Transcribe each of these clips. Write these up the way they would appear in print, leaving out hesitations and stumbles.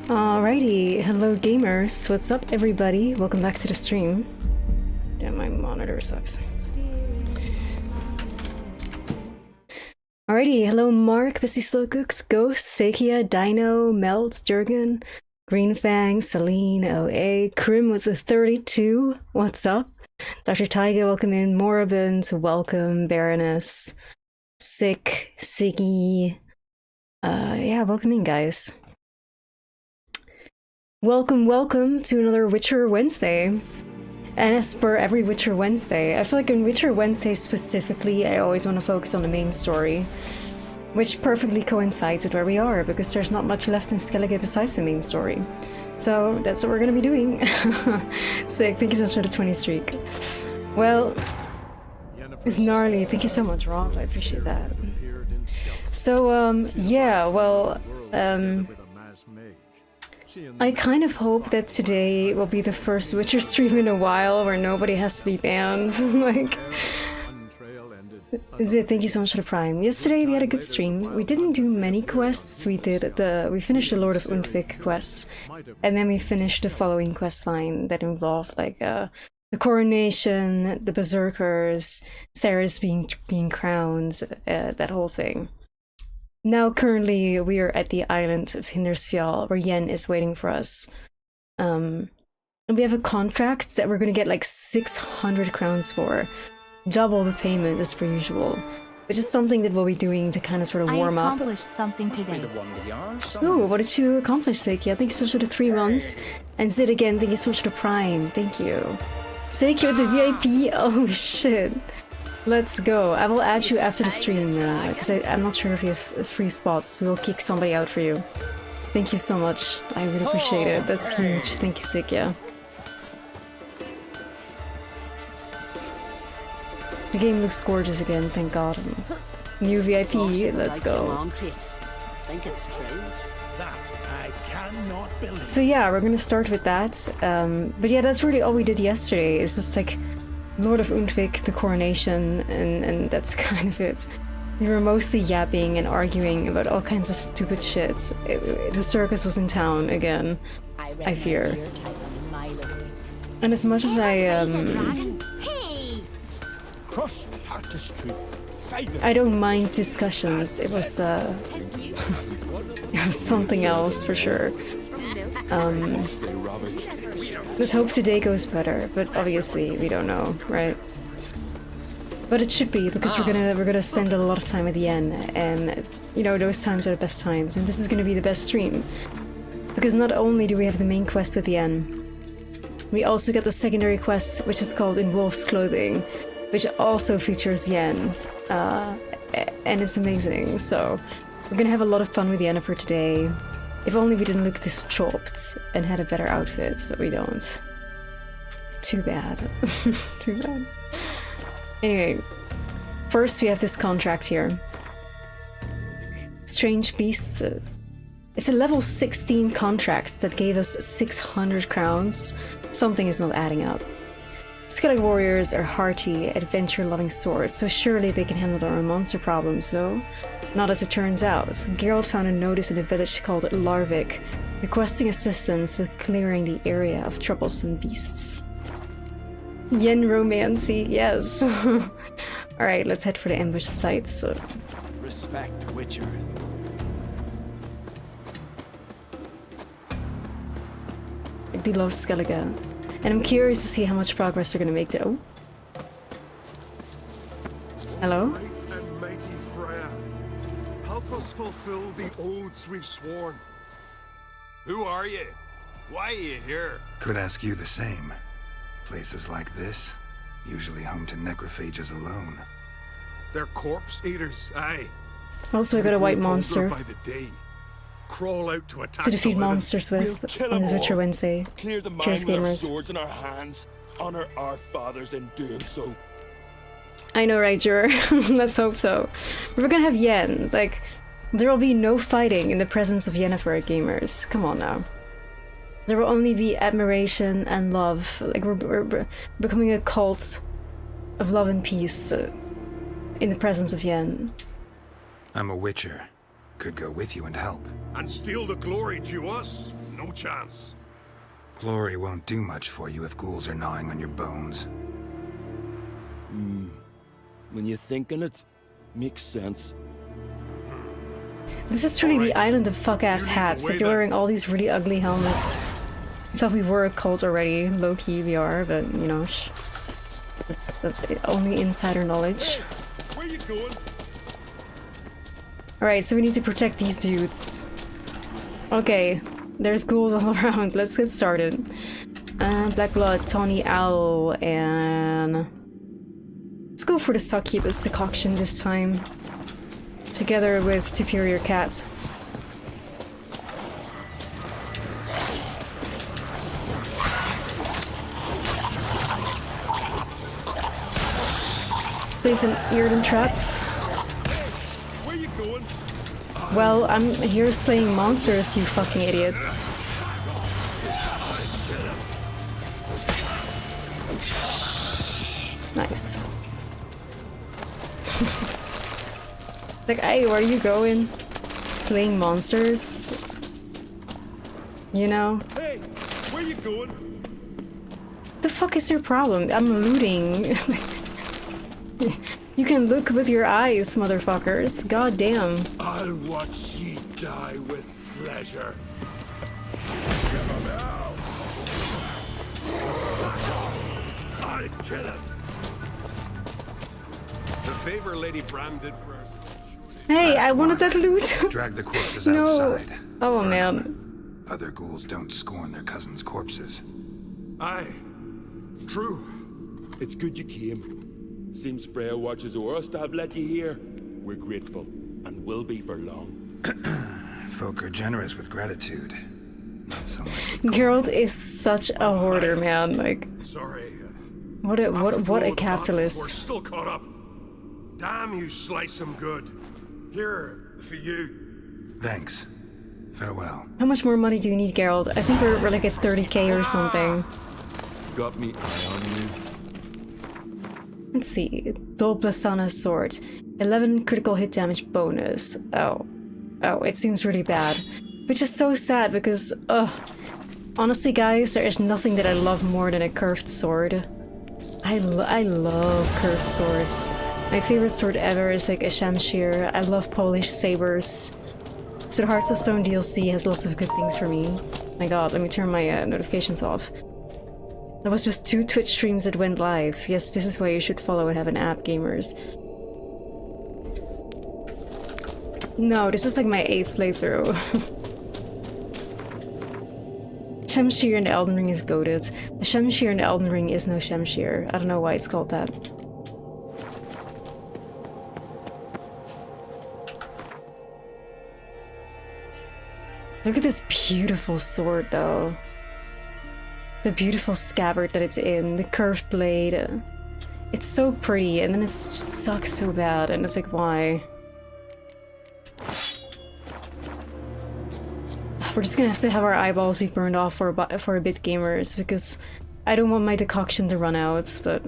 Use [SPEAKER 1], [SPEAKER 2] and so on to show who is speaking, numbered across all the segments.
[SPEAKER 1] Alrighty, hello gamers, what's up everybody? Welcome back to the stream. Damn, my monitor sucks. Alrighty, hello Mark, Busy Slow Cooked, Ghost, Sekia, Dino, Melt, Jurgen, Greenfang, Celine, OA, Krim with the 32, what's up? Dr. Taiga, welcome in, Moribund, welcome, Baroness, Sick, Siggy, yeah, welcome in guys. Welcome to another Witcher Wednesday. And as per every Witcher Wednesday, I feel like in Witcher Wednesday specifically, I always want to focus on the main story, which perfectly coincides with where we are, because there's not much left in Skellige besides the main story. So that's what we're gonna be doing. Sick, thank you so much for the 20 streak. Well, it's gnarly, thank you so much Rob, I appreciate that. So, yeah, well, I kind of hope that today will be the first Witcher stream in a while where nobody has to be banned. Like, Zid, thank you so much for the Prime. Yesterday we had a good stream. We didn't do many quests. We finished the Lord of Undvik quests, and then we finished the following quest line that involved like the coronation, the berserkers, Sarah's being crowned, that whole thing. Now, currently, we are at the island of Hindersfjall, where Yen is waiting for us. And we have a contract that we're gonna get like 600 crowns for. Double the payment as per usual. Which is something that we'll be doing to kind of sort of warm up.
[SPEAKER 2] I accomplished something today.
[SPEAKER 1] Oh, what did you accomplish, Seiki? Thank you so much for the 3 months. And Zid again, thank you so much for the Prime. Thank you. Seiki with the VIP? Oh shit. Let's go. I will add you after the stream, because I'm not sure if you have free spots. We will kick somebody out for you. Thank you so much. I really appreciate it. That's huge. Thank you, Sikia. The game looks gorgeous again, thank God. New VIP, let's go. So yeah, we're gonna start with that. But yeah, that's really all we did yesterday. It's just like Lord of Undvik, the coronation, and that's kind of it. We were mostly yapping and arguing about all kinds of stupid shit. The circus was in town again, I fear. And as much as I don't mind discussions, it was it was something else for sure. Let's hope today goes better, but obviously we don't know, right? But it should be, because we're gonna spend a lot of time at the end, and you know, those times are the best times, and this is gonna be the best stream. Because not only do we have the main quest with Yen, we also get the secondary quest, which is called In Wolf's Clothing, which also features Yen, and it's amazing. So we're gonna have a lot of fun with Yennefer today. If only we didn't look this chopped and had a better outfit, but we don't. Too bad. Too bad. Anyway, first we have this contract here. Strange Beast. It's a level 16 contract that gave us 600 crowns. Something is not adding up. Skellige warriors are hearty, adventure-loving swords, so surely they can handle our monster problems, though. Not as it turns out. Geralt found a notice in a village called Larvik, requesting assistance with clearing the area of troublesome beasts. Yen romancy, yes. Alright, let's head for the ambush site. So.
[SPEAKER 3] Respect, Witcher.
[SPEAKER 1] I do love Skellige. And I'm curious to see how much progress we're gonna make to— oh. Hello?
[SPEAKER 4] Help us fulfill the oaths we've sworn.
[SPEAKER 3] Who are you? Why are you here?
[SPEAKER 5] Could ask you the same. Places like this, usually home to necrophages alone.
[SPEAKER 4] They're corpse eaters, aye.
[SPEAKER 1] Also, I got a white monster
[SPEAKER 4] by the day. Crawl out to attack
[SPEAKER 1] to defeat
[SPEAKER 4] the living.
[SPEAKER 1] monsters with on this Witcher Wednesday.
[SPEAKER 6] Clear the
[SPEAKER 1] Cheers,
[SPEAKER 6] mine with our
[SPEAKER 1] gamers.
[SPEAKER 6] swords in our hands. Honor our fathers in doing so.
[SPEAKER 1] I know, right, Jur? Let's hope so. We're gonna have Yen. Like, there will be no fighting in the presence of Yennefer gamers. Come on now. There will only be admiration and love. Like, we're becoming a cult of love and peace in the presence of Yen.
[SPEAKER 5] I'm a Witcher. Could go with you and help.
[SPEAKER 4] And steal the glory to us? No chance.
[SPEAKER 5] Glory won't do much for you if ghouls are gnawing on your bones.
[SPEAKER 6] When you're thinking it, makes sense.
[SPEAKER 1] This is truly the island of fuck-ass hats. Like, you're wearing all these really ugly helmets. I thought we were a cult already. Low-key we are, but, you know, that's only insider knowledge.
[SPEAKER 4] Hey, where you going?
[SPEAKER 1] Alright, so we need to protect these dudes. Okay, there's ghouls all around. Let's get started. Black Blood, Tawny Owl, and... let's go for the succubus decoction this time. Together with Superior Cat. Let's place an Earden trap.
[SPEAKER 4] Where you going?
[SPEAKER 1] Well, I'm here slaying monsters, you fucking idiots. Nice. Like, hey, where are you going? Slaying monsters? You know?
[SPEAKER 4] Hey, where you going?
[SPEAKER 1] The fuck is their problem? I'm looting. You can look with your eyes, motherfuckers. God damn.
[SPEAKER 4] I'll watch ye die with pleasure. Kill him now. I'll kill him.
[SPEAKER 3] The favor Lady Bram did for us.
[SPEAKER 1] Hey,
[SPEAKER 5] Last
[SPEAKER 1] I wanted
[SPEAKER 5] one.
[SPEAKER 1] that loot.
[SPEAKER 5] Drag the corpses
[SPEAKER 1] No.
[SPEAKER 5] outside.
[SPEAKER 1] Oh
[SPEAKER 5] Burn
[SPEAKER 1] man.
[SPEAKER 5] 'em. Other ghouls don't scorn their cousins' corpses.
[SPEAKER 4] Aye, true.
[SPEAKER 6] It's good you came. Seems Freya watches over us to have let you here. We're grateful, and will be for long.
[SPEAKER 5] Folk are generous with gratitude. Not so much with
[SPEAKER 1] Geralt is such a hoarder, man. Like,
[SPEAKER 4] Sorry.
[SPEAKER 1] what a
[SPEAKER 4] After
[SPEAKER 1] what a
[SPEAKER 4] blood, We're
[SPEAKER 1] capitalist.
[SPEAKER 4] still caught up. Damn, you slice him good. Here, for you.
[SPEAKER 5] Thanks. Farewell.
[SPEAKER 1] How much more money do you need, Geralt? I think we're like at 30k or something.
[SPEAKER 6] Got me eye on you.
[SPEAKER 1] Let's see. Dolblathana sword. 11 critical hit damage bonus. Oh, it seems really bad. Which is so sad because, honestly guys, there is nothing that I love more than a curved sword. I love curved swords. My favorite sword ever is like a Shamshir. I love polished sabers. So the Hearts of Stone DLC has lots of good things for me. My god, let me turn my notifications off. That was just 2 Twitch streams that went live. Yes, this is why you should follow and have an app, gamers. No, this is like my 8th playthrough. Shamshir in the Elden Ring is goated. The Shamshir in the Elden Ring is no Shamshir. I don't know why it's called that. Look at this beautiful sword, though. The beautiful scabbard that it's in, the curved blade. It's so pretty, and then it sucks so bad, and it's like, why? We're just gonna have to have our eyeballs be burned off for a bit, gamers, because I don't want my decoction to run out, but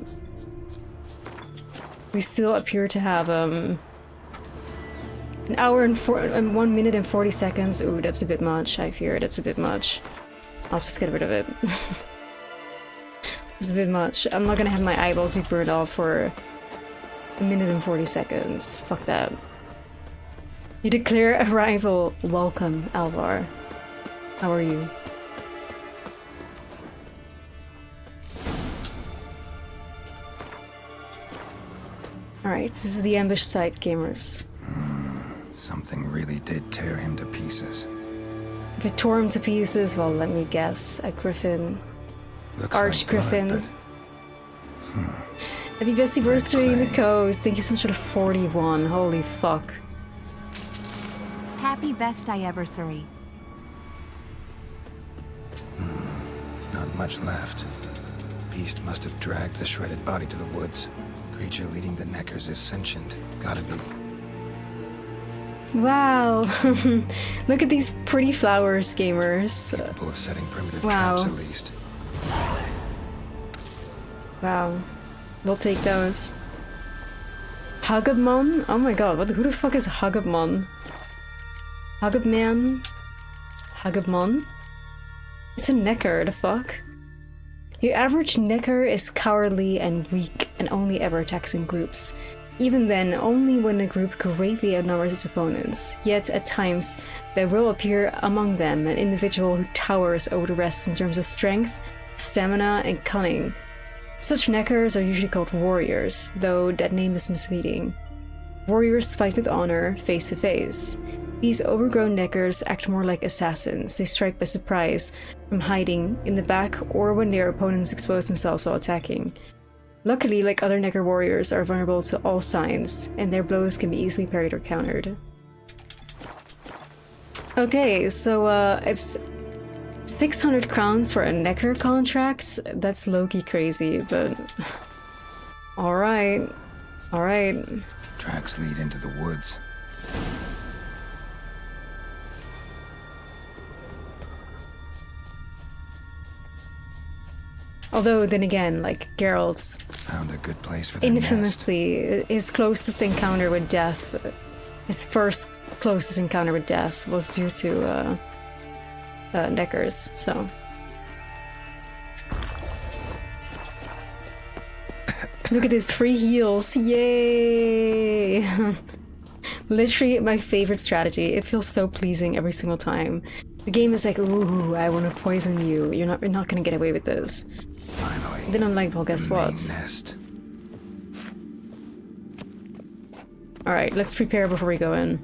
[SPEAKER 1] we still appear to have an hour and 1 minute and 40 seconds. Ooh, that's a bit much. I fear that's a bit much. I'll just get rid of it. It's a bit much. I'm not gonna have my eyeballs be burned off for a minute and 40 seconds. Fuck that. You declare arrival. Welcome, Alvar. How are you? Alright, this is the ambush site, gamers.
[SPEAKER 5] Something really did tear him to pieces.
[SPEAKER 1] If it tore him to pieces, well, let me guess. A griffin.
[SPEAKER 5] Looks
[SPEAKER 1] Arch
[SPEAKER 5] like blood,
[SPEAKER 1] griffin.
[SPEAKER 5] but
[SPEAKER 1] Happy best anniversary in the
[SPEAKER 5] clay.
[SPEAKER 1] coast. Thank you so much for the 41. Holy fuck.
[SPEAKER 2] Happy best anniversary.
[SPEAKER 5] Not much left. Beast must have dragged the shredded body to the woods. Creature leading the Neckers is sentient. Gotta be.
[SPEAKER 1] Wow. Look at these pretty flowers, gamers.
[SPEAKER 5] Capable of setting primitive
[SPEAKER 1] Wow.
[SPEAKER 5] traps at least.
[SPEAKER 1] Wow. We'll take those. Hugabmon? Oh my god, who the fuck is Hugabmon? Hagabman? Hagabmon? It's a necker, the fuck? Your average necker is cowardly and weak and only ever attacks in groups. Even then, only when a group greatly outnumbers its opponents. Yet, at times, there will appear among them an individual who towers over the rest in terms of strength, stamina, and cunning. Such neckers are usually called warriors, though that name is misleading. Warriors fight with honor, face to face. These overgrown neckers act more like assassins. They strike by surprise, from hiding in the back or when their opponents expose themselves while attacking. Luckily, like other necker warriors, are vulnerable to all signs, and their blows can be easily parried or countered. Okay, so it's 600 crowns for a necker contract? That's low-key crazy, but... Alright. Alright.
[SPEAKER 5] Tracks lead into the woods.
[SPEAKER 1] Although, then again, like, Geralt's
[SPEAKER 5] Found a good place for the
[SPEAKER 1] infamously, his closest encounter with death, his first closest encounter with death was due to, neckers, so... Look at this, free heals, yay! Literally my favorite strategy. It feels so pleasing every single time. The game is like, ooh, I want to poison you. You're not gonna get away with this.
[SPEAKER 5] Finally.
[SPEAKER 1] Then I'm like, well, guess what?
[SPEAKER 5] Nest.
[SPEAKER 1] Alright, let's prepare before we go in.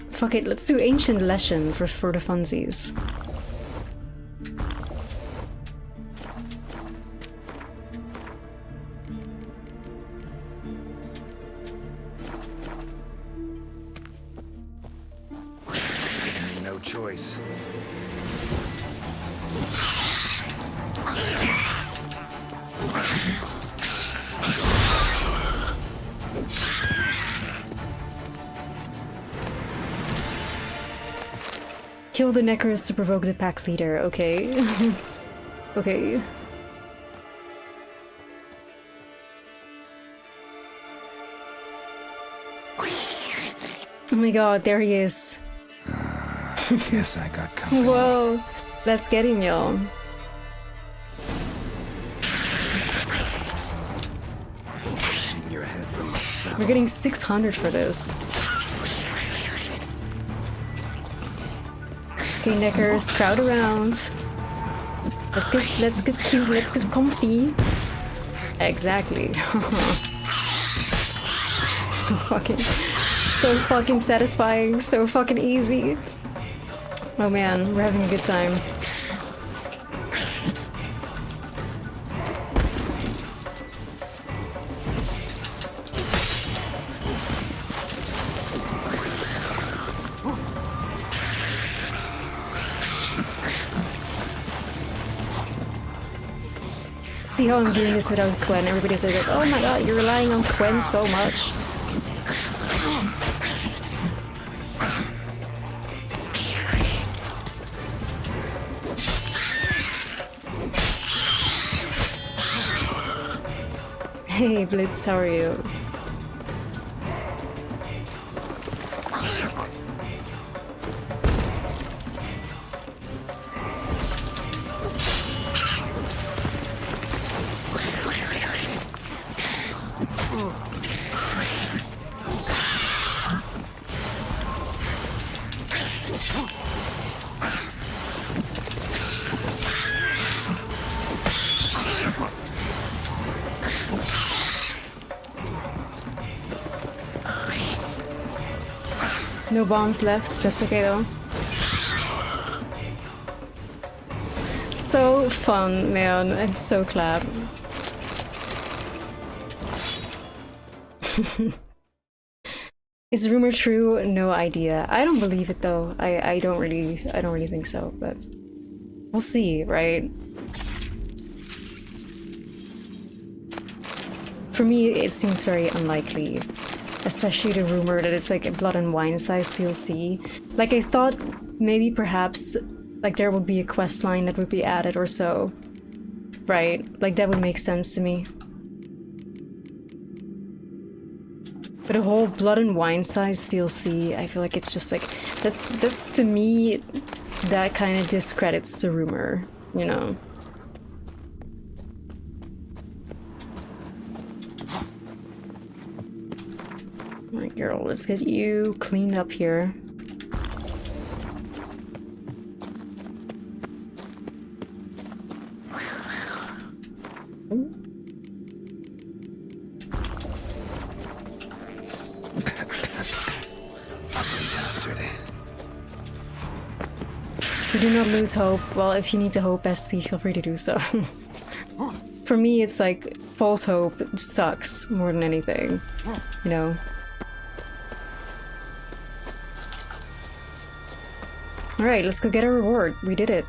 [SPEAKER 1] Fuck it, let's do Ancient Lesson for the funsies.
[SPEAKER 5] No choice.
[SPEAKER 1] Kill the neckers to provoke the pack leader, okay. Okay. Oh my god, there he is.
[SPEAKER 5] Guess I got company.
[SPEAKER 1] Whoa! Let's get him, y'all.
[SPEAKER 5] Your head from the saddle.
[SPEAKER 1] We're getting 600 for this. Okay, neckers, crowd around. Let's get cute, let's get comfy. Exactly. so fucking satisfying, so fucking easy. Oh man, we're having a good time. See how I'm doing this without Quen? Everybody's like, oh my god, you're relying on Quen so much. Hey Blitz, how are you? No bombs left, that's okay though. So fun, man, I'm so glad. Is the rumor true? No idea. I don't believe it though. I don't really think so, but we'll see, right? For me, it seems very unlikely. Especially the rumor that it's like a Blood and Wine size DLC. Like I thought maybe perhaps like there would be a quest line that would be added or so. Right, like that would make sense to me. But a whole Blood and Wine size DLC, I feel like it's just like that's to me that kind of discredits the rumor, you know. Alright, girl, let's get you cleaned up here. You do not lose hope. Well, if you need to hope, bestie, feel free to do so. For me, it's like false hope sucks more than anything, you know. Alright, let's go get a reward. We did it.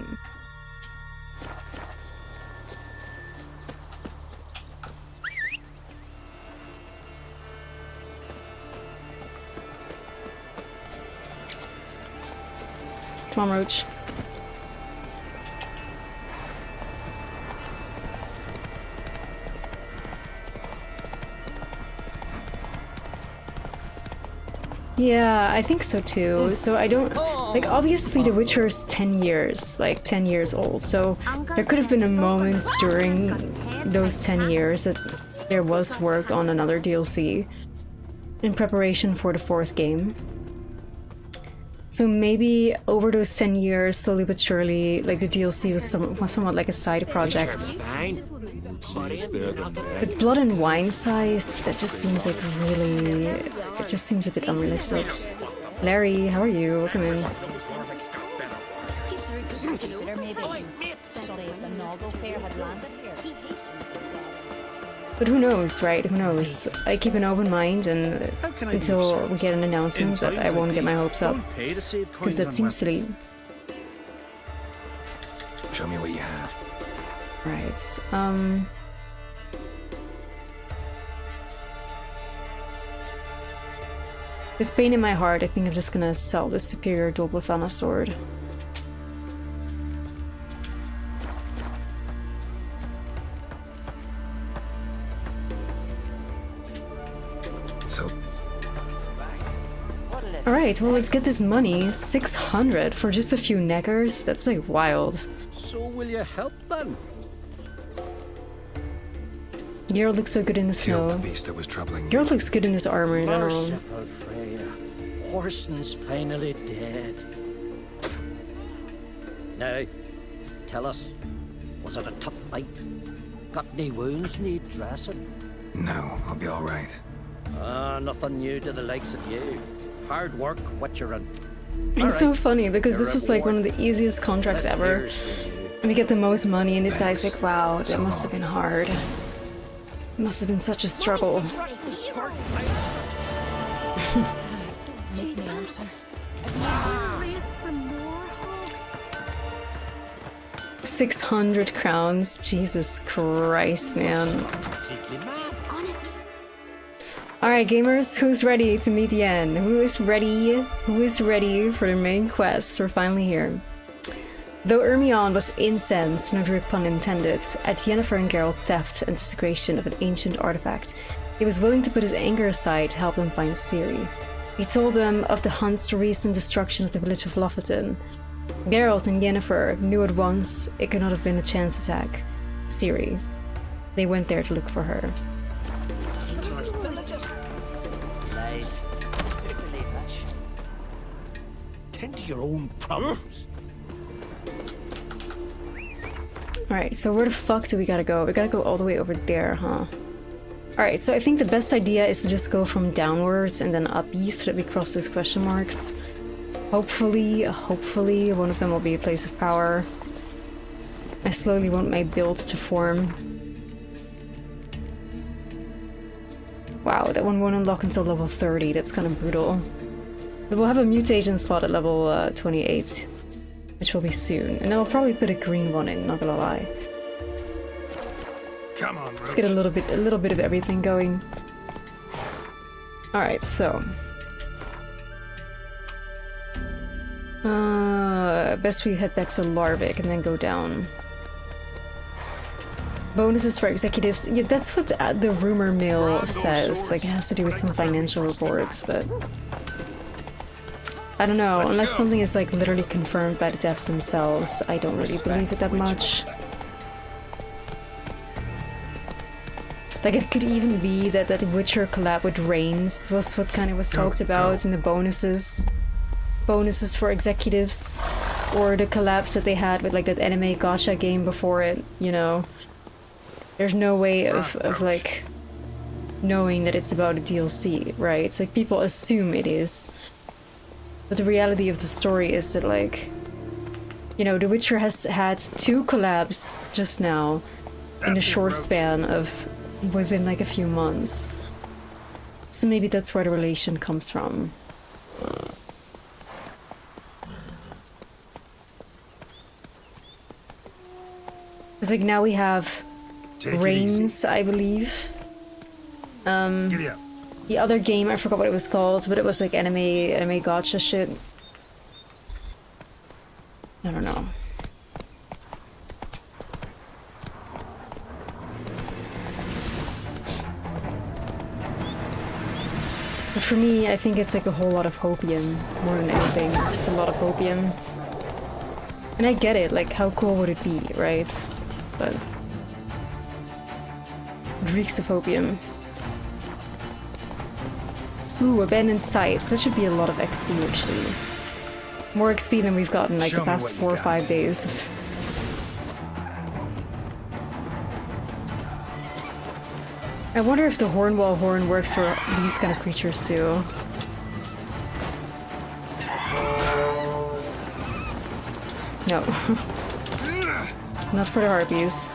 [SPEAKER 1] Come on, Roach. Yeah, I think so too. So I don't... Like, obviously The Witcher is 10 years, like 10 years old, so there could have been a moment during those 10 years that there was work on another DLC in preparation for the 4th game. So maybe over those 10 years, slowly but surely, like the DLC was somewhat like a side project. But Blood and Wine size, that just seems like really... It just seems a bit unrealistic. Larry, how are you? Welcome in. But who knows, right? Who knows? I keep an open mind and until we get an announcement, but I won't get my hopes up. Because that seems silly.
[SPEAKER 5] Show me what you have.
[SPEAKER 1] Right, with pain in my heart, I think I'm just gonna sell the superior Dolbothana sword. Alright, well let's get this money. 600 for just a few neckers? That's like wild.
[SPEAKER 2] So will you help then?
[SPEAKER 1] Geralt looks so good in the snow.
[SPEAKER 5] The beast that was troubling you.
[SPEAKER 1] Geralt looks good in this armor in general.
[SPEAKER 2] Merciful Freya, Whoreson's finally dead. Now, tell us, was it a tough fight? Got any wounds need dressing?
[SPEAKER 5] No, I'll be all right.
[SPEAKER 2] Nothing new to the likes of you. Hard work, what you're in.
[SPEAKER 1] It's so funny because this was like one of the easiest contracts ever. And we get the most money and this guy's like, wow, that must have been hard. It must have been such a struggle. $600 crowns. Jesus Christ, man. Alright, gamers, who's ready to meet Yen? Who is ready? Who is ready for the main quest? We're finally here. Though Ermion was incensed, no direct pun intended, at Yennefer and Geralt theft and desecration of an ancient artifact, he was willing to put his anger aside to help them find Ciri. He told them of the hunt's recent destruction of the village of Lofoten. Geralt and Yennefer knew at once it could not have been a chance attack. Ciri. They went there to look for her.
[SPEAKER 4] Tend to your own problems.
[SPEAKER 1] Alright, so where the fuck do we gotta go? We gotta go all the way over there, huh? Alright, so I think the best idea is to just go from downwards and then up east so that we cross those question marks. Hopefully one of them will be a place of power. I slowly want my build to form. Wow, that one won't unlock until level 30, that's kind of brutal. But we'll have a mutation slot at level 28, which will be soon. And I'll probably put a green one in, not gonna lie.
[SPEAKER 3] Come on,
[SPEAKER 1] Let's get a little bit of everything going. Alright, so. Best we head back to Larvik and then go down. Bonuses for executives. Yeah, that's what the rumor mill says. Like, it has to do with some financial reports, but I don't know. Unless something is like literally confirmed by the devs themselves, I don't really believe it that much. Like, it could even be that that Witcher collab with Reigns was what kind of was talked about in the bonuses. Bonuses for executives, or the collabs that they had with like that anime gacha game before it, you know. There's no way of like knowing that it's about a DLC, right? It's like people assume it is. But the reality of the story is that, like, you know, The Witcher has had 2 collabs just now in a short span of within like a few months. So maybe that's where the relation comes from. It's like now we have Reigns, I believe. The other game, I forgot what it was called, but it was like anime gacha shit. I don't know. But for me, I think it's like a whole lot of hopium more than anything. Just a lot of hopium. And I get it, like how cool would it be, right? But it reeks of opium. Ooh, abandoned sites. That should be a lot of XP actually. More XP than we've gotten like the past 4 or 5 days. I wonder if the Hornwall horn works for these kind of creatures too. No. Not for the harpies.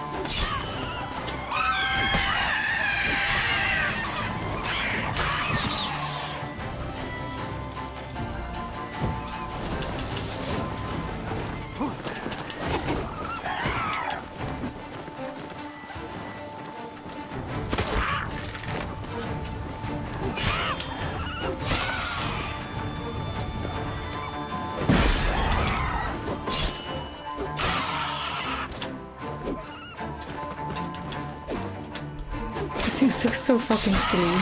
[SPEAKER 1] These things look so fucking silly.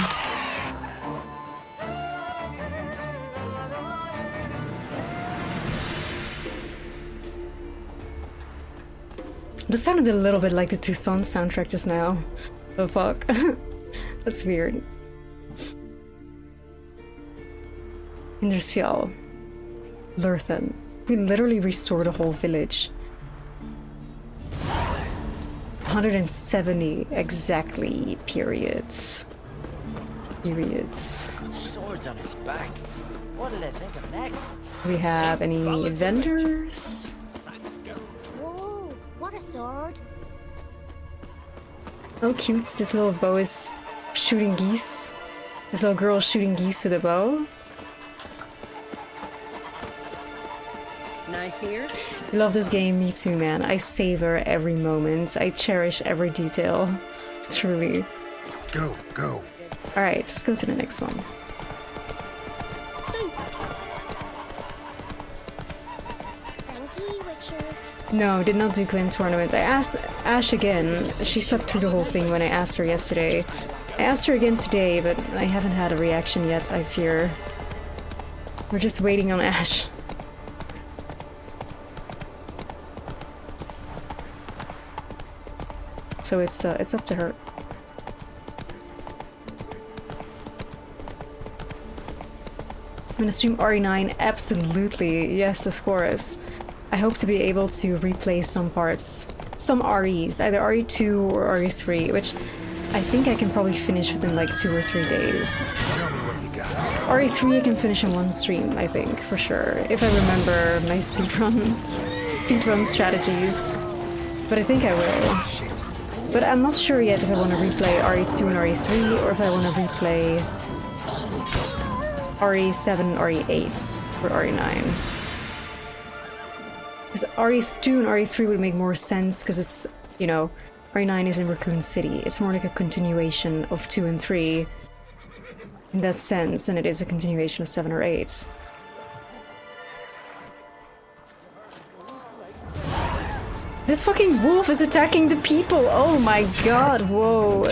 [SPEAKER 1] That sounded a little bit like the Toussaint soundtrack just now. Oh fuck. That's weird. Hindersfjall. Lurthen. We literally restored a whole village. 170 exactly periods.
[SPEAKER 7] Swords on his back. What did I think of next?
[SPEAKER 1] We have any vendors?
[SPEAKER 8] Whoa, what a sword.
[SPEAKER 1] Oh cute, this little bow is shooting geese. This little girl is shooting geese with a bow.
[SPEAKER 9] Now here.
[SPEAKER 1] Love this game, me too, man. I savor every moment. I cherish every detail. Truly.
[SPEAKER 5] Go, go.
[SPEAKER 1] Alright, let's go to the next one.
[SPEAKER 8] Thank you, Witcher.
[SPEAKER 1] No, did not do Gwyn tournament. I asked Ash again. She slept through the whole thing when I asked her yesterday. I asked her again today, but I haven't had a reaction yet, I fear. We're just waiting on Ash. So it's up to her. I'm gonna stream RE9, absolutely, yes, of course. I hope to be able to replay some parts, some REs, either RE2 or RE3, which I think I can probably finish within like 2 or 3 days. RE3 I can finish in 1 stream, I think, for sure, if I remember my speedrun strategies. But I think I will. But I'm not sure yet if I want to replay RE2 and RE3, or if I want to replay RE7 and RE8 for RE9. Because RE2 and RE3 would make more sense, because it's, you know, RE9 is in Raccoon City. It's more like a continuation of 2 and 3. in that sense, and it is a continuation of 7 or 8. This fucking wolf is attacking the people! Oh my god, whoa.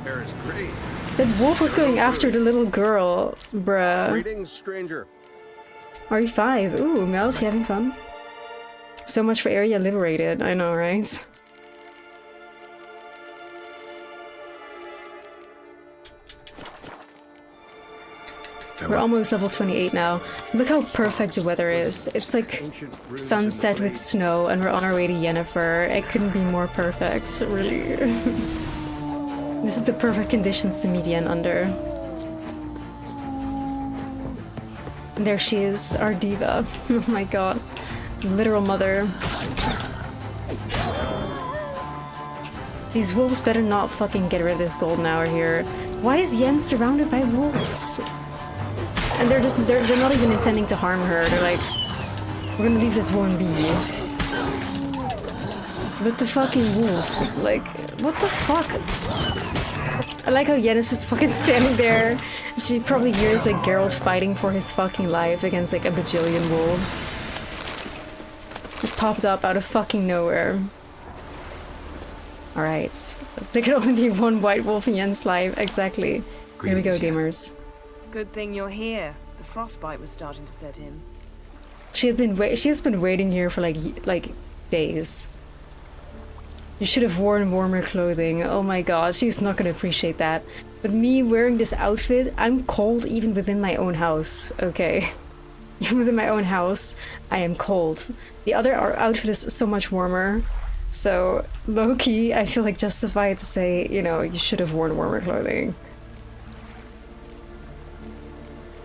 [SPEAKER 3] Air is great.
[SPEAKER 1] That wolf was going after the little girl, bruh.
[SPEAKER 3] Greetings, stranger.
[SPEAKER 1] RE5, ooh, Mel's having fun. So much for area liberated, I know, right? We're almost level 28 now. Look how perfect the weather is. It's like sunset with snow and we're on our way to Yennefer. It couldn't be more perfect, really. This is the perfect conditions to meet Yen under. And there she is, our diva. Oh my god. Literal mother. These wolves better not fucking get rid of this golden hour here. Why is Yen surrounded by wolves? And they're not even intending to harm her. They're like, we're gonna leave this woman be. But the fucking wolf, like, what the fuck? I like how Yen is just fucking standing there. She probably hears like Geralt fighting for his fucking life against like a bajillion wolves. It popped up out of fucking nowhere. Alright. There can only be one white wolf in Yen's life, exactly. Here we go, gamers.
[SPEAKER 9] Good thing you're here. The frostbite was starting to set in.
[SPEAKER 1] She has been waiting here for like days. You should have worn warmer clothing. Oh my god, she's not gonna appreciate that. But me wearing this outfit, I'm cold even within my own house, okay? Even within my own house, I am cold. The other outfit is so much warmer. So, low-key, I feel like justified to say, you know, you should have worn warmer clothing.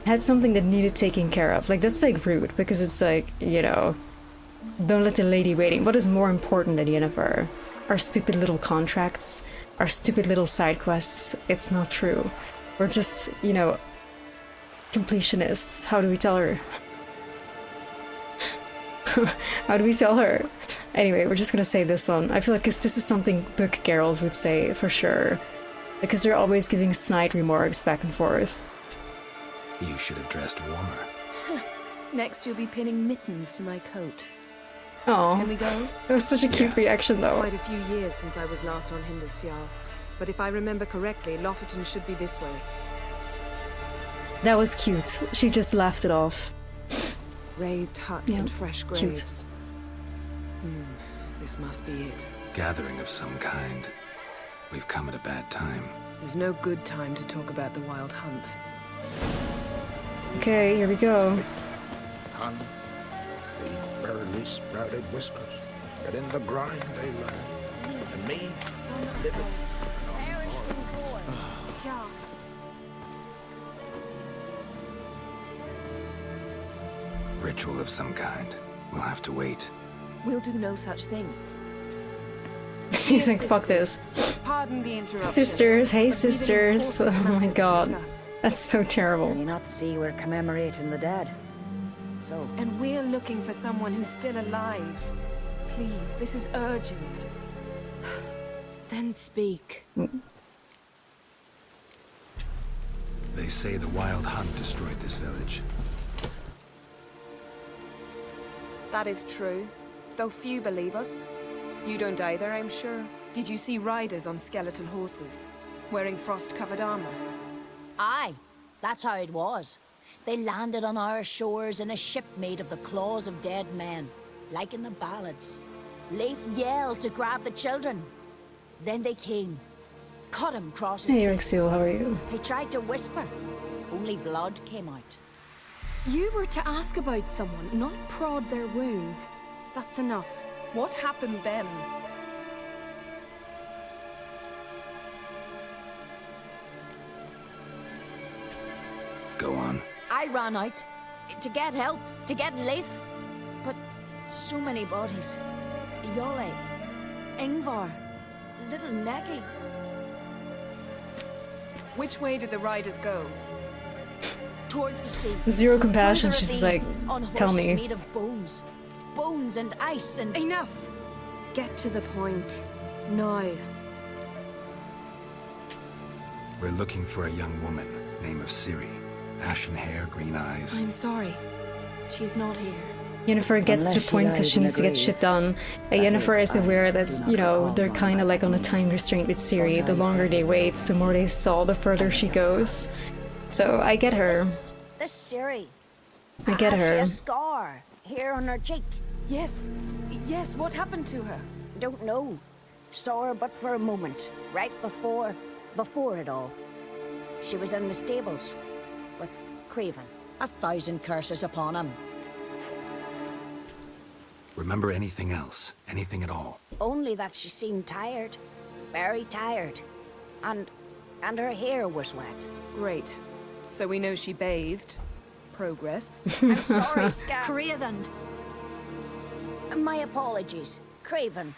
[SPEAKER 1] Had something that needed taking care of. Like, that's like rude, because it's like, you know, don't let the lady waiting. What is more important than Yennefer? Our stupid little contracts? Our stupid little side quests? It's not true. We're just, you know, completionists. How do we tell her? How do we tell her? Anyway, we're just gonna say this one. I feel like this is something book girls would say, for sure. Because they're always giving snide remarks back and forth.
[SPEAKER 5] You should have dressed warmer.
[SPEAKER 9] Next, you'll be pinning mittens to my coat.
[SPEAKER 1] Oh,
[SPEAKER 9] Can we go?
[SPEAKER 1] that was such a cute reaction, though.
[SPEAKER 9] Quite a few years since I was last on Hindersfjall, but if I remember correctly, Lofoten should be this way.
[SPEAKER 1] That was cute. She just laughed it off.
[SPEAKER 9] Raised huts
[SPEAKER 1] Yeah,
[SPEAKER 9] and fresh
[SPEAKER 1] cute.
[SPEAKER 9] graves. This must be it.
[SPEAKER 5] Gathering of some kind. We've come at a bad time.
[SPEAKER 9] There's no good time to talk about the wild hunt.
[SPEAKER 1] Okay, here we go.
[SPEAKER 4] Hun, the barely sprouted whiskers, but in the grind they lie. And me, living.
[SPEAKER 5] Ritual of some kind. We'll have to wait.
[SPEAKER 9] We'll do no such thing.
[SPEAKER 1] She's like, fuck this.
[SPEAKER 9] Pardon the interruption.
[SPEAKER 1] Sisters, hey
[SPEAKER 9] but we've an
[SPEAKER 1] sisters. Oh
[SPEAKER 9] important
[SPEAKER 1] my
[SPEAKER 9] matter to
[SPEAKER 1] god.
[SPEAKER 9] discuss.
[SPEAKER 1] That's so terrible.
[SPEAKER 7] Can you not see we're commemorating the dead? So,
[SPEAKER 9] And we're looking for someone who's still alive. Please, this is urgent. Then speak.
[SPEAKER 5] They say the wild hunt destroyed this village.
[SPEAKER 9] That is true, though few believe us. You don't either, I'm sure. Did you see riders on skeletal horses, wearing frost-covered armor?
[SPEAKER 10] Aye, that's how it was. They landed on our shores in a ship made of the claws of dead men, like in the ballads. Leif yelled to grab the children. Then they came, cut him across his
[SPEAKER 1] Hey,
[SPEAKER 10] face.
[SPEAKER 1] Rexil, how are you?
[SPEAKER 10] He tried to whisper, only blood came out.
[SPEAKER 11] You were to ask about someone, not prod their wounds. That's enough.
[SPEAKER 9] What happened then?
[SPEAKER 5] Go on.
[SPEAKER 10] I ran out to get help, to get Leif. But so many bodies. Yolle, Ingvar, little Necky.
[SPEAKER 9] Which way did the riders go?
[SPEAKER 10] Towards the sea.
[SPEAKER 1] Zero compassion,
[SPEAKER 10] Further
[SPEAKER 1] she's just
[SPEAKER 10] afield,
[SPEAKER 1] like,
[SPEAKER 10] on
[SPEAKER 1] tell
[SPEAKER 10] horses
[SPEAKER 1] me.
[SPEAKER 10] made of bones. Bones and ice and...
[SPEAKER 11] Enough! Get to the point. Now.
[SPEAKER 5] We're looking for a young woman, name of Ciri. Ashen hair, green eyes.
[SPEAKER 11] I'm sorry. She's not here.
[SPEAKER 1] Yennefer gets to the point because she needs to get shit done. Yennefer is aware that, you know, they're kind of like on a time restraint with Ciri. The longer they wait, the more they stall, the further she goes. So I get her.
[SPEAKER 10] This Ciri.
[SPEAKER 1] I get
[SPEAKER 10] Has she
[SPEAKER 1] her.
[SPEAKER 10] a scar here on her cheek?
[SPEAKER 9] Yes. Yes, what happened to her?
[SPEAKER 10] Don't know. Saw her but for a moment, right before it all. She was in the stables with Craven. 1,000 curses upon him.
[SPEAKER 5] Remember anything else? Anything at all?
[SPEAKER 10] Only that she seemed tired. Very tired. And her hair was wet.
[SPEAKER 9] Great. So we know she bathed. Progress.
[SPEAKER 10] I'm sorry, Scar.
[SPEAKER 11] Craven!
[SPEAKER 10] My apologies. Craven.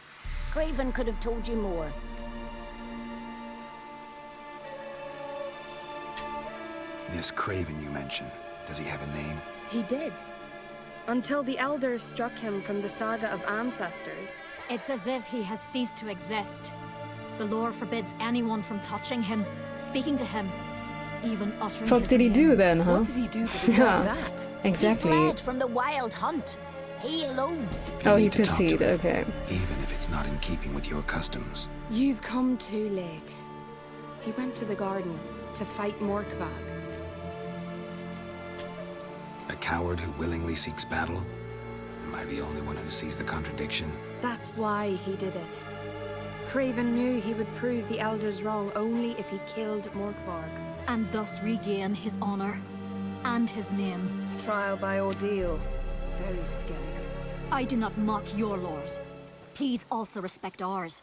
[SPEAKER 10] Craven could have told you more.
[SPEAKER 5] This Craven you mentioned, does he have a name?
[SPEAKER 11] He did. Until the elders struck him from the saga of ancestors.
[SPEAKER 12] It's as if he has ceased to exist. The lore forbids anyone from touching him, speaking to him, even uttering
[SPEAKER 1] Fuck
[SPEAKER 12] his
[SPEAKER 1] did he
[SPEAKER 12] name.
[SPEAKER 1] do then, huh?
[SPEAKER 9] What did he do to deserve
[SPEAKER 1] Yeah,
[SPEAKER 9] that?
[SPEAKER 1] exactly.
[SPEAKER 10] He fled from the wild hunt. He alone.
[SPEAKER 1] Oh, he
[SPEAKER 5] need to talk to
[SPEAKER 1] proceed,
[SPEAKER 5] him,
[SPEAKER 1] okay.
[SPEAKER 5] Even if it's not in keeping with your customs.
[SPEAKER 11] You've come too late. He went to the garden to fight Morkvag.
[SPEAKER 5] A coward who willingly seeks battle? Am I the only one who sees the contradiction?
[SPEAKER 11] That's why he did it. Craven knew he would prove the elders wrong only if he killed Morkvarg.
[SPEAKER 12] And thus regain his honor and his name.
[SPEAKER 9] Trial by ordeal. Very Skellige.
[SPEAKER 12] I do not mock your laws. Please also respect ours.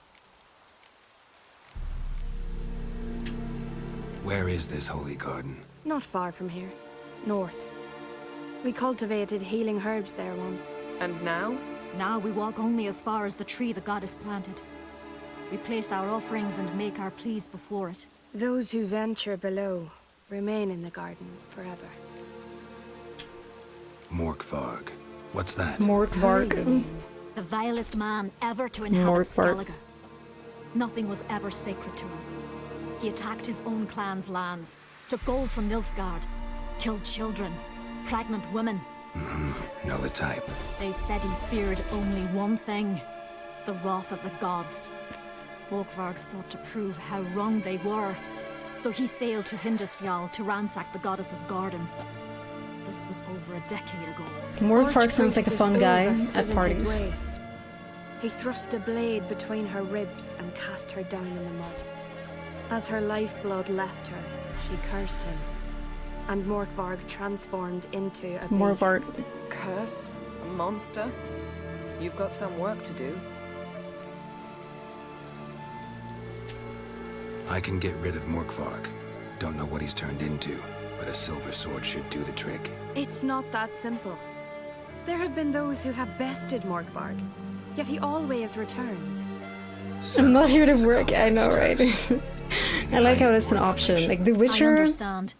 [SPEAKER 5] Where is this holy garden?
[SPEAKER 11] Not far from here. North. We cultivated healing herbs there once.
[SPEAKER 9] And now?
[SPEAKER 12] Now we walk only as far as the tree the goddess planted. We place our offerings and make our pleas before it.
[SPEAKER 11] Those who venture below remain in the garden forever.
[SPEAKER 5] Morkvarg. What's that?
[SPEAKER 1] Morkvarg.
[SPEAKER 12] The vilest man ever to inhabit
[SPEAKER 1] Morkvarg.
[SPEAKER 12] Skellige. Nothing was ever sacred to him. He attacked his own clan's lands, took gold from Nilfgaard, killed children, pregnant women.
[SPEAKER 5] Know the type.
[SPEAKER 12] They said he feared only one thing, the wrath of the gods. Morkvarg sought to prove how wrong they were, so he sailed to Hindisfjall to ransack the goddess's garden. This was over a decade ago.
[SPEAKER 1] Morkvarg sounds like a fun guy
[SPEAKER 11] Archpriestess
[SPEAKER 1] at
[SPEAKER 11] stood in
[SPEAKER 1] parties.
[SPEAKER 11] his way. He thrust a blade between her ribs and cast her down in the mud. As her lifeblood left her, she cursed him, and Morkvarg transformed into a
[SPEAKER 1] Morkvarg.
[SPEAKER 11] beast.
[SPEAKER 9] Curse? A monster? You've got some work to do.
[SPEAKER 5] I can get rid of Morkvarg. Don't know what he's turned into, but a silver sword should do the trick.
[SPEAKER 11] It's not that simple. There have been those who have bested Morkvarg, yet he always returns.
[SPEAKER 1] I'm not here to
[SPEAKER 5] It's a
[SPEAKER 1] work, I know, right?
[SPEAKER 5] complex curse.
[SPEAKER 1] I like how it's an
[SPEAKER 5] More
[SPEAKER 1] option.
[SPEAKER 5] information.
[SPEAKER 1] Like, The
[SPEAKER 12] I
[SPEAKER 1] Witcher
[SPEAKER 12] understand.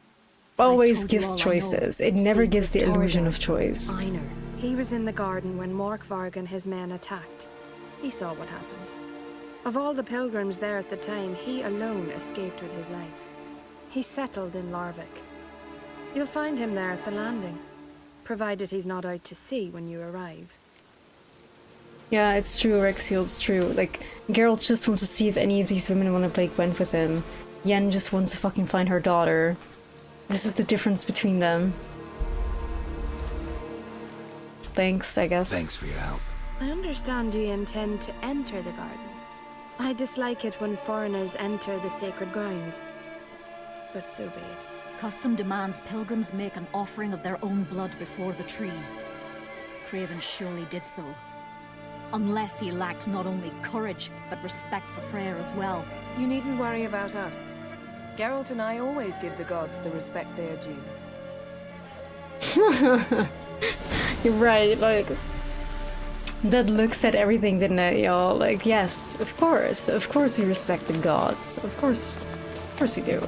[SPEAKER 1] always
[SPEAKER 12] I've told you
[SPEAKER 1] gives
[SPEAKER 12] all I know.
[SPEAKER 1] choices. It never gives the illusion of
[SPEAKER 11] Torda,
[SPEAKER 1] choice.
[SPEAKER 11] Einar. He was in the garden when Morkvarg and his men attacked. He saw what happened. Of all the pilgrims there at the time, he alone escaped with his life. He settled in Larvik. You'll find him there at the landing, provided he's not out to sea when you arrive.
[SPEAKER 1] Yeah, it's true, Rexiel, it's true. Like, Geralt just wants to see if any of these women want to play Gwent with him. Yen just wants to fucking find her daughter. This is the difference between them. Thanks, I guess.
[SPEAKER 5] Thanks for your help.
[SPEAKER 11] I understand you intend to enter the garden. I dislike it when foreigners enter the sacred grounds, but so be it.
[SPEAKER 12] Custom demands pilgrims make an offering of their own blood before the tree. Craven surely did so. Unless he lacked not only courage, but respect for Freyr as well.
[SPEAKER 9] You needn't worry about us. Geralt and I always give the gods the respect they are due.
[SPEAKER 1] You're right, like... That look said everything, didn't it, y'all? Like, yes, of course we respect the gods. Of course we do.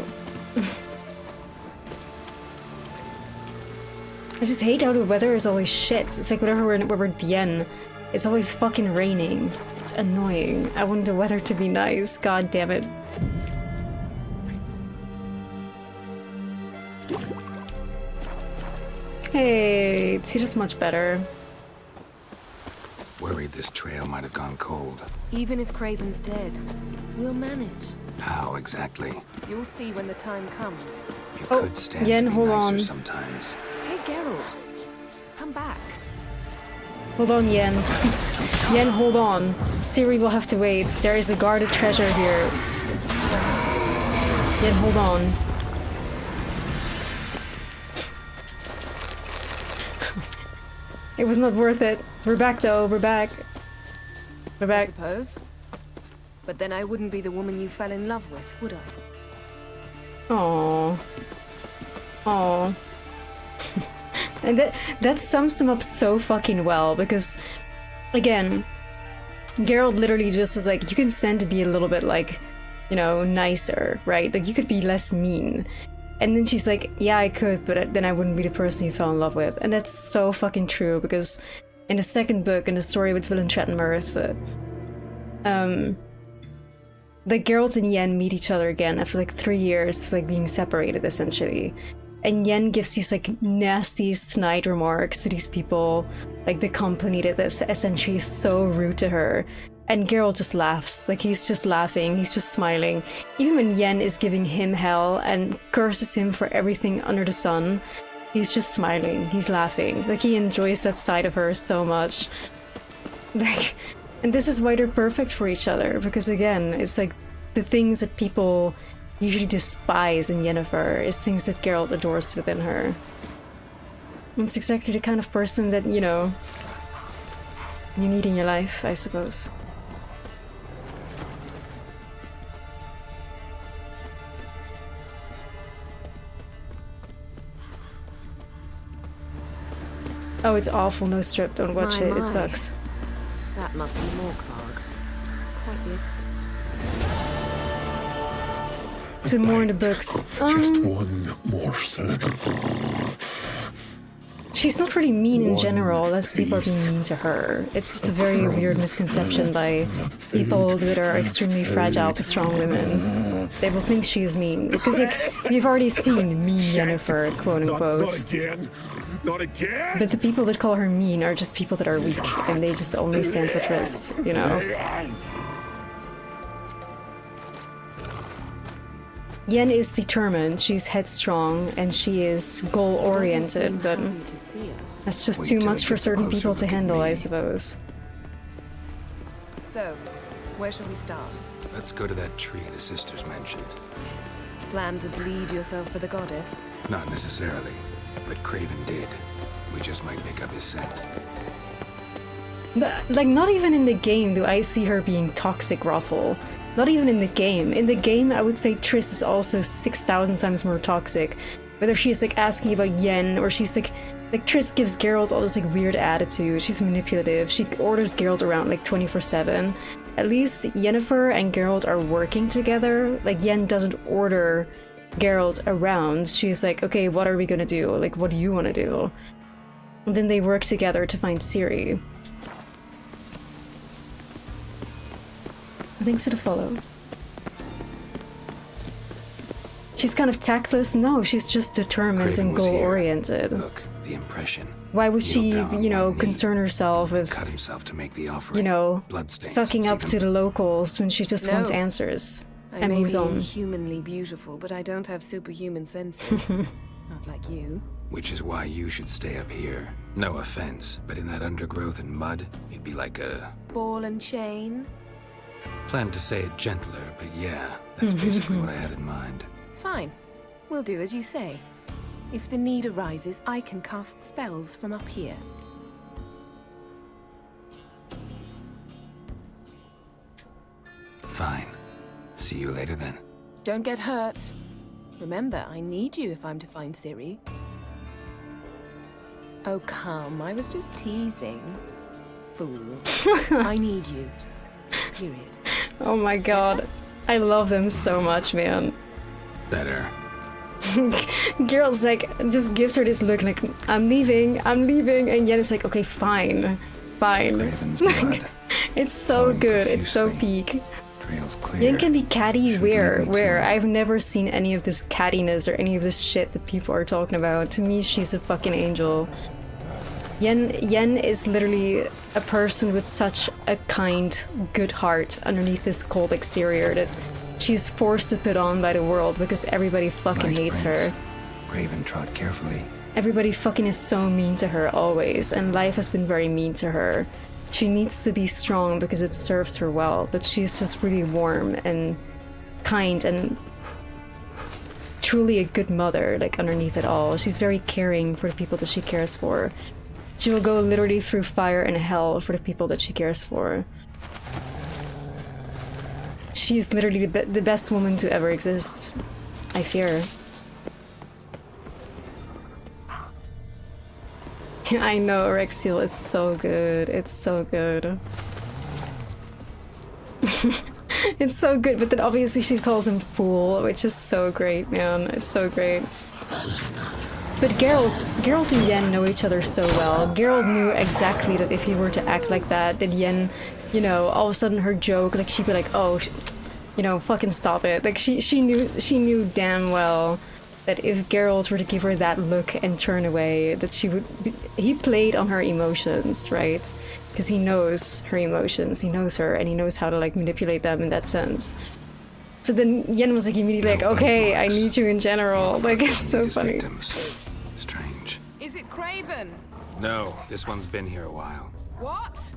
[SPEAKER 1] I just hate how the weather is always shit. It's like whenever we're at the end, it's always fucking raining. It's annoying. I want the weather to be nice, god damn it. Hey, see, that's much better.
[SPEAKER 5] Worried this trail might have gone cold.
[SPEAKER 9] Even if Craven's dead, we'll manage.
[SPEAKER 5] How exactly?
[SPEAKER 9] You'll see when the time comes.
[SPEAKER 5] You could stand
[SPEAKER 1] Yen,
[SPEAKER 5] to be
[SPEAKER 1] hold
[SPEAKER 5] nicer
[SPEAKER 1] on.
[SPEAKER 5] sometimes.
[SPEAKER 9] Hey, Geralt. Come back.
[SPEAKER 1] Hold on, Yen. Yen, hold on. Ciri will have to wait. There is a guarded treasure here. Yen, hold on. It was not worth it. We're back though, we're back. We're
[SPEAKER 9] I
[SPEAKER 1] back.
[SPEAKER 9] suppose. But then I wouldn't be the woman you fell in love with, would I?
[SPEAKER 1] Aww. Aww. And that sums them up so fucking well, because, again, Geralt literally just was like, you can stand to be a little bit, like, you know, nicer, right? Like, you could be less mean. And then she's like, yeah, I could, but then I wouldn't be the person you fell in love with. And that's so fucking true, because in the second book, in the story with Villain Trettenmirth, the Geralt and Yen meet each other again after like 3 years of like being separated, essentially. And Yen gives these like nasty snide remarks to these people, like the company that is essentially so rude to her. And Geralt just laughs, like he's just laughing, he's just smiling. Even when Yen is giving him hell and curses him for everything under the sun, he's just smiling, he's laughing. Like he enjoys that side of her so much. Like, and this is why they're perfect for each other, because again, it's like the things that people usually despise in Yennefer is things that Geralt adores within her. It's exactly the kind of person that, you know, you need in your life, I suppose. Oh, it's awful, no strip, don't watch it, it sucks.
[SPEAKER 9] That must be Morkvarg. Quite big.
[SPEAKER 1] It's more in the books.
[SPEAKER 13] Just one morsel.
[SPEAKER 1] She's not really mean in general, that's people are being mean to her. It's just a very weird misconception by people that are extremely fragile to strong women. They will think she is mean. Because, like, we've already seen mean Yennefer, quote unquote.
[SPEAKER 13] Not again. Not again.
[SPEAKER 1] But the people that call her mean are just people that are weak, and they just only stand for Triss, you know? Yen is determined, she's headstrong, and she is goal-oriented, but that's just too much for certain people to handle, I suppose.
[SPEAKER 9] So, where shall we start?
[SPEAKER 5] Let's go to that tree the sisters mentioned.
[SPEAKER 9] Plan to bleed yourself for the goddess?
[SPEAKER 5] Not necessarily, but Craven did. We just might pick up his scent.
[SPEAKER 1] Like, not even in the game do I see her being toxic, Ruffle. Not even in the game. In the game, I would say Triss is also 6,000 times more toxic. Whether she's like asking about Yen, or she's like Triss gives Geralt all this like weird attitude. She's manipulative. She orders Geralt around like 24/7. At least Yennefer and Geralt are working together. Like Yen doesn't order Geralt around. She's like, okay, what are we gonna do? Like, what do you want to do? And then they work together to find Ciri. Thanks to the follow. She's kind of tactless. No, she's just determined
[SPEAKER 5] Craven
[SPEAKER 1] and
[SPEAKER 5] was here.
[SPEAKER 1] goal-oriented.
[SPEAKER 5] Look, the impression.
[SPEAKER 1] Why would she,
[SPEAKER 5] Kneel down
[SPEAKER 1] you know,
[SPEAKER 5] on one knee,
[SPEAKER 1] concern herself with,
[SPEAKER 5] cut himself to make the offering.
[SPEAKER 1] you know,
[SPEAKER 5] Bloodstains,
[SPEAKER 1] sucking
[SPEAKER 5] see
[SPEAKER 1] up
[SPEAKER 5] them?
[SPEAKER 1] to the locals when she just wants answers
[SPEAKER 9] I
[SPEAKER 1] and
[SPEAKER 9] may
[SPEAKER 1] moves
[SPEAKER 9] be
[SPEAKER 1] on.
[SPEAKER 9] inhumanly beautiful, but I don't have superhuman senses. Not like you.
[SPEAKER 5] Which is why you should stay up here. No offense, but in that undergrowth and mud, you'd be like a...
[SPEAKER 9] Ball and chain?
[SPEAKER 5] Planned to say it gentler, but yeah, that's basically what I had in mind.
[SPEAKER 9] Fine. We'll do as you say. If the need arises, I can cast spells from up here.
[SPEAKER 5] Fine. See you later then.
[SPEAKER 9] Don't get hurt. Remember, I need you if I'm to find Ciri. Oh, come. I was just teasing. Fool. I need you. Period.
[SPEAKER 1] Oh my god. I love them so much, man.
[SPEAKER 5] Better.
[SPEAKER 1] Geralt's like, just gives her this look like, I'm leaving, and Yen is like, okay, fine.
[SPEAKER 5] Craven's blood.
[SPEAKER 1] It's so good, it's so peak.
[SPEAKER 5] Trail's clear.
[SPEAKER 1] Yen can be catty.
[SPEAKER 5] Should
[SPEAKER 1] Where?
[SPEAKER 5] lead me to
[SPEAKER 1] Where?
[SPEAKER 5] it.
[SPEAKER 1] I've never seen any of this cattiness or any of this shit that people are talking about. To me, she's a fucking angel. Yen is literally a person with such a kind, good heart underneath this cold exterior that she's forced to put on by the world because everybody fucking hates her.
[SPEAKER 5] Graven trod carefully.
[SPEAKER 1] Everybody fucking is so mean to her always, and life has been very mean to her. She needs to be strong because it serves her well, but she's just really warm and kind and truly a good mother, like underneath it all. She's very caring for the people that she cares for. She will go literally through fire and hell for the people that she cares for. She's literally the best woman to ever exist, I fear. I know, Rexiel, it's so good. It's so good. It's so good, but then obviously she calls him fool, which is so great, man. It's so great. But Geralt and Yen know each other so well. Geralt knew exactly that if he were to act like that, then Yen, you know, all of a sudden her joke, like she'd be like, oh, you know, fucking stop it. Like she knew damn well that if Geralt were to give her that look and turn away, that she would he played on her emotions, right? Because he knows her emotions, he knows her, and he knows how to like manipulate them in that sense. So then Yen was like immediately like, okay, I need you in general. Like, it's so funny.
[SPEAKER 5] Strange.
[SPEAKER 9] Is it Craven?
[SPEAKER 5] No, this one's been here a while.
[SPEAKER 9] What?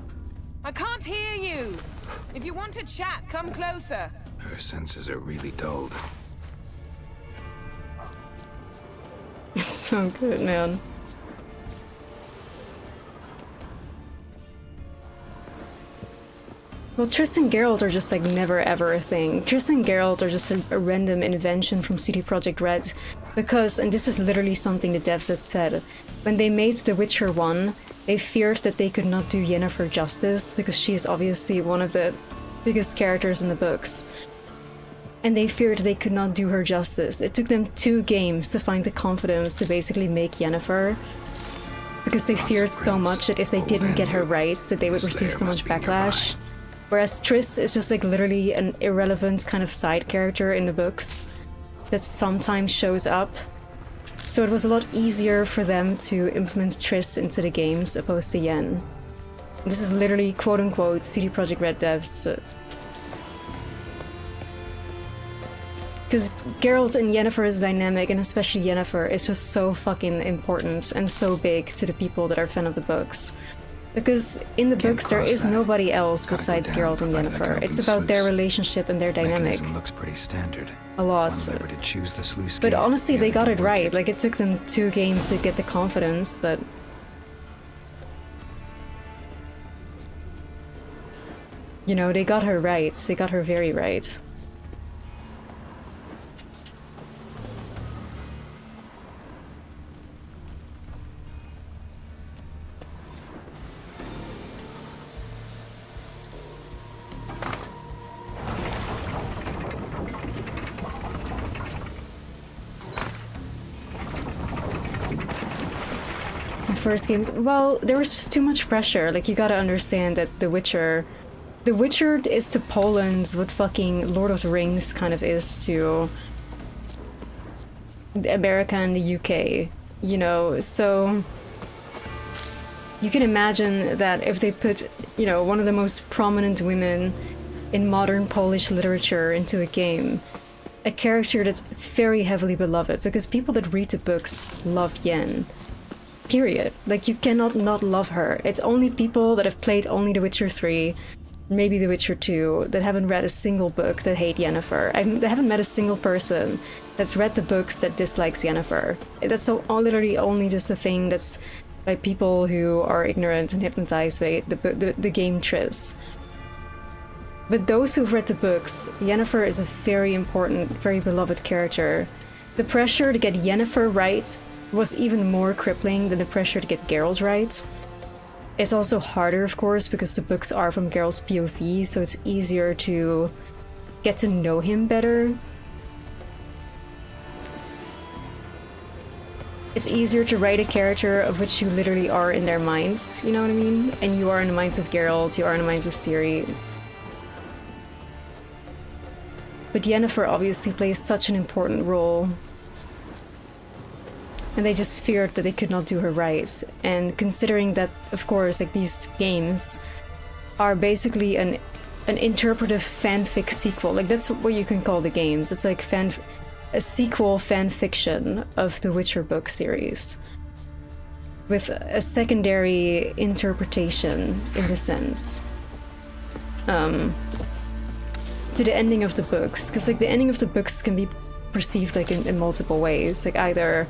[SPEAKER 9] I can't hear you. If you want to chat, come closer.
[SPEAKER 5] Her senses are really dulled.
[SPEAKER 1] It's so good, man. Well, Triss and Geralt are just like never ever a thing. Triss and Geralt are just a random invention from CD Projekt Red. Because, and this is literally something the devs had said, when they made The Witcher 1, they feared that they could not do Yennefer justice, because she is obviously one of the biggest characters in the books. And they feared they could not do her justice. It took them 2 games to find the confidence to basically make Yennefer. Because they feared so much that if they didn't get her right, that they would receive so much backlash. Whereas Triss is just like literally an irrelevant kind of side character in the books that sometimes shows up. So it was a lot easier for them to implement Triss into the games opposed to Yen. This is literally quote-unquote CD Projekt Red devs. Because Geralt and Yennefer's dynamic, and especially Yennefer, is just so fucking important and so big to the people that are fan of the books. Because in the books there is nobody else besides Geralt and Yennefer. It's about their relationship and their dynamic.
[SPEAKER 5] Mechanism looks pretty standard.
[SPEAKER 1] A lot.
[SPEAKER 5] To choose the sluice
[SPEAKER 1] but
[SPEAKER 5] gate,
[SPEAKER 1] honestly,
[SPEAKER 5] the
[SPEAKER 1] they
[SPEAKER 5] other
[SPEAKER 1] got
[SPEAKER 5] to
[SPEAKER 1] it
[SPEAKER 5] work
[SPEAKER 1] right. Like, it took them 2 games to get the confidence, but... You know, they got her right. They got her very right. First games, well, there was just too much pressure. Like, you gotta understand that The Witcher is to Poland what fucking Lord of the Rings kind of is to America and the UK, you know, so you can imagine that if they put, you know, one of the most prominent women in modern Polish literature into a game, a character that's very heavily beloved, because people that read the books love Yen. Period. Like, you cannot not love her. It's only people that have played only The Witcher 3, maybe The Witcher 2, that haven't read a single book that hate Yennefer. I haven't met a single person that's read the books that dislikes Yennefer. That's literally only just a thing that's by people who are ignorant and hypnotized by the game Triss. But those who've read the books, Yennefer is a very important, very beloved character. The pressure to get Yennefer right was even more crippling than the pressure to get Geralt right. It's also harder, of course, because the books are from Geralt's POV, so it's easier to get to know him better. It's easier to write a character of which you literally are in their minds, you know what I mean? And you are in the minds of Geralt, you are in the minds of Ciri. But Yennefer obviously plays such an important role. And they just feared that they could not do her right. And considering that, of course, like these games are basically an interpretive fanfic sequel. Like that's what you can call the games. It's like a sequel fanfiction of the Witcher book series. With a secondary interpretation, in the sense. To the ending of the books. Because like the ending of the books can be perceived like in multiple ways. Like either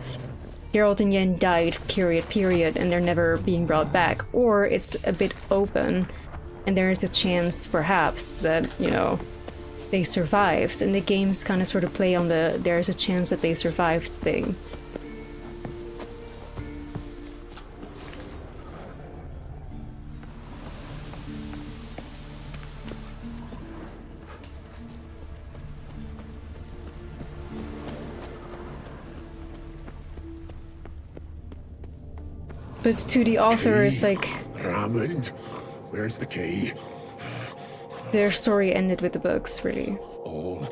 [SPEAKER 1] Geralt and Yen died, period, and they're never being brought back. Or it's a bit open, and there is a chance, perhaps, that, you know, they survived. And the games kind of sort of play on the there's a chance that they survived thing. But to the author, it's like...
[SPEAKER 13] Ramond, where's the key?
[SPEAKER 1] Their story ended with the books, really.
[SPEAKER 13] All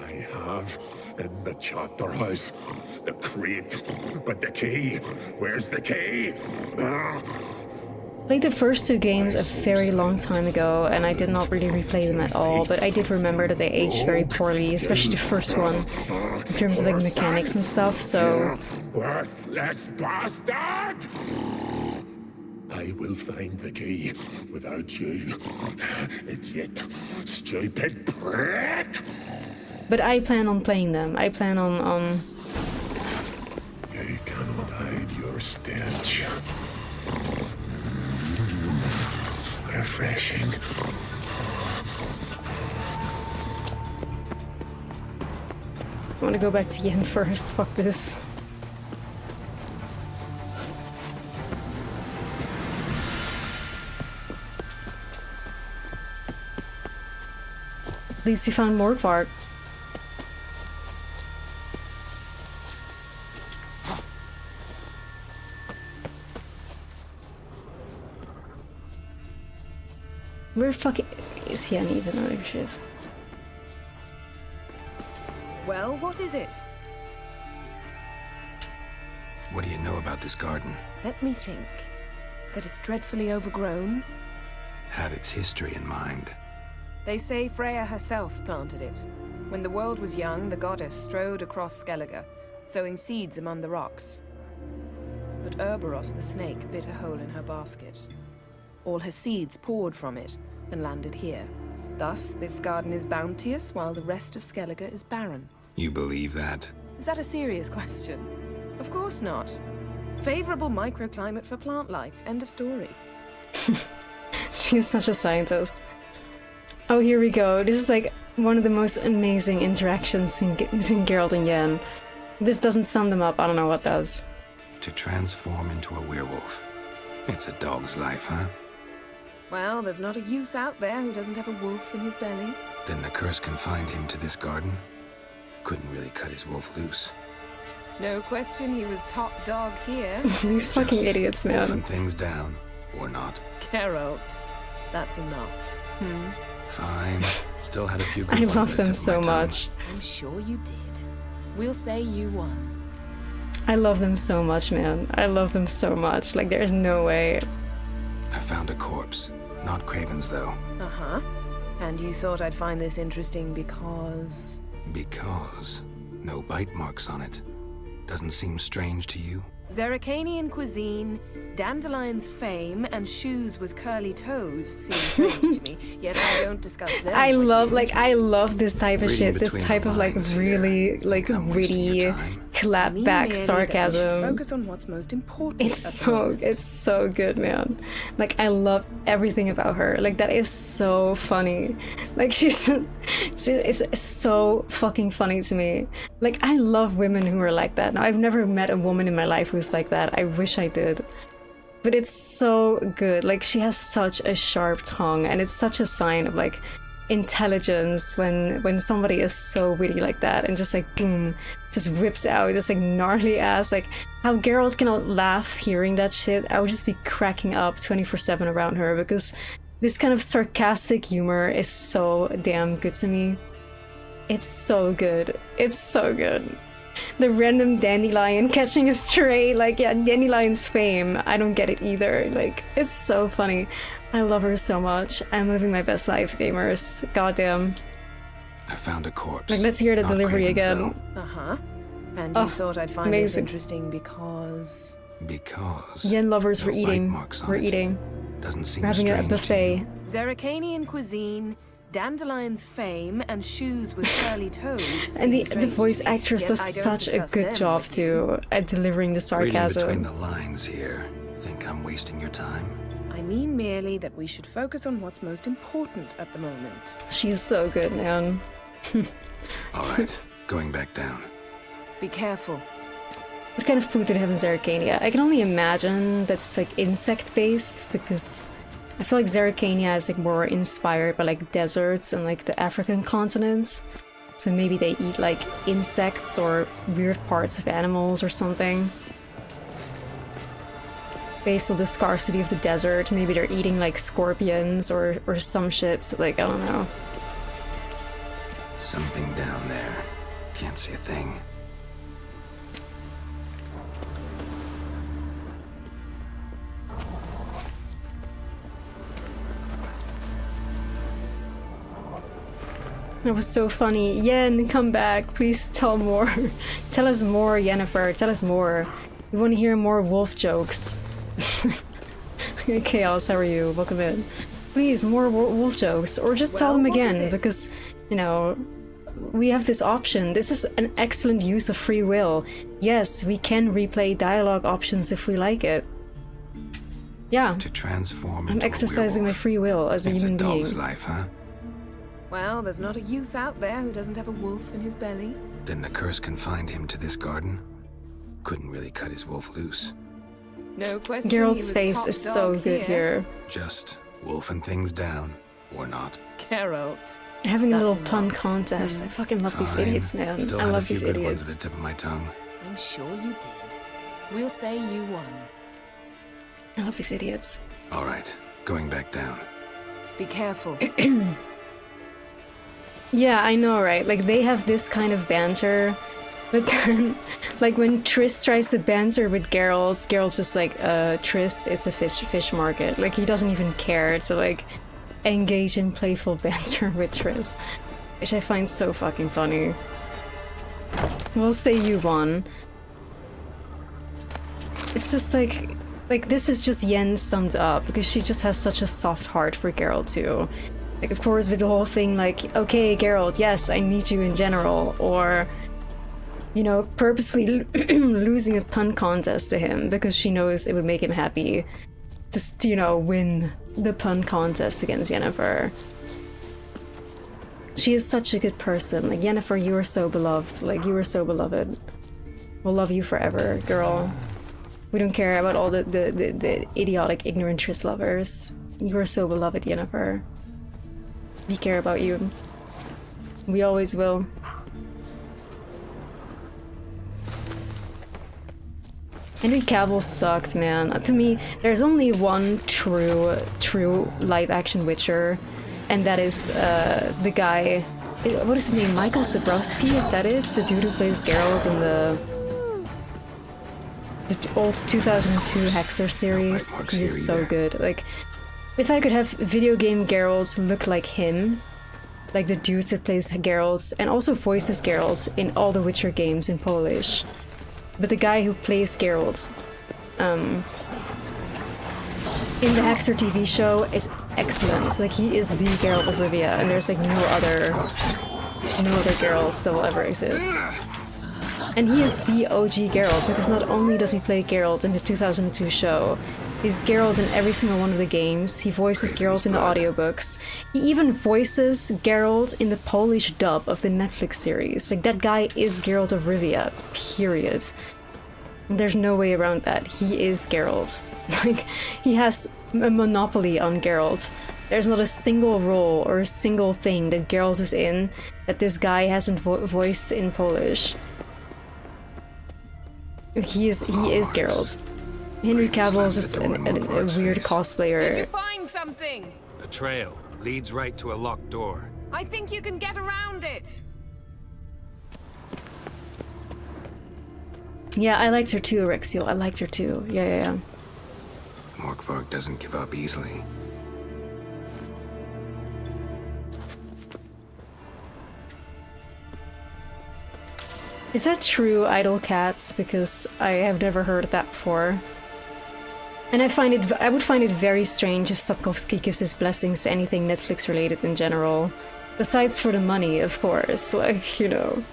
[SPEAKER 13] I have in the chapter house. The crate. But the key? Where's the key?
[SPEAKER 1] Played the first two games a very long time ago, and I did not really replay them at all, but I did remember that they aged very poorly, especially the first one, in terms of like mechanics and stuff, so...
[SPEAKER 13] Worthless bastard! I will find the key without you, idiot, stupid prick!
[SPEAKER 1] But I plan on playing them. I plan on...
[SPEAKER 13] You cannot hide your stench. Refreshing.
[SPEAKER 1] I want to go back to Yen first. Fuck this. At least we found Morgvarg. Where fucking is Yen even? Oh, there she is.
[SPEAKER 9] Well, what is it?
[SPEAKER 5] What do you know about this garden?
[SPEAKER 9] Let me think. That it's dreadfully overgrown.
[SPEAKER 5] Had its history in mind.
[SPEAKER 9] They say Freya herself planted it. When the world was young, the goddess strode across Skellige, sowing seeds among the rocks. But Urboros the snake bit a hole in her basket. All her seeds poured from it and landed here. Thus, this garden is bounteous, while the rest of Skellige is barren.
[SPEAKER 5] You believe that?
[SPEAKER 9] Is that a serious question? Of course not. Favorable microclimate for plant life. End of story.
[SPEAKER 1] She's such a scientist. Oh, here we go. This is like one of the most amazing interactions between Geralt and Yen. If this doesn't sum them up, I don't know what does.
[SPEAKER 5] To transform into a werewolf. It's a dog's life, huh?
[SPEAKER 9] Well, there's not a youth out there who doesn't have a wolf in his belly.
[SPEAKER 5] Then the curse confined him to this garden? Couldn't really cut his wolf loose.
[SPEAKER 9] No question he was top dog here.
[SPEAKER 1] These fucking
[SPEAKER 5] Just
[SPEAKER 1] idiots, man.
[SPEAKER 5] wolfing things down, or not.
[SPEAKER 9] Geralt, that's enough.
[SPEAKER 5] Fine. Still had a few good
[SPEAKER 1] I
[SPEAKER 5] ones
[SPEAKER 1] love
[SPEAKER 5] that
[SPEAKER 1] them
[SPEAKER 5] took
[SPEAKER 1] so
[SPEAKER 5] my time.
[SPEAKER 1] much.
[SPEAKER 9] I'm sure you did. We'll say you won.
[SPEAKER 1] I love them so much, man. I love them so much. Like, there's no way.
[SPEAKER 5] I found a corpse. Not Craven's, though.
[SPEAKER 9] Uh-huh. And you thought I'd find this interesting because...
[SPEAKER 5] Because no bite marks on it. Doesn't seem strange to you?
[SPEAKER 9] Zerrikanian cuisine, Dandelion's fame, and shoes with curly toes seem strange to me, yet I don't discuss them.
[SPEAKER 1] I
[SPEAKER 9] with
[SPEAKER 1] love,
[SPEAKER 9] you.
[SPEAKER 1] like, I love this type of
[SPEAKER 5] Reading
[SPEAKER 1] shit. This
[SPEAKER 5] between
[SPEAKER 1] type
[SPEAKER 5] the
[SPEAKER 1] of, like,
[SPEAKER 5] lines
[SPEAKER 1] really,
[SPEAKER 5] here.
[SPEAKER 1] like,
[SPEAKER 5] Think I'm wasting your
[SPEAKER 1] witty,
[SPEAKER 5] time?
[SPEAKER 9] I mean
[SPEAKER 1] clapback
[SPEAKER 9] merely that we should
[SPEAKER 1] sarcasm.
[SPEAKER 9] focus on what's most important.
[SPEAKER 1] It's
[SPEAKER 9] at the
[SPEAKER 1] so,
[SPEAKER 9] moment.
[SPEAKER 1] it's so good, man. Like, I love everything about her. Like, that is so funny. Like, it's so fucking funny to me. Like, I love women who are like that. Now, I've never met a woman in my life who's like that. I wish I did. But it's so good. Like, she has such a sharp tongue, and it's such a sign of, like, intelligence when somebody is so witty like that and just, like, boom, just whips out just, like, gnarly ass. Like, how Geralt cannot laugh hearing that shit. I would just be cracking up 24/7 around her, because this kind of sarcastic humor is so damn good to me. It's so good. It's so good. The random dandelion catching a stray, like, yeah, dandelion's fame. I don't get it either. Like, it's so funny. I love her so much. I'm living my best life, gamers. Goddamn.
[SPEAKER 5] I found a corpse.
[SPEAKER 1] Like, let's hear the
[SPEAKER 5] Not
[SPEAKER 1] delivery
[SPEAKER 5] Craven's,
[SPEAKER 1] again.
[SPEAKER 9] Uh-huh. And you thought I'd find this
[SPEAKER 1] amazing.
[SPEAKER 9] interesting because...
[SPEAKER 5] Because...
[SPEAKER 1] Yen lovers were
[SPEAKER 5] the
[SPEAKER 1] eating.
[SPEAKER 5] bite marks on
[SPEAKER 1] We're
[SPEAKER 5] it
[SPEAKER 1] eating.
[SPEAKER 5] Doesn't seem
[SPEAKER 1] We're having a
[SPEAKER 5] strange to
[SPEAKER 1] buffet.
[SPEAKER 5] you.
[SPEAKER 9] Zerrikanian cuisine, dandelion's fame, and shoes with curly toes.
[SPEAKER 1] And the
[SPEAKER 9] seem strange
[SPEAKER 1] voice
[SPEAKER 9] to me,
[SPEAKER 1] actress
[SPEAKER 9] yet
[SPEAKER 1] does
[SPEAKER 9] I don't
[SPEAKER 1] such a
[SPEAKER 9] discuss
[SPEAKER 1] good
[SPEAKER 9] them
[SPEAKER 1] job
[SPEAKER 9] with you.
[SPEAKER 1] too at delivering the
[SPEAKER 5] Reading between
[SPEAKER 1] sarcasm.
[SPEAKER 5] the lines here. Think I'm wasting your time?
[SPEAKER 9] I mean merely that we should focus on what's most important at the moment.
[SPEAKER 1] She's so good, man.
[SPEAKER 5] Alright, going back down.
[SPEAKER 9] Be careful.
[SPEAKER 1] What kind of food do they have in Zerrikania? I can only imagine that's like insect-based, because I feel like Zerrikania is like more inspired by like deserts and like the African continents. So maybe they eat like insects or weird parts of animals or something. Based on the scarcity of the desert, maybe they're eating like scorpions or some shit, like, I don't know.
[SPEAKER 5] Something down there. Can't see a thing.
[SPEAKER 1] That was so funny. Yen, come back. Please tell more. Tell us more, Yennefer. Tell us more. We want to hear more wolf jokes. Chaos, how are you? Welcome in. Please, more wolf jokes. Or just tell them again, because, you know, we have this option. This is an excellent use of free will. Yes, we can replay dialogue options if we like it. Yeah.
[SPEAKER 5] To transform
[SPEAKER 1] I'm
[SPEAKER 5] into
[SPEAKER 1] exercising
[SPEAKER 5] a
[SPEAKER 1] my
[SPEAKER 5] werewolf.
[SPEAKER 1] free will as a
[SPEAKER 5] It's
[SPEAKER 1] human
[SPEAKER 5] a dog's
[SPEAKER 1] being.
[SPEAKER 5] life, huh?
[SPEAKER 9] Well, there's not a youth out there who doesn't have a wolf in his belly.
[SPEAKER 5] Then the curse confined him to this garden? Couldn't really cut his wolf loose.
[SPEAKER 9] No question.
[SPEAKER 1] Geralt's
[SPEAKER 9] he was
[SPEAKER 1] face
[SPEAKER 9] top
[SPEAKER 1] is so
[SPEAKER 9] dog
[SPEAKER 1] good here.
[SPEAKER 5] Just wolfing things down, or not.
[SPEAKER 9] Geralt.
[SPEAKER 1] Having a
[SPEAKER 9] That's
[SPEAKER 1] little pun
[SPEAKER 9] enough.
[SPEAKER 1] contest. I fucking love these
[SPEAKER 5] Fine.
[SPEAKER 1] idiots, man.
[SPEAKER 5] Still
[SPEAKER 1] I
[SPEAKER 5] had
[SPEAKER 1] love
[SPEAKER 5] a few
[SPEAKER 1] these
[SPEAKER 5] good ones
[SPEAKER 1] idiots.
[SPEAKER 5] at the tip of my tongue.
[SPEAKER 9] I'm sure you did. We'll say you won.
[SPEAKER 1] I love these idiots.
[SPEAKER 5] Alright, going back down.
[SPEAKER 9] Be careful.
[SPEAKER 1] Yeah, I know, right? Like, they have this kind of banter, but then, like, when Triss tries to banter with Geralt, Geralt's just like, Triss, it's a fish market. Like, he doesn't even care to, like, engage in playful banter with Triss, which I find so fucking funny. We'll say you won. It's just like, this is just Yen summed up, because she just has such a soft heart for Geralt, too. Like, of course, with the whole thing, like, okay, Geralt, yes, I need you in general, or, you know, purposely losing a pun contest to him because she knows it would make him happy to, you know, win the pun contest against Yennefer. She is such a good person. Like, Yennefer, you are so beloved. Like, you are so beloved. We'll love you forever, girl. We don't care about all the idiotic, ignorant Triss lovers. You are so beloved, Yennefer. We care about you. We always will. Henry Cavill sucked, man. To me, there's only one true live-action Witcher, and that is the guy. What is his name? Michael Zabrowski? Is that it? The dude who plays Geralt in the old 2002 Hexer series. He is so good. Like, if I could have video game Geralt look like him, like the dude that plays Geralt and also voices Geralt in all the Witcher games in Polish, but the guy who plays Geralt in the Hexer TV show is excellent. Like, he is the Geralt of Rivia, and there's like no other Geralt that will ever exist. And he is the OG Geralt, because not only does he play Geralt in the 2002 show, he's Geralt in every single one of the games, he voices Geralt in the audiobooks, he even voices Geralt in the Polish dub of the Netflix series. Like, that guy is Geralt of Rivia, period. There's no way around that. He is Geralt. Like, he has a monopoly on Geralt. There's not a single role or a single thing that Geralt is in that this guy hasn't voiced in Polish. He is Geralt. Henry Cavill is just a weird cosplayer.
[SPEAKER 9] Did you find something?
[SPEAKER 3] The trail leads right to a locked door.
[SPEAKER 9] I think you can get around it.
[SPEAKER 1] Yeah, I liked her too, Rexiel. I liked her too. Yeah.
[SPEAKER 5] Morkvarg doesn't give up easily.
[SPEAKER 1] Is that true, idle cats? Because I have never heard that before. And I would find it very strange if Sapkowski gives his blessings to anything Netflix related in general. Besides for the money, of course, like, you know.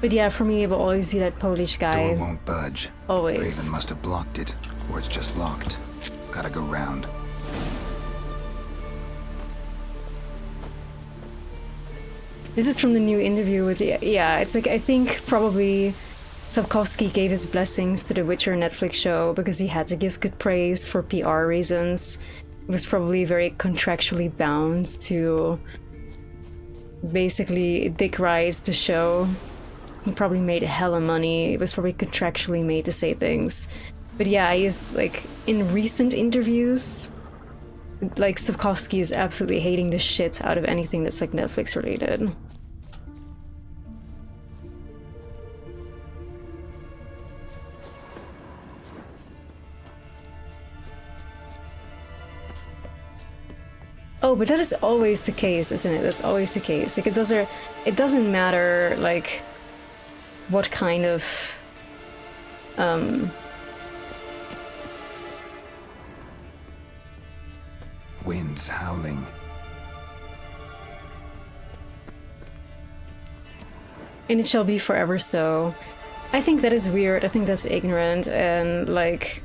[SPEAKER 1] But yeah, for me, it will always be that Polish guy.
[SPEAKER 5] Door won't budge.
[SPEAKER 1] Always.
[SPEAKER 5] Raven must have blocked it, or it's just locked. Gotta go round.
[SPEAKER 1] This is from the new interview with the... Yeah, it's like, I think probably Sapkowski gave his blessings to the Witcher Netflix show because he had to give good praise for PR reasons. It was probably very contractually bound to basically dick ride the show. He probably made hella money. It was probably contractually made to say things. But yeah, he's like, in recent interviews, like Sapkowski is absolutely hating the shit out of anything that's like Netflix related. Oh, but that is always the case, isn't it? That's always the case. Like, it doesn't matter, like, what kind of
[SPEAKER 5] Winds howling.
[SPEAKER 1] And it shall be forever so. I think that is weird. I think that's ignorant and like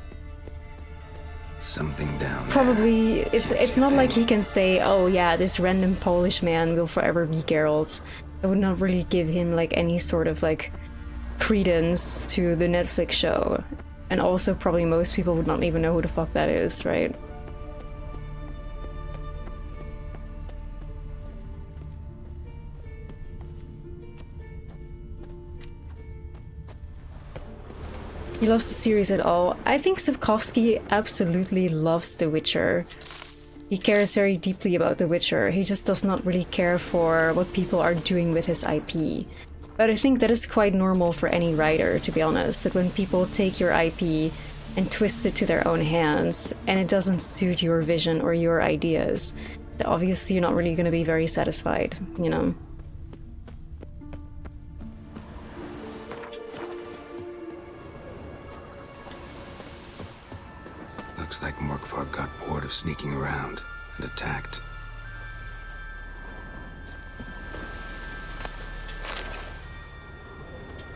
[SPEAKER 5] something down
[SPEAKER 1] probably there. It's not like he can say, oh yeah, this random Polish man will forever be Geralt. It would not really give him like any sort of like credence to the Netflix show. And also probably most people would not even know who the fuck that is, right? He loves the series at all. I think Sapkowski absolutely loves The Witcher. He cares very deeply about The Witcher. He just does not really care for what people are doing with his IP. But I think that is quite normal for any writer, to be honest, that when people take your IP and twist it to their own hands, and it doesn't suit your vision or your ideas, that obviously you're not really going to be very satisfied, you know?
[SPEAKER 5] Looks like Morkvarg got bored of sneaking around and attacked.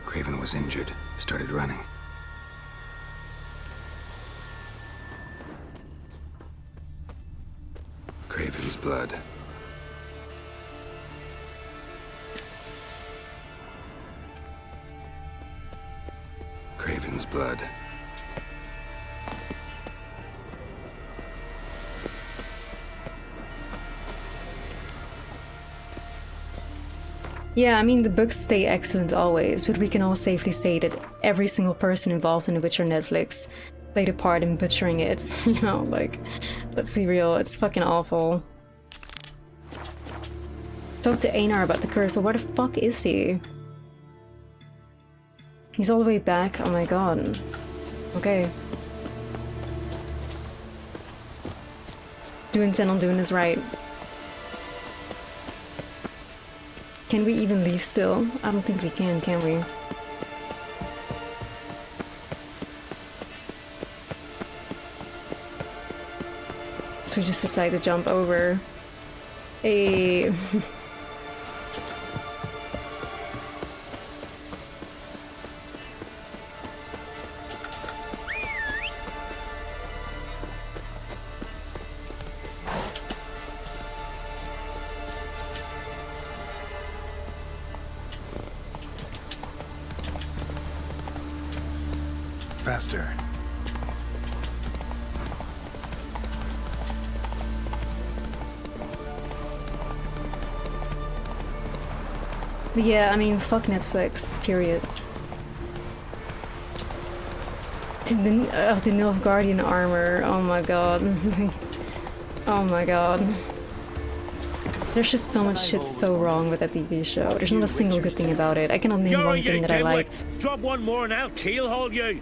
[SPEAKER 5] Craven was injured, started running. Craven's blood. Craven's blood.
[SPEAKER 1] Yeah, I mean, the books stay excellent always, but we can all safely say that every single person involved in The Witcher Netflix played a part in butchering it, you know, like, let's be real, it's fucking awful. Talk to Einar about the curse, well, where the fuck is he? He's all the way back, oh my god. Okay. Do intend on doing this right. Can we even leave still? I don't think we can we? So we just decide to jump over. Hey.
[SPEAKER 5] Faster.
[SPEAKER 1] But yeah, I mean, fuck Netflix, period. The Nilfgaardian armor, oh my god. Oh my god. There's just so much shit so wrong with that TV show. There's not a single good thing about it. I cannot name one thing that I liked.
[SPEAKER 14] Drop one more and I'll keelhaul you.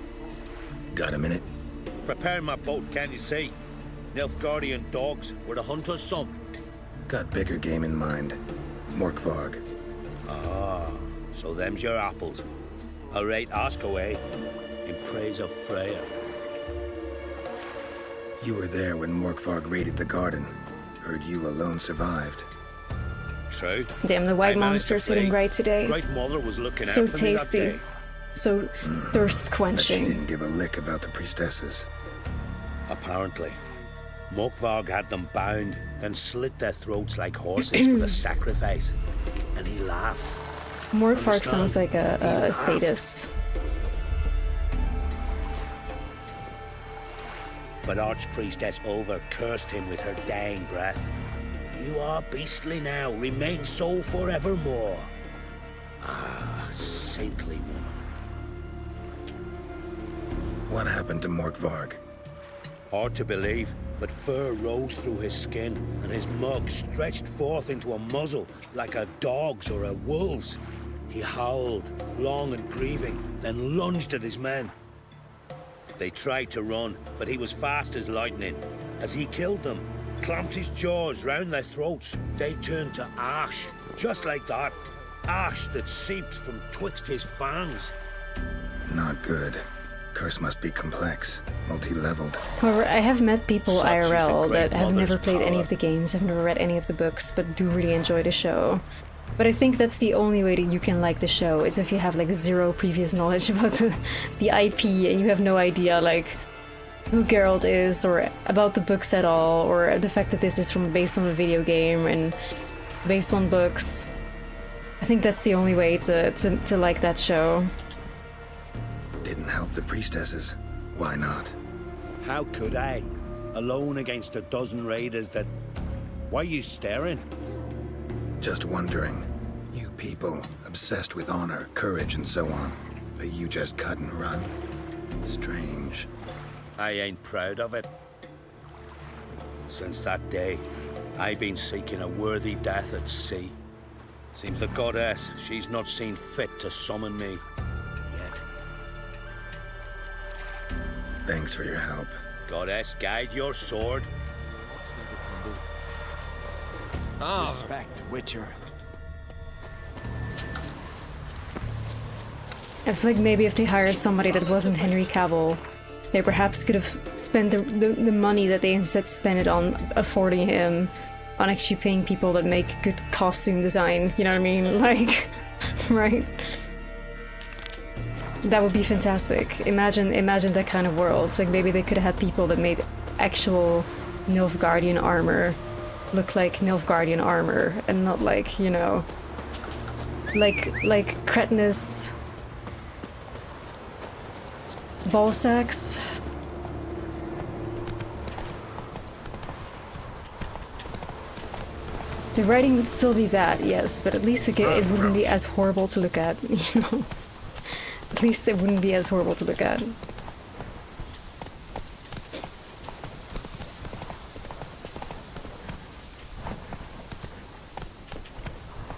[SPEAKER 5] Got a minute?
[SPEAKER 14] Prepare my boat, can you see? Nilfgaardian dogs were the hunter's son.
[SPEAKER 5] Got bigger game in mind. Morkvarg.
[SPEAKER 14] Ah, so them's your apples. All right, ask away. In praise of Freya.
[SPEAKER 5] You were there when Morkvarg raided the garden. Heard you alone survived.
[SPEAKER 14] True.
[SPEAKER 1] Damn, the white monster's hitting right today.
[SPEAKER 14] Great Mother was looking
[SPEAKER 1] so
[SPEAKER 14] out for
[SPEAKER 1] tasty.
[SPEAKER 14] Me that day.
[SPEAKER 1] So thirst quenching.
[SPEAKER 5] But she didn't give a lick about the priestesses.
[SPEAKER 14] Apparently. Morkvarg had them bound, then slit their throats like horses for the sacrifice. And he laughed.
[SPEAKER 1] Morkvarg sounds like a sadist.
[SPEAKER 14] But Archpriestess Over cursed him with her dying breath. You are beastly now, remain so forevermore. Ah, saintly woman.
[SPEAKER 5] What happened to Morkvarg?
[SPEAKER 14] Hard to believe, but fur rose through his skin, and his mug stretched forth into a muzzle like a dog's or a wolf's. He howled, long and grieving, then lunged at his men. They tried to run, but he was fast as lightning. As he killed them, clamped his jaws round their throats, they turned to ash, just like that. Ash that seeped from twixt his fangs.
[SPEAKER 5] Not good. Curse must be complex, multi-leveled.
[SPEAKER 1] However, I have met people
[SPEAKER 14] Such
[SPEAKER 1] IRL
[SPEAKER 14] is the
[SPEAKER 1] that
[SPEAKER 14] Great
[SPEAKER 1] have never
[SPEAKER 14] Mother's
[SPEAKER 1] played any
[SPEAKER 14] power.
[SPEAKER 1] of the games, have never read any of the books, but do really enjoy the show. But I think that's the only way that you can like the show, is if you have like zero previous knowledge about the IP and you have no idea like who Geralt is or about the books at all, or the fact that this is based on a video game and based on books. I think that's the only way to like that show.
[SPEAKER 5] Didn't help the priestesses. Why not?
[SPEAKER 14] How could I? Alone against a dozen raiders that... Why are you staring?
[SPEAKER 5] Just wondering. You people, obsessed with honor, courage, and so on. But you just cut and run. Strange.
[SPEAKER 14] I ain't proud of it. Since that day, I've been seeking a worthy death at sea. Seems the goddess, she's not seen fit to summon me. Yet.
[SPEAKER 5] Thanks for your help.
[SPEAKER 14] Goddess, guide your sword.
[SPEAKER 7] Respect, Witcher.
[SPEAKER 1] I feel like maybe if they hired somebody that wasn't Henry Cavill, they perhaps could have spent the money that they instead spent it on affording him on actually paying people that make good costume design, you know what I mean? Like, right? That would be fantastic. Imagine that kind of world. It's like maybe they could have had people that made actual Nilfgaardian armor look like Nilfgaardian armor and not like, you know, like cretinous ball sacks. The writing would still be bad, yes, but at least it wouldn't be as horrible to look at, you know? At least it wouldn't be as horrible to look at.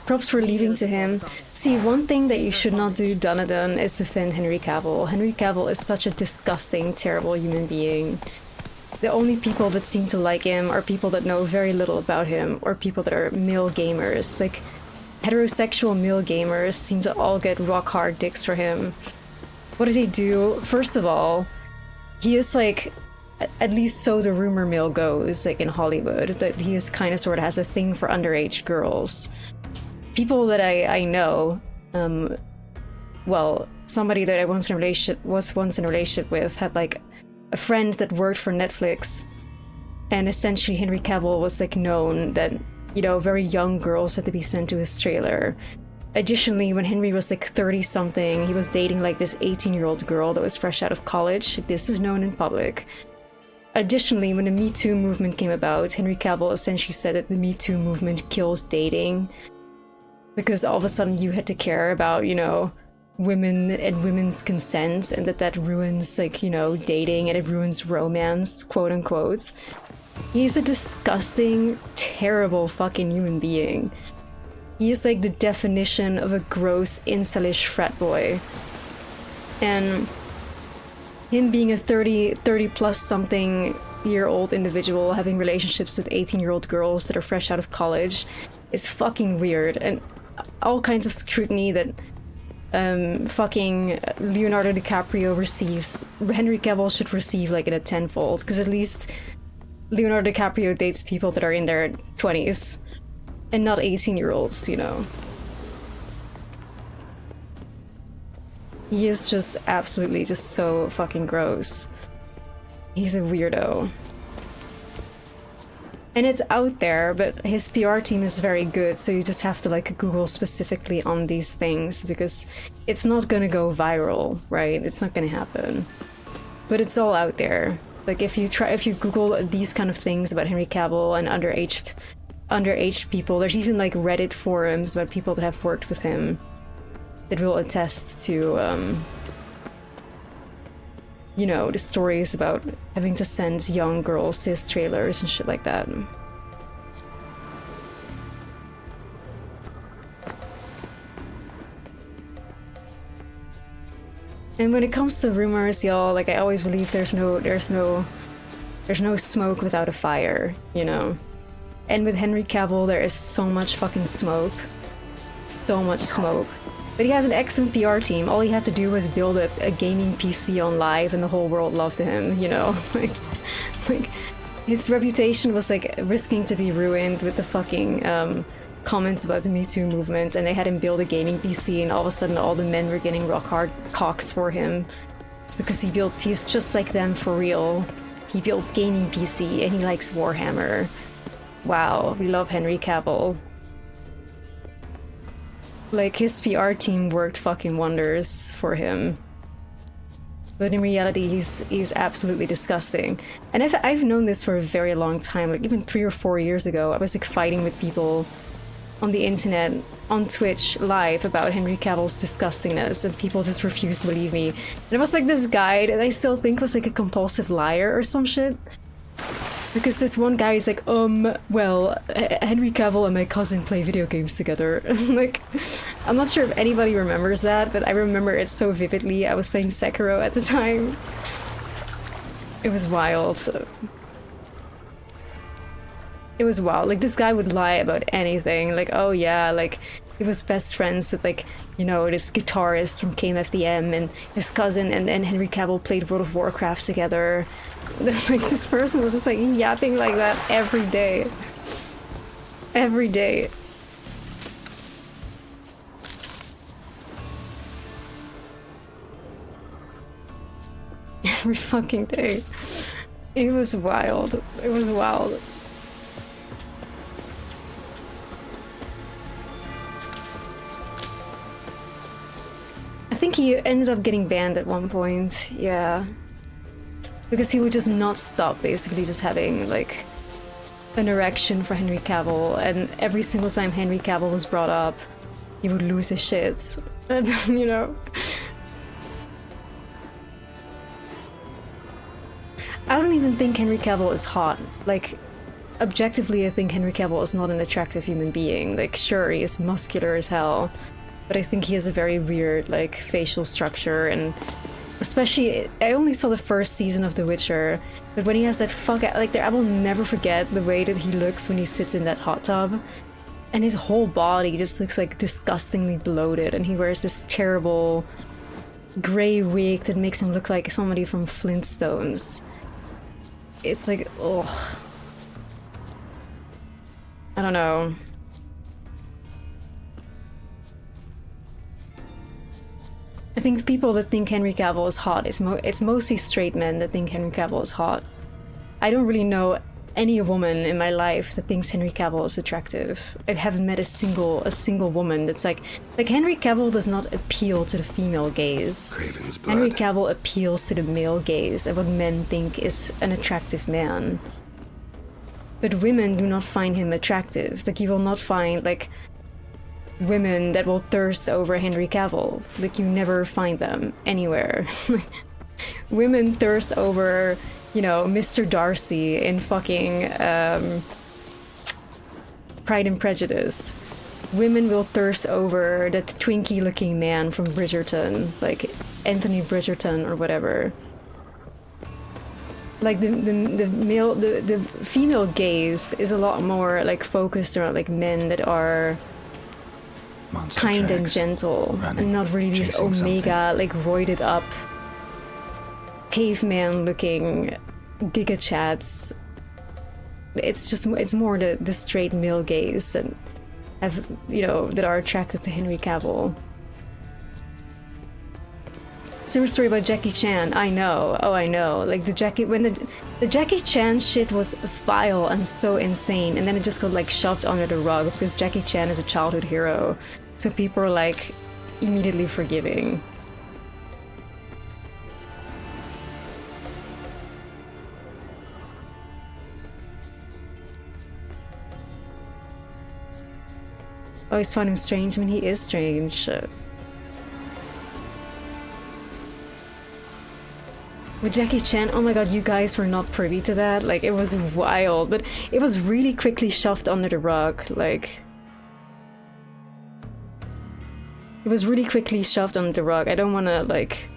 [SPEAKER 1] Props for leaving to him. See, one thing that you should not do, Donadan, is defend Henry Cavill. Henry Cavill is such a disgusting, terrible human being. The only people that seem to like him are people that know very little about him, or people that are male gamers. Like, heterosexual male gamers seem to all get rock-hard dicks for him. What did he do? First of all, he is like, at least so the rumor mill goes, like in Hollywood, that he is kind of sort of has a thing for underage girls. People that I know, well, somebody that I was once in a relationship with had like a friend that worked for Netflix, and essentially Henry Cavill was like known that, you know, very young girls had to be sent to his trailer. Additionally, when Henry was like 30-something, he was dating like this 18-year-old girl that was fresh out of college. This is known in public. Additionally, when the Me Too movement came about, Henry Cavill essentially said that the Me Too movement kills dating. because all of a sudden you had to care about, you know, women and women's consent, and that ruins, like, you know, dating, and it ruins romance, quote unquote. He's a disgusting, terrible fucking human being. He is like the definition of a gross, incelish frat boy. And him being a 30 plus something year old individual having relationships with 18-year-old girls that are fresh out of college is fucking weird, and all kinds of scrutiny that fucking Leonardo DiCaprio receives, Henry Cavill should receive like in a tenfold, because at least Leonardo DiCaprio dates people that are in their 20s and not 18-year-olds, you know. He is just absolutely just so fucking gross. He's a weirdo. And it's out there, but his PR team is very good, so you just have to like Google specifically on these things, because it's not gonna go viral, right? It's not gonna happen. But it's all out there. Like if you Google these kind of things about Henry Cavill and underage people, there's even like Reddit forums about people that have worked with him that will attest to you know, the stories about having to send young girls to his trailers and shit like that. And when it comes to rumors, y'all, like I always believe there's no smoke without a fire, you know? And with Henry Cavill, there is so much fucking smoke. So much smoke. But he has an excellent PR team. All he had to do was build a gaming PC on Live and the whole world loved him, you know? like his reputation was like risking to be ruined with the fucking comments about the Me Too movement, and they had him build a gaming PC, and all of a sudden all the men were getting rock hard cocks for him because he's just like them for real. He builds gaming PC and he likes Warhammer. Wow, we love Henry Cavill. Like, his PR team worked fucking wonders for him. But in reality, he's absolutely disgusting. And I've known this for a very long time, like even 3 or 4 years ago, I was like fighting with people on the internet, on Twitch, live about Henry Cavill's disgustingness, and people just refused to believe me. And it was like this guy that I still think was like a compulsive liar or some shit. Because this one guy is like, well, Henry Cavill and my cousin play video games together. Like, I'm not sure if anybody remembers that, but I remember it so vividly. I was playing Sekiro at the time. It was wild. It was wild. Like, this guy would lie about anything. Like, oh yeah, like, he was best friends with, like, you know, this guitarist from KMFDM, and his cousin and Henry Cavill played World of Warcraft together. Like, this person was just like yapping like that every day. Every day. Every fucking day. It was wild. It was wild. I think he ended up getting banned at one point, yeah. Because he would just not stop basically just having, like, an erection for Henry Cavill, and every single time Henry Cavill was brought up, he would lose his shit. And, you know? I don't even think Henry Cavill is hot. Like, objectively, I think Henry Cavill is not an attractive human being. Like, sure, he is muscular as hell, but I think he has a very weird, like, facial structure, and especially, I only saw the first season of The Witcher, but when he has that I will never forget the way that he looks when he sits in that hot tub, and his whole body just looks like disgustingly bloated, and he wears this terrible gray wig that makes him look like somebody from Flintstones. It's like, ugh. I don't know. I think people that think Henry Cavill is hot, it's mostly straight men that think Henry Cavill is hot. I don't really know any woman in my life that thinks Henry Cavill is attractive. I haven't met a single woman that's like Henry Cavill does not appeal to the female gaze.
[SPEAKER 5] Craven's blood.
[SPEAKER 1] Henry Cavill appeals to the male gaze and what men think is an attractive man. But women do not find him attractive. Like, you will not find, like, women that will thirst over Henry Cavill. Like, you never find them anywhere. Women thirst over, you know, Mr. Darcy in fucking Pride and Prejudice. Women will thirst over that Twinkie-looking man from Bridgerton, like Anthony Bridgerton or whatever. Like the female gaze is a lot more like focused around like men that are
[SPEAKER 5] Monster
[SPEAKER 1] kind and
[SPEAKER 5] tracks,
[SPEAKER 1] gentle,
[SPEAKER 5] running,
[SPEAKER 1] and not really these
[SPEAKER 5] chasing
[SPEAKER 1] omega like roided up caveman looking giga chats. It's more the straight male gaze that have, you know, that are attracted to Henry Cavill. Similar story about Jackie Chan. I know. Oh, I know. Like the Jackie Chan shit was vile and so insane, and then it just got like shoved under the rug because Jackie Chan is a childhood hero, so people are like immediately forgiving. I always find him strange. I mean, he is strange. With Jackie Chan, oh my god, you guys were not privy to that. Like, it was wild, but it was really quickly shoved under the rug. Like, it was really quickly shoved under the rug. I don't want to, like...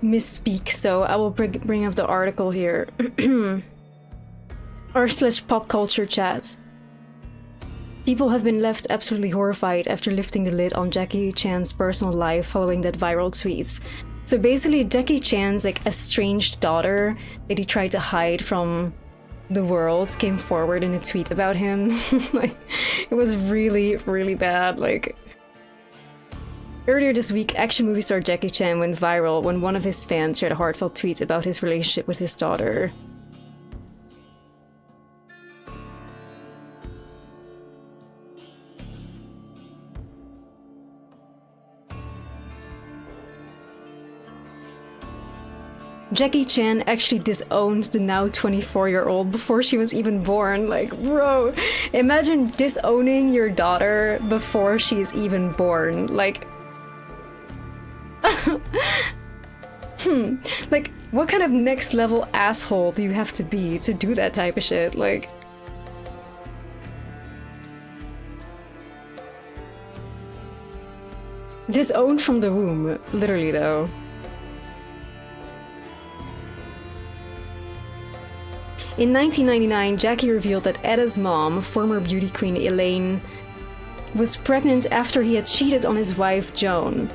[SPEAKER 1] misspeak, so I will bring up the article here. r/pop culture chats. People have been left absolutely horrified after lifting the lid on Jackie Chan's personal life following that viral tweet. So basically, Jackie Chan's like estranged daughter that he tried to hide from the world came forward in a tweet about him. Like, it was really, really bad. Like, earlier this week, action movie star Jackie Chan went viral when one of his fans shared a heartfelt tweet about his relationship with his daughter. Jackie Chan actually disowned the now 24-year-old before she was even born. Like, bro, imagine disowning your daughter before she's even born. Like, like, what kind of next level asshole do you have to be to do that type of shit? Like, disowned from the womb, literally though. In 1999, Jackie revealed that Edda's mom, former beauty queen Elaine, was pregnant after he had cheated on his wife Joan.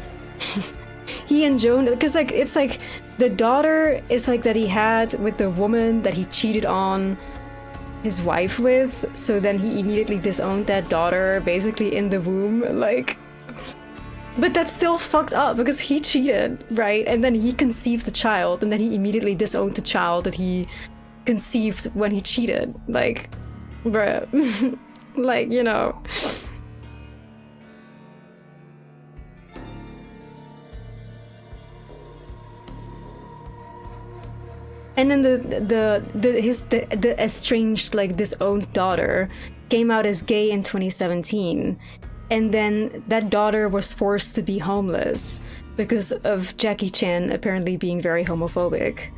[SPEAKER 1] He and Joan, because like it's like the daughter is like that he had with the woman that he cheated on his wife with, so then he immediately disowned that daughter basically in the womb, like. But that's still fucked up because he cheated, right? And then he conceived the child, and then he immediately disowned the child that he conceived when he cheated. Like, bruh. Like, you know. And then the estranged, like, disowned daughter came out as gay in 2017. And then that daughter was forced to be homeless because of Jackie Chan apparently being very homophobic.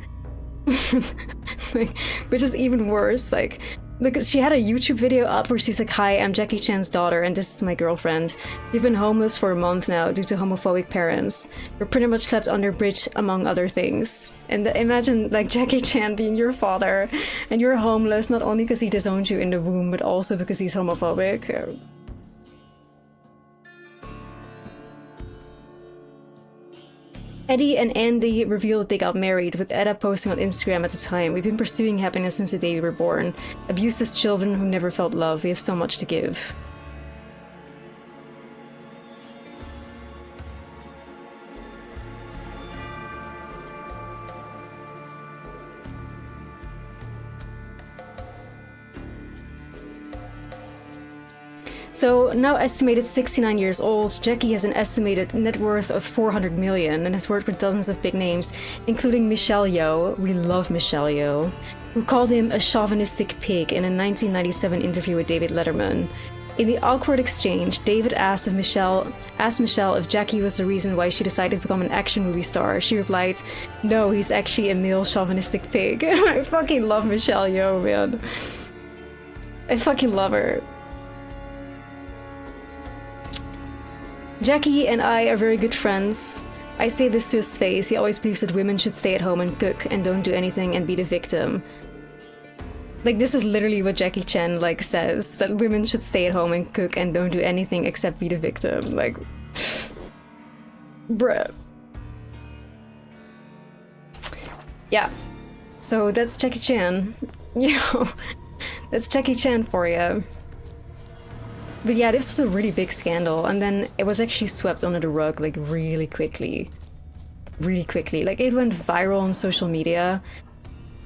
[SPEAKER 1] Like, which is even worse. Like, look, she had a YouTube video up where she's like, "Hi, I'm Jackie Chan's daughter, and this is my girlfriend. We've been homeless for a month now due to homophobic parents. We're pretty much slept under a bridge, among other things." And imagine, like, Jackie Chan being your father, and you're homeless not only because he disowned you in the womb, but also because he's homophobic. Eddie and Andy revealed that they got married, with Edda posting on Instagram at the time. "We've been pursuing happiness since the day we were born. Abused as children who never felt love. We have so much to give." So, now estimated 69 years old, Jackie has an estimated net worth of 400 million and has worked with dozens of big names, including Michelle Yeoh, we love Michelle Yeoh, who called him a chauvinistic pig in a 1997 interview with David Letterman. In the awkward exchange, David asked Michelle if Jackie was the reason why she decided to become an action movie star. She replied, "No, he's actually a male chauvinistic pig." I fucking love Michelle Yeoh, man. I fucking love her. Jackie and I are very good friends. I say this to his face. He always believes that women should stay at home and cook and don't do anything and be the victim. Like, this is literally what Jackie Chan, like, says. That women should stay at home and cook and don't do anything except be the victim. Like... bruh. Yeah. So that's Jackie Chan. You know, that's Jackie Chan for you. But yeah, this was a really big scandal, and then it was actually swept under the rug, like, really quickly. Really quickly. Like, it went viral on social media,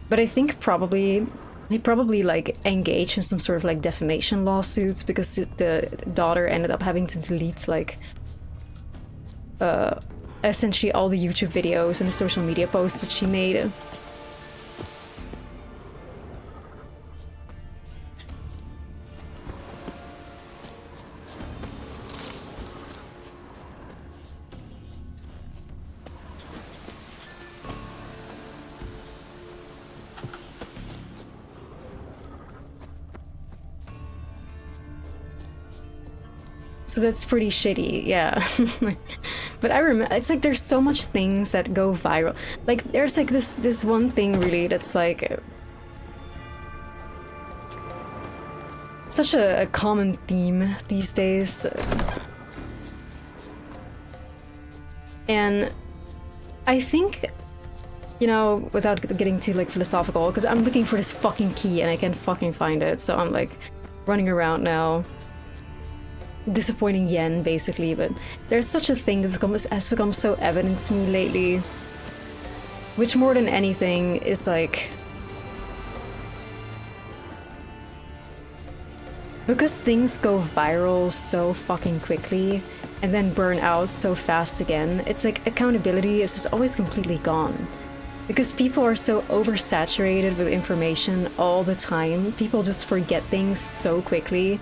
[SPEAKER 1] but I think he probably, like, engaged in some sort of, like, defamation lawsuits, because the daughter ended up having to delete, like, essentially all the YouTube videos and the social media posts that she made. So that's pretty shitty, yeah. But I remember, it's like there's so much things that go viral. Like, there's like this one thing really that's like such a common theme these days. And I think, you know, without getting too like philosophical, because I'm looking for this fucking key and I can't fucking find it, so I'm like running around now. Disappointing Yen, basically, but there's such a thing that has become so evident to me lately, which more than anything is like, because things go viral so fucking quickly and then burn out so fast again, it's like accountability is just always completely gone. Because people are so oversaturated with information all the time, people just forget things so quickly.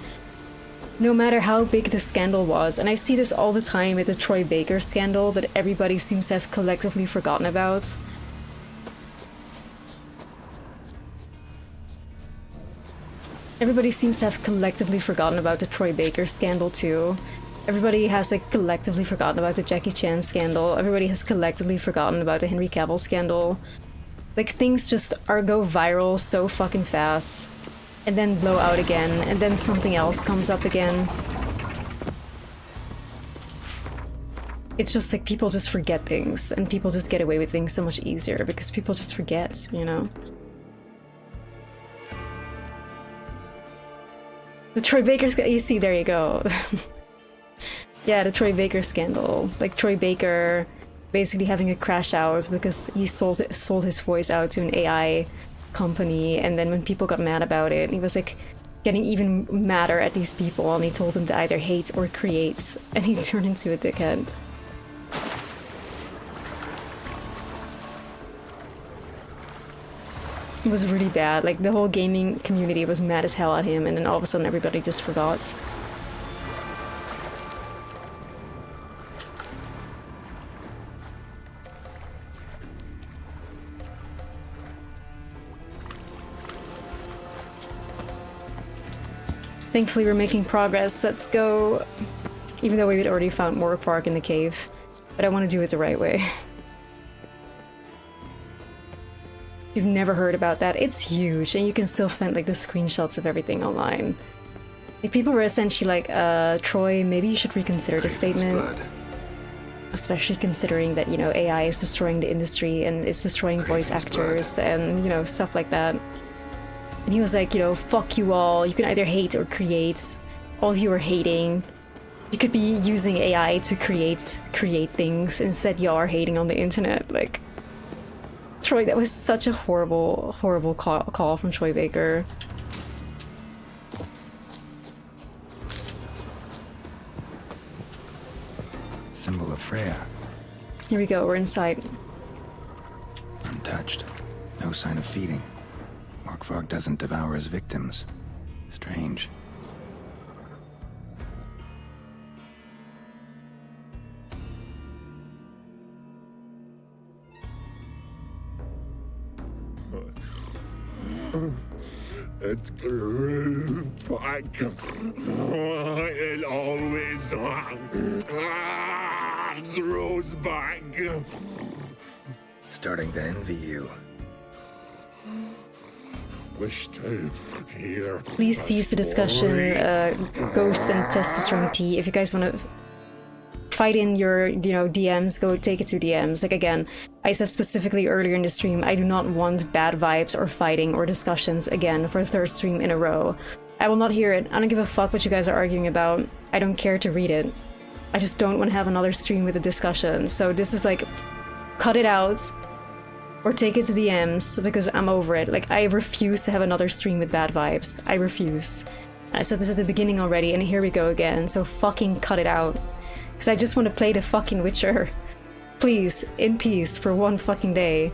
[SPEAKER 1] No matter how big the scandal was, and I see this all the time with the Troy Baker scandal that everybody seems to have collectively forgotten about. Everybody seems to have collectively forgotten about the Troy Baker scandal too. Everybody has like collectively forgotten about the Jackie Chan scandal. Everybody has collectively forgotten about the Henry Cavill scandal. Like, things just go viral so fucking fast. And then blow out again, and then something else comes up again. It's just like people just forget things, and people just get away with things so much easier because people just forget, you know? The Troy Baker you see, there you go. Yeah, the Troy Baker scandal. Like, Troy Baker basically having a crash out because he sold his voice out to an AI company, and then when people got mad about it, he was like getting even madder at these people, and he told them to either hate or create, and he turned into a dickhead. It was really bad. Like, the whole gaming community was mad as hell at him, and then all of a sudden everybody just forgot. Thankfully, we're making progress. Let's go. Even though we had already found Morkvark in the cave. But I want to do it the right way. You've never heard about that. It's huge, and you can still find like the screenshots of everything online. Like, people were essentially like, Troy, maybe you should reconsider the statement. Especially considering that, you know, AI is destroying the industry and it's destroying voice actors and, you know, stuff like that. And he was like, you know, fuck you all. You can either hate or create. All of you are hating. You could be using AI to create things. Instead, you are hating on the internet. Like, Troy, that was such a horrible, horrible call from Troy Baker. Here we go, we're inside.
[SPEAKER 5] Untouched. No sign of feeding. Morkvarg doesn't devour his victims. Strange.
[SPEAKER 13] It grew back. It always grows back.
[SPEAKER 5] Starting to envy you.
[SPEAKER 13] Wish to hear.
[SPEAKER 1] Please cease the discussion, Ghost and Testosterone Tea. If you guys want to fight in your, DMs, go take it to DMs. Like, again, I said specifically earlier in the stream, I do not want bad vibes or fighting or discussions again for a third stream in a row. I will not hear it. I don't give a fuck what you guys are arguing about. I don't care to read it. I just don't want to have another stream with a discussion. So this is like, cut it out or take it to DMs because I'm over it. Like, I refuse to have another stream with bad vibes. I refuse. I said this at the beginning already, and here we go again. So fucking cut it out. Because I just want to play the fucking Witcher. Please, in peace for one fucking day.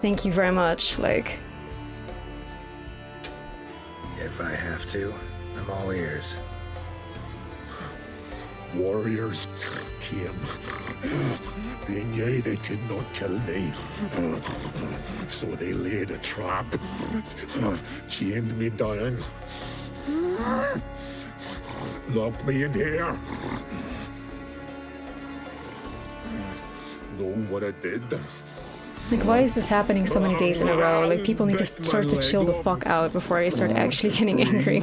[SPEAKER 1] Thank you very much, like...
[SPEAKER 5] If I have to, I'm all ears.
[SPEAKER 13] Warriors came. They knew they could not kill me. So they laid a trap. Chained me down. Locked me in here. Know what I did?
[SPEAKER 1] Like, why is this happening so many days in a row? Like, people need to start to chill the fuck out before I start actually getting angry.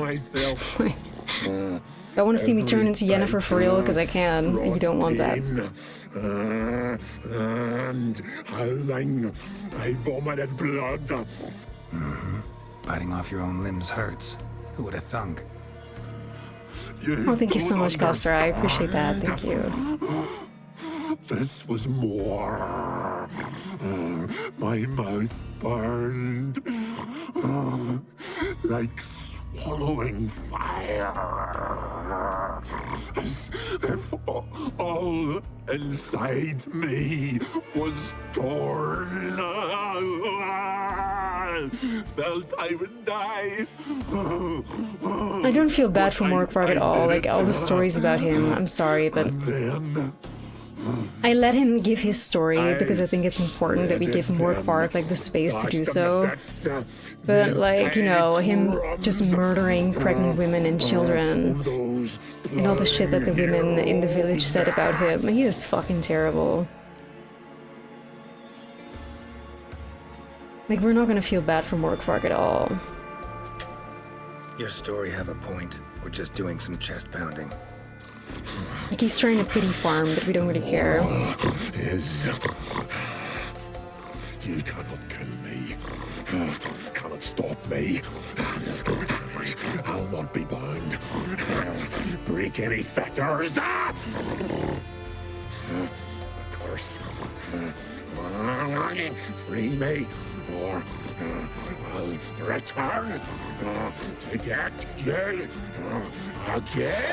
[SPEAKER 1] I want to see me turn into Yennefer for real, because I can, and you don't want that.
[SPEAKER 13] And howling, I vomited blood.
[SPEAKER 5] Biting off your own limbs hurts. Who would have thunk?
[SPEAKER 1] Oh, thank you so much, Coster. I appreciate that. Thank you.
[SPEAKER 13] This was more. My mouth burned. Like swallowing fire. As if all inside me was torn. Felt I would die.
[SPEAKER 1] I don't feel bad for Morkvarg at all. Like, all the stories about him, I'm sorry, but... I let him give his story because I think it's important that we give Morkvarg like the space to do so. But like, him just murdering pregnant women and children and all the shit that the women in the village said about him, he is fucking terrible. Like, we're not gonna feel bad for Morkvarg at all.
[SPEAKER 5] Your story have a point. We're just doing some chest pounding.
[SPEAKER 1] Like, he's trying to pity farm, but we don't really care.
[SPEAKER 13] You cannot kill me. Cannot stop me. I'll not be bound. Break any fetters. A curse. Free me, or I'll return to get you again.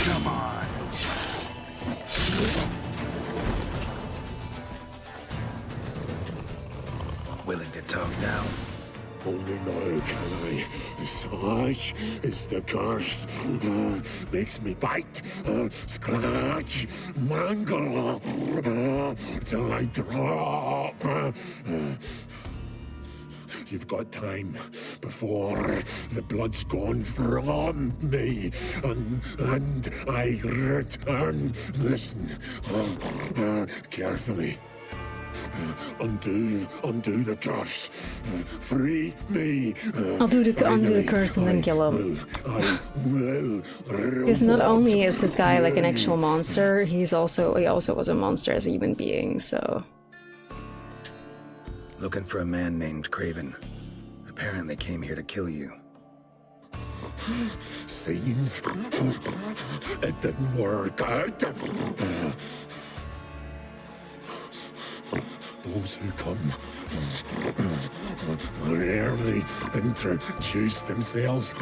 [SPEAKER 5] Come on. Willing to talk now?
[SPEAKER 13] Only now can I. Such is the curse. Makes me bite, scratch, mangle, till I drop. You've got time before the blood's gone from me, and I return. Listen, carefully. Undo the curse. Free me.
[SPEAKER 1] I'll undo the curse and then kill him. Because not only is this guy like an actual monster, he also was a monster as a human being, so...
[SPEAKER 5] Looking for a man named Craven. Apparently came here to kill you.
[SPEAKER 13] Seems it didn't work out. those who come rarely introduce themselves.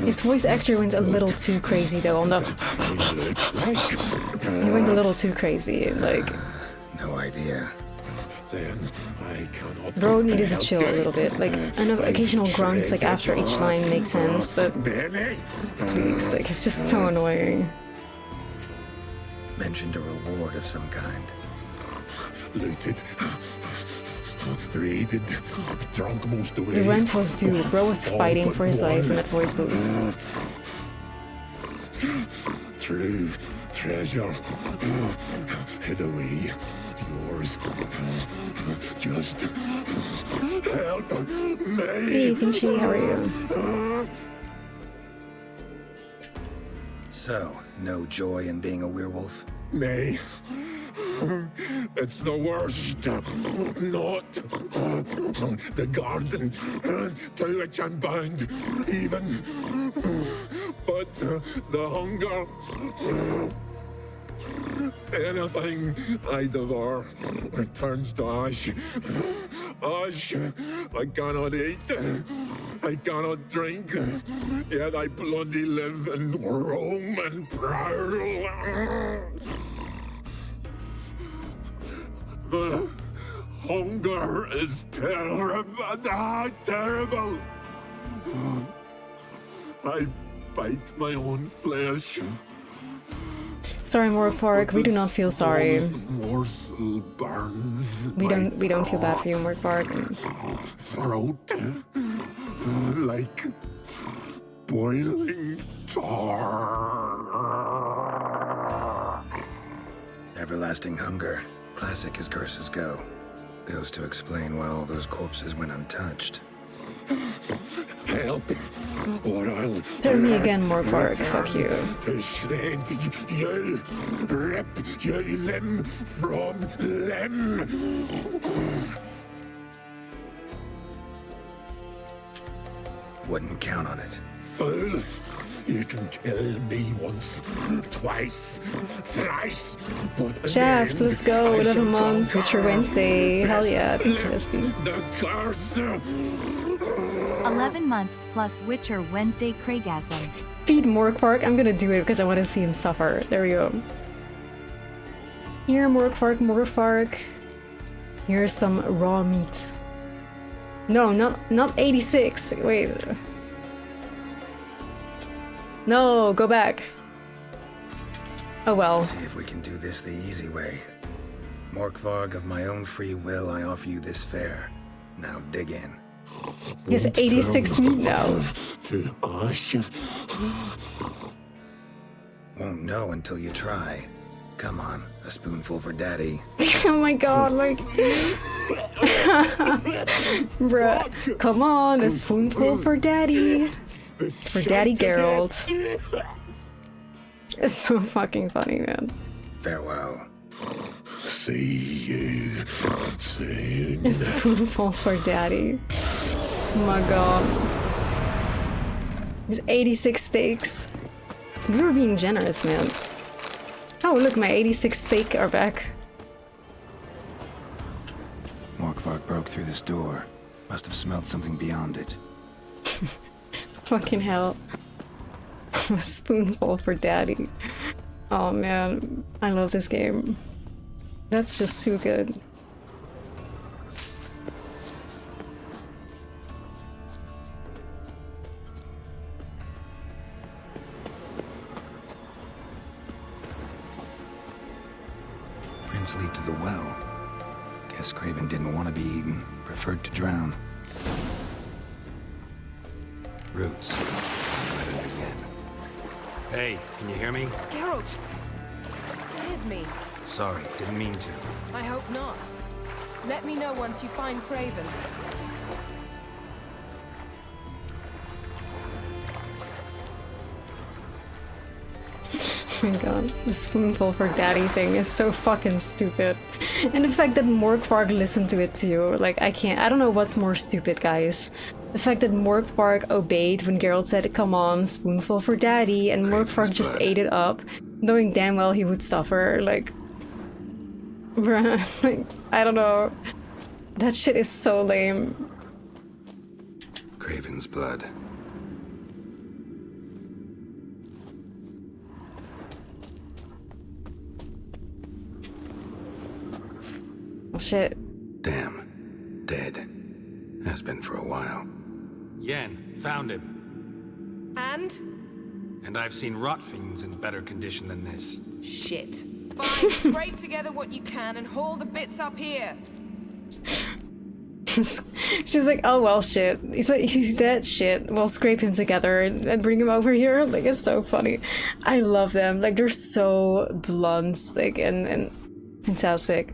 [SPEAKER 1] His voice actor went a little too crazy though on the... He went a little too crazy, like...
[SPEAKER 5] No idea.
[SPEAKER 13] Then I cannot...
[SPEAKER 1] Bro needed to chill a little bit. Like, I know occasional grunts like after each line makes sense, but... Please, like, it's just so annoying.
[SPEAKER 5] Mentioned a reward of some kind.
[SPEAKER 13] Looted, raided, drunk most away.
[SPEAKER 1] The rent was due. Bro was fighting for his life in that voice booth.
[SPEAKER 13] True treasure hid away. Yours. Just help me.
[SPEAKER 1] Hey, Finchy, how are you?
[SPEAKER 5] So, no joy in being a werewolf?
[SPEAKER 13] Nay. It's the worst. Not the garden to which I'm bound, even. But the hunger. Anything I devour turns to ash. Ash I cannot eat. I cannot drink. Yet I bloody live and roam and prowl. The hunger is terrible. Terrible. I bite my own flesh.
[SPEAKER 1] Sorry, Morgvark, we do not feel sorry.
[SPEAKER 13] Morsel burns.
[SPEAKER 1] We don't feel bad for you, Morgvark.
[SPEAKER 13] Throat like boiling tar.
[SPEAKER 5] Everlasting hunger. Classic as curses go. Goes to explain why all those corpses went untouched.
[SPEAKER 13] Help, or I'll
[SPEAKER 1] Tell me again, Morgvark. Fuck you.
[SPEAKER 13] To shred you, rip you limb from limb.
[SPEAKER 5] Wouldn't count on it.
[SPEAKER 13] Fool, you can kill me once, twice, thrice, but
[SPEAKER 1] Shaft,
[SPEAKER 13] then
[SPEAKER 1] let's go.
[SPEAKER 13] I
[SPEAKER 1] 11
[SPEAKER 13] shall
[SPEAKER 1] months, Witcher
[SPEAKER 13] conquer
[SPEAKER 1] Wednesday. Hell yeah,
[SPEAKER 13] this,
[SPEAKER 1] PTSD.
[SPEAKER 13] the curse.
[SPEAKER 15] 11 months plus Witcher Wednesday Craigasm.
[SPEAKER 1] Feed Morgvark. I'm gonna do it because I want to see him suffer. There we go. Here, Morgvark. Here's some raw meat. No, not 86. Wait. No, go back. Oh well.
[SPEAKER 5] See if we can do this the easy way. Morkvarg, of my own free will, I offer you this fare. Now dig in.
[SPEAKER 1] He has 86 meat now.
[SPEAKER 13] To ash.
[SPEAKER 1] Bruh,
[SPEAKER 5] Won't know until you try. Come on, a spoonful for daddy.
[SPEAKER 1] oh my god, like... Bruh, come on, a spoonful for daddy. For Daddy Geralt. It's so fucking funny, man.
[SPEAKER 5] Farewell.
[SPEAKER 13] See you soon.
[SPEAKER 1] A spoonful for daddy. Oh my god. It's 86 steaks. We were being generous, man. Oh, look, my 86 steak are back.
[SPEAKER 5] Morkvarg broke through this door. Must have smelled something beyond it.
[SPEAKER 1] Fucking hell. A spoonful for daddy. Oh man, I love this game. That's just too good.
[SPEAKER 5] Prince lead to the well. Guess Craven didn't want to be eaten. Preferred to drown. Roots. Where to begin? Hey, can you hear me?
[SPEAKER 9] Geralt! You scared me.
[SPEAKER 5] Sorry, didn't mean to.
[SPEAKER 9] I hope not. Let me know once you find Craven.
[SPEAKER 1] Oh my god, the spoonful for daddy thing is so fucking stupid. And the fact that Morkvarg listened to it too, like I don't know what's more stupid, guys. The fact that Morkvarg obeyed when Geralt said, come on, spoonful for daddy, and Morkvarg just ate it up, knowing damn well he would suffer, like... Bruh, like, I don't know. That shit is so lame.
[SPEAKER 5] Craven's blood.
[SPEAKER 1] Oh shit.
[SPEAKER 5] Damn. Dead. Has been for a while.
[SPEAKER 16] Yen, found him.
[SPEAKER 9] And?
[SPEAKER 16] And I've seen rot fiends in better condition than this.
[SPEAKER 9] Shit. Fine, scrape together what you can and haul the bits up here.
[SPEAKER 1] She's like, oh well, shit. He's like, he's dead, shit. We'll scrape him together and bring him over here. Like, it's so funny. I love them. Like, they're so blunt, like, and fantastic.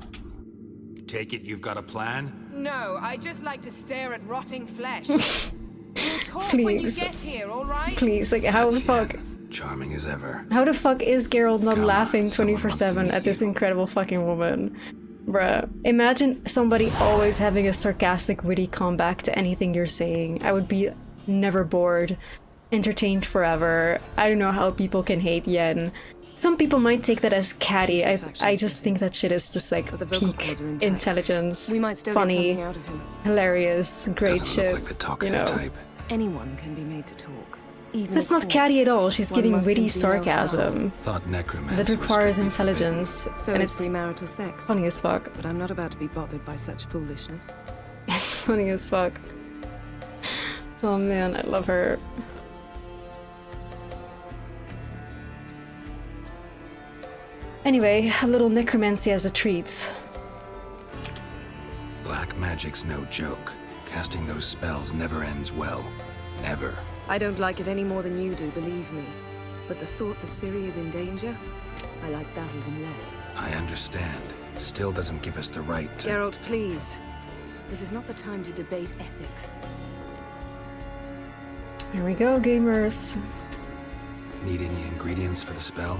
[SPEAKER 16] Take it you've got a plan?
[SPEAKER 9] No, I just like to stare at rotting flesh. We'll talk when you get here, alright?
[SPEAKER 1] Please, like, how the fuck?
[SPEAKER 5] Charming as ever.
[SPEAKER 1] How the fuck is Geralt not laughing 24/7 at this incredible fucking woman? Bruh. Imagine somebody always having a sarcastic, witty comeback to anything you're saying. I would be never bored, entertained forever. I don't know how people can hate Yen. Some people might take that as catty. I just think that shit is just like peak intelligence,
[SPEAKER 9] we might still
[SPEAKER 1] funny,
[SPEAKER 9] get something out of him.
[SPEAKER 1] Hilarious, great
[SPEAKER 5] Doesn't
[SPEAKER 1] shit.
[SPEAKER 5] look like the talkative
[SPEAKER 1] you know.
[SPEAKER 5] type.
[SPEAKER 9] Anyone can be made to talk. Even
[SPEAKER 1] That's
[SPEAKER 9] a
[SPEAKER 1] not catty
[SPEAKER 9] corpse.
[SPEAKER 1] at all. She's
[SPEAKER 9] One
[SPEAKER 1] giving
[SPEAKER 9] must
[SPEAKER 1] witty
[SPEAKER 9] simply know how.
[SPEAKER 1] sarcasm
[SPEAKER 5] Thought necromancy
[SPEAKER 1] that
[SPEAKER 5] was
[SPEAKER 1] requires
[SPEAKER 5] strictly
[SPEAKER 1] intelligence,
[SPEAKER 9] So
[SPEAKER 1] and
[SPEAKER 9] is
[SPEAKER 1] it's
[SPEAKER 9] premarital sex.
[SPEAKER 1] funny as fuck.
[SPEAKER 9] But I'm not about to be bothered by such foolishness.
[SPEAKER 1] It's funny as fuck. Oh man, I love her. Anyway, a little necromancy as a treat.
[SPEAKER 5] Black magic's no joke. Casting those spells never ends well. Never.
[SPEAKER 9] I don't like it any more than you do, believe me. But the thought that Ciri is in danger, I like that even less.
[SPEAKER 5] I understand. Still doesn't give us the right to...
[SPEAKER 9] Geralt, please. This is not the time to debate ethics.
[SPEAKER 1] Here we go, gamers.
[SPEAKER 5] Need any ingredients for the spell?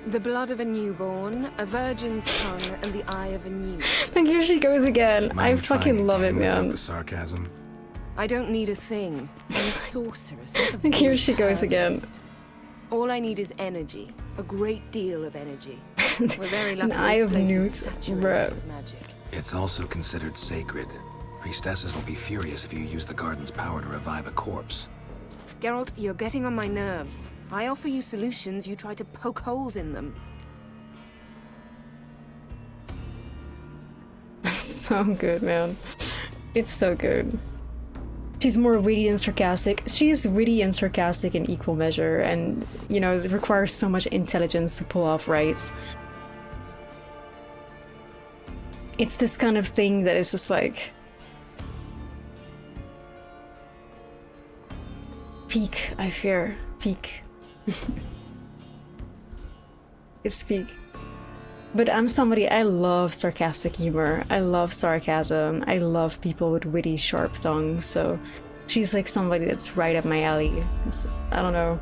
[SPEAKER 9] The blood of a newborn, a virgin's tongue, and the eye of a newt.
[SPEAKER 1] And here she goes again. I
[SPEAKER 5] Mind
[SPEAKER 1] fucking
[SPEAKER 5] trying
[SPEAKER 1] love it,
[SPEAKER 5] again without
[SPEAKER 1] man.
[SPEAKER 5] the sarcasm.
[SPEAKER 9] I don't need a thing. I'm a sorceress. Not a
[SPEAKER 1] And here
[SPEAKER 9] village
[SPEAKER 1] she goes again.
[SPEAKER 9] herbalist. All I need is energy. A great deal of energy. We're very lucky
[SPEAKER 1] An eye
[SPEAKER 9] this
[SPEAKER 1] of
[SPEAKER 9] place is
[SPEAKER 1] newt,
[SPEAKER 9] saturated
[SPEAKER 1] bruh.
[SPEAKER 9] with magic.
[SPEAKER 5] It's also considered sacred. Priestesses will be furious if you use the garden's power to revive a corpse.
[SPEAKER 9] Geralt, you're getting on my nerves. I offer you solutions, you try to poke holes in them.
[SPEAKER 1] So good, man. It's so good. She's more witty and sarcastic. She's witty and sarcastic in equal measure, and, you know, it requires so much intelligence to pull off rights. It's this kind of thing that is just like... peak, I fear. Peak. It's peak. But I'm somebody, I love sarcastic humor. I love sarcasm. I love people with witty, sharp tongues. So she's like somebody that's right up my alley. I don't know.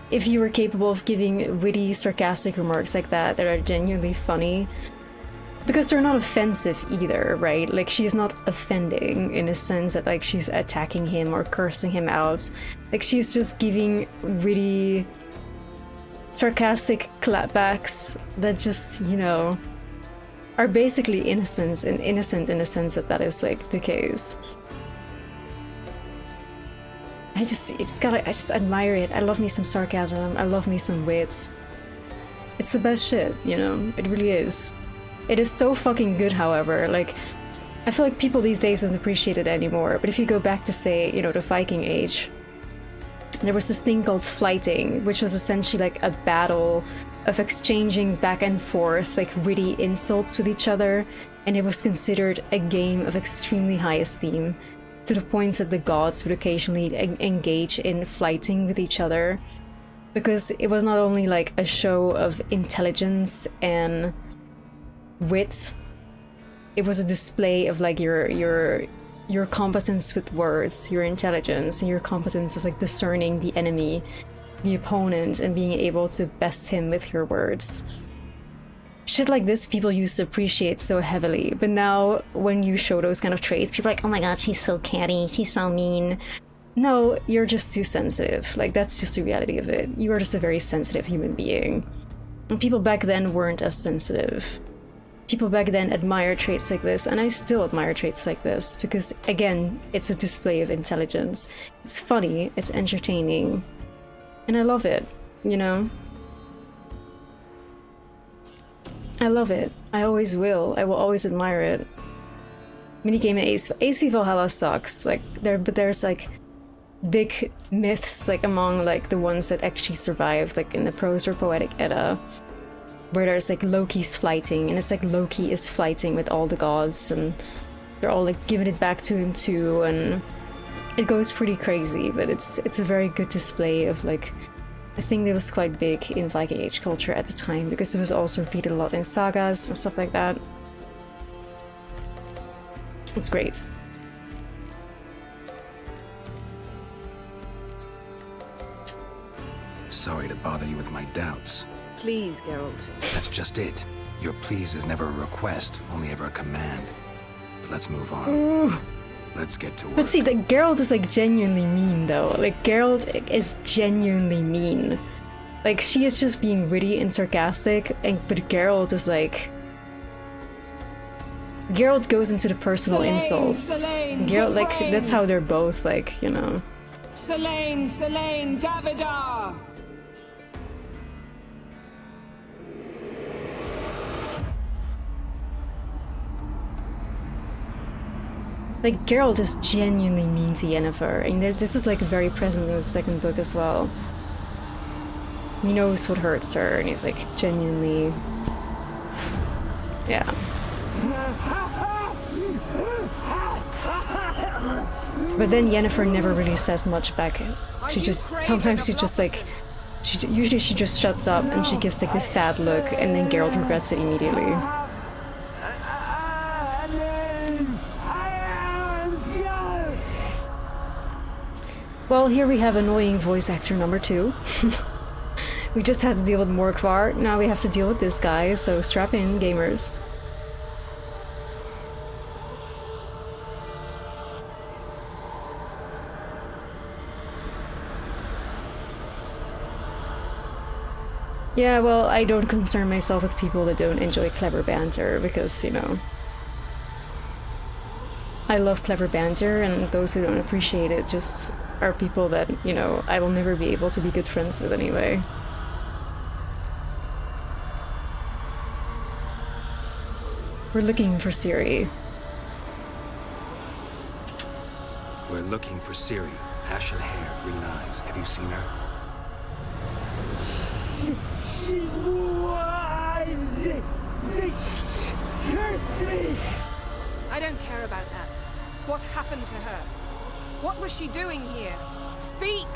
[SPEAKER 1] If you were capable of giving witty, sarcastic remarks like that are genuinely funny, because they're not offensive either, right? Like, she's not offending in a sense that, like, she's attacking him or cursing him out. Like, she's just giving witty, sarcastic clapbacks that just, you know, are basically innocent in a sense that that is, like, the case. I just admire it. I love me some sarcasm. I love me some wits. It's the best shit, you know? It really is. It is so fucking good, however. Like, I feel like people these days don't appreciate it anymore, but if you go back to, say, you know, the Viking Age, there was this thing called flighting, which was essentially like a battle of exchanging back and forth, like, witty insults with each other, and it was considered a game of extremely high esteem, to the point that the gods would occasionally engage in flighting with each other, because it was not only like a show of intelligence and wit, it was a display of like your competence with words, your intelligence, and your competence of like discerning the enemy, the opponent, and being able to best him with your words. Shit like this people used to appreciate so heavily, but now when you show those kind of traits, people are like, oh my god, she's so catty, she's so mean. No, you're just too sensitive. Like, that's just the reality of it. You are just a very sensitive human being. And people back then weren't as sensitive. People back then admired traits like this, and I still admire traits like this, because again, it's a display of intelligence. It's funny, it's entertaining, and I love it, you know? I love it. I always will. I will always admire it. Minigame in AC Valhalla sucks, like, there's like big myths like among like the ones that actually survived, like in the prose or poetic Edda, where there's like Loki's flighting, and it's like Loki is flighting with all the gods, and they're all like giving it back to him too, and it goes pretty crazy. But it's a very good display of like a thing that was quite big in Viking Age culture at the time, because it was also repeated a lot in sagas and stuff like that. It's great.
[SPEAKER 5] Sorry to bother you with my doubts.
[SPEAKER 9] Please, Geralt.
[SPEAKER 5] That's just it. Your please is never a request, only ever a command. But let's move on.
[SPEAKER 1] Ooh.
[SPEAKER 5] Let's get to work.
[SPEAKER 1] But see, like, Geralt is like genuinely mean though. Like, Geralt is genuinely mean. Like, she is just being witty and sarcastic, but Geralt is like... Geralt goes into the personal insults. Geralt, like, that's how they're both, like, you know.
[SPEAKER 17] Selene, Davida!
[SPEAKER 1] Like, Geralt is genuinely mean to Yennefer, and this is like very present in the second book as well. He knows what hurts her, and he's like genuinely... Yeah. But then Yennefer never really says much back. Sometimes she just like... Usually she just shuts up and she gives like this sad look, and then Geralt regrets it immediately. Well, here we have annoying voice actor number 2. We just had to deal with Morkvar, now we have to deal with this guy, so strap in, gamers. Yeah, well, I don't concern myself with people that don't enjoy clever banter, because, you know... I love clever banter, and those who don't appreciate it just are people that, you know, I will never be able to be good friends with anyway. We're looking for Ciri.
[SPEAKER 5] We're looking for Ciri. Ashen hair, green eyes. Have you seen her?
[SPEAKER 17] She's wise! They cursed me!
[SPEAKER 9] I don't care about that. What happened to her? What was she doing here? Speak!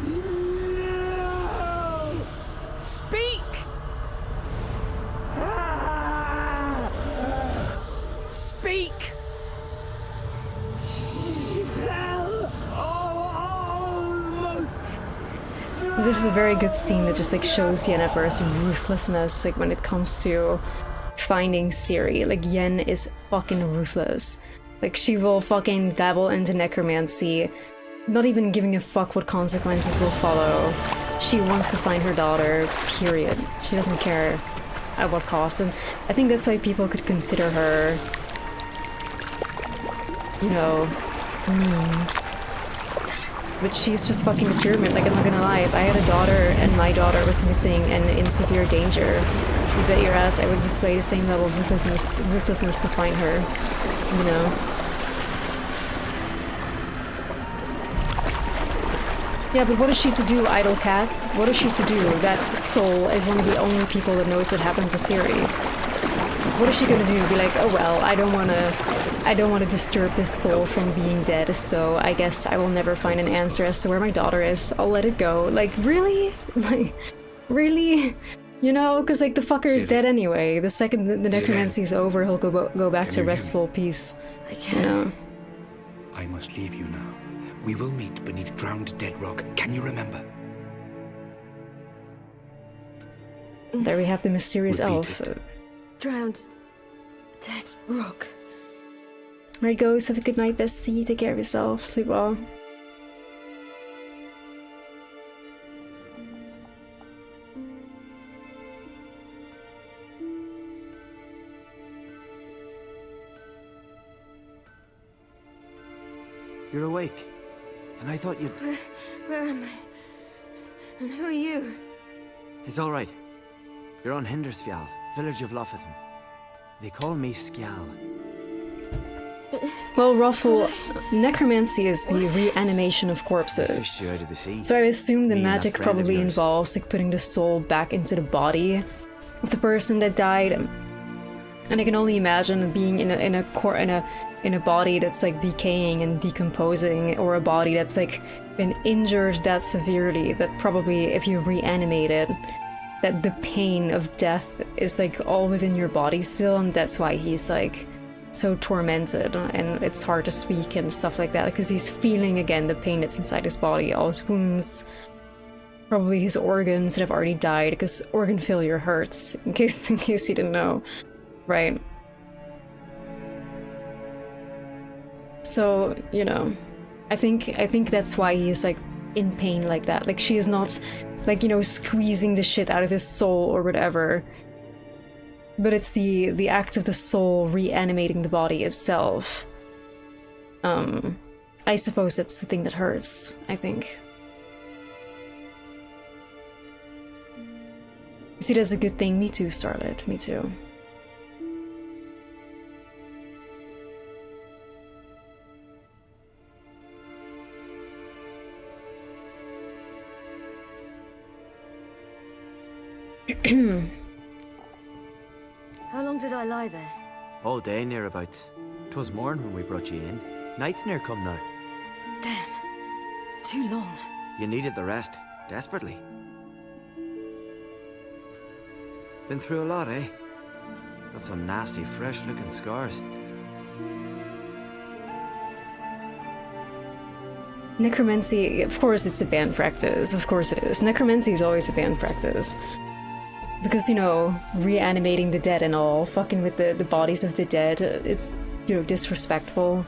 [SPEAKER 17] No!
[SPEAKER 9] Speak! Speak!
[SPEAKER 17] She fell! Almost!
[SPEAKER 1] This is a very good scene that just like shows Yennefer's ruthlessness, like when it comes to finding Ciri. Like, Yen is fucking ruthless. Like, she will fucking dabble into necromancy, not even giving a fuck what consequences will follow. She wants to find her daughter, period. She doesn't care at what cost, and I think that's why people could consider her, you know, mean. But she's just fucking determined. Like, I'm not gonna lie, if I had a daughter and my daughter was missing and in severe danger, you bet your ass I would display the same level of ruthlessness to find her, you know? Yeah, but what is she to do, idle cats? What is she to do? That soul is one of the only people that knows what happened to Ciri. What is she gonna do? Be like, oh well, I don't wanna disturb this soul from being dead, so I guess I will never find an answer as to where my daughter is. I'll let it go. Like, really? Like, really? You know, because like the fucker is dead anyway. The second the necromancy's over, he'll go back to restful peace.
[SPEAKER 18] I can't.
[SPEAKER 1] You know?
[SPEAKER 18] I must leave you now. We will meet beneath drowned dead rock. Can you remember?
[SPEAKER 1] There we have the mysterious elf.
[SPEAKER 11] Drowned dead rock.
[SPEAKER 1] Alright, goes. Have a good night, bestie. Take care of yourself. Sleep well.
[SPEAKER 19] You're awake. And I thought you'd...
[SPEAKER 11] Where am I? And who are you?
[SPEAKER 19] It's all right. You're on Hindersfjall, village of Lofothen. They call me Skjal.
[SPEAKER 1] Well, Ruffle, necromancy is the reanimation of corpses.
[SPEAKER 19] Fished you out of the sea.
[SPEAKER 1] So I assume the
[SPEAKER 19] Me and that
[SPEAKER 1] magic
[SPEAKER 19] friend of
[SPEAKER 1] probably
[SPEAKER 19] yours.
[SPEAKER 1] involves like putting the soul back into the body of the person that died. And I can only imagine being in a body that's like decaying and decomposing, or a body that's like been injured that severely that probably if you reanimate it, that the pain of death is like all within your body still, and that's why he's like so tormented and it's hard to speak and stuff like that, because he's feeling again the pain that's inside his body, all his wounds, probably his organs that have already died, because organ failure hurts, in case you didn't know, right? So, you know, I think that's why he's like in pain like that. Like she is not like, you know, squeezing the shit out of his soul or whatever. But it's the act of the soul reanimating the body itself. I suppose that's the thing that hurts, I think. You see, that's a good thing. Me too, Starlet. Me too.
[SPEAKER 20] How long did I lie there?
[SPEAKER 19] All day nearabouts. 'Twas morn when we brought you in. Night's near come now.
[SPEAKER 20] Damn. Too long.
[SPEAKER 19] You needed the rest, desperately. Been through a lot, eh? Got some nasty, fresh-looking scars.
[SPEAKER 1] Necromancy, of course it's a banned practice, of course it is. Necromancy is always a banned practice. Because, you know, reanimating the dead and all, fucking with the bodies of the dead, it's, you know, disrespectful.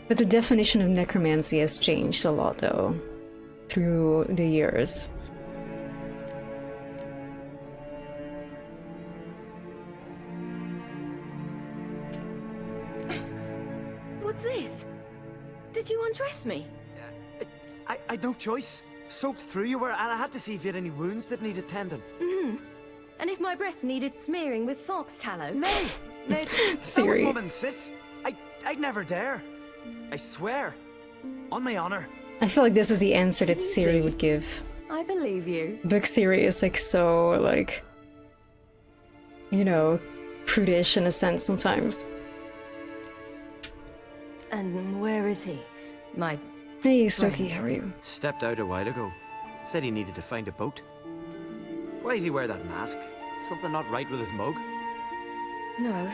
[SPEAKER 1] But the definition of necromancy has changed a lot, though, through the years.
[SPEAKER 20] What's this? Did you undress me?
[SPEAKER 19] I'd no choice. Soaked through you were, and I had to see if you had any wounds that needed tending.
[SPEAKER 20] Mm-hmm. And if my breasts needed smearing with fox tallow?
[SPEAKER 19] Nay, that was
[SPEAKER 1] Ciri.
[SPEAKER 19] mum and sis. I'd never dare. I swear. On my honor.
[SPEAKER 1] I feel like this is the answer that Ciri would give.
[SPEAKER 20] I believe you.
[SPEAKER 1] But Ciri is like so, like, you know, prudish in a sense sometimes.
[SPEAKER 20] And where is he? My...
[SPEAKER 1] Hey, Snooky, how are you?
[SPEAKER 19] Stepped out a while ago. Said he needed to find a boat. Why does he wear that mask? Something not right with his mug?
[SPEAKER 20] No.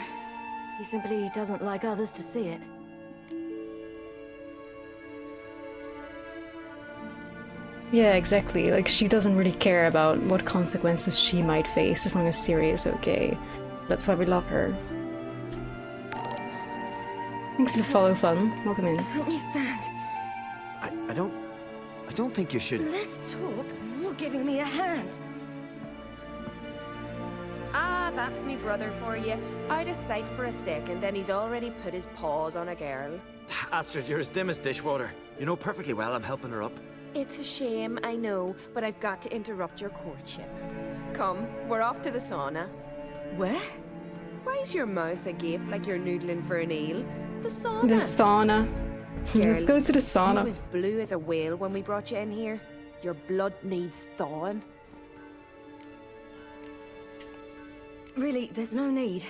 [SPEAKER 20] He simply doesn't like others to see it.
[SPEAKER 1] Yeah, exactly. Like, she doesn't really care about what consequences she might face as long as Ciri is okay. That's why we love her. Thanks for the follow, Fun. Welcome in.
[SPEAKER 20] Help me stand.
[SPEAKER 19] I don't think you should...
[SPEAKER 20] Less talk, more giving me a hand.
[SPEAKER 9] Ah, that's me brother for you. Out of sight for a second, then he's already put his paws on a girl.
[SPEAKER 19] Astrid, you're as dim as dishwater. You know perfectly well I'm helping her up.
[SPEAKER 9] It's a shame, I know, but I've got to interrupt your courtship. Come, we're off to the sauna.
[SPEAKER 20] Where?
[SPEAKER 9] Why's your mouth agape like you're noodling for an eel? The sauna.
[SPEAKER 1] The sauna. Let's go to the sauna.
[SPEAKER 9] You was blue as a whale when we brought you in here. Your blood needs thawing.
[SPEAKER 20] Really, there's no need.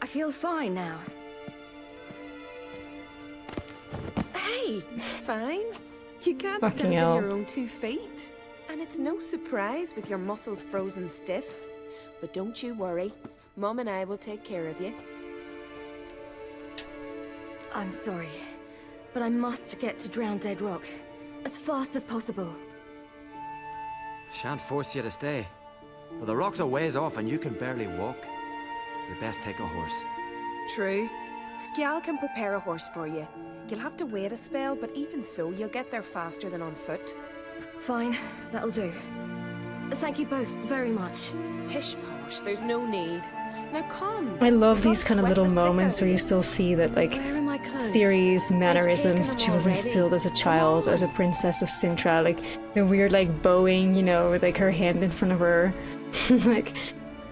[SPEAKER 20] I feel fine now.
[SPEAKER 9] Hey, fine. You can't
[SPEAKER 1] Fucking
[SPEAKER 9] stand
[SPEAKER 1] hell.
[SPEAKER 9] on your own 2 feet. And it's no surprise with your muscles frozen stiff. But don't you worry. Mum and I will take care of you.
[SPEAKER 20] I'm sorry, but I must get to Drowned Dead Rock as fast as possible.
[SPEAKER 19] Shan't force you to stay. But the rock's a ways off and you can barely walk. You best take a horse.
[SPEAKER 9] True. Skjal can prepare a horse for you. You'll have to wait a spell, but even so, you'll get there faster than on foot.
[SPEAKER 20] Fine, that'll do. Thank you both very much.
[SPEAKER 9] Pish posh, there's no need. Now come.
[SPEAKER 1] I love these
[SPEAKER 9] Don't
[SPEAKER 1] kind of
[SPEAKER 9] sweat
[SPEAKER 1] little
[SPEAKER 9] the sick out
[SPEAKER 1] moments
[SPEAKER 9] of
[SPEAKER 1] where you
[SPEAKER 9] you.
[SPEAKER 1] still see that, like,
[SPEAKER 20] Where are my clothes?
[SPEAKER 1] Ciri's mannerisms.
[SPEAKER 20] them
[SPEAKER 1] She was
[SPEAKER 20] already.
[SPEAKER 1] instilled as a child, as a princess of Sintra. Like, the weird, like, bowing, you know, with, like, her hand in front of her. Like,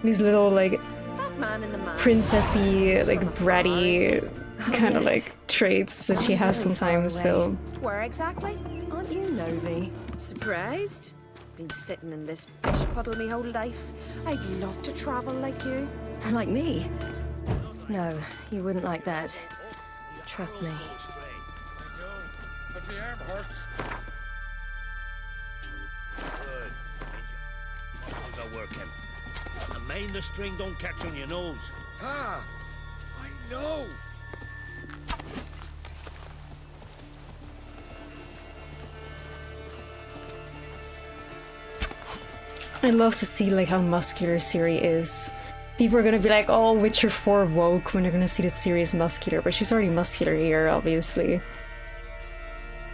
[SPEAKER 1] these little, like,
[SPEAKER 9] That man in the mask.
[SPEAKER 1] princessy, like, bratty kind of, like, traits that she has sometimes still.
[SPEAKER 9] Where exactly?
[SPEAKER 20] Aren't you nosy?
[SPEAKER 9] Surprised? Been sitting in this fish puddle me whole life. I'd love to travel like you.
[SPEAKER 20] Like me? No, you wouldn't like that. Trust me.
[SPEAKER 14] But my arm hurts. Good. Muscles are working. And mind the string don't catch on your nose.
[SPEAKER 4] Ah, I know.
[SPEAKER 1] I love to see, like, how muscular Ciri is. People are gonna be like, oh, Witcher 4 woke when they're gonna see that Ciri is muscular, but she's already muscular here, obviously.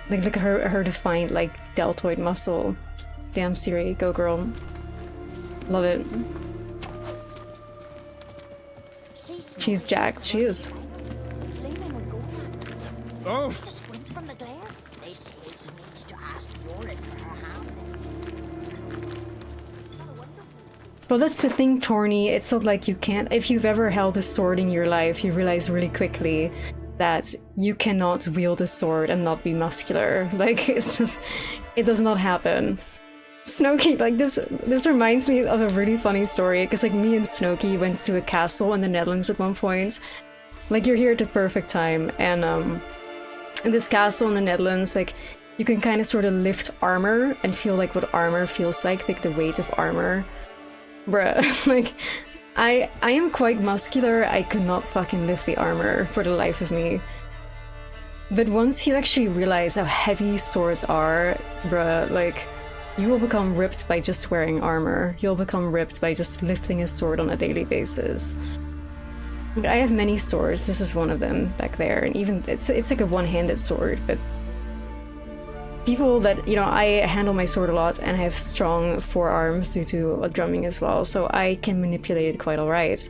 [SPEAKER 1] Like, look at her defined, like, deltoid muscle. Damn, Ciri, go girl. Love it. She's jacked, she is.
[SPEAKER 10] Oh! To squint from the glare. They say he needs to ask urine for her hand.
[SPEAKER 1] Well, that's the thing, Torny. It's not like you can't. If you've ever held a sword in your life, you realize really quickly that you cannot wield a sword and not be muscular. Like, it's just, it does not happen. Snowky, like, this reminds me of a really funny story, because, like, me and Snowky went to a castle in the Netherlands at one point. Like, you're here at the perfect time, and in this castle in the Netherlands, like, you can kind of sort of lift armor and feel like what armor feels like the weight of armor. Bruh, like, I am quite muscular. I could not fucking lift the armor for the life of me. But once you actually realize how heavy swords are, bruh, like, you will become ripped by just wearing armor. You'll become ripped by just lifting a sword on a daily basis. I have many swords. This is one of them back there, and even it's like a one-handed sword, but people that, you know, I handle my sword a lot and I have strong forearms due to drumming as well, so I can manipulate it quite alright.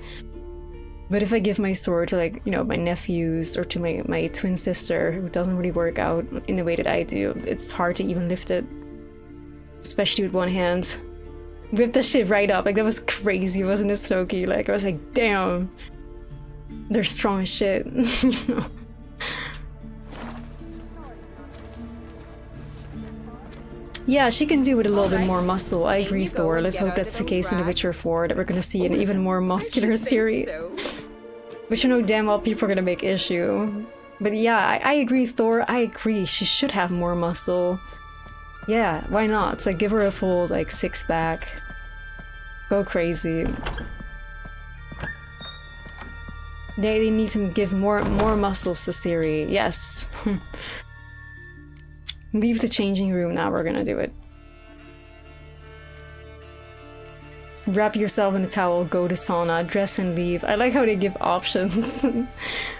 [SPEAKER 1] But if I give my sword to, like, you know, my nephews or to my twin sister, who doesn't really work out in the way that I do, it's hard to even lift it. Especially with one hand. Whip that shit right up. Like, that was crazy, wasn't it, Slowkey? Like, I was like, damn. They're strong as shit. You know? Yeah, she can do with a little bit more muscle. I agree, Thor. Let's hope that's the case in The Witcher 4, that we're gonna see an even more muscular Ciri. But you know damn well people are gonna make issue. But yeah, I agree, Thor. I agree. She should have more muscle. Yeah, why not? It's like, give her a full, like, six-pack. Go crazy. They need to give more muscles to Ciri. Yes. Leave the changing room now, we're gonna do it. Wrap yourself in a towel, go to sauna, dress and leave. I like how they give options.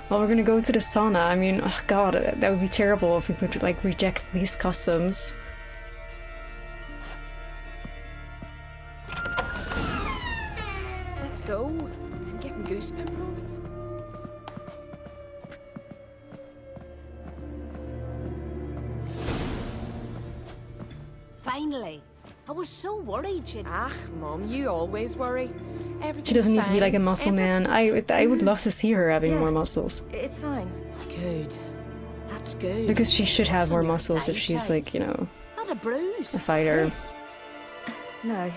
[SPEAKER 1] Well, we're gonna go to the sauna. I mean, oh god, that would be terrible if we could, like, reject these customs.
[SPEAKER 9] Let's go. I'm getting goose pimples.
[SPEAKER 10] Finally. I was so worried she'd...
[SPEAKER 9] Ah, Mom, you always worry.
[SPEAKER 1] She doesn't need to be like a muscle man. I would love to see her having more muscles.
[SPEAKER 20] It's fine.
[SPEAKER 9] Good. That's good.
[SPEAKER 1] Because she should have more muscles if she's, like, you know,
[SPEAKER 10] Not a bruise.
[SPEAKER 1] a fighter.
[SPEAKER 20] This? No.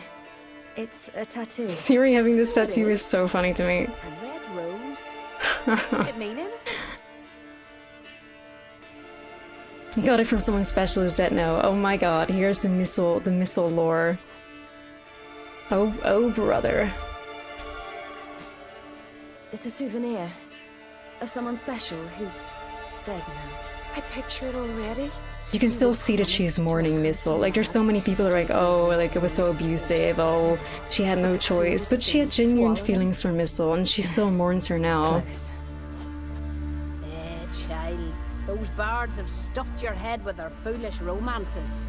[SPEAKER 20] It's a tattoo.
[SPEAKER 1] Ciri having this tattoo is so funny to me.
[SPEAKER 9] A red rose? It mean anything?
[SPEAKER 1] Got it from someone special, is dead now. Oh my god, here's the missile lore. Oh brother.
[SPEAKER 20] It's a souvenir of someone special who's dead now.
[SPEAKER 9] I picture it already.
[SPEAKER 1] You can still see that she's mourning Missile. Like, there's so many people that are like, oh, like, it was so abusive, oh, she had no choice. But she had genuine feelings for Missile, and she still mourns her now.
[SPEAKER 10] Child. Those bards have stuffed your head with their foolish romances.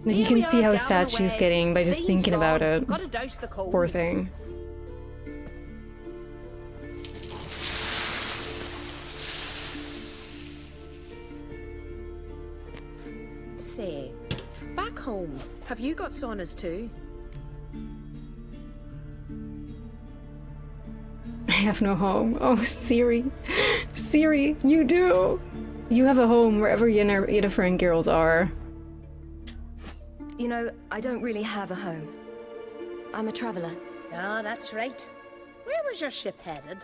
[SPEAKER 1] Like, you can see how sad she's getting by just thinking about it.
[SPEAKER 2] Gotta douse the coals.
[SPEAKER 1] Poor thing.
[SPEAKER 9] Say, back home, have you got saunas too?
[SPEAKER 1] I have no home. Oh, Ciri. Ciri, you do! You have a home wherever Yennefer and Geralt are.
[SPEAKER 20] You know, I don't really have a home. I'm a traveler.
[SPEAKER 2] Ah, that's right. Where was your ship headed?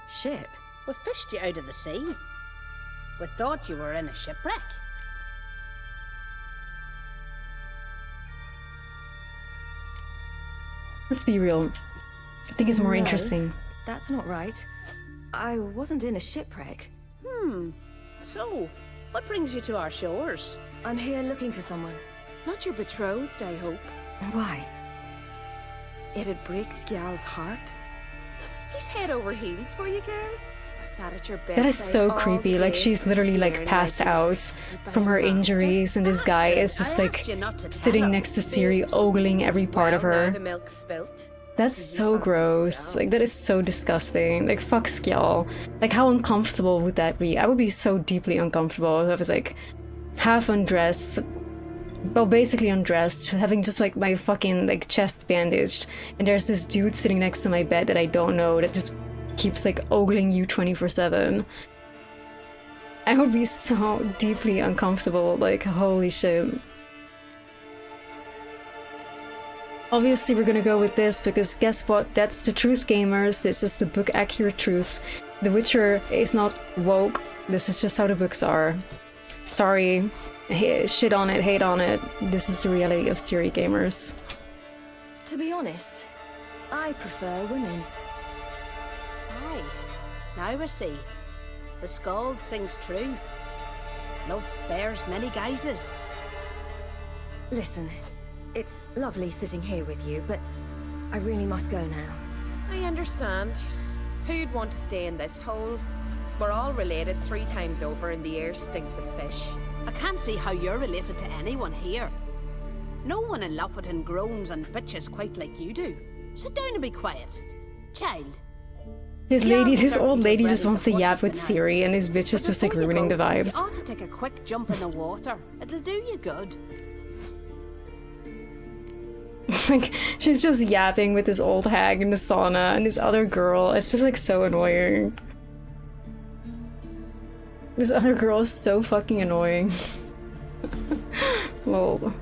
[SPEAKER 20] Ship?
[SPEAKER 2] We fished you out of the sea. We thought you were in a shipwreck.
[SPEAKER 1] Let's be real. I think it's more
[SPEAKER 20] No,
[SPEAKER 1] interesting.
[SPEAKER 20] That's not right. I wasn't in a shipwreck.
[SPEAKER 2] So, what brings you to our shores?
[SPEAKER 20] I'm here looking for someone.
[SPEAKER 9] Not your betrothed, I hope.
[SPEAKER 20] Why?
[SPEAKER 9] It'd break Skjal's heart. He's head over heels for you, girl. Sat at your
[SPEAKER 1] That is so creepy. Like, she's literally like passed out from her injuries, and this guy is just like sitting next to Ciri, ogling every part of her.
[SPEAKER 9] The milk spilt.
[SPEAKER 1] That's so gross. Like, that is so disgusting. Like, fuck Skjal. Like, how uncomfortable would that be? I would be so deeply uncomfortable if I was like half undressed, well, basically undressed, having just like my fucking like chest bandaged, and there's this dude sitting next to my bed that I don't know that just keeps like ogling you 24/7. I would be so deeply uncomfortable. Like, holy shit. Obviously we're gonna go with this because guess what? That's the truth, gamers. This is the book accurate truth. The Witcher is not woke. This is just how the books are. Sorry. Shit on it, hate on it. This is the reality of Ciri, gamers.
[SPEAKER 20] To be honest, I prefer women.
[SPEAKER 2] Aye. Now we see. The Skald sings true. Love bears many guises.
[SPEAKER 20] Listen, it's lovely sitting here with you, but I really must go now.
[SPEAKER 9] I understand. Who'd want to stay in this hole? We're all related 3 times over and the air stinks of fish.
[SPEAKER 2] I can't see how you're related to anyone here. No one in Lofferton groans and bitches quite like you do. Sit down and be quiet. Child.
[SPEAKER 1] This old lady just wants to yap with Ciri, and this bitch is just like ruining the vibes.
[SPEAKER 2] You ought to take a quick jump in the water. It'll do you good.
[SPEAKER 1] Like, she's just yapping with this old hag in the sauna and this other girl. It's just like so annoying. This other girl is so fucking annoying. Lol.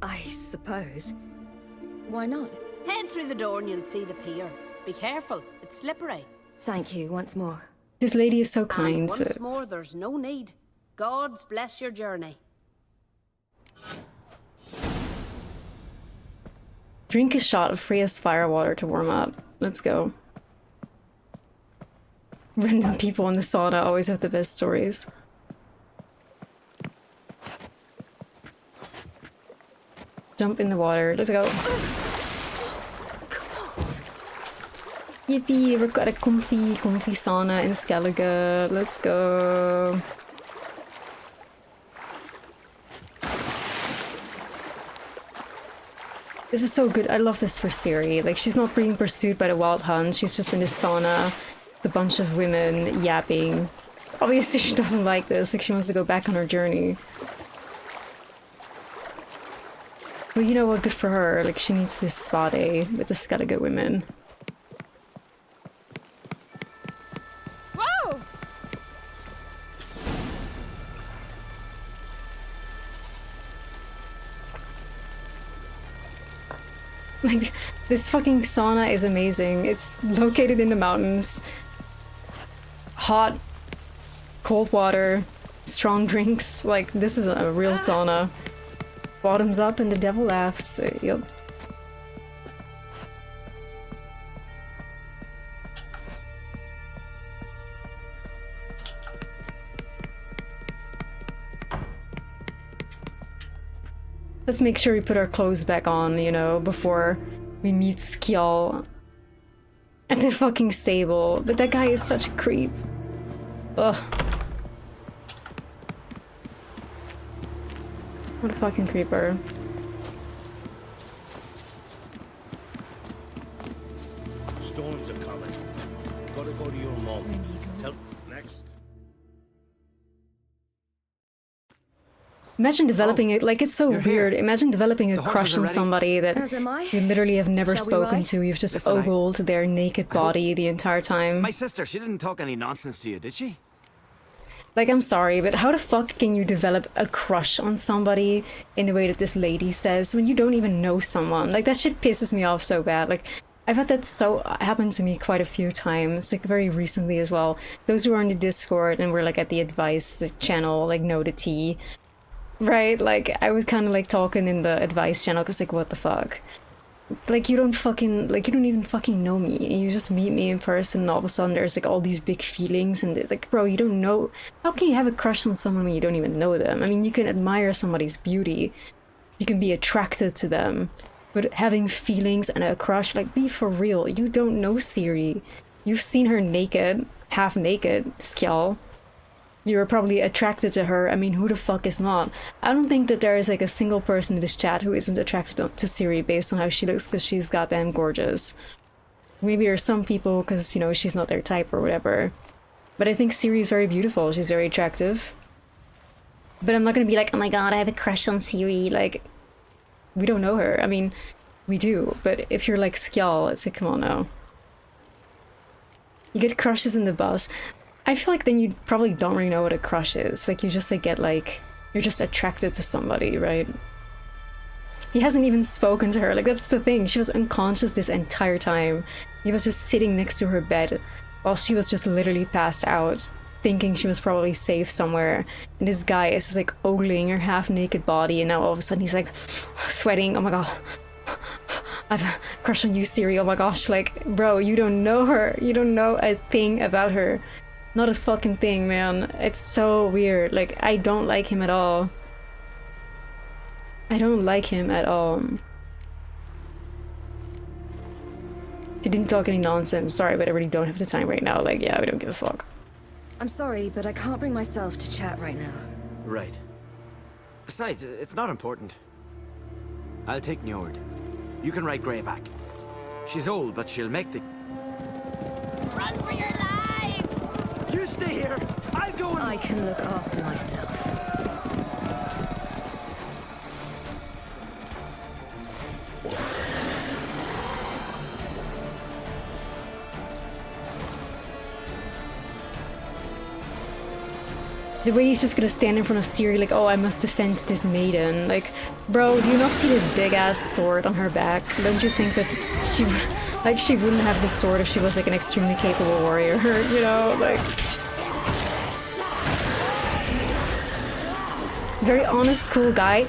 [SPEAKER 20] I suppose. Why not?
[SPEAKER 2] Head through the door and you'll see the pier. Be careful, it's slippery.
[SPEAKER 20] Thank you once more.
[SPEAKER 1] This lady is so kind.
[SPEAKER 2] And once more, there's no need. Gods bless your journey.
[SPEAKER 1] Drink a shot of Freya's firewater to warm up. Let's go. Random people in the sauna always have the best stories. Jump in the water. Let's go.
[SPEAKER 20] Cold.
[SPEAKER 1] Yippee, we've got a comfy sauna in Skellige. Let's go. This is so good. I love this for Ciri. Like, she's not being pursued by the Wild Hunt. She's just in this sauna. A bunch of women yapping. Obviously she doesn't like this, like she wants to go back on her journey. But you know what, good for her, like she needs this spa day with the Skellige women.
[SPEAKER 9] Whoa!
[SPEAKER 1] Like, this fucking sauna is amazing. It's located in the mountains. Hot, cold water, strong drinks. Like, this is a real sauna. Bottoms up and the devil laughs. Yep. Let's make sure we put our clothes back on, you know, before we meet Skjal at the fucking stable. But that guy is such a creep. Ugh. What a fucking creeper.
[SPEAKER 14] Storms are coming. Gotta go to your mom. Tell next.
[SPEAKER 1] Imagine developing it, like, it's so weird. Imagine developing a crush on somebody that
[SPEAKER 20] As am I.
[SPEAKER 1] you literally have never
[SPEAKER 20] Shall we
[SPEAKER 1] spoken
[SPEAKER 20] ride?
[SPEAKER 1] to. You've just
[SPEAKER 19] Listen,
[SPEAKER 1] ogled their naked body the entire time.
[SPEAKER 19] My sister, she didn't talk any nonsense to you, did she?
[SPEAKER 1] Like, I'm sorry, but how the fuck can you develop a crush on somebody in the way that this lady says when you don't even know someone? Like, that shit pisses me off so bad. Like, I've had that happen to me quite a few times, like very recently as well. Those who are on the Discord and were like at the advice channel, like, know the tea. Right? Like, I was kind of like talking in the advice channel because, like, what the fuck? Like, you don't even fucking know me. You just meet me in person and all of a sudden there's like all these big feelings and it's like, bro, you don't know. How can you have a crush on someone when you don't even know them? I mean, you can admire somebody's beauty. You can be attracted to them. But having feelings and a crush, like, be for real. You don't know Ciri. You've seen her naked, half naked, Skjall. You were probably attracted to her. I mean, who the fuck is not? I don't think that there is like a single person in this chat who isn't attracted to Ciri based on how she looks because she's goddamn gorgeous. Maybe there's some people because, you know, she's not their type or whatever. But I think Ciri's very beautiful. She's very attractive. But I'm not gonna be like, oh my god, I have a crush on Ciri. Like, we don't know her. I mean, we do. But if you're like Skjall, it's like, come on now. You get crushes in the bus. I feel like then you probably don't really know what a crush is. Like, you just like get like, you're just attracted to somebody, right? He hasn't even spoken to her. Like, that's the thing. She was unconscious this entire time. He was just sitting next to her bed while she was just literally passed out, thinking she was probably safe somewhere. And this guy is just like ogling her half-naked body, and now all of a sudden he's like sweating. Oh my god. I've a crush on you, Ciri. Oh my gosh. Like, bro, you don't know her. You don't know a thing about her. Not a fucking thing, man. It's so weird. Like, I don't like him at all. I don't like him at all. If you didn't talk any nonsense, sorry, but I really don't have the time right now. Like, yeah, we don't give a fuck.
[SPEAKER 20] I'm sorry, but I can't bring myself to chat right now.
[SPEAKER 19] Right. Besides, it's not important. I'll take Njord. You can ride Greyback. She's old, but she'll make the...
[SPEAKER 10] Run for your lives!
[SPEAKER 19] You stay here! I'll go and...
[SPEAKER 20] I can look after myself.
[SPEAKER 1] The way he's just gonna stand in front of Ciri like, oh, I must defend this maiden. Like, bro, do you not see this big-ass sword on her back? Don't you think that she, like, she wouldn't have this sword if she was, like, an extremely capable warrior, you know? Like... Very honest, cool guy.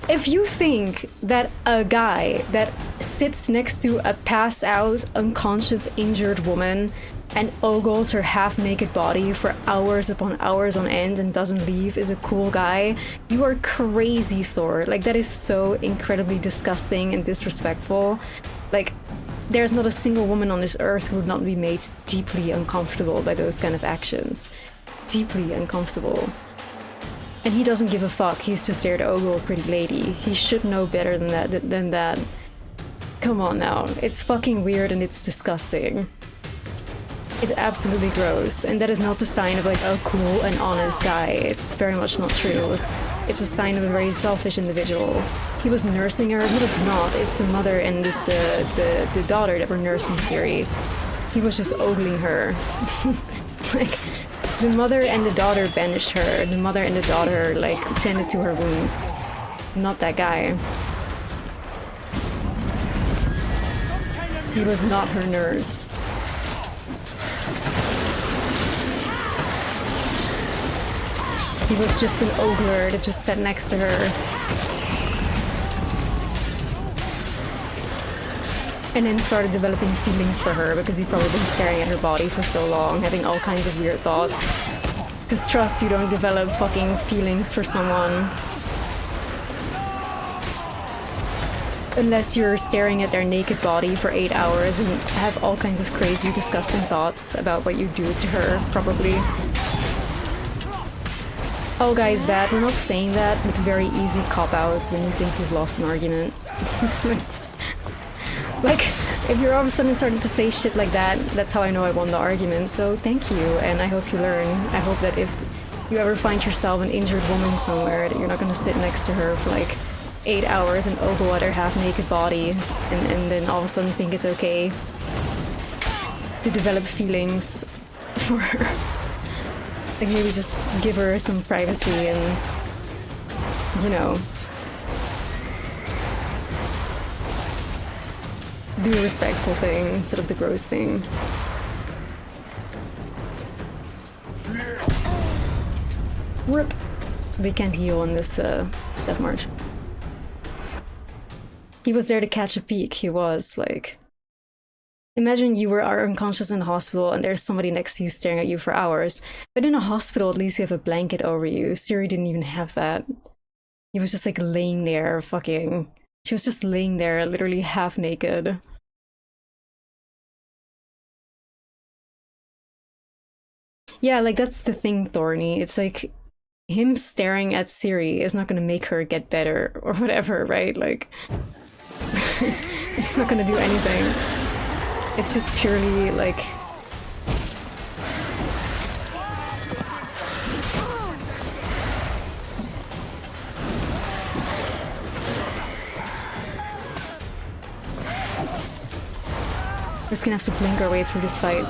[SPEAKER 1] If you think that a guy that sits next to a passed-out, unconscious, injured woman and ogles her half-naked body for hours upon hours on end and doesn't leave is a cool guy, you are crazy, Thor. Like, that is so incredibly disgusting and disrespectful. Like, there's not a single woman on this earth who would not be made deeply uncomfortable by those kind of actions. Deeply uncomfortable. And he doesn't give a fuck. He's just there to ogle a pretty lady. He should know better than that. Come on now. It's fucking weird and it's disgusting. It's absolutely gross, and that is not the sign of like a cool and honest guy. It's very much not true. It's a sign of a very selfish individual. He was nursing her. He was not. It's the mother and the daughter that were nursing Ciri. He was just ogling her. Like, the mother and the daughter banished her. The mother and the daughter like tended to her wounds. Not that guy. He was not her nurse. He was just an ogre that just sat next to her. And then started developing feelings for her because he'd probably been staring at her body for so long, having all kinds of weird thoughts. Because trust, you don't develop fucking feelings for someone unless you're staring at their naked body for 8 hours and have all kinds of crazy, disgusting thoughts about what you do to her, probably. all guys bad. We're not saying that, but very easy cop-outs when you think you've lost an argument. Like, if you're all of a sudden starting to say shit like that, that's how I know I won the argument, so thank you, and I hope you learn. I hope that if you ever find yourself an injured woman somewhere, that you're not gonna sit next to her for like 8 hours and ogle at her half-naked body, and then all of a sudden think it's okay to develop feelings for her. Like, maybe just give her some privacy and, you know, do a respectful thing instead of the gross thing. Rip. We can't heal on this death march. He was there to catch a peek. He was, like... Imagine you are unconscious in the hospital and there's somebody next to you staring at you for hours. But in a hospital, at least you have a blanket over you. Ciri didn't even have that. He was just like laying there, fucking... She was just laying there, literally half naked. Yeah, like, that's the thing, Thorny. It's like, him staring at Ciri is not gonna make her get better, or whatever, right? Like, it's not gonna do anything. It's just purely, like... We're just gonna have to blink our way through this fight.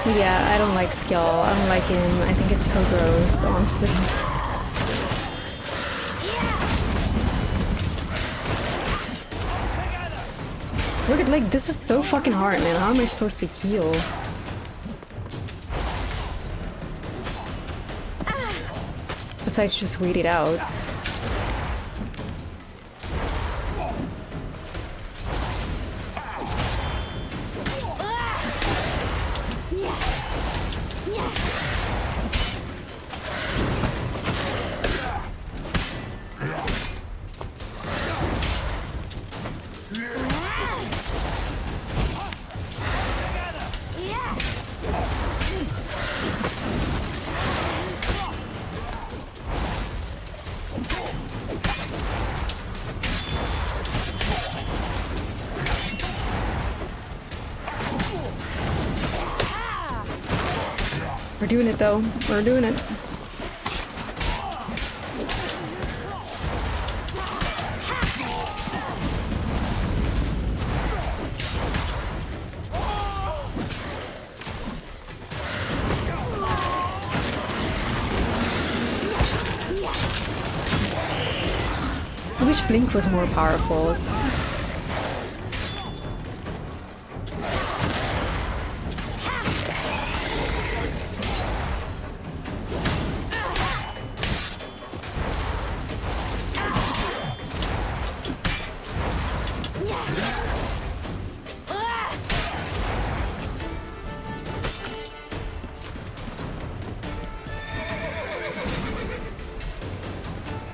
[SPEAKER 1] Yeah, I don't like Skjall. I don't like him. I think it's so gross, honestly. Look at, like, this is so fucking hard, man. How am I supposed to heal? Besides just wait it out. We're doing it though. We're doing it. I wish Blink was more powerful. It's...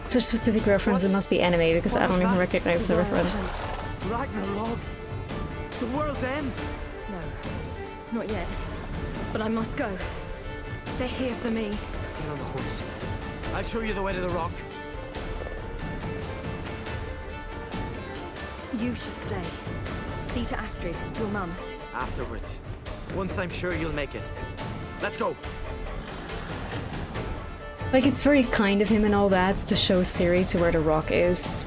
[SPEAKER 1] It's a specific reference, it must be anime, because I don't even recognize the reference.
[SPEAKER 19] Ragnarok? The world's end?
[SPEAKER 20] No, not yet. But I must go. They're here for me.
[SPEAKER 19] Get on the horse. I'll show you the way to the rock.
[SPEAKER 20] You should stay. See to Astrid, your mum.
[SPEAKER 19] Afterwards. Once I'm sure you'll make it. Let's go!
[SPEAKER 1] Like, it's very kind of him and all that to show Ciri to where the rock is.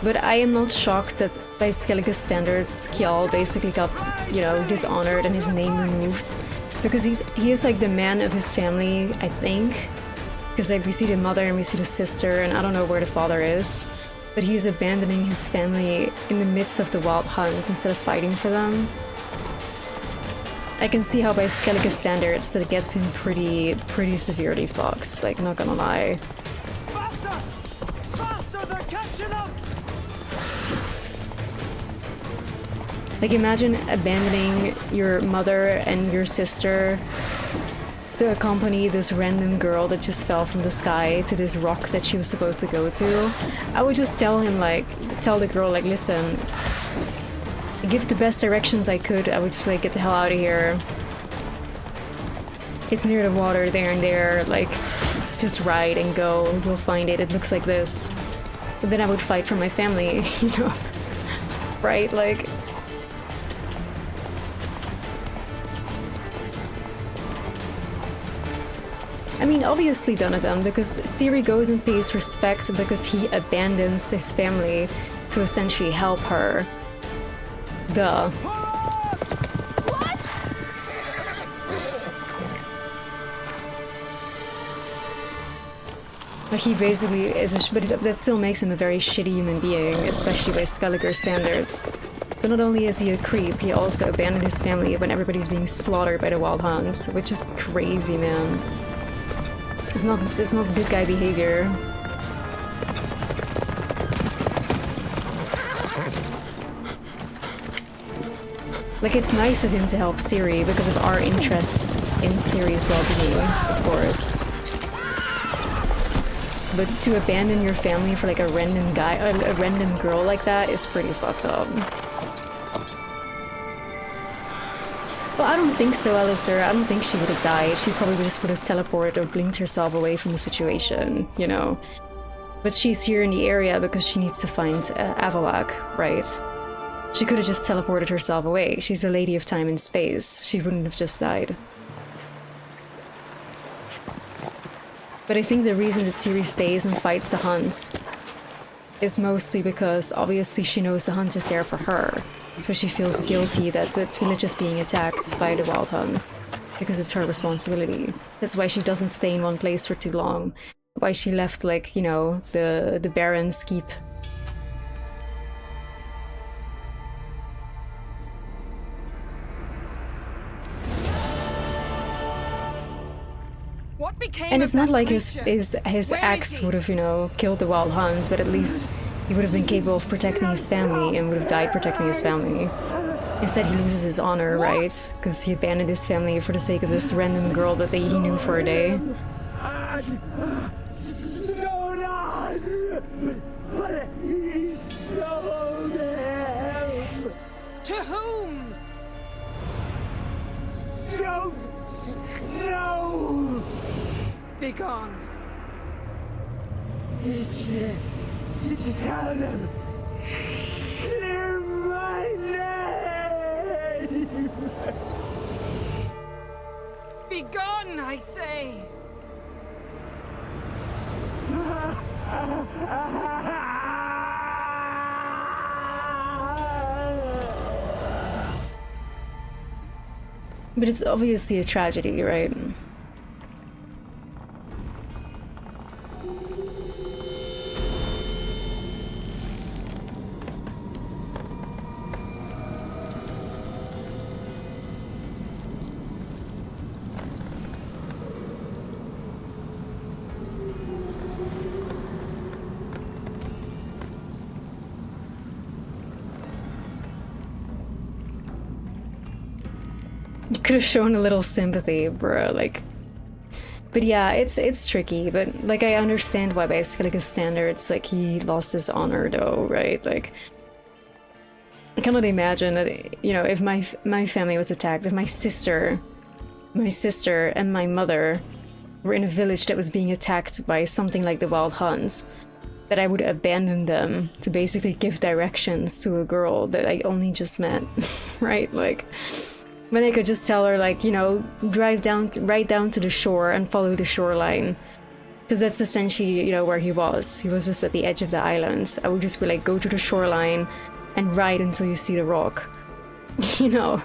[SPEAKER 1] But I am not shocked that by Skellige's standards, Skjall basically got, you know, dishonored and his name removed. Because he is like the man of his family, I think. Because like we see the mother and we see the sister, and I don't know where the father is, but he's abandoning his family in the midst of the wild hunt instead of fighting for them. I can see how by Skellige standards that it gets him pretty severely fucked, like, not gonna lie.
[SPEAKER 17] Faster! Faster! They're catching up!
[SPEAKER 1] Like, imagine abandoning your mother and your sister to accompany this random girl that just fell from the sky to this rock that she was supposed to go to. I would just tell the girl, like, listen, give the best directions I could. I would just be like, get the hell out of here. It's near the water, there and there, like, just ride and go, you'll find it, it looks like this. But then I would fight for my family, you know? Right, like... I mean, obviously Donovan, because Ciri goes and pays respect because he abandons his family to essentially help her. Duh.
[SPEAKER 17] What?
[SPEAKER 1] Like, he basically is but that still makes him a very shitty human being, especially by Skellige standards. So not only is he a creep, he also abandoned his family when everybody's being slaughtered by the wild hunts, which is crazy, man. It's not good guy behavior. Like, it's nice of him to help Ciri because of our interest in Ciri's well-being, of course. But to abandon your family for like a random guy, a random girl like that is pretty fucked up. Well, I don't think so, Alistair. I don't think she would have died. She probably just would have teleported or blinked herself away from the situation, you know. But she's here in the area because she needs to find Avalak, right? She could have just teleported herself away. She's the lady of time and space. She wouldn't have just died. But I think the reason that Ciri stays and fights the hunt is mostly because obviously she knows the hunt is there for her. So she feels guilty that the village is being attacked by the wild hunts, because it's her responsibility. That's why she doesn't stay in one place for too long. Why she left, like, you know, the Baron's keep.
[SPEAKER 17] What became
[SPEAKER 1] And it's
[SPEAKER 17] of
[SPEAKER 1] not
[SPEAKER 17] that
[SPEAKER 1] like
[SPEAKER 17] creature?
[SPEAKER 1] his axe would have, you know, killed the wild hunts, but at least he would have been capable of protecting his family and would have died protecting his family. Instead, he loses his honor, right? Because he abandoned his family for the sake of this random girl that he knew for a day.
[SPEAKER 17] To whom? Don't know. Begone. To tell them. Clear my name. Begone, I say.
[SPEAKER 1] But it's obviously a tragedy, right? You could have shown a little sympathy, bro, like... But yeah, it's tricky, but, like, I understand why by Skellige standards, like, he lost his honor, though, right? Like... I cannot imagine that, you know, if my family was attacked, if my sister and my mother were in a village that was being attacked by something like the wild hunts, that I would abandon them to basically give directions to a girl that I only just met, right? Like... When I could just tell her, like, you know, drive down, right down to the shore and follow the shoreline. Because that's essentially, you know, where he was. He was just at the edge of the island. I would just be like, go to the shoreline and ride until you see the rock. You know?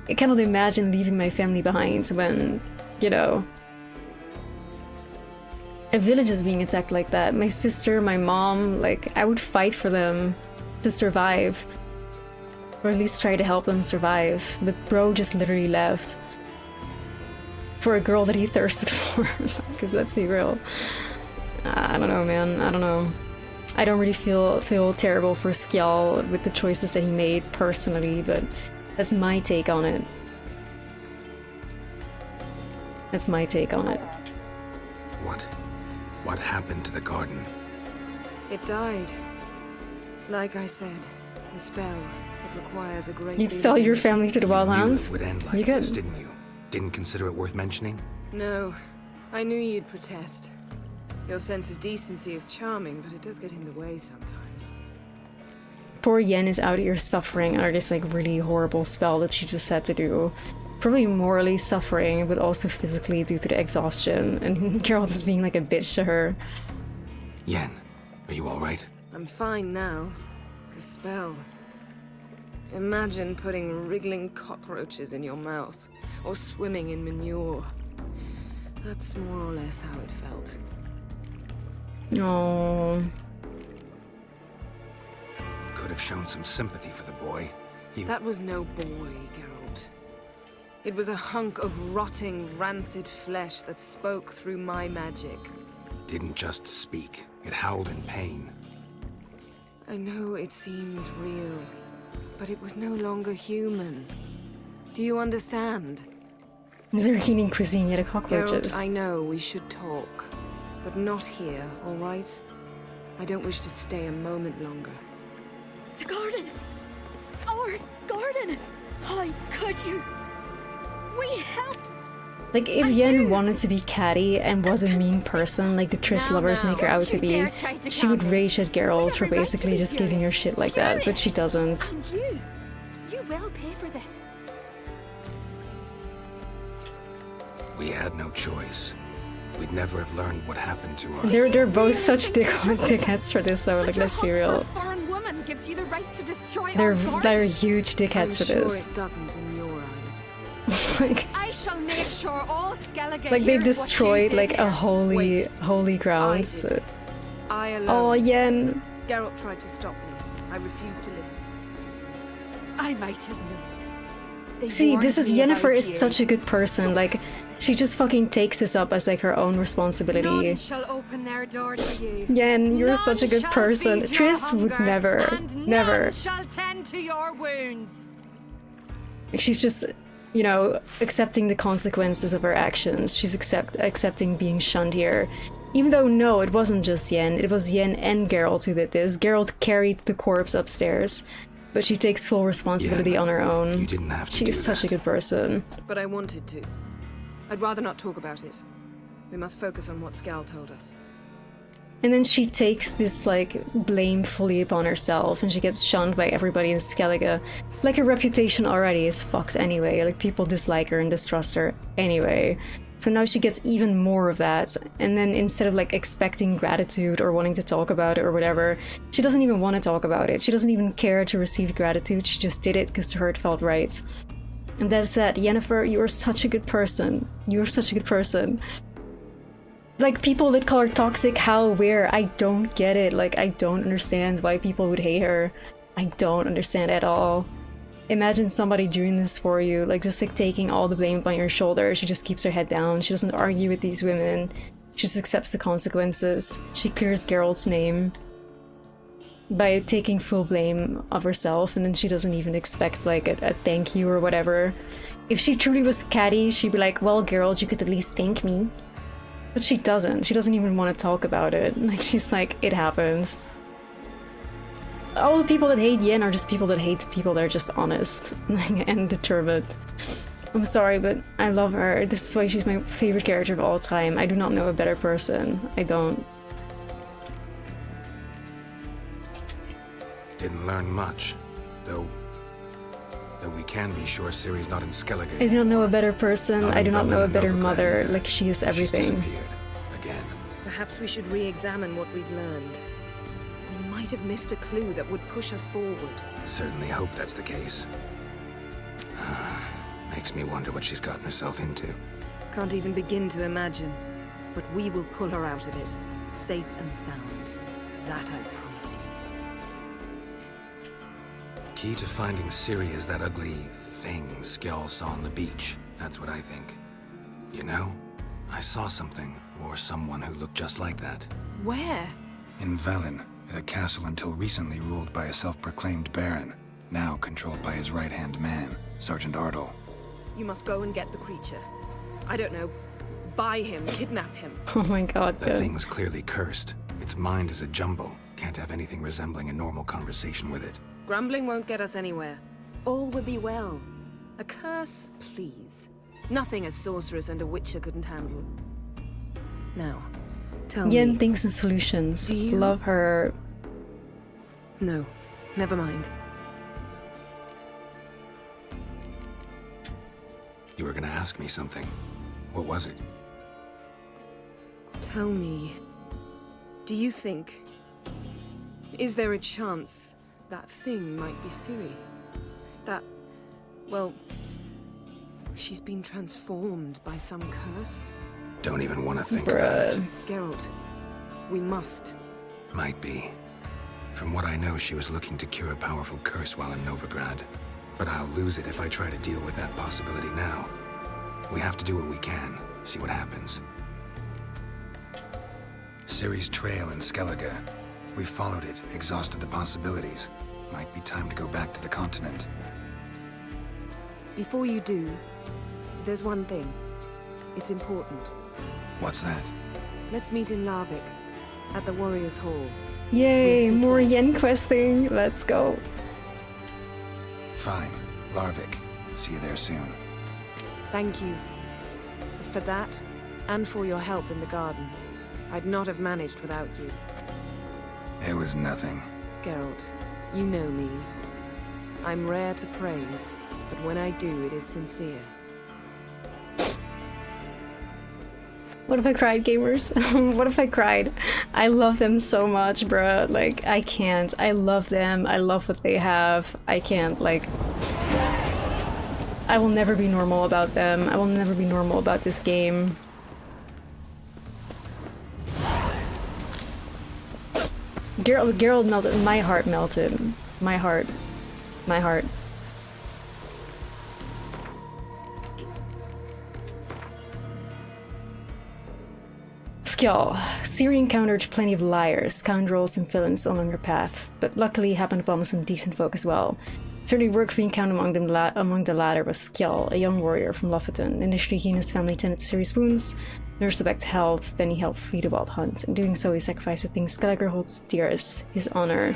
[SPEAKER 1] I cannot imagine leaving my family behind when, you know... a village is being attacked like that. My sister, my mom, like, I would fight for them to survive. Or at least try to help them survive. But bro just literally left. For a girl that he thirsted for. Because let's be real. I don't know, man. I don't know. I don't really feel terrible for Skjall with the choices that he made personally, but that's my take on it. That's my take on it.
[SPEAKER 5] What happened to the garden?
[SPEAKER 9] It died. Like I said, the spell, it requires a great
[SPEAKER 1] You'd sell your family to the Wildlands?
[SPEAKER 5] It would end like this, didn't you? Didn't consider it worth mentioning?
[SPEAKER 9] No. I knew you'd protest. Your sense of decency is charming, but it does get in the way sometimes.
[SPEAKER 1] Poor Yen is out here suffering under this like really horrible spell that she just had to do. Probably morally suffering, but also physically due to the exhaustion, and Geralt is being like a bitch to her.
[SPEAKER 5] Yen, are you alright?
[SPEAKER 9] I'm fine now. The spell. Imagine putting wriggling cockroaches in your mouth, or swimming in manure. That's more or less how it felt.
[SPEAKER 1] Oh.
[SPEAKER 5] Could have shown some sympathy for the boy.
[SPEAKER 9] That was no boy, Geralt. It was a hunk of rotting, rancid flesh that spoke through my magic.
[SPEAKER 5] Didn't just speak. It howled in pain.
[SPEAKER 9] I know it seemed real, but it was no longer human. Do you understand?
[SPEAKER 1] They're eating cuisine, yet a cockroaches.
[SPEAKER 9] Geralt, I know we should talk, but not here, all right? I don't wish to stay a moment longer.
[SPEAKER 12] The garden! Our garden! How could you? We helped!
[SPEAKER 1] Like, if Yen wanted to be catty and was a mean person, like the Triss lovers make her out to be, she would rage at Geralt for basically just giving her shit like that, but she doesn't.
[SPEAKER 12] And you will pay for this.
[SPEAKER 5] We had no choice. We'd never have learned what happened to us.
[SPEAKER 1] They're both such dickheads for this though, like let's be real.
[SPEAKER 12] Foreign woman gives you the right to destroy
[SPEAKER 1] They're huge dickheads for this.
[SPEAKER 9] It doesn't in your eyes.
[SPEAKER 1] Like,
[SPEAKER 12] I shall make sure all Skellige
[SPEAKER 1] like they
[SPEAKER 12] hears
[SPEAKER 1] destroyed
[SPEAKER 12] what you
[SPEAKER 1] like
[SPEAKER 12] did
[SPEAKER 1] a
[SPEAKER 12] here.
[SPEAKER 1] holy grounds.
[SPEAKER 9] I alone.
[SPEAKER 1] Oh, Yen.
[SPEAKER 9] Geralt tried to stop me. I refused to listen.
[SPEAKER 12] I might have known. They
[SPEAKER 1] See, this is
[SPEAKER 12] warned me
[SPEAKER 1] Yennefer
[SPEAKER 12] about
[SPEAKER 1] is
[SPEAKER 12] you.
[SPEAKER 1] such a good person. Like, she just fucking takes this up as like her own responsibility.
[SPEAKER 12] None shall open their door to you.
[SPEAKER 1] Yen, you're
[SPEAKER 12] None
[SPEAKER 1] such a good
[SPEAKER 12] shall
[SPEAKER 1] person.
[SPEAKER 12] feed your
[SPEAKER 1] Triss would
[SPEAKER 12] hunger,
[SPEAKER 1] never,
[SPEAKER 12] and
[SPEAKER 1] never.
[SPEAKER 12] None shall tend to your wounds.
[SPEAKER 1] She's just, you know, accepting the consequences of her actions. She's accepting being shunned here. Even though, no, it wasn't just Yen. It was Yen and Geralt who did this. Geralt carried the corpse upstairs. But she takes full responsibility on her own.
[SPEAKER 5] You didn't have to
[SPEAKER 1] She's such a good person.
[SPEAKER 9] But I wanted to. I'd rather not talk about it. We must focus on what Skel told us.
[SPEAKER 1] And then she takes this, like, blame fully upon herself, and she gets shunned by everybody in Skellige. Like, her reputation already is fucked anyway. Like, people dislike her and distrust her anyway. So now she gets even more of that, and then instead of like expecting gratitude or wanting to talk about it or whatever, she doesn't even want to talk about it. She doesn't even care to receive gratitude, she just did it because to her it felt right. And that's that. Yennefer, you are such a good person. You are such a good person. Like, people that call her toxic, how, where, I don't get it. Like, I don't understand why people would hate her. I don't understand at all. Imagine somebody doing this for you, like just like taking all the blame on your shoulders. She just keeps her head down. She doesn't argue with these women. She just accepts the consequences. She clears Geralt's name by taking full blame of herself, and then she doesn't even expect like a thank you or whatever. If she truly was catty, she'd be like, well, Geralt, you could at least thank me. But she doesn't. She doesn't even want to talk about it. Like, she's like, it happens. All the people that hate Yen are just people that hate people that are just honest and determined. I'm sorry, but I love her. This is why she's my favorite character of all time. I do not know a better person. I don't.
[SPEAKER 5] Didn't learn much, though we can be sure Ciri's not in Skellige.
[SPEAKER 1] I do not know a better person. I do not know a better mother. Like, she is everything.
[SPEAKER 5] She's disappeared again.
[SPEAKER 9] Perhaps we should re-examine what we've learned. We might have missed a clue that would push us forward.
[SPEAKER 5] Certainly hope that's the case. Makes me wonder what she's gotten herself into.
[SPEAKER 9] Can't even begin to imagine. But we will pull her out of it, safe and sound. That I promise you.
[SPEAKER 5] Key to finding Ciri is that ugly thing Skell saw on the beach. That's what I think. You know, I saw something, or someone who looked just like that.
[SPEAKER 9] Where?
[SPEAKER 5] In Velen, at a castle until recently ruled by a self-proclaimed baron, now controlled by his right-hand man, Sergeant Ardle.
[SPEAKER 9] You must go and get the creature. I don't know, buy him, kidnap him.
[SPEAKER 1] Oh my god,
[SPEAKER 5] The thing's clearly cursed. Its mind is a jumble. Can't have anything resembling a normal conversation with it.
[SPEAKER 9] Grumbling won't get us anywhere. All will be well. A curse, please. Nothing a sorceress and a witcher couldn't handle. Now, tell me...
[SPEAKER 1] Yen thinks in solutions.
[SPEAKER 9] Do you...
[SPEAKER 1] Love her.
[SPEAKER 9] No, never mind.
[SPEAKER 5] You were gonna ask me something. What was it?
[SPEAKER 9] Tell me, do you think... Is there a chance that thing might be Ciri? That... well... she's been transformed by some curse?
[SPEAKER 5] Don't even want to think about it.
[SPEAKER 9] Geralt, we must.
[SPEAKER 5] Might be. From what I know, she was looking to cure a powerful curse while in Novigrad. But I'll lose it if I try to deal with that possibility now. We have to do what we can, see what happens. Ciri's trail in Skellige. We followed it, exhausted the possibilities. Might be time to go back to the continent.
[SPEAKER 9] Before you do, there's one thing. It's important.
[SPEAKER 5] What's that?
[SPEAKER 9] Let's meet in Larvik, at the Warriors' Hall.
[SPEAKER 1] Yay, more Yen questing. Let's go.
[SPEAKER 5] Fine. Larvik. See you there soon.
[SPEAKER 9] Thank you. For that, and for your help in the garden. I'd not have managed without you.
[SPEAKER 5] It was nothing.
[SPEAKER 9] Geralt, you know me. I'm rare to praise, but when I do, it is sincere.
[SPEAKER 1] What if I cried, gamers? What if I cried? I love them so much, bruh. Like, I can't. I love them. I love what they have. I can't, like... I will never be normal about them. I will never be normal about this game. Geralt melted. My heart melted. My heart. My heart. Skjall. Ciri encountered plenty of liars, scoundrels, and villains along her path, but luckily happened upon some decent folk as well. Certainly worked being counted among the latter was Skjall, a young warrior from Lofoten. Initially he and his family tended to Ciri's wounds, nursed her back to health, then he helped flee the wild hunt. In doing so he sacrificed the thing Skellige holds dearest, his honor.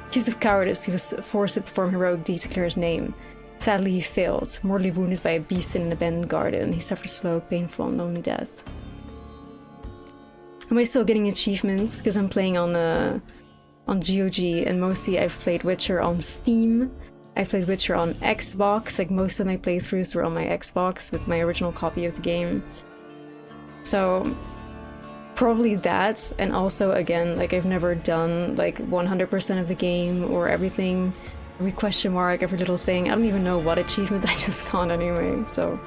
[SPEAKER 1] Accused of cowardice, he was forced to perform heroic deeds to clear his name. Sadly he failed, mortally wounded by a beast in an abandoned garden. He suffered a slow, painful, and lonely death. Am I still getting achievements? Because I'm playing on GOG, and mostly I've played Witcher on Steam. I've played Witcher on Xbox, like most of my playthroughs were on my Xbox with my original copy of the game. So, probably that, and also, again, like I've never done like 100% of the game or everything. Every question mark, every little thing. I don't even know what achievement I just got anyway, so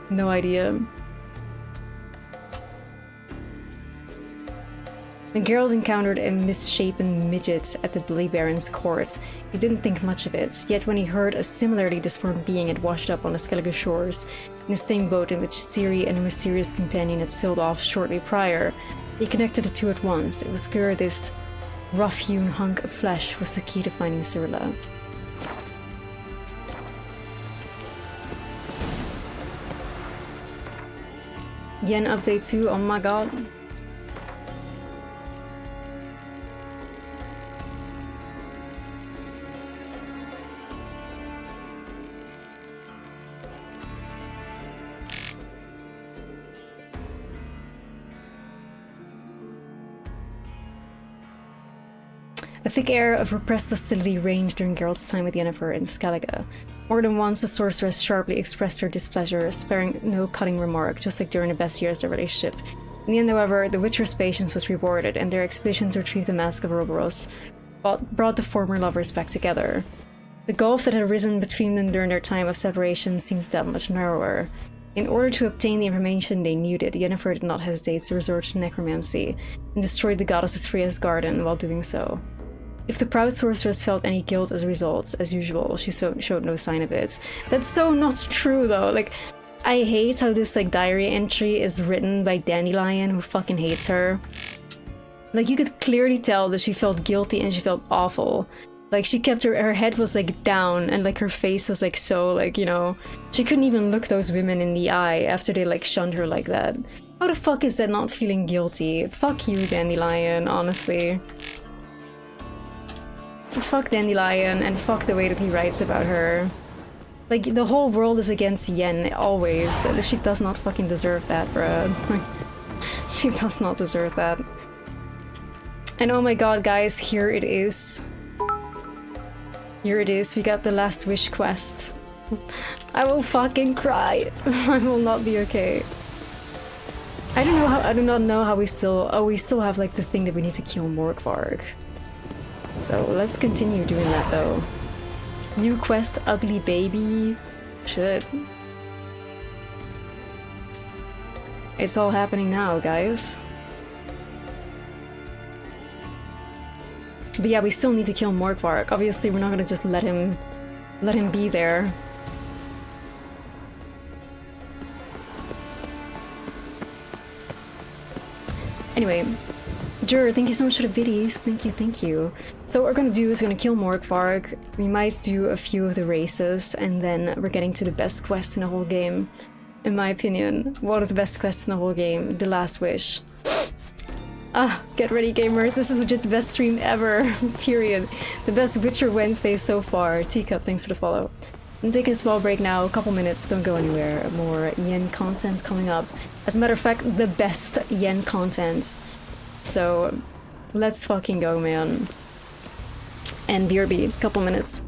[SPEAKER 1] no idea. When Geralt encountered a misshapen midget at the Bloody Baron's court, he didn't think much of it, yet when he heard a similarly disformed being had washed up on the Skellige shores, in the same boat in which Ciri and her mysterious companion had sailed off shortly prior, he connected the two at once. It was clear this rough-hewn hunk of flesh was the key to finding Cirilla. Yen update 2, oh my god. A thick air of repressed hostility reigned during Geralt's time with Yennefer in Skellige. More than once, the sorceress sharply expressed her displeasure, sparing no cutting remark, just like during the best years of their relationship. In the end, however, the Witcher's patience was rewarded, and their expedition to retrieve the Mask of Ouroboros brought the former lovers back together. The gulf that had arisen between them during their time of separation seemed that much narrower. In order to obtain the information they needed, Yennefer did not hesitate to resort to necromancy and destroyed the goddess Freya's garden while doing so. If the proud sorceress felt any guilt as a result, as usual, she showed no sign of it. That's so not true though. Like, I hate how this like diary entry is written by Dandelion, who fucking hates her. Like, you could clearly tell that she felt guilty and she felt awful. Like, she kept her head was like down and like her face was like so like, you know, she couldn't even look those women in the eye after they like shunned her like that. How the fuck is that not feeling guilty? Fuck you, Dandelion, honestly. Fuck Dandelion and fuck the way that he writes about her. Like, the whole world is against Yen, always. She does not fucking deserve that, bruh. She does not deserve that. And oh my god, guys, here it is. Here it is, we got the last wish quest. I will fucking cry. I will not be okay. I do not know how we still... Oh, we still have like the thing that we need to kill Morgvarg. So let's continue doing that though. New quest, ugly baby. Shit. It's all happening now, guys. But yeah, we still need to kill Morgvarg. Obviously, we're not gonna just let him be there. Anyway, Jur, thank you so much for the biddies. Thank you, thank you. So what we're gonna do is we're gonna kill Morgvarg. We might do a few of the races, and then we're getting to the best quest in the whole game. In my opinion, one of the best quests in the whole game, The Last Wish. Ah, get ready gamers, this is legit the best stream ever, period. The best Witcher Wednesday so far. Teacup, thanks for the follow. I'm taking a small break now, a couple minutes, don't go anywhere. More Yen content coming up. As a matter of fact, the best Yen content. So, let's fucking go, man. And BRB, couple minutes.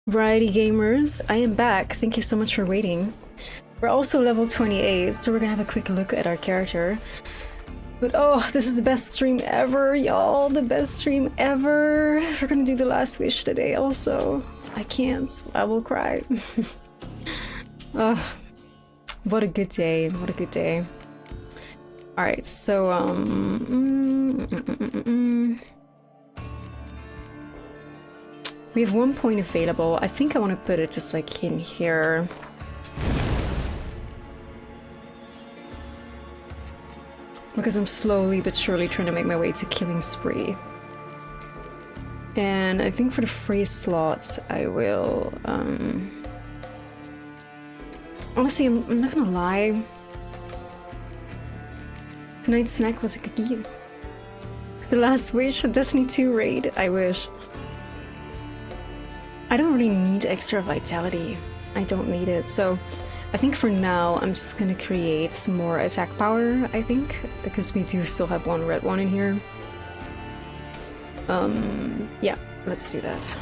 [SPEAKER 1] Righty gamers, I am back. Thank you so much for waiting. We're also level 28, so we're gonna have a quick look at our character. But oh, this is the best stream ever, y'all. The best stream ever. We're gonna do the last wish today also. I can't. I will cry. Oh, what a good day. What a good day. Alright, so we have 1 point available. I think I want to put it just like in here. Because I'm slowly but surely trying to make my way to Killing Spree. And I think for the phrase slots, I will... Honestly, I'm not gonna lie. Tonight's snack was a cookie. The last wish, Destiny 2 raid, I wish. I don't really need extra vitality. I don't need it, so I think for now I'm just gonna create some more attack power, I think, because we do still have one red one in here. Yeah, let's do that.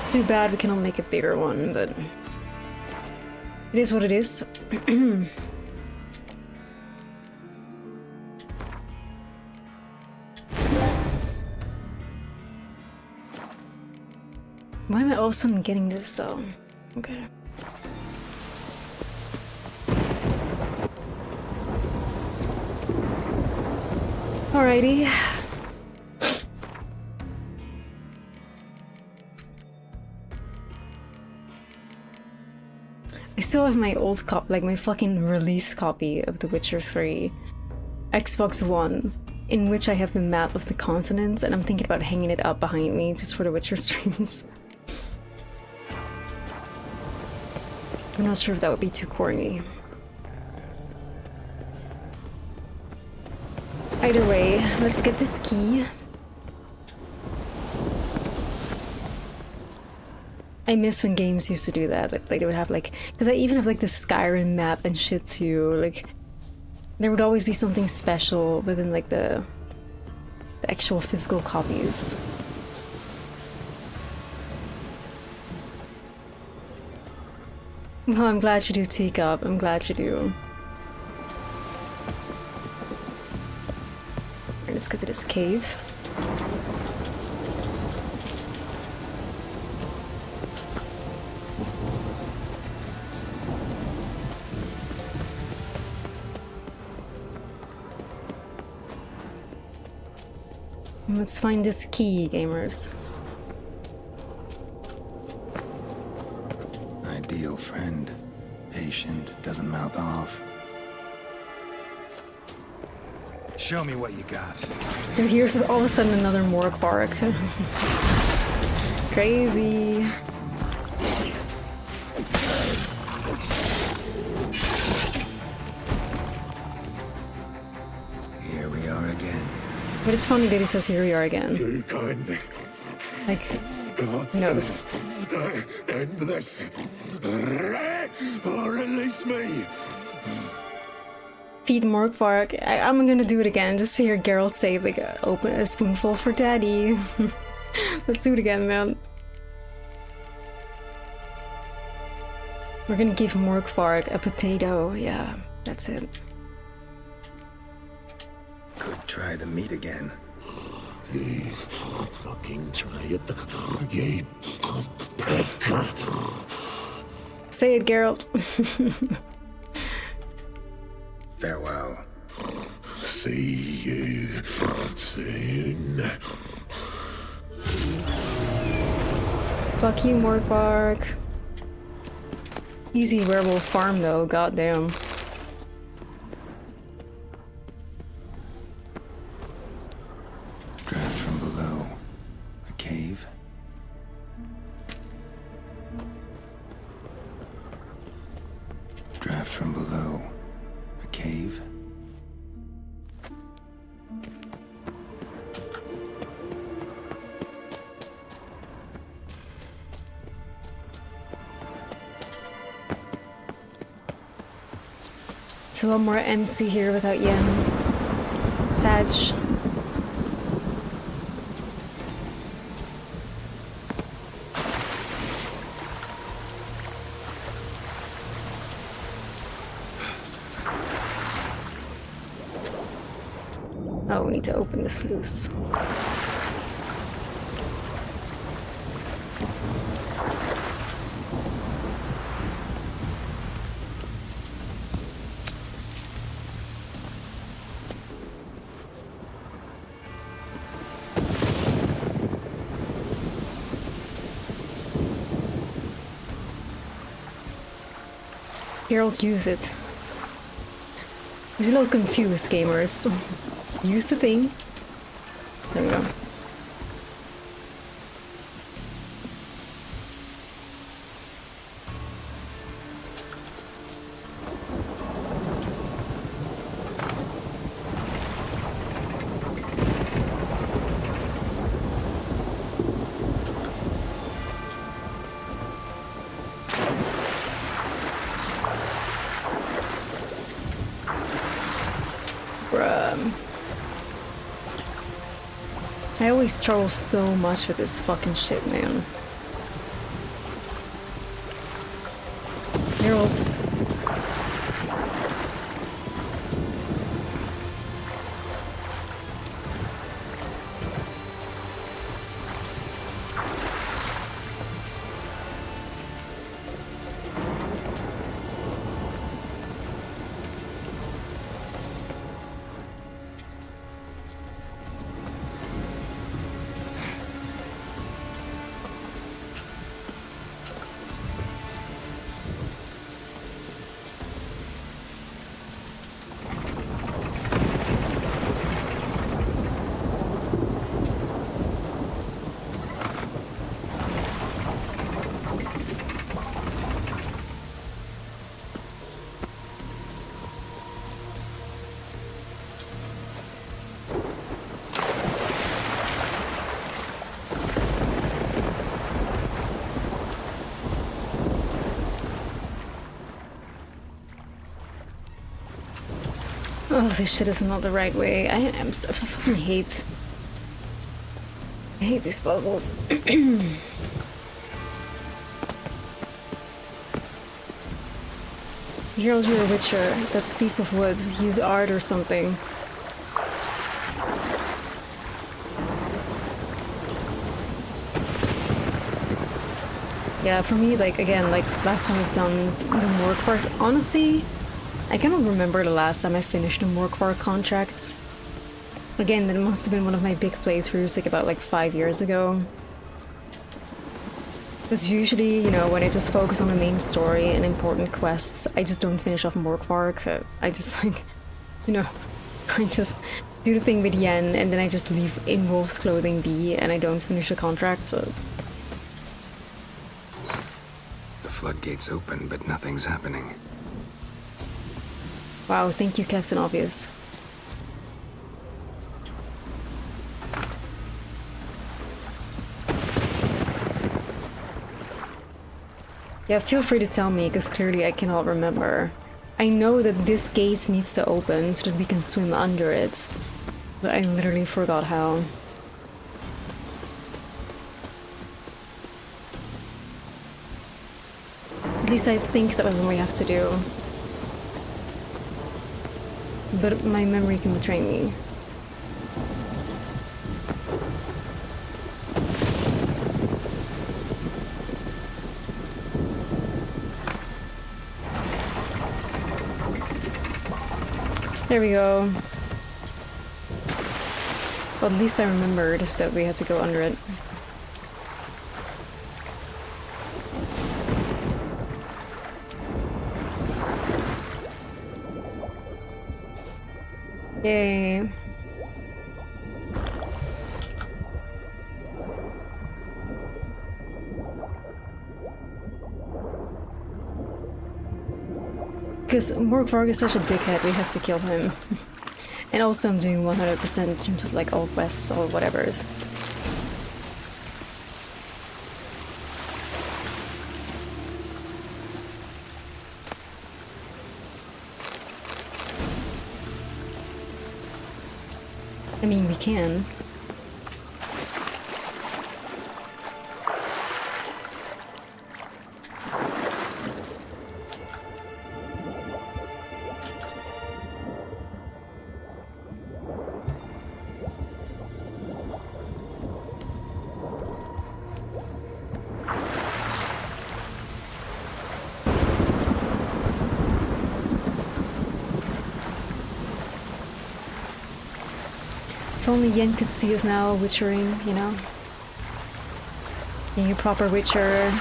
[SPEAKER 1] Too bad we cannot make a bigger one, but it is what it is. Why am I all of a sudden getting this though? Okay. Alrighty. I still have my old copy, like my fucking release copy of The Witcher 3, Xbox One, in which I have the map of the continent, and I'm thinking about hanging it up behind me just for the Witcher streams. I'm not sure if that would be too corny. Either way, let's get this key. I miss when games used to do that, like they would have like, because I even have like the Skyrim map and shit too, like there would always be something special within like the actual physical copies. Well, I'm glad you do, Teacup, I'm glad you do. Alright, let's go to this cave. Let's find this key, gamers.
[SPEAKER 5] Ideal friend. Patient, doesn't mouth off.
[SPEAKER 16] Show me what you got.
[SPEAKER 1] And here's all of a sudden another Morgvark. Crazy.
[SPEAKER 5] Here we are again.
[SPEAKER 1] But it's funny that he says here we are again. Like, he knows.
[SPEAKER 13] End this. Or release me.
[SPEAKER 1] Feed Morgvark. I'm gonna do it again, just to hear Geralt say, like, open a spoonful for daddy. Let's do it again, man. We're gonna give Morgvark a potato. Yeah, that's it.
[SPEAKER 5] Could try the meat again.
[SPEAKER 13] Fucking try it. Ye
[SPEAKER 1] Say it, Geralt.
[SPEAKER 5] Farewell.
[SPEAKER 13] See you soon.
[SPEAKER 1] Fuck you, Morgvark. Easy werewolf farm though, goddamn.
[SPEAKER 5] Draft from below. A cave. Draft from below. A cave.
[SPEAKER 1] It's a lot more empty here without Yen. Sag. Oh, we need to open the sluice. Geralt, use it. He's a little confused, gamers. Use the thing. There we go. I always struggle so much with this fucking shit, man. Geralt. Oh, this shit is not the right way. I fucking hate... I hate these puzzles. Geralt, you're a witcher. That's a piece of wood. Use art or something. Yeah, for me, like, again, like, last time I've done the Morkvark, honestly, I cannot remember the last time I finished the Morkvark contracts. Again, that must have been one of my big playthroughs, like, about, like, 5 years ago. Because usually, you know, when I just focus on the main story and important quests, I just don't finish off Morkvark. I just, like, you know, I just do the thing with Yen, and then I just leave in wolf's clothing be, and I don't finish the contract, so...
[SPEAKER 5] The floodgates open, but nothing's happening.
[SPEAKER 1] Wow, thank you, Captain Obvious. Yeah, feel free to tell me, because clearly I cannot remember. I know that this gate needs to open so that we can swim under it, but I literally forgot how. At least I think that was what we have to do. But my memory can betray me. There we go. Well, at least I remembered that we had to go under it. Yay. Because Morkvark is such a dickhead, we have to kill him. And also I'm doing 100% in terms of like all quests or whatevers. I mean, we can. If only Yen could see us now, witchering, you know? Being a proper witcher.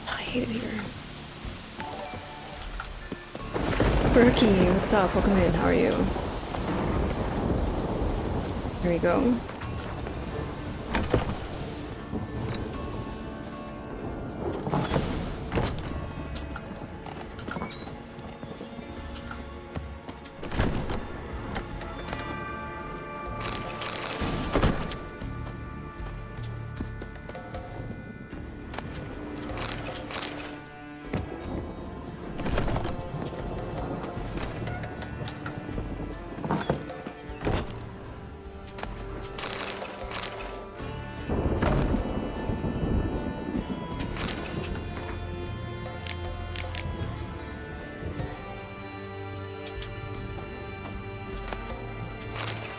[SPEAKER 1] I hate it here. Berkey, what's up? Welcome in. How are you? Here we go.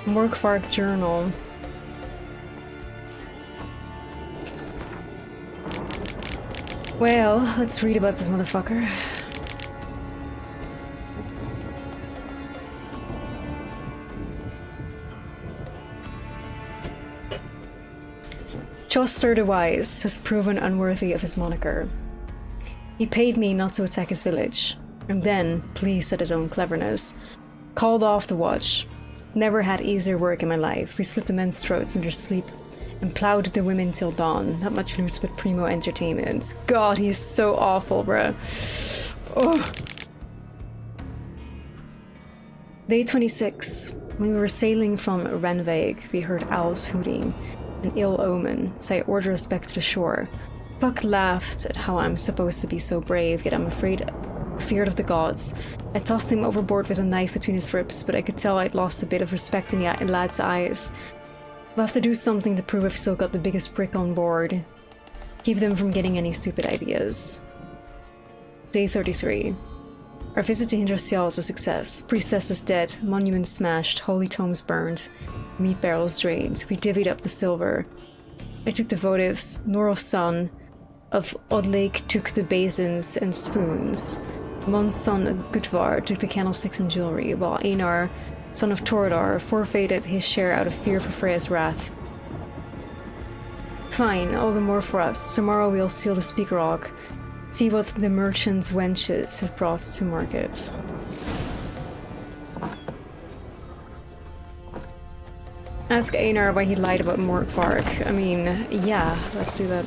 [SPEAKER 1] Morkvark journal. Well, let's read about this motherfucker. Chaucer the Wise has proven unworthy of his moniker. He paid me not to attack his village, and then, pleased at his own cleverness, called off the watch. Never had easier work in my life. We slit the men's throats in their sleep and plowed the women till dawn. Not much loot, but primo entertainment. God, he's so awful, bruh. Oh. Day 26. When we were sailing from Renveig, we heard owls hooting. An ill omen, so I ordered us back to the shore. Puck laughed at how I'm supposed to be so brave, yet I'm feared of the gods. I tossed him overboard with a knife between his ribs, but I could tell I'd lost a bit of respect in the lad's eyes. We'll have to do something to prove I've still got the biggest brick on board. Keep them from getting any stupid ideas. Day 33. Our visit to Hindrasjal is a success. Priestess is dead, monuments smashed, holy tomes burned, meat barrels drained. We divvied up the silver. I took the votives. Norolf's son of Odlake took the basins and spoons. Mon's son Gutvar took the candlesticks and jewelry, while Einar, son of Toradar, forfeited his share out of fear for Freya's wrath. Fine, all the more for us. Tomorrow we'll seal the Speaker Rock. See what the merchants' wenches have brought to market. Ask Einar why he lied about Morkvark. I mean, yeah, let's do that.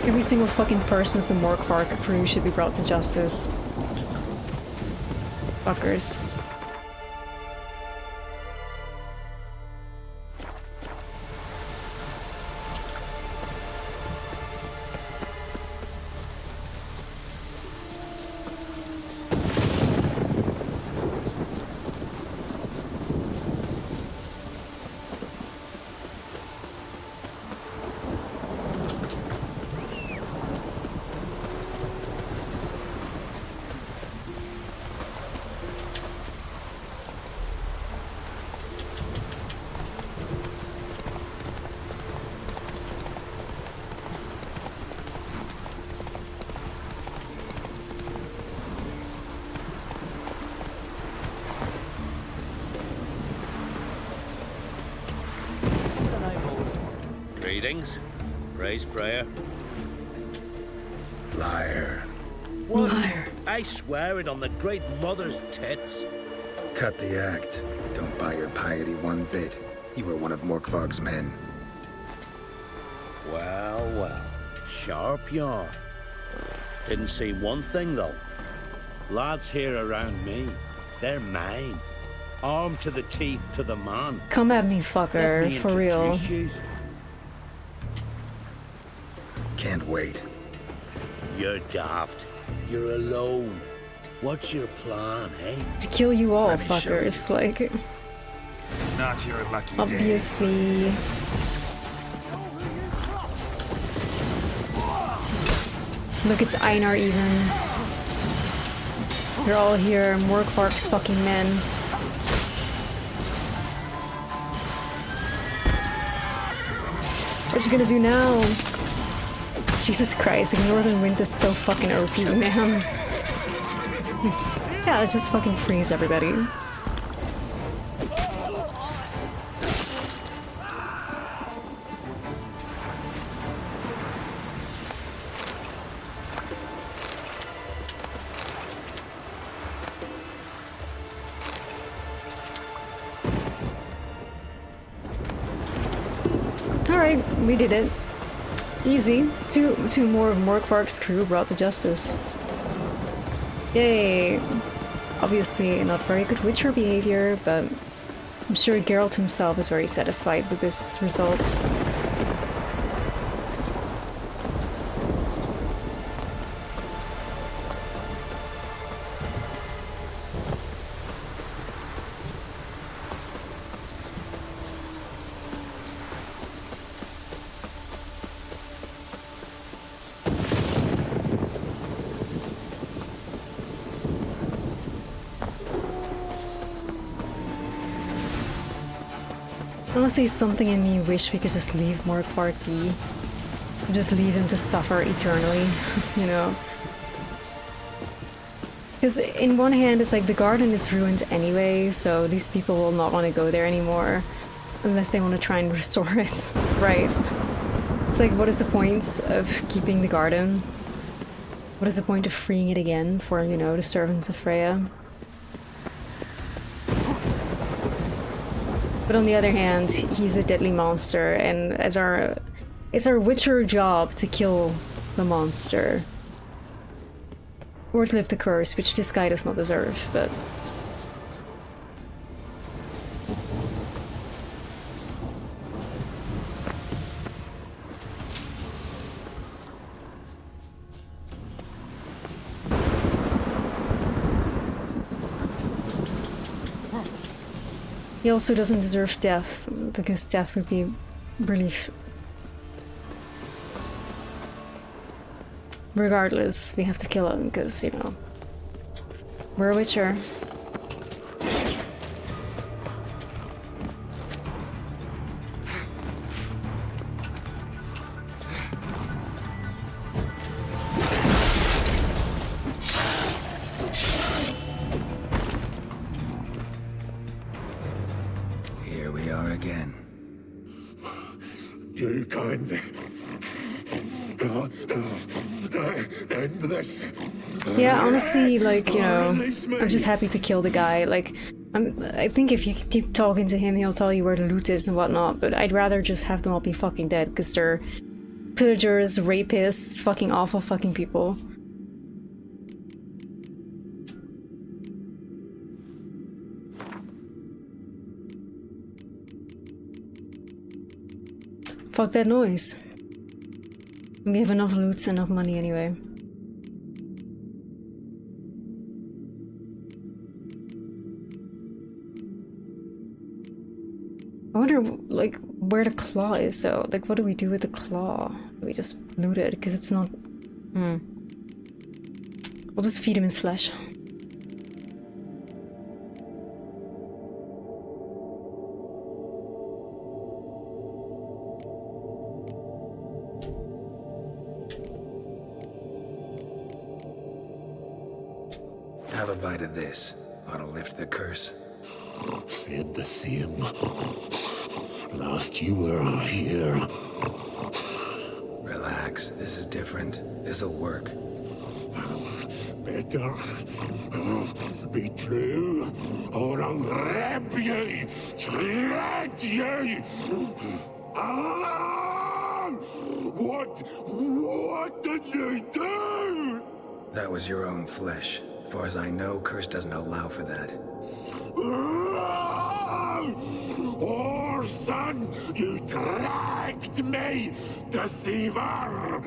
[SPEAKER 1] Every single fucking person of the Morkvark crew should be brought to justice. Fuckers.
[SPEAKER 14] Greetings. Praise Freya.
[SPEAKER 4] Liar.
[SPEAKER 14] What?
[SPEAKER 1] Liar.
[SPEAKER 14] I swear it on the Great Mother's tits.
[SPEAKER 5] Cut the act. Don't buy your piety one bit. You were one of Morkvarg's men.
[SPEAKER 14] Well, well. Sharp yarn. Didn't see one thing, though. Lads here around me, they're mine. Armed to the teeth to the man.
[SPEAKER 1] Come at me, fucker,
[SPEAKER 14] Let me
[SPEAKER 1] for real.
[SPEAKER 14] introduce yous.
[SPEAKER 5] Can't wait.
[SPEAKER 14] You're daft. You're alone. What's your plan, eh?
[SPEAKER 1] To kill you all, fuckers. Like,
[SPEAKER 16] Not your lucky
[SPEAKER 1] obviously. Look, it's Einar even. They're all here, Morkvarg's fucking men. What you gonna do now? Jesus Christ, like Northern Wind is so fucking OP, man. Yeah, let's just fucking freeze everybody. Alright, we did it. Easy. Two more of Morkvarg's crew brought to justice. Yay! Obviously not very good Witcher behavior, but I'm sure Geralt himself is very satisfied with this result. Honestly, something in me wish we could just leave Morkvarg be. Just leave him to suffer eternally, you know? Because in one hand, it's like the garden is ruined anyway, so these people will not want to go there anymore unless they want to try and restore it, right? It's like, what is the point of keeping the garden? What is the point of freeing it again for, you know, the servants of Freya? But on the other hand, he's a deadly monster, and it's our Witcher job to kill the monster. Or to lift the curse, which this guy does not deserve, but... He also doesn't deserve death, because death would be relief. Regardless, we have to kill him, because, you know, we're a Witcher.
[SPEAKER 5] Here we are again.
[SPEAKER 13] You can end this.
[SPEAKER 1] Yeah, honestly, like, you know, I'm just happy to kill the guy. Like, I think if you keep talking to him, he'll tell you where the loot is and whatnot, but I'd rather just have them all be fucking dead, because they're pillagers, rapists, fucking awful fucking people. Fuck that noise. We have enough loot, enough money anyway. I wonder, like, where the claw is, though. Like, what do we do with the claw? Do we just loot it? Because it's not... We'll just feed him his flesh.
[SPEAKER 5] Have a bite of this. Ought to lift the curse.
[SPEAKER 13] Said the same. Last you were here.
[SPEAKER 5] Relax. This is different. This'll work.
[SPEAKER 13] better be true, or I'll rip ye, shred ye. Ah! What did you do?
[SPEAKER 5] That was your own flesh. As far as I know, Curse doesn't allow for that.
[SPEAKER 13] Oh, son, you tracked me, deceiver!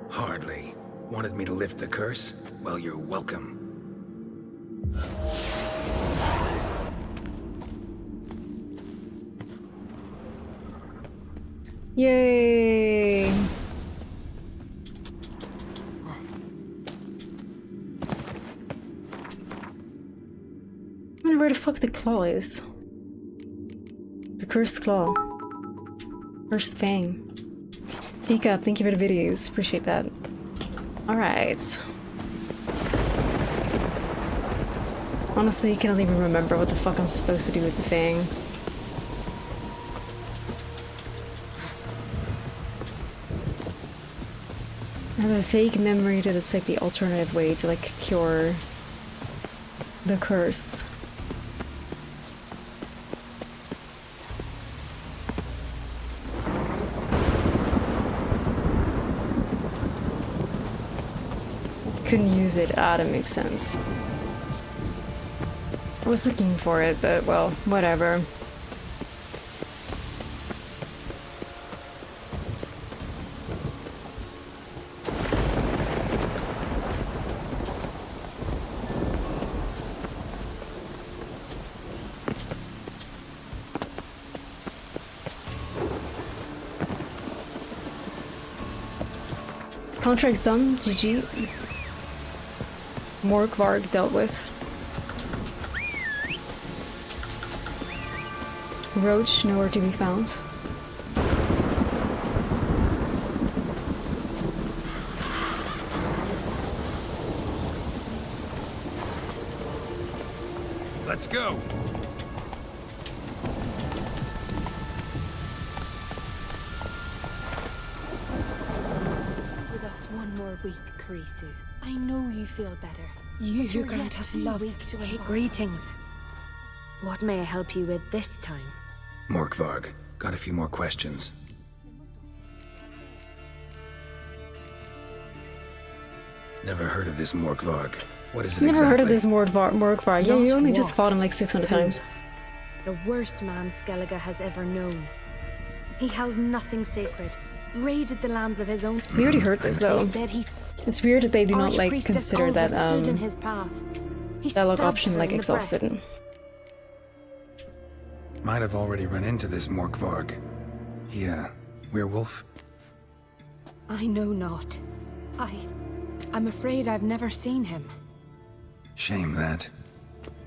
[SPEAKER 5] Hardly. Wanted me to lift the curse? Well, you're welcome.
[SPEAKER 1] Yay! I wonder where the fuck the claw is. The cursed claw. Cursed fang. Teacup, thank you for the videos. Appreciate that. Alright. Honestly, I can't even remember what the fuck I'm supposed to do with the fang. I have a vague memory that it's like the alternative way to like cure the curse. Couldn't use it. Ah, that makes sense. I was looking for it, but well, whatever. Contract's done. GG. Morkvarg dealt with. Roach nowhere to be found.
[SPEAKER 3] Let's go.
[SPEAKER 20] With us one more week, Carisu. I know you feel better.
[SPEAKER 11] You grant us love. Greetings. What may I help you with this time?
[SPEAKER 5] Morkvarg, got a few more questions. Never heard of this Morkvarg. What is it
[SPEAKER 1] Never
[SPEAKER 5] exactly?
[SPEAKER 1] heard of this Morkvarg. Yeah, you only just fought him like 600 times.
[SPEAKER 11] The worst man Skellige has ever known. He held nothing sacred, raided the lands of his own.
[SPEAKER 1] We already heard this though.
[SPEAKER 11] He said he
[SPEAKER 1] It's weird that they do not like
[SPEAKER 11] Archpriestess
[SPEAKER 1] consider that
[SPEAKER 11] stood in his path. He
[SPEAKER 1] dialogue
[SPEAKER 11] stabbed
[SPEAKER 1] option
[SPEAKER 11] her
[SPEAKER 1] like
[SPEAKER 11] in the breast.
[SPEAKER 1] exhausted.
[SPEAKER 5] Might have already run into this Morkvarg. He, werewolf?
[SPEAKER 11] I know not. I'm afraid I've never seen him.
[SPEAKER 5] Shame that.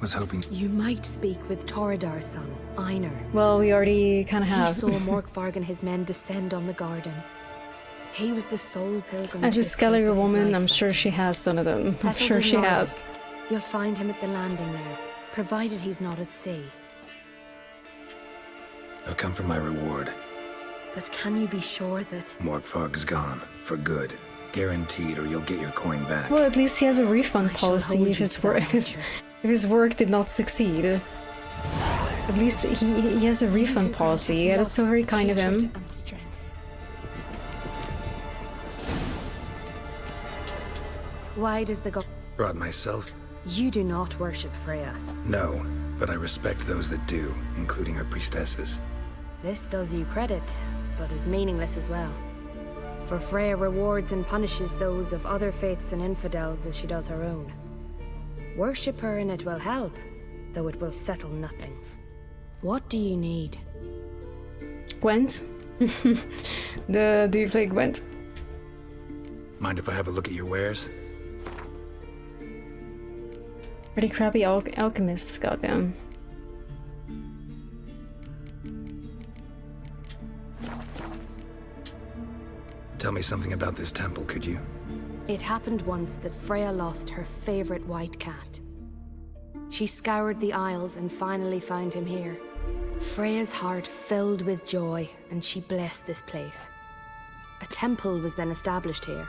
[SPEAKER 5] Was hoping...
[SPEAKER 11] You might speak with Torridar's son, Einar.
[SPEAKER 1] Well, we already kind of have.
[SPEAKER 11] He saw Morkvarg and his men descend on the garden. He was the sole pilgrim.
[SPEAKER 1] As a Skellige woman, I'm sure she has done of them. I'm
[SPEAKER 11] Settled
[SPEAKER 1] sure
[SPEAKER 11] in
[SPEAKER 1] she
[SPEAKER 11] Larvik.
[SPEAKER 1] has.
[SPEAKER 11] You'll find him at the landing there, provided he's not at sea.
[SPEAKER 5] I'll come for my reward.
[SPEAKER 11] But can you be sure that...
[SPEAKER 5] Morkvarg's gone. For good. Guaranteed, or you'll get your coin back.
[SPEAKER 1] Well, at least he has a refund policy if his work did not succeed. At least he has a refund policy, and it's so very kind of him.
[SPEAKER 11] Why does the god...
[SPEAKER 5] Brought myself?
[SPEAKER 11] You do not worship Freya.
[SPEAKER 5] No, but I respect those that do, including her priestesses.
[SPEAKER 11] This does you credit, but is meaningless as well. For Freya rewards and punishes those of other faiths and infidels as she does her own. Worship her and it will help, though it will settle nothing. What do you need?
[SPEAKER 1] Gwent? Do you play Gwent?
[SPEAKER 5] Mind if I have a look at your wares?
[SPEAKER 1] Pretty crappy alchemists, goddamn.
[SPEAKER 5] Tell me something about this temple, could you?
[SPEAKER 11] It happened once that Freya lost her favorite white cat. She scoured the Isles and finally found him here. Freya's heart filled with joy, and she blessed this place. A temple was then established here.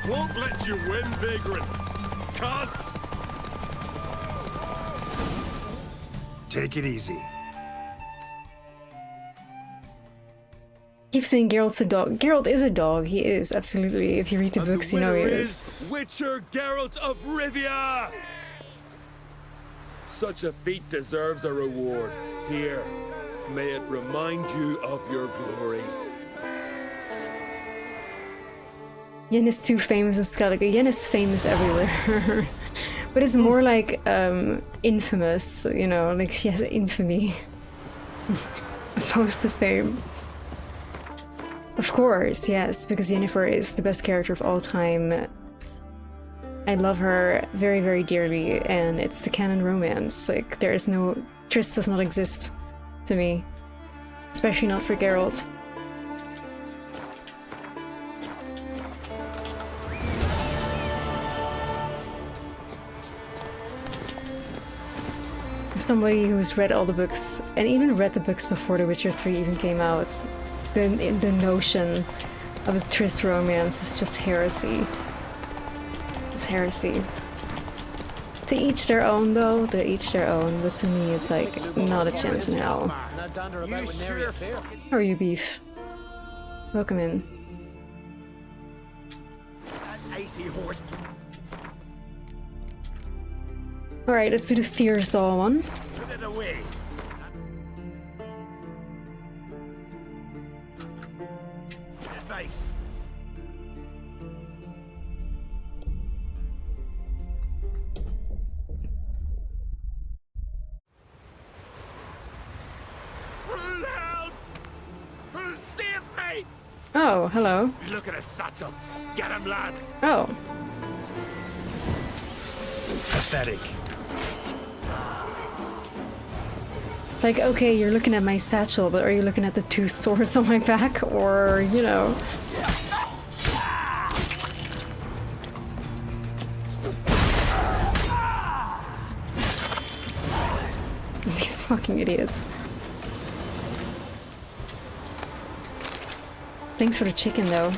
[SPEAKER 3] Won't let you win, vagrants. Can't.
[SPEAKER 5] Take it easy.
[SPEAKER 1] Keep saying Geralt's a dog. Geralt is a dog. He is, absolutely. If you read the books, you know he is.
[SPEAKER 6] Witcher Geralt of Rivia! Such a feat deserves a reward. Here, may it remind you of your glory.
[SPEAKER 1] Yen is too famous in Skellige. Yen is famous everywhere. But it's more like infamous, you know, like she has infamy opposed to fame. Of course, yes, because Yennefer is the best character of all time. I love her very, very dearly, and it's the canon romance. Like, there is no... Triss does not exist to me. Especially not for Geralt. Somebody who's read all the books, and even read the books before The Witcher 3 even came out, the notion of a Triss romance is just heresy. It's heresy. To each their own, though. To each their own. But to me, it's like not a chance in hell. How are you, Beef? Welcome in. All right, let's do the Fierce Doll one.
[SPEAKER 3] Put it away. Advice.
[SPEAKER 6] Who'll help? Who'll save me?
[SPEAKER 1] Oh, hello.
[SPEAKER 6] Look at his satchel. Get him, lads.
[SPEAKER 1] Oh.
[SPEAKER 6] Pathetic.
[SPEAKER 1] Like, okay, you're looking at my satchel, but are you looking at the two swords on my back? Or, you know... These fucking idiots. Thanks for the chicken, though.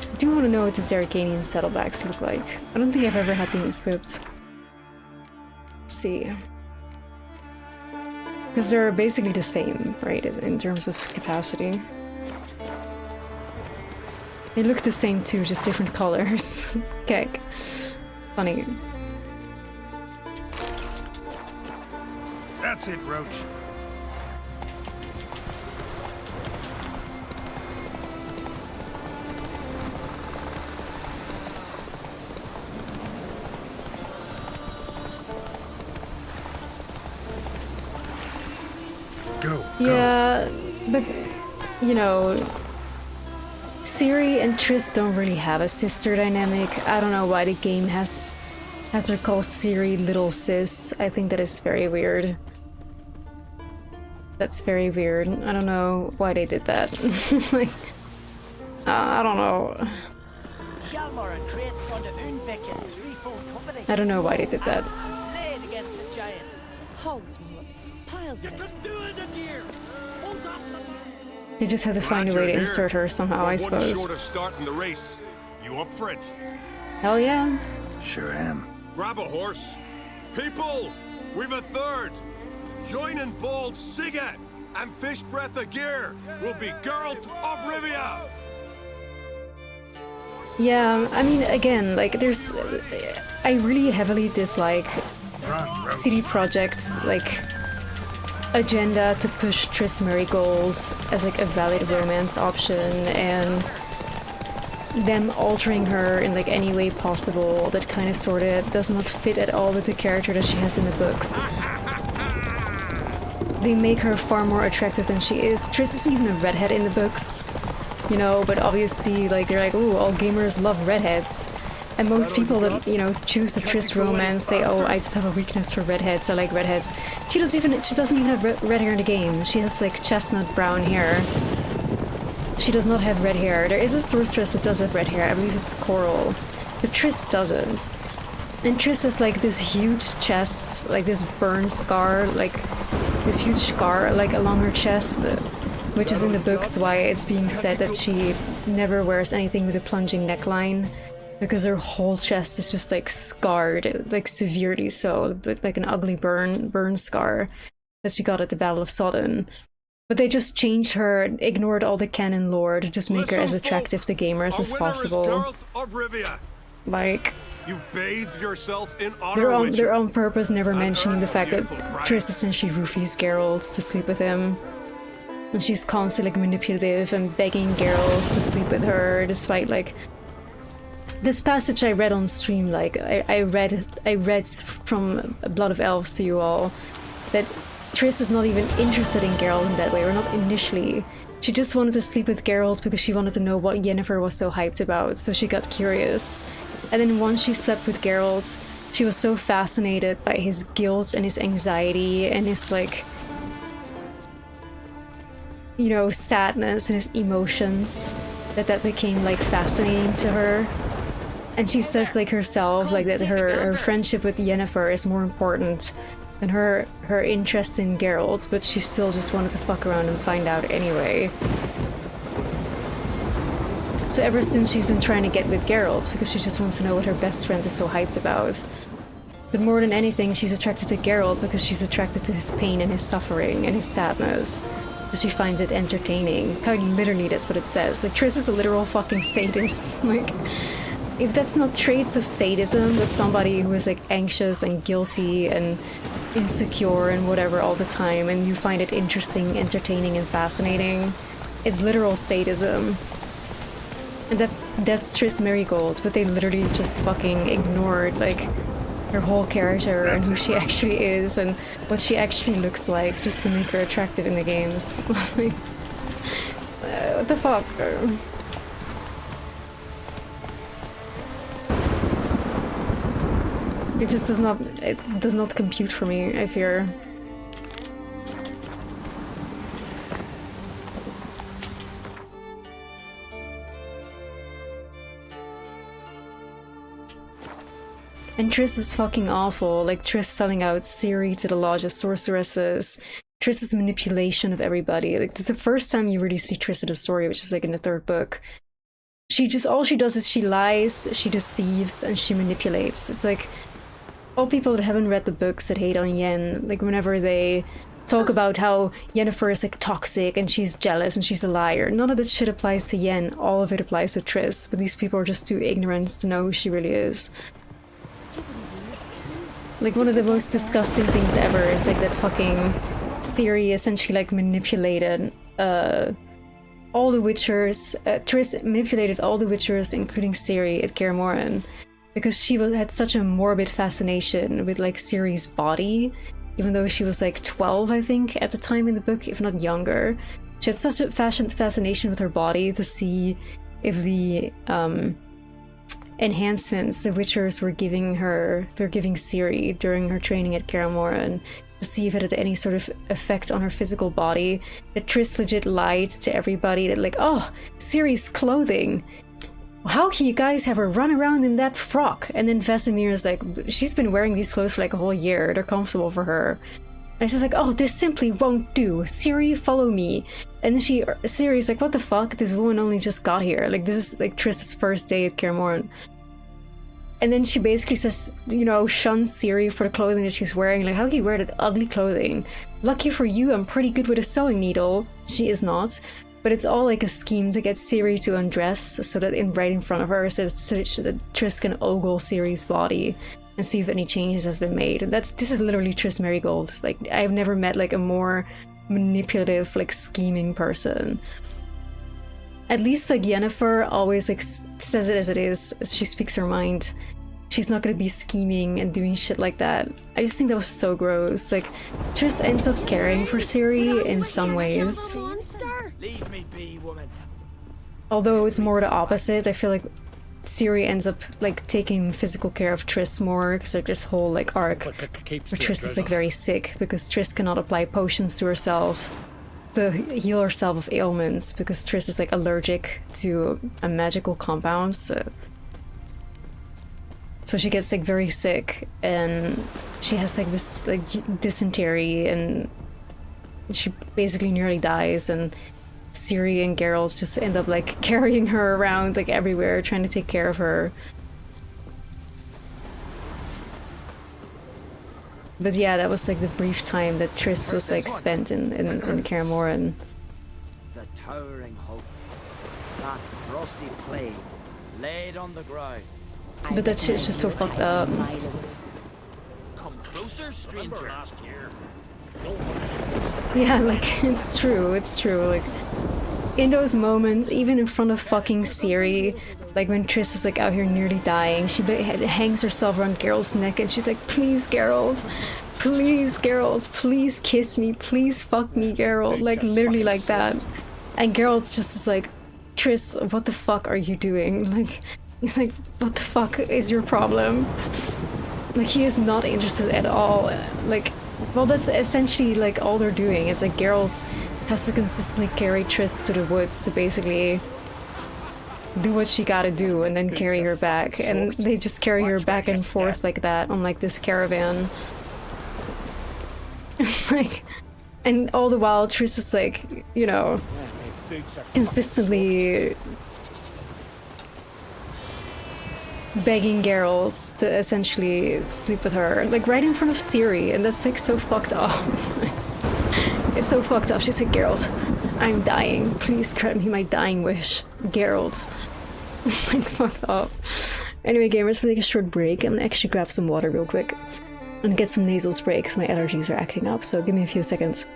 [SPEAKER 1] I do want to know what the Zerrikanian saddlebags look like. I don't think I've ever had them equipped. Let's see. Because they're basically the same, right, in terms of capacity. They look the same too, just different colors. Okay. Funny.
[SPEAKER 3] That's it, Roach.
[SPEAKER 1] Yeah, but, you know, Ciri and Triss don't really have a sister dynamic. I don't know why the game has her call Ciri Little Sis. I think that is very weird. That's very weird. I don't know why they did that. Like, I don't know. I don't know why they did that. They just had to find a way to insert her somehow, I suppose.
[SPEAKER 3] Short of starting the race. You up for it?
[SPEAKER 1] Hell yeah.
[SPEAKER 5] Sure am.
[SPEAKER 3] Grab a horse. People, we've a third. Joining Bald Sigga and Fish Breath of Gear will be Geralt of Rivia.
[SPEAKER 1] Yeah, I mean, again, like, there's... I really heavily dislike CD Projekt's, like, agenda to push Triss Merigold as, like, a valid romance option, and them altering her in, like, any way possible that kind of sort of does not fit at all with the character that she has in the books. They make her far more attractive than she is. Triss isn't even a redhead in the books, you know, but obviously, like, they're like, ooh, all gamers love redheads. And most people that, you know, choose the Triss romance say, oh, I just have a weakness for redheads, I like redheads. She doesn't even have red hair in the game. She has like chestnut brown hair. She does not have red hair. There is a sorceress that does have red hair, I believe it's Coral. But Triss doesn't. And Triss has like this huge chest, like this burn scar, like this huge scar like along her chest, which is in the books why it's being said that she never wears anything with a plunging neckline. Because her whole chest is just like scarred, like severely so, but like an ugly burn scar that she got at the Battle of Sodden. But they just changed her, ignored all the canon lore to just make her as attractive to gamers as possible. Like,
[SPEAKER 3] you bathed yourself in honor,
[SPEAKER 1] they're on purpose never mentioning the fact that Triss essentially roofies Geralt to sleep with him. And she's constantly like manipulative and begging Geralt to sleep with her, despite like this passage I read on stream, like I read from Blood of Elves to you all, that Triss is not even interested in Geralt in that way, or not initially. She just wanted to sleep with Geralt because she wanted to know what Yennefer was so hyped about, so she got curious. And then once she slept with Geralt, she was so fascinated by his guilt and his anxiety and his like, you know, sadness and his emotions, that became like fascinating to her. And she says like herself, like that her friendship with Yennefer is more important than her interest in Geralt, but she still just wanted to fuck around and find out anyway. So ever since she's been trying to get with Geralt, because she just wants to know what her best friend is so hyped about. But more than anything, she's attracted to Geralt because she's attracted to his pain and his suffering and his sadness. Because she finds it entertaining. Quite literally, that's what it says. Like, Triss is a literal fucking sadist. Like, if that's not traits of sadism, that's somebody who is like anxious and guilty and insecure and whatever all the time, and you find it interesting, entertaining, and fascinating. It's literal sadism. And that's Triss Merigold, but they literally just fucking ignored like her whole character and who she actually is and what she actually looks like just to make her attractive in the games. Like, what the fuck? It just does not compute for me, I fear. And Triss is fucking awful, like Triss selling out Ciri to the Lodge of Sorceresses, Triss's manipulation of everybody. Like, this is the first time you really see Triss in the story, which is like in the third book. All she does is she lies, she deceives, and she manipulates. It's like, all people that haven't read the books that hate on Yen, like whenever they talk about how Yennefer is like toxic and she's jealous and she's a liar, none of that shit applies to Yen, all of it applies to Triss, but these people are just too ignorant to know who she really is. Like, one of the most disgusting things ever is like that fucking Ciri essentially like manipulated all the Witchers. Triss manipulated all the Witchers, including Ciri, at Kaer Morhen, because she had such a morbid fascination with like Ciri's body, even though she was like 12, I think, at the time in the book, if not younger. She had such a fascination with her body to see if the enhancements the Witchers were giving Ciri during her training at Kaer Morhen, to see if it had any sort of effect on her physical body, that Triss legit lied to everybody that like, oh, Ciri's clothing, how can you guys have her run around in that frock? And then Vesemir is like, she's been wearing these clothes for like a whole year, they're comfortable for her. And it's just like, oh, this simply won't do. Ciri, follow me. And then Ciri's like, what the fuck? This woman only just got here. Like, this is like Triss's first day at Kaer Morhen. And then she basically says, you know, shun Ciri for the clothing that she's wearing. Like, how can you wear that ugly clothing? Lucky for you, I'm pretty good with a sewing needle. She is not. But it's all like a scheme to get Ciri to undress so that right in front of her, so that Triss can ogle Ciri's body and see if any changes has been made. And this is literally Triss Merigold. Like, I've never met like a more manipulative, like scheming person. At least like Yennefer always like says it as it is. She speaks her mind. She's not gonna be scheming and doing shit like that. I just think that was so gross. Like, Triss ends up caring for Ciri in some ways.
[SPEAKER 7] Leave me be, woman.
[SPEAKER 1] Although it's more the opposite. I feel like Ciri ends up like taking physical care of Triss more, because like this whole like arc where Triss is like very sick because Triss cannot apply potions to herself to heal herself of ailments because Triss is like allergic to a magical compound. So she gets like very sick and she has like this like dysentery and she basically nearly dies, and Ciri and Geralt just end up like carrying her around like everywhere, trying to take care of her. But yeah, that was like the brief time that Triss was like spent in Kaer Morhen.
[SPEAKER 19] The towering hope. That frosty plague laid on the ground.
[SPEAKER 1] But that shit's just so fucked up.
[SPEAKER 7] Come closer, stranger. Last year.
[SPEAKER 1] Yeah, like, it's true, like, in those moments, even in front of fucking Ciri, like when Triss is like out here nearly dying, she hangs herself around Geralt's neck and she's like, please Geralt, please kiss me, please fuck me Geralt, like literally like that. And Geralt just is like, Triss, what the fuck are you doing? Like, he's like, what the fuck is your problem? Like, he is not interested at all, like, well, that's essentially like all they're doing is like Geralt has to consistently carry Triss to the woods to basically do what she gotta do and then carry her back, and they just carry her back and forth like that on like this caravan. It's like, and all the while Triss is like, you know, consistently begging Geralt to essentially sleep with her, like right in front of Ciri, and that's like so fucked up. It's so fucked up. She's like, Geralt, I'm dying. Please grant me my dying wish. Geralt. It's like fucked up. Anyway, gamers, we'll take a short break. I'm gonna actually grab some water real quick and get some nasal spray because my allergies are acting up, so give me a few seconds.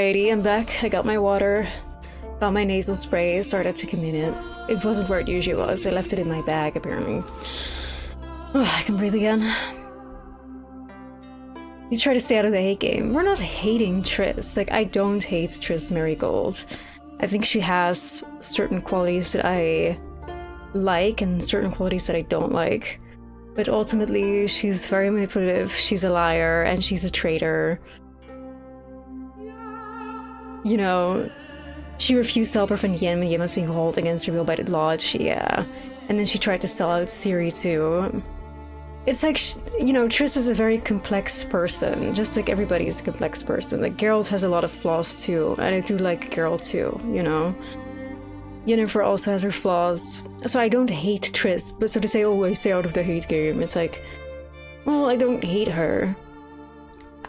[SPEAKER 1] Alrighty, I'm back. I got my water, got my nasal spray, started to commune it. It wasn't where it usually was. I left it in my bag, apparently. Oh, I can breathe again. You try to stay out of the hate game. We're not hating Triss. Like, I don't hate Triss Marigold. I think she has certain qualities that I like and certain qualities that I don't like. But ultimately, she's very manipulative, she's a liar, and she's a traitor. You know, she refused to help her friend Yen when Yen was being hauled against her will by the lodge, yeah. And then she tried to sell out Ciri too. It's like, you know, Triss is a very complex person, just like everybody's a complex person. Like, Geralt has a lot of flaws too, and I do like Geralt too, you know? Yennefer also has her flaws, so I don't hate Triss, but so to say, oh, I stay out of the hate game, it's like, well, I don't hate her.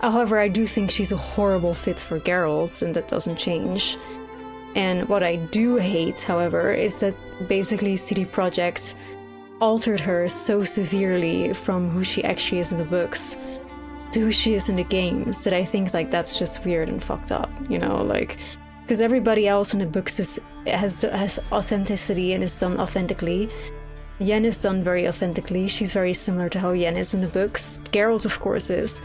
[SPEAKER 1] However, I do think she's a horrible fit for Geralt, and that doesn't change. And what I do hate, however, is that basically CD Projekt altered her so severely from who she actually is in the books to who she is in the games that I think like that's just weird and fucked up, you know, like, because everybody else in the books has authenticity and is done authentically. Yen is done very authentically. She's very similar to how Yen is in the books. Geralt, of course, is.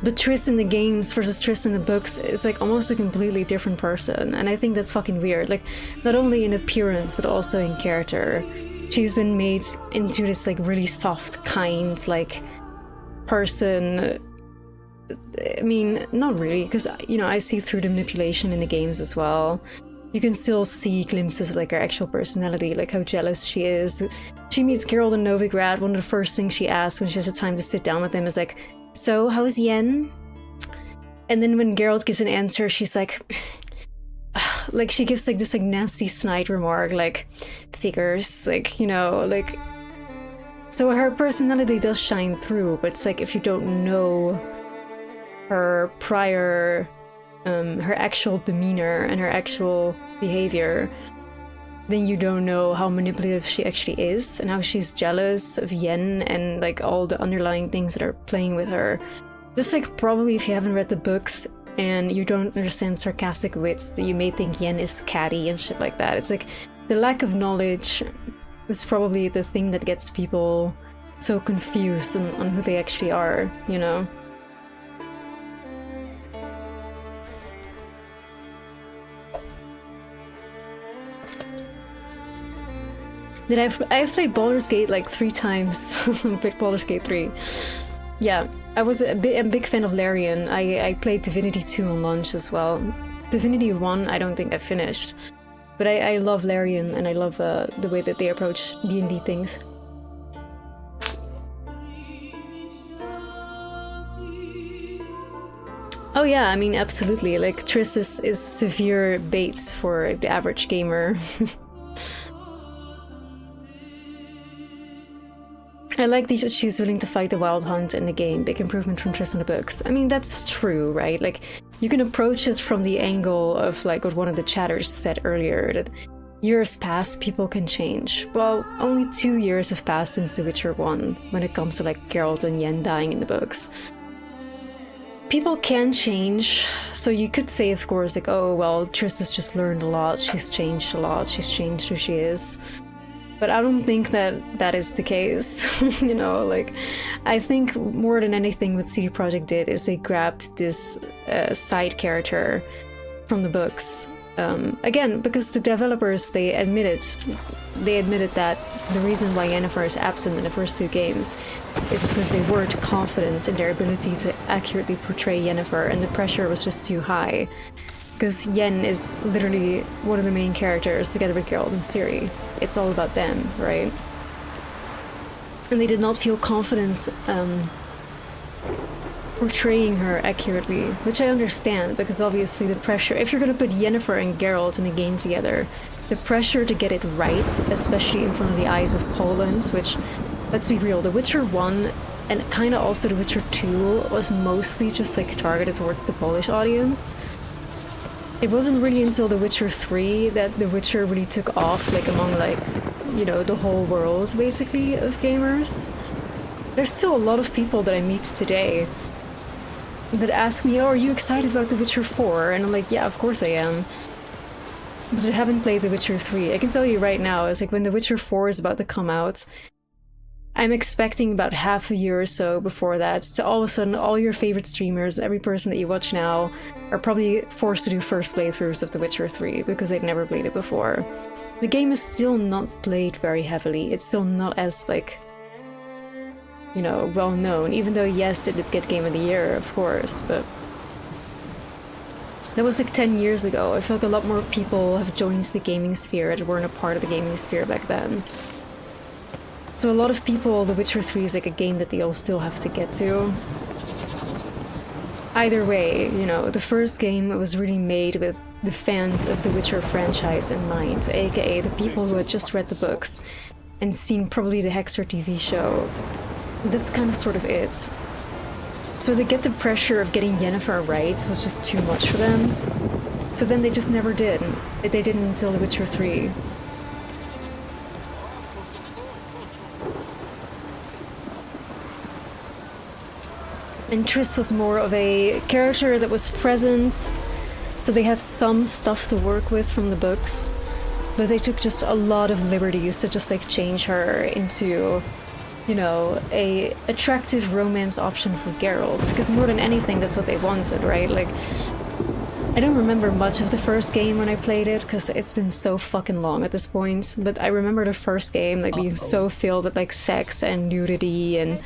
[SPEAKER 1] But Triss in the games versus Triss in the books is like almost a completely different person, and I think that's fucking weird. Like, not only in appearance but also in character. She's been made into this like really soft, kind, like person. I mean, not really, because, you know, I see through the manipulation in the games as well. You can still see glimpses of like her actual personality, like how jealous she is. She meets Geralt in Novigrad. One of the first things she asks when she has the time to sit down with him is like, "So, how's Yen?" And then when Geralt gives an answer, she's like, like she gives like this like nasty snide remark, like, figures, like, you know, like. So her personality does shine through, but it's like if you don't know her prior, her actual demeanor and her actual behavior, then you don't know how manipulative she actually is and how she's jealous of Yen and like all the underlying things that are playing with her. Just like probably if you haven't read the books and you don't understand sarcastic wits, that you may think Yen is catty and shit like that. It's like the lack of knowledge is probably the thing that gets people so confused on who they actually are, you know? I've played Baldur's Gate like 3 times. Played Baldur's Gate 3. Yeah, I was a big fan of Larian. I played Divinity 2 on launch as well. Divinity 1 I don't think I finished. But I love Larian, and I love the way that they approach D&D things. Oh yeah, I mean, absolutely. Like, Triss is severe bait for the average gamer. I like that she's willing to fight the Wild Hunt in the game. Big improvement from Triss in the books. I mean, that's true, right? Like, you can approach this from the angle of, like, what one of the chatters said earlier, that years past, people can change. Well, only 2 years have passed since The Witcher 1, when it comes to, like, Geralt and Yen dying in the books. People can change, so you could say, of course, like, oh, well, Triss has just learned a lot, she's changed a lot, she's changed who she is. But I don't think that is the case, you know, like, I think more than anything what CD Projekt did is they grabbed this side character from the books. Again, because the developers, they admitted that the reason why Yennefer is absent in the first 2 games is because they weren't confident in their ability to accurately portray Yennefer, and the pressure was just too high. Because Yen is literally one of the main characters together with Geralt and Ciri. It's all about them, right? And they did not feel confident portraying her accurately, which I understand, because obviously the pressure, if you're gonna put Yennefer and Geralt in a game together, the pressure to get it right, especially in front of the eyes of Poland, which, let's be real, The Witcher 1 and kind of also The Witcher 2 was mostly just like targeted towards the Polish audience. It wasn't really until The Witcher 3 that The Witcher really took off, like, among, like, you know, the whole world, basically, of gamers. There's still a lot of people that I meet today that ask me, oh, are you excited about The Witcher 4? And I'm like, yeah, of course I am. But I haven't played The Witcher 3. I can tell you right now, it's like when The Witcher 4 is about to come out, I'm expecting about half a year or so before that to all of a sudden all your favorite streamers, every person that you watch now, are probably forced to do first playthroughs of The Witcher 3 because they've never played it before. The game is still not played very heavily. It's still not as, like, you know, well known, even though yes, it did get Game of the Year, of course, but that was like 10 years ago. I feel like a lot more people have joined the gaming sphere that weren't a part of the gaming sphere back then. So a lot of people, The Witcher 3 is like a game that they all still have to get to. Either way, you know, the first game was really made with the fans of the Witcher franchise in mind, aka the people who had just read the books and seen probably the Hexer TV show. That's kind of sort of it. So to get the pressure of getting Yennefer right was just too much for them. So then they just never did. They didn't until The Witcher 3. And Triss was more of a character that was present, so they had some stuff to work with from the books, but they took just a lot of liberties to just like change her into, you know, a attractive romance option for Geralt, because more than anything that's what they wanted, right? Like, I don't remember much of the first game when I played it, because it's been so fucking long at this point, but I remember the first game like being so filled with like sex and nudity, and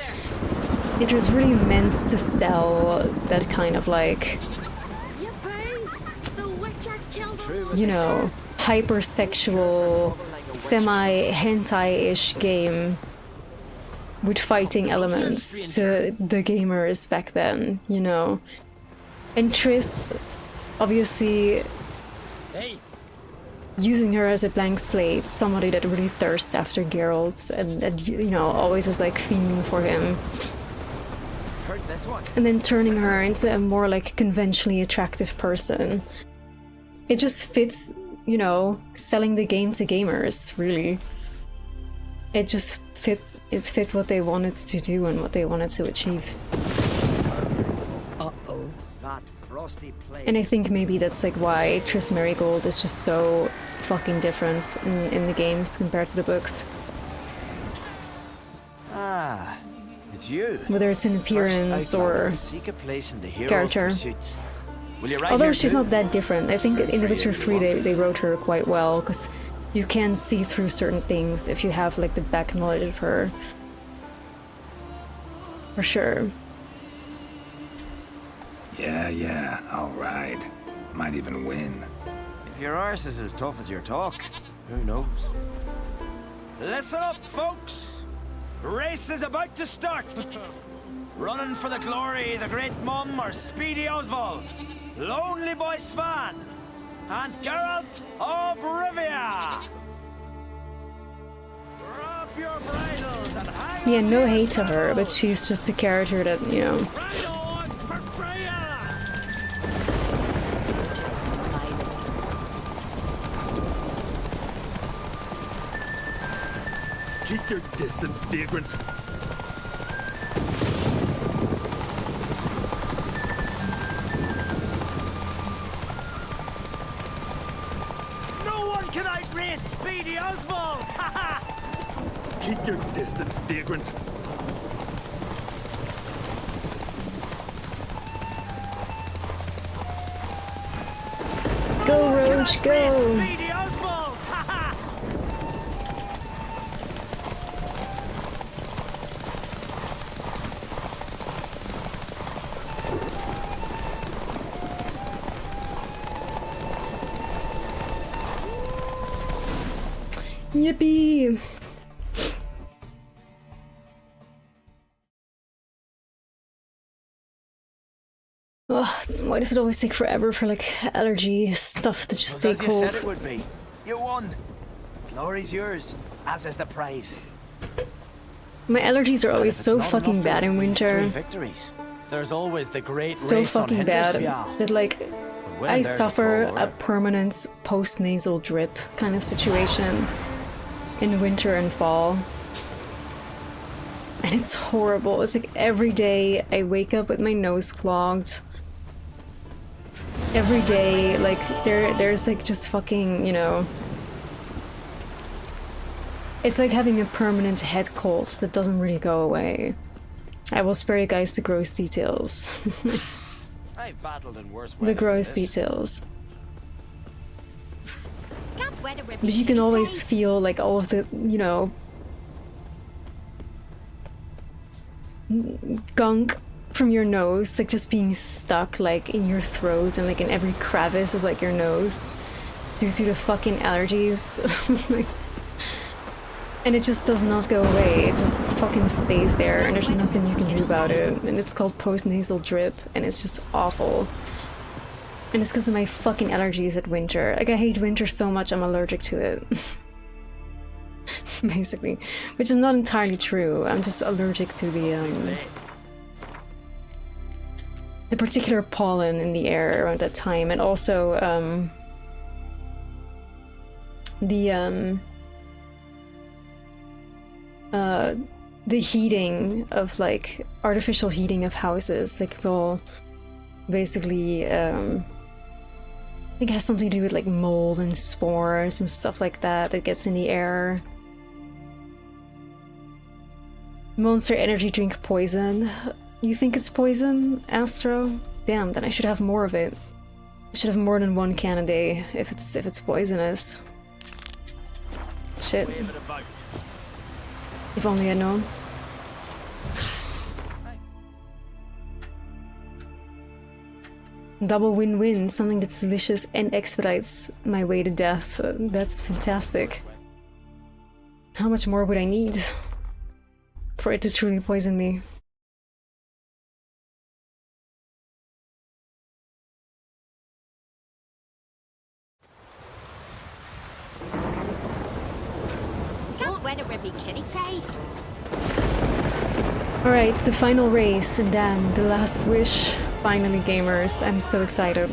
[SPEAKER 1] it was really meant to sell that kind of like, you know, hypersexual, semi-hentai-ish game with fighting elements to the gamers back then, you know. And Triss, obviously, using her as a blank slate, somebody that really thirsts after Geralt and you know, always is like fiending for him. And then turning her into a more like conventionally attractive person. It just fits, you know, selling the game to gamers, really. It just fit what they wanted to do and what they wanted to achieve.
[SPEAKER 19] Uh-oh. That frosty place.
[SPEAKER 1] And I think maybe that's like why Triss Merigold is just so fucking different in the games compared to the books.
[SPEAKER 19] Ah, it's you.
[SPEAKER 1] Whether it's in appearance or character. Although she's not that different. I think in The Witcher 3 they wrote her quite well, because you can see through certain things if you have like the back knowledge of her. For sure.
[SPEAKER 5] Yeah, alright. Might even win.
[SPEAKER 19] If your arse is as tough as your talk, who knows? Listen up, folks! Race is about to start! Running for the glory, the Great Mum, or Speedy Oswald, Lonely Boy Svan, and Geralt of Rivia! Drop your bridles and hang
[SPEAKER 1] Yeah, no hate to her, but she's just a character that, you know...
[SPEAKER 6] Keep your distance, vagrant.
[SPEAKER 19] No one can outrace Speedy Oswald! Ha ha!
[SPEAKER 6] Keep your distance, vagrant.
[SPEAKER 1] Go, Roach, go!
[SPEAKER 19] Speedy Oswald! Ha ha!
[SPEAKER 1] Yippee! Ugh, why does it always take forever for like allergy stuff to just take hold?
[SPEAKER 19] As you said it would be. You won. Glory's yours, as is the prize.
[SPEAKER 1] My allergies are always so fucking bad in winter.
[SPEAKER 19] Victories. There's always the great
[SPEAKER 1] So
[SPEAKER 19] race
[SPEAKER 1] fucking
[SPEAKER 19] on
[SPEAKER 1] bad
[SPEAKER 19] Hindersfjall.
[SPEAKER 1] that like
[SPEAKER 19] when
[SPEAKER 1] I
[SPEAKER 19] there's a
[SPEAKER 1] suffer
[SPEAKER 19] tall
[SPEAKER 1] a
[SPEAKER 19] order.
[SPEAKER 1] permanent post-nasal drip kind of situation in winter and fall. I And it's horrible. It's like every day I wake up with my nose clogged. Every day, like, there's like just fucking, you know... It's like having a permanent head cold that doesn't really go away. I will spare you guys the gross details.
[SPEAKER 19] I've battled in worse
[SPEAKER 1] The
[SPEAKER 19] weather
[SPEAKER 1] gross
[SPEAKER 19] than this.
[SPEAKER 1] details. But you can always feel like all of the, you know... gunk from your nose, like just being stuck like in your throat and like in every crevice of like your nose due to the fucking allergies. Like, and it just does not go away. It just fucking stays there and there's nothing you can do about it. And it's called post-nasal drip and it's just awful. And it's because of my fucking allergies at winter. Like I hate winter so much I'm allergic to it. Basically. Which is not entirely true. I'm just allergic to the particular pollen in the air around that time, and also the heating of like artificial heating of houses, like will basically I think it has something to do with like mold and spores and stuff like that that gets in the air. Monster energy drink poison. You think it's poison, Astro? Damn, then I should have more of it. I should have more than one can a day if it's poisonous. Shit. If only I'd known. Double win-win, something that's delicious and expedites my way to death. That's fantastic. How much more would I need for it to truly poison me? Alright, it's the final race, and then the last wish. Finally, gamers. I'm so excited.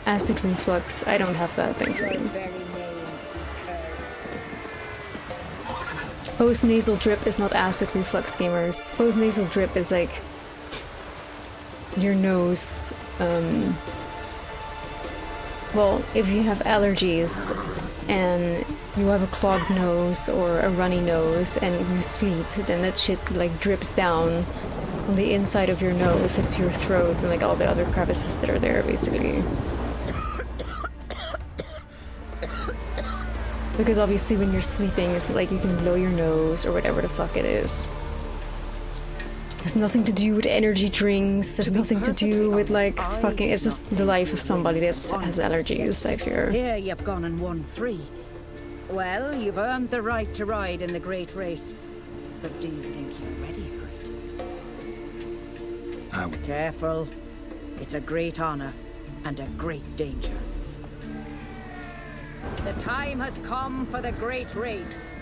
[SPEAKER 1] Acid reflux. I don't have that, thankfully. Post-nasal drip is not acid reflux, gamers. Post-nasal drip is like your nose. Well, if you have allergies and you have a clogged nose or a runny nose and you sleep, then that shit like drips down on the inside of your nose, like to your throat and like all the other crevices that are there, basically. Because obviously when you're sleeping, it's like you can blow your nose or whatever the fuck it is. It's nothing to do with energy drinks, it's nothing to do with like fucking, it's just the life of somebody that has allergies, I fear.
[SPEAKER 2] Here you've gone and won 3. Well, you've earned the right to ride in the great race. But do you think you're ready for it? Careful. It's a great honor and a great danger. The time has come for the great race.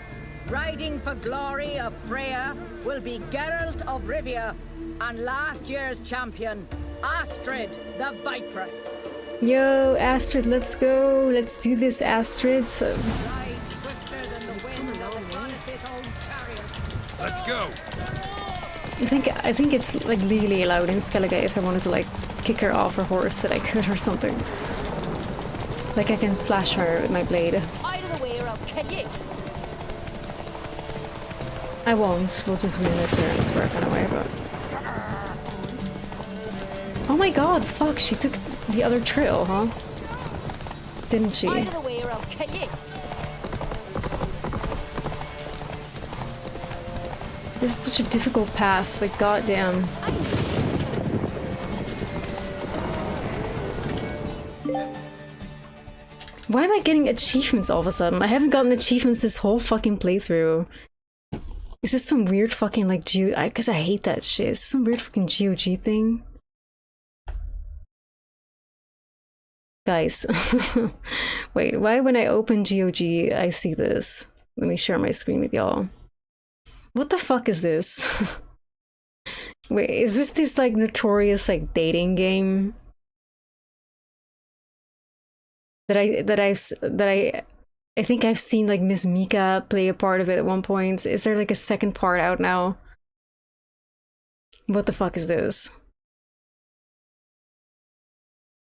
[SPEAKER 2] Riding for glory of Freya will be Geralt of Rivia and last year's champion, Astrid the Viperess.
[SPEAKER 1] Yo, Astrid, let's go. Let's do this, Astrid.
[SPEAKER 3] Let's go.
[SPEAKER 1] I think it's like legally allowed in Skellige if I wanted to like kick her off her horse that I could or something. Like I can slash her with my blade.
[SPEAKER 10] Out of the way or I'll kill you.
[SPEAKER 1] I won't. We'll just re-interference work on away, but... Oh my god, fuck, she took the other trail, huh? Didn't she?
[SPEAKER 10] Out of the way or I'll kill you.
[SPEAKER 1] This is such a difficult path, like goddamn. Why am I getting achievements all of a sudden? I haven't gotten achievements this whole fucking playthrough. Is this some weird fucking like because I hate that shit. Is this some weird fucking GOG thing? Guys. Wait, why when I open GOG I see this? Let me share my screen with y'all. What the fuck is this? Wait, is this like notorious like dating game? That I I think I've seen like Miss Mika play a part of it at one point. Is there like a second part out now? What the fuck is this?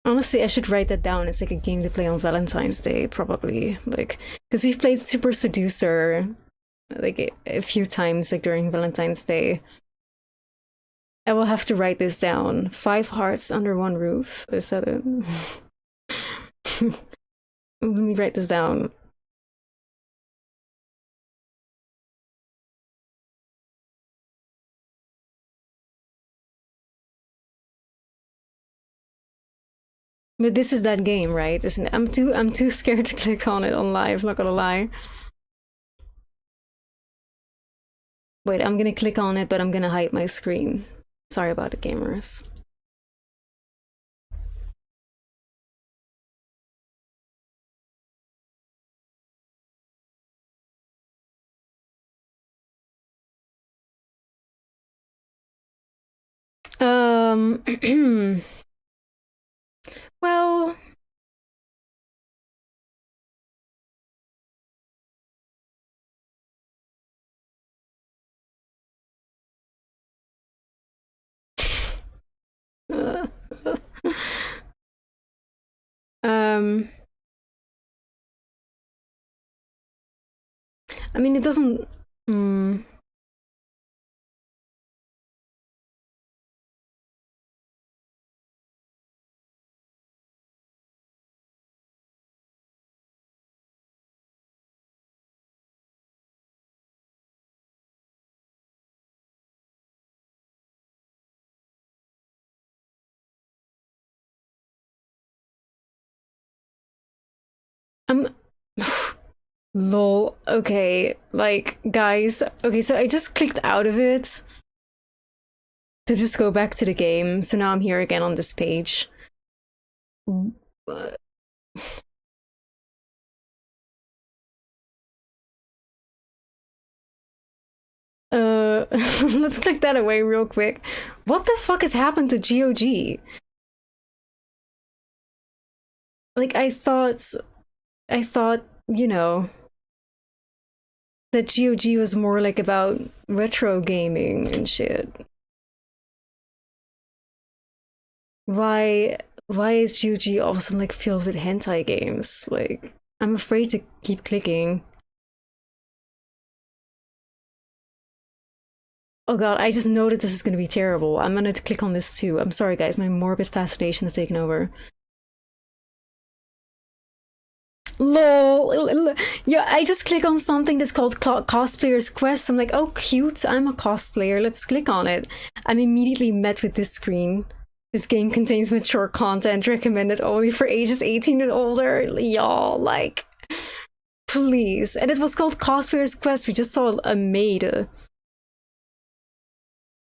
[SPEAKER 1] Honestly, I should write that down. It's like a game to play on Valentine's Day, probably. Like, because we've played Super Seducer like a few times, like during Valentine's Day. I will have to write this down. 5 hearts under one roof. Is that it? Let me write this down. But this is that game, right? Isn't it? I'm too scared to click on it on live, not gonna lie. Wait, I'm gonna click on it, but I'm gonna hide my screen. Sorry about it, gamers. Well, I mean, it doesn't. Lol. Okay, like, guys. Okay, so I just clicked out of it to just go back to the game. So now I'm here again on this page. Let's click that away real quick. What the fuck has happened to GOG? Like, I thought, you know, that GOG was more like about retro gaming and shit. Why is GOG all of a sudden like filled with hentai games? Like, I'm afraid to keep clicking. Oh god, I just know that this is gonna be terrible. I'm gonna click on this too. I'm sorry guys, my morbid fascination has taken over. LOL. Yeah, I just click on something that's called Cosplayer's Quest. I'm like, oh cute, I'm a cosplayer, let's click on it. I'm immediately met with this screen. This game contains mature content recommended only for ages 18 and older. Y'all, like, please. And it was called Cosplayer's Quest. We just saw a maid.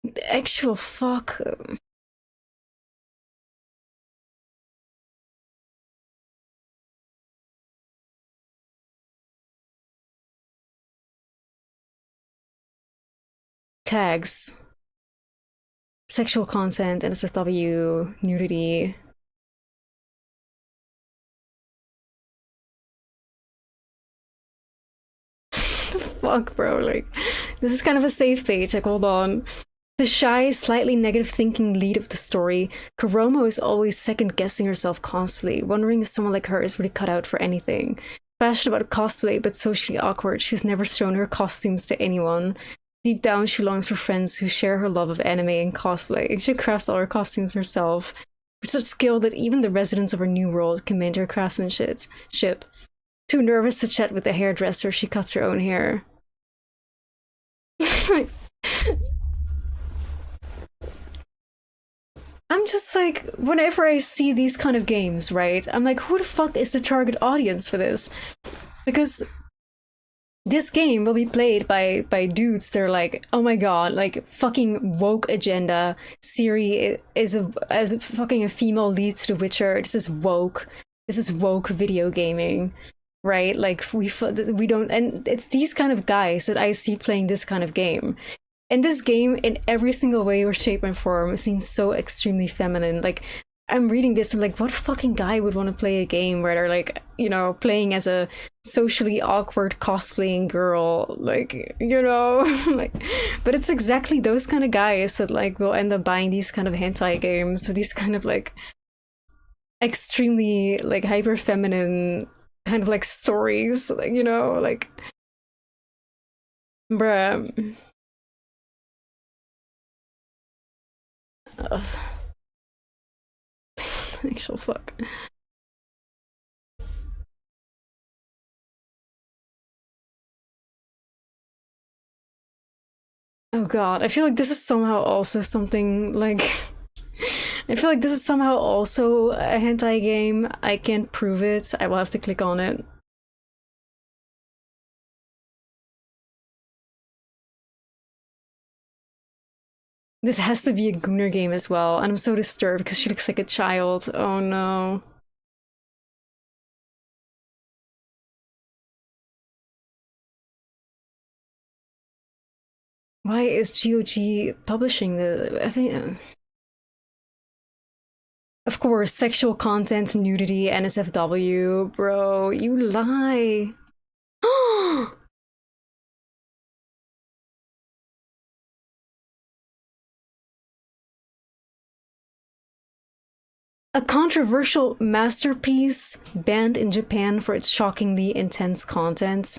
[SPEAKER 1] The actual fuck. Tags. Sexual content, NSFW, nudity. Fuck, bro, like, this is kind of a safe page, like, hold on. The shy, slightly negative thinking lead of the story, Kuromo is always second-guessing herself constantly, wondering if someone like her is really cut out for anything. Passionate about cosplay, but socially awkward, she's never shown her costumes to anyone. Deep down, she longs for friends who share her love of anime and cosplay, and she crafts all her costumes herself, with such skill that even the residents of her new world commend her craftsmanship. Too nervous to chat with the hairdresser, she cuts her own hair. I'm just like, whenever I see these kind of games, right, I'm like, who the fuck is the target audience for this? Because this game will be played by dudes that are like, oh my god, like, fucking woke agenda. Ciri is a fucking a female lead to The Witcher. This is woke video gaming, right? Like, we don't, and it's these kind of guys that I see playing this kind of game. And this game, in every single way or shape and form, seems so extremely feminine. Like, I'm reading this and like, what fucking guy would want to play a game where they're like, you know, playing as a socially awkward cosplaying girl, like, you know, like, but it's exactly those kind of guys that like will end up buying these kind of hentai games with these kind of like extremely like hyper feminine kind of like stories, like, you know, like, bruh. Ugh. Actual fuck. Oh god, I feel like this is somehow also something like I feel like this is somehow also a hentai game. I can't prove it. I will have to click on it. This has to be a Gunnar game as well, and I'm so disturbed because she looks like a child. Oh no. Why is GOG publishing the... I think... Of course, sexual content, nudity, NSFW. Bro, you lie. A controversial masterpiece banned in Japan for its shockingly intense content.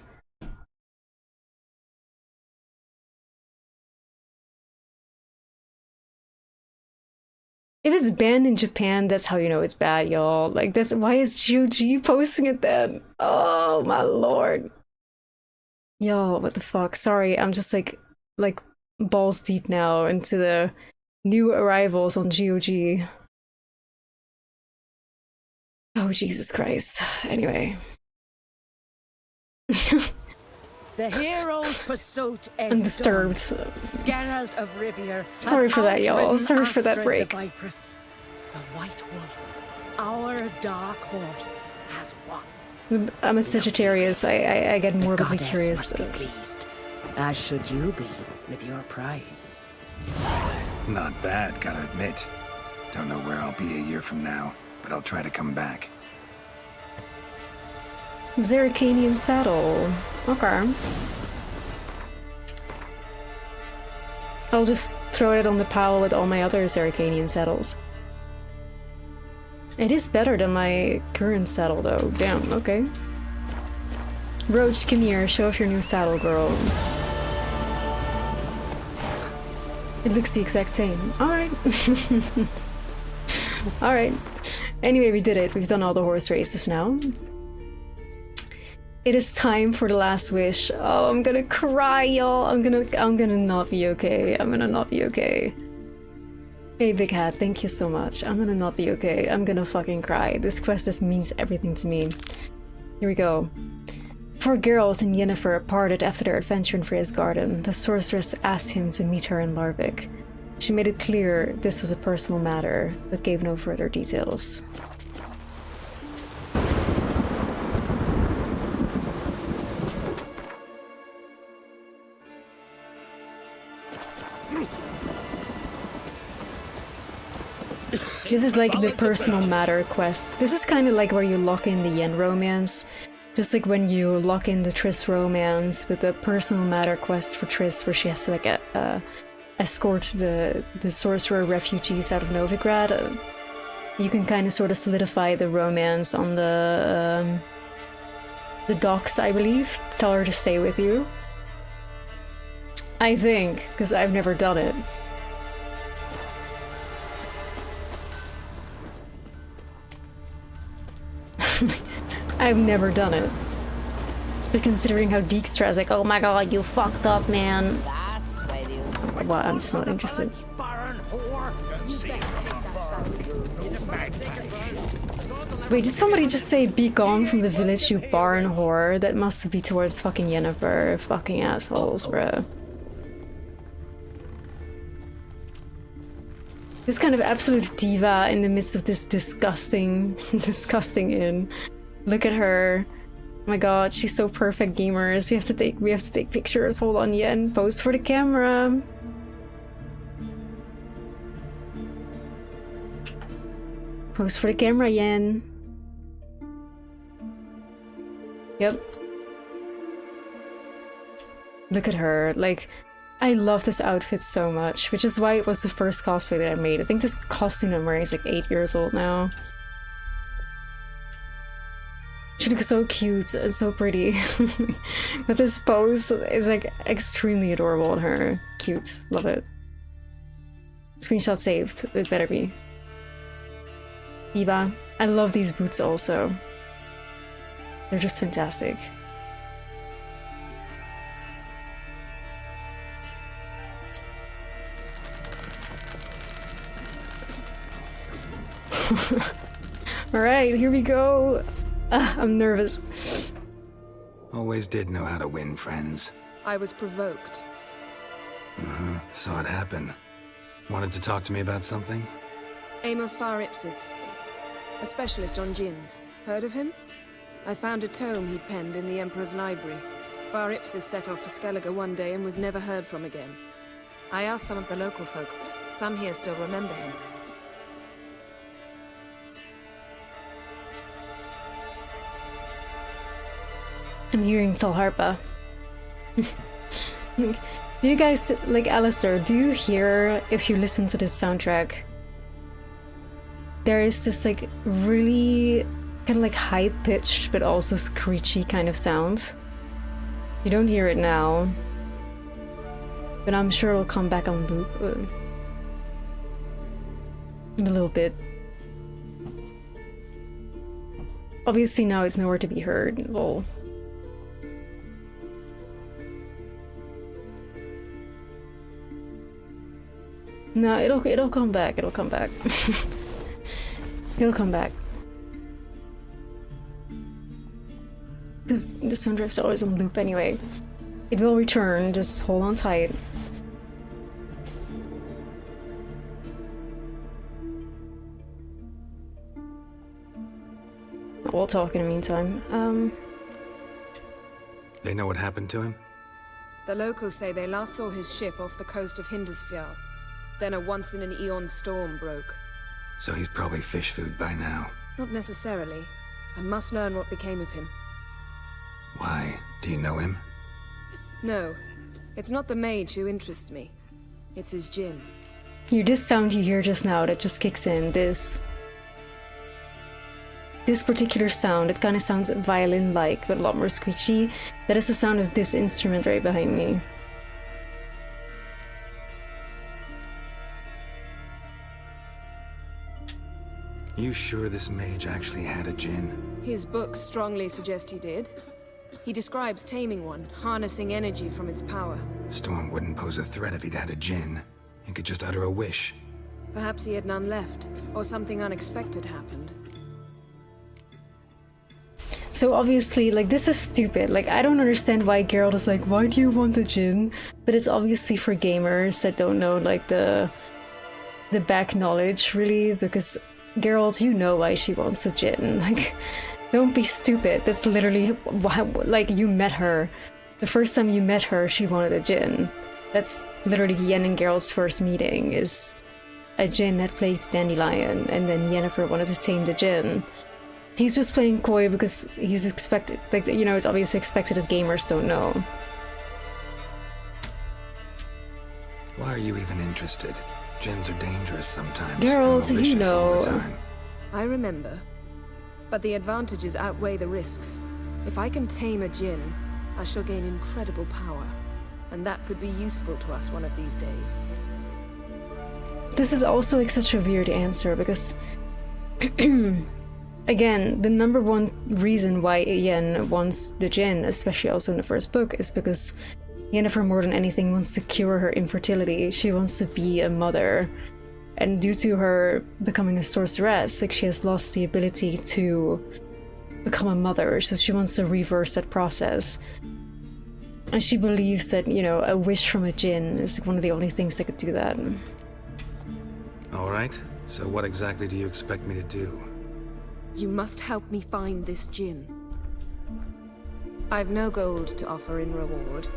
[SPEAKER 1] If it's banned in Japan, that's how you know it's bad, y'all. Like, that's why is GOG posting it then? Oh my lord. Y'all, what the fuck? Sorry, I'm just like balls deep now into the new arrivals on GOG. Oh, Jesus Christ. Anyway.
[SPEAKER 2] The hero's pursuit is
[SPEAKER 1] Undisturbed.
[SPEAKER 2] Geralt of Rivia.
[SPEAKER 1] Sorry for that, y'all. Sorry for that break.
[SPEAKER 2] The Vipress, the White Wolf, our dark horse, has won.
[SPEAKER 1] I'm a Sagittarius. I get morbidly curious.
[SPEAKER 2] Must be pleased, as should you be with your prize.
[SPEAKER 5] Not bad, gotta admit. Don't know where I'll be a year from now, but I'll try to come back.
[SPEAKER 1] Zerrikanian saddle. Okay. I'll just throw it on the pile with all my other Zerrikanian saddles. It is better than my current saddle though. Damn, okay. Roach, come here, show off your new saddle, girl. It looks the exact same. Alright. Alright. Anyway, we did it. We've done all the horse races now. It is time for the last wish. Oh, I'm gonna cry, y'all. I'm gonna not be okay. I'm gonna not be okay. Hey, Big Hat, thank you so much. I'm gonna not be okay. I'm gonna fucking cry. This quest just means everything to me. Here we go. Before Geralt and Yennefer parted after their adventure in Freya's garden, the sorceress asked him to meet her in Larvik. She made it clear this was a personal matter, but gave no further details. This is like the personal matter quest. This is kind of like where you lock in the Yen romance. Just like when you lock in the Triss romance with the personal matter quest for Triss, where she has to like escort the sorcerer refugees out of Novigrad. You can kind of sort of solidify the romance on the docks, I believe. Tell her to stay with you. I think, because I've never done it. I've never done it. But considering how Dijkstra is like, oh my god, you fucked up, man.
[SPEAKER 10] That's why the
[SPEAKER 1] Well, I'm just not interested. Wait, did somebody just say be gone from the village, you barren whore? That must be towards fucking Yennefer. Fucking assholes, bruh. This kind of absolute diva in the midst of this disgusting inn. Look at her. Oh my god, she's so perfect, gamers. We have to take pictures. Hold on, Yen. Pose for the camera. Pose for the camera, Yen. Yep. Look at her. Like, I love this outfit so much, which is why it was the first cosplay that I made. I think this costume I'm wearing is like 8 years old now. She looks so cute and so pretty. But this pose is like extremely adorable on her. Cute. Love it. Screenshot saved. It better be. Eva. I love these boots also. They're just fantastic. Alright, here we go. I'm nervous.
[SPEAKER 5] Always did know how to win, friends.
[SPEAKER 9] I was provoked.
[SPEAKER 5] Saw it happen. Wanted to talk to me about something?
[SPEAKER 9] Amos Far Ipsis, a specialist on djinns. Heard of him? I found a tome he'd penned in the Emperor's library. Far Ipsis set off for Skellige one day and was never heard from again. I asked some of the local folk. Some here still remember him.
[SPEAKER 1] I'm hearing Talharpa. Do you guys, like Alistair, do you hear, if you listen to this soundtrack, there is this like really kind of like high-pitched but also screechy kind of sound? You don't hear it now, but I'm sure it'll come back on loop in a little bit. Obviously now it's nowhere to be heard. Lol. No, it'll come back. It'll come back. It'll come back. Because the soundtrack's always on loop anyway. It will return. Just hold on tight. We'll talk in the meantime.
[SPEAKER 5] They know what happened to him?
[SPEAKER 9] The locals say they last saw his ship off the coast of Hindersfjall. Then a once-in-an-eon storm broke.
[SPEAKER 5] So he's probably fish food by now.
[SPEAKER 9] Not necessarily. I must learn what became of him.
[SPEAKER 5] Why? Do you know him?
[SPEAKER 9] No. It's not the mage who interests me. It's his djinn.
[SPEAKER 1] This sound you hear just now that just kicks in, this particular sound, it kind of sounds violin-like, but a lot more screechy. That is the sound of this instrument right behind me.
[SPEAKER 5] You sure this mage actually had a djinn?
[SPEAKER 9] His books strongly suggest he did. He describes taming one, harnessing energy from its power.
[SPEAKER 5] Storm wouldn't pose a threat if he'd had a djinn. He could just utter a wish.
[SPEAKER 9] Perhaps he had none left, or something unexpected happened.
[SPEAKER 1] So obviously, like, this is stupid. Like, I don't understand why Geralt is like, why do you want a djinn? But it's obviously for gamers that don't know, like, the back knowledge, really, because Geralt, you know why she wants a djinn. Like, don't be stupid. That's literally why, like, you met her. The first time you met her, she wanted a djinn. That's literally Yen and Geralt's first meeting, is a djinn that played Dandelion, and then Yennefer wanted to tame the djinn. He's just playing coy because he's expected, like, you know, it's obviously expected that gamers don't know.
[SPEAKER 5] Why are you even interested? Djinns are dangerous sometimes.
[SPEAKER 1] Geralt,
[SPEAKER 5] and
[SPEAKER 1] you
[SPEAKER 5] malicious all the
[SPEAKER 1] know.
[SPEAKER 5] time.
[SPEAKER 9] I remember. But the advantages outweigh the risks. If I can tame a djinn, I shall gain incredible power. And that could be useful to us one of these days.
[SPEAKER 1] This is also like such a weird answer because again, the number one reason why Yen wants the djinn, especially also in the first book, is because Yennefer more than anything wants to cure her infertility. She wants to be a mother. And due to her becoming a sorceress, like, she has lost the ability to become a mother, so she wants to reverse that process. And she believes that, you know, a wish from a djinn is one of the only things that could do that.
[SPEAKER 5] Alright, so what exactly do you expect me to do?
[SPEAKER 9] You must help me find this djinn. I've no gold to offer in reward,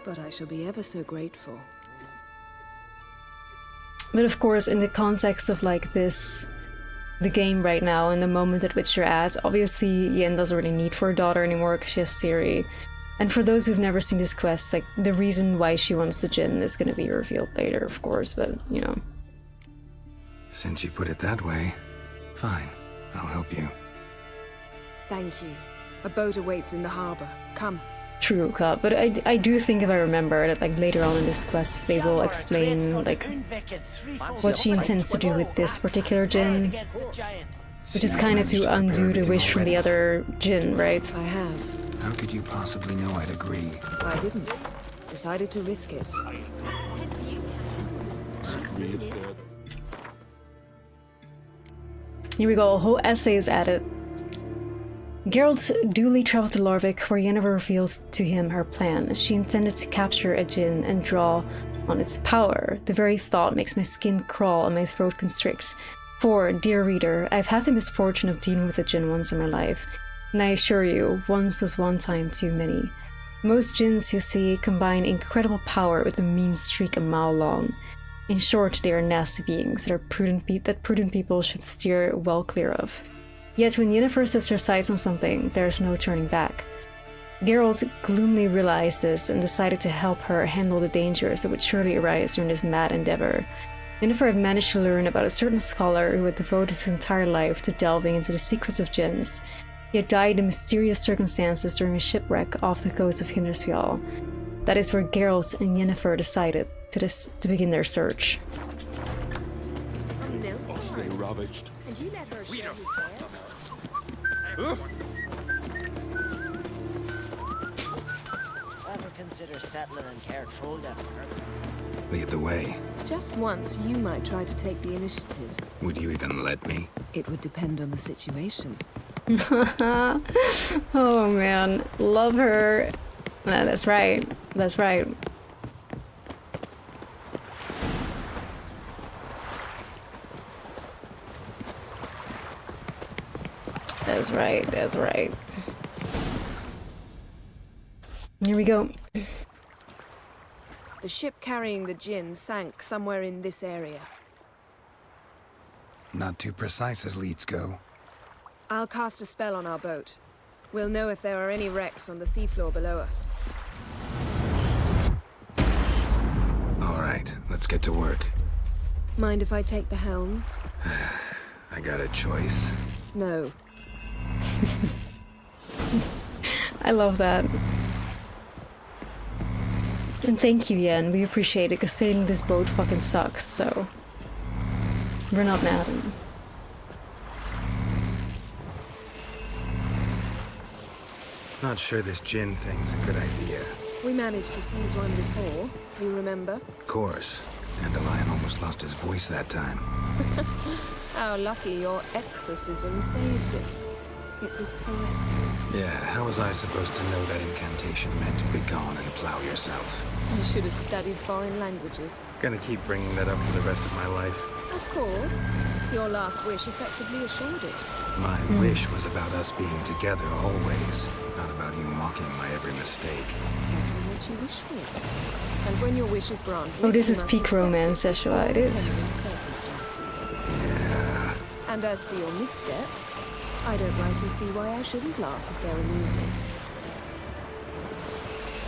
[SPEAKER 9] but I shall be ever so grateful.
[SPEAKER 1] But of course, in the context of, like, this the game right now and the moment at which you're at. Obviously, Yen doesn't really need for a daughter anymore because she has Ciri. And for those who've never seen this quest, like, the reason why she wants the Jinn is going to be revealed later, of course, but, you know.
[SPEAKER 5] Since you put it that way, fine. I'll help you.
[SPEAKER 9] Thank you. A boat awaits in the harbor. Come.
[SPEAKER 1] True, Cup, but I do think, if I remember, that like later on in this quest they will explain like what she intends to do with this particular Jinn, which is kind of to undo the wish from the other Jinn, right?
[SPEAKER 9] I have.
[SPEAKER 5] How could you possibly know I'd agree?
[SPEAKER 9] I didn't. Decided to risk it.
[SPEAKER 1] Here we go, a whole essay is added. Geralt duly traveled to Larvik, where Yennefer revealed to him her plan. She intended to capture a Jinn and draw on its power. The very thought makes my skin crawl and my throat constrict. For, dear reader, I've had the misfortune of dealing with a Jinn once in my life, and I assure you, once was one time too many. Most Jinns you see combine incredible power with a mean streak a mile long. In short, they are nasty beings that prudent people should steer well clear of. Yet when Yennefer sets her sights on something, there is no turning back. Geralt gloomily realized this and decided to help her handle the dangers that would surely arise during this mad endeavor. Yennefer had managed to learn about a certain scholar who had devoted his entire life to delving into the secrets of Jinns. He had died in mysterious circumstances during a shipwreck off the coast of Hindersfjall. That is where Geralt and Yennefer decided to begin their search.
[SPEAKER 6] Stay ravaged.
[SPEAKER 20] And you let her share his
[SPEAKER 7] Ever consider settling in Care Trolldown?
[SPEAKER 5] Lead the way.
[SPEAKER 9] Just once, you might try to take the initiative.
[SPEAKER 5] Would you even let me?
[SPEAKER 9] It would depend on the situation.
[SPEAKER 1] Oh man, love her. No, that's right. That's right. That's right, that's right. Here we go.
[SPEAKER 9] The ship carrying the Jinn sank somewhere in this area.
[SPEAKER 5] Not too precise as leads go.
[SPEAKER 9] I'll cast a spell on our boat. We'll know if there are any wrecks on the seafloor below us.
[SPEAKER 5] All right, let's get to work.
[SPEAKER 9] Mind if I take the helm?
[SPEAKER 5] I got a choice.
[SPEAKER 9] No.
[SPEAKER 1] I love that. And thank you, Yen. We appreciate it, because sailing this boat fucking sucks, so we're not mad at him.
[SPEAKER 5] Not sure this Jinn thing's a good idea.
[SPEAKER 9] We managed to seize one before. Do you remember?
[SPEAKER 5] Of course. Dandelion almost lost his voice that time.
[SPEAKER 9] How lucky your exorcism saved it. It was poetic.
[SPEAKER 5] Yeah, how was I supposed to know that incantation meant begone and plow yourself?
[SPEAKER 9] You should have studied foreign languages.
[SPEAKER 5] Gonna keep bringing that up for the rest of my life.
[SPEAKER 9] Of course. Your last wish effectively assured it.
[SPEAKER 5] My wish was about us being together always, not about you mocking my every mistake.
[SPEAKER 9] Careful what you wish for. And when your wish is granted...
[SPEAKER 1] Oh, this
[SPEAKER 9] you
[SPEAKER 1] is
[SPEAKER 9] must
[SPEAKER 1] peak
[SPEAKER 9] accept
[SPEAKER 1] romance, Joshua, it is.
[SPEAKER 9] circumstances.
[SPEAKER 5] Yeah.
[SPEAKER 9] And as for your missteps, I don't rightly see why I shouldn't laugh if they're amusing.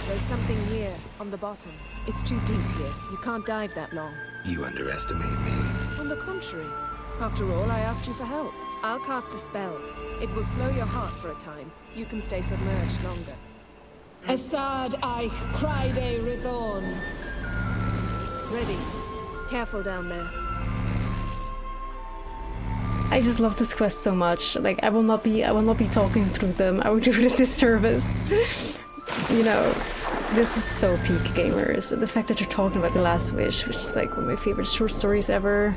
[SPEAKER 9] There's something here, on the bottom. It's too deep here. You can't dive that long.
[SPEAKER 5] You underestimate me.
[SPEAKER 9] On the contrary. After all, I asked you for help. I'll cast a spell. It will slow your heart for a time. You can stay submerged longer.
[SPEAKER 17] Assad I Cryde Rithorn.
[SPEAKER 9] Ready. Careful down there.
[SPEAKER 1] I just love this quest so much. Like, I will not be talking through them. I would do it a disservice. You know, this is so peak gamers. The fact that you're talking about The Last Wish, which is like one of my favorite short stories ever.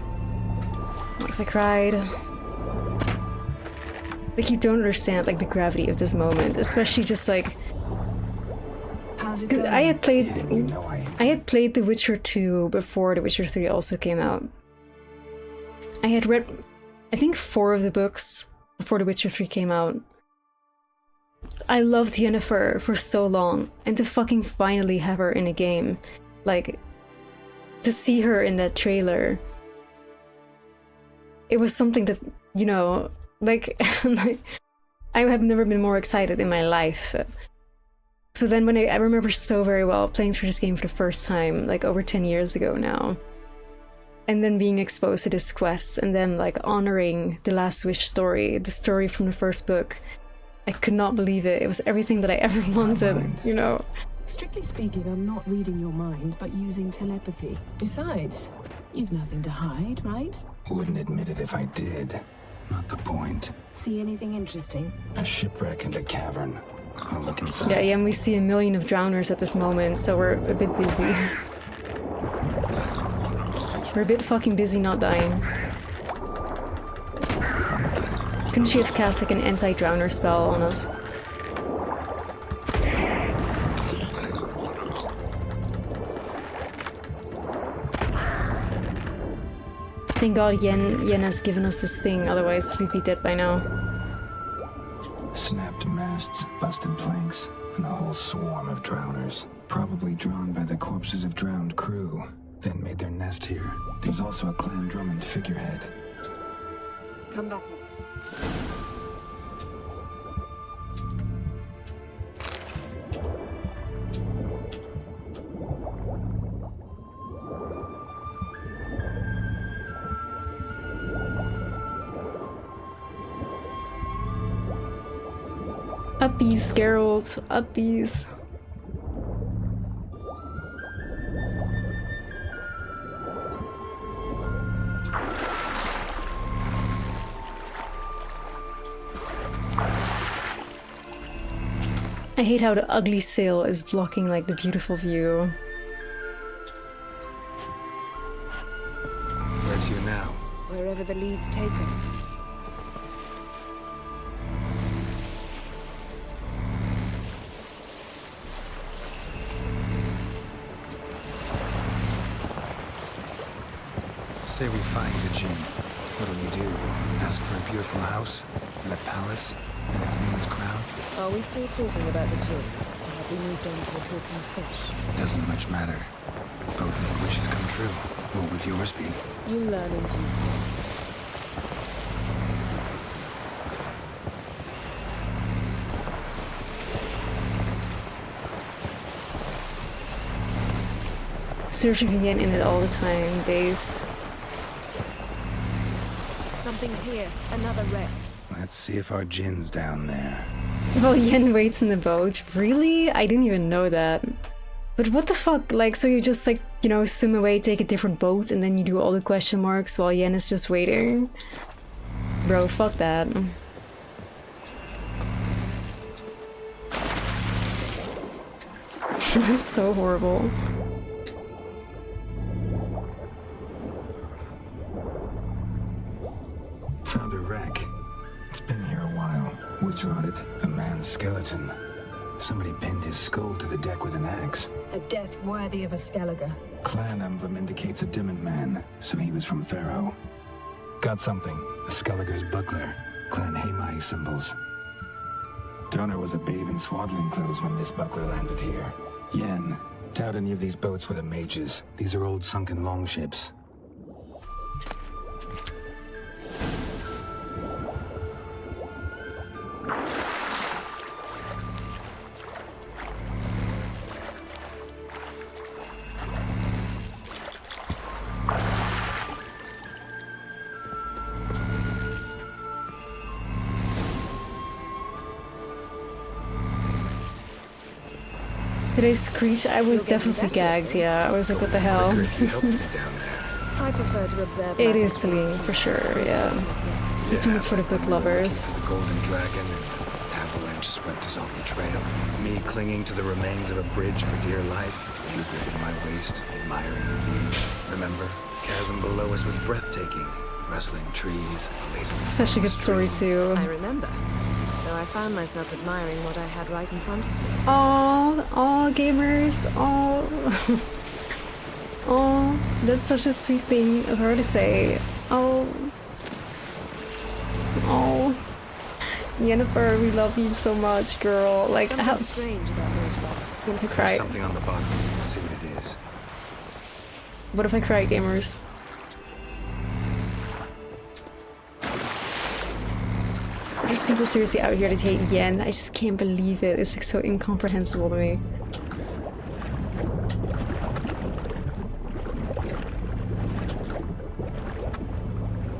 [SPEAKER 1] What if I cried? Like, you don't understand like the gravity of this moment, especially just like. Because I had played The Witcher 2 before The Witcher 3 also came out. I had read, I think, 4 of the books before The Witcher 3 came out. I loved Yennefer for so long, and to fucking finally have her in a game, like, to see her in that trailer, it was something that you know, like, I have never been more excited in my life. So then when I remember so very well playing through this game for the first time, like over 10 years ago now, and then being exposed to this quest, and then like honoring the Last Wish story, the story from the first book. I could not believe it. It was everything that I ever wanted, you know?
[SPEAKER 17] Strictly speaking, I'm not reading your mind, but using telepathy. Besides, you've nothing to hide, right?
[SPEAKER 5] Wouldn't admit it if I did. Not the point.
[SPEAKER 17] See anything interesting?
[SPEAKER 5] A shipwreck and a cavern. I'll look inside.
[SPEAKER 1] Yeah, and we see a million of drowners at this moment, so we're a bit busy. We're a bit fucking busy not dying. Couldn't she have cast like an anti-drowner spell on us? Thank God Yen has given us this thing, otherwise we'd be dead by now.
[SPEAKER 5] Snapped masts, busted planks, and a whole swarm of drowners. Probably drawn by the corpses of drowned crew, then made their nest here. There's also a Clan Drummond figurehead.
[SPEAKER 17] Come back.
[SPEAKER 1] Uppies, Geralt, uppies. I hate how the ugly sail is blocking like the beautiful view.
[SPEAKER 5] Where to now?
[SPEAKER 9] Wherever the leads take us.
[SPEAKER 5] Say we find the Jinn. What'll you do? Ask for a beautiful house? And a palace? And a queen's crown?
[SPEAKER 9] Are we still talking about the Jinn? Or have we moved on to a talking fish?
[SPEAKER 5] Doesn't much matter. Both make wishes come true. What would yours be?
[SPEAKER 9] You learn in due course.
[SPEAKER 1] Searching again in it all the time, days.
[SPEAKER 9] Something's here. Another wreck.
[SPEAKER 5] Let's see if our Jinn's down there.
[SPEAKER 1] Well, Yen waits in the boat. Really? I didn't even know that. But what the fuck? Like, so you just like, you know, swim away, take a different boat, and then you do all the question marks while Yen is just waiting? Bro, fuck that. That's so horrible.
[SPEAKER 5] Found a wreck. It's been here a while. What's on it? A man's skeleton. Somebody pinned his skull to the deck with an axe.
[SPEAKER 17] A death worthy of a Skellige.
[SPEAKER 5] Clan emblem indicates a Dimond man, so he was from Pharaoh. Got something. A Skellige's buckler. Clan Haemai symbols. Donor was a babe in swaddling clothes when this buckler landed here. Yen, doubt any of these boats were the mages. These are old sunken longships.
[SPEAKER 1] Did I screech? I was definitely gagged, yeah. I was like, what the hell?
[SPEAKER 9] I prefer to observe.
[SPEAKER 1] It is silly, for sure, yeah. This one was for the book lovers.
[SPEAKER 5] The golden dragon and avalanche swept us off the trail. Me clinging to the remains of a bridge for dear life. You gripping my waist, admiring the view. Remember? Chasm below us was breathtaking. Rustling trees, lazily.
[SPEAKER 1] Such a good story too.
[SPEAKER 9] I remember. Though I found myself admiring what I had right in front of me.
[SPEAKER 1] Aw, gamers, aw. Aw, that's such a sweet thing of her to say. Oh. Oh. Yennefer, we love you so much, girl. Like,
[SPEAKER 9] Something
[SPEAKER 1] how
[SPEAKER 9] strange about those rocks.
[SPEAKER 1] What if I
[SPEAKER 5] There's
[SPEAKER 1] cry?
[SPEAKER 5] something on the bottom. Let's see what it is.
[SPEAKER 1] What if I cry, gamers? there's people seriously out here that hate Yen. I just can't believe it. It's like so incomprehensible to me.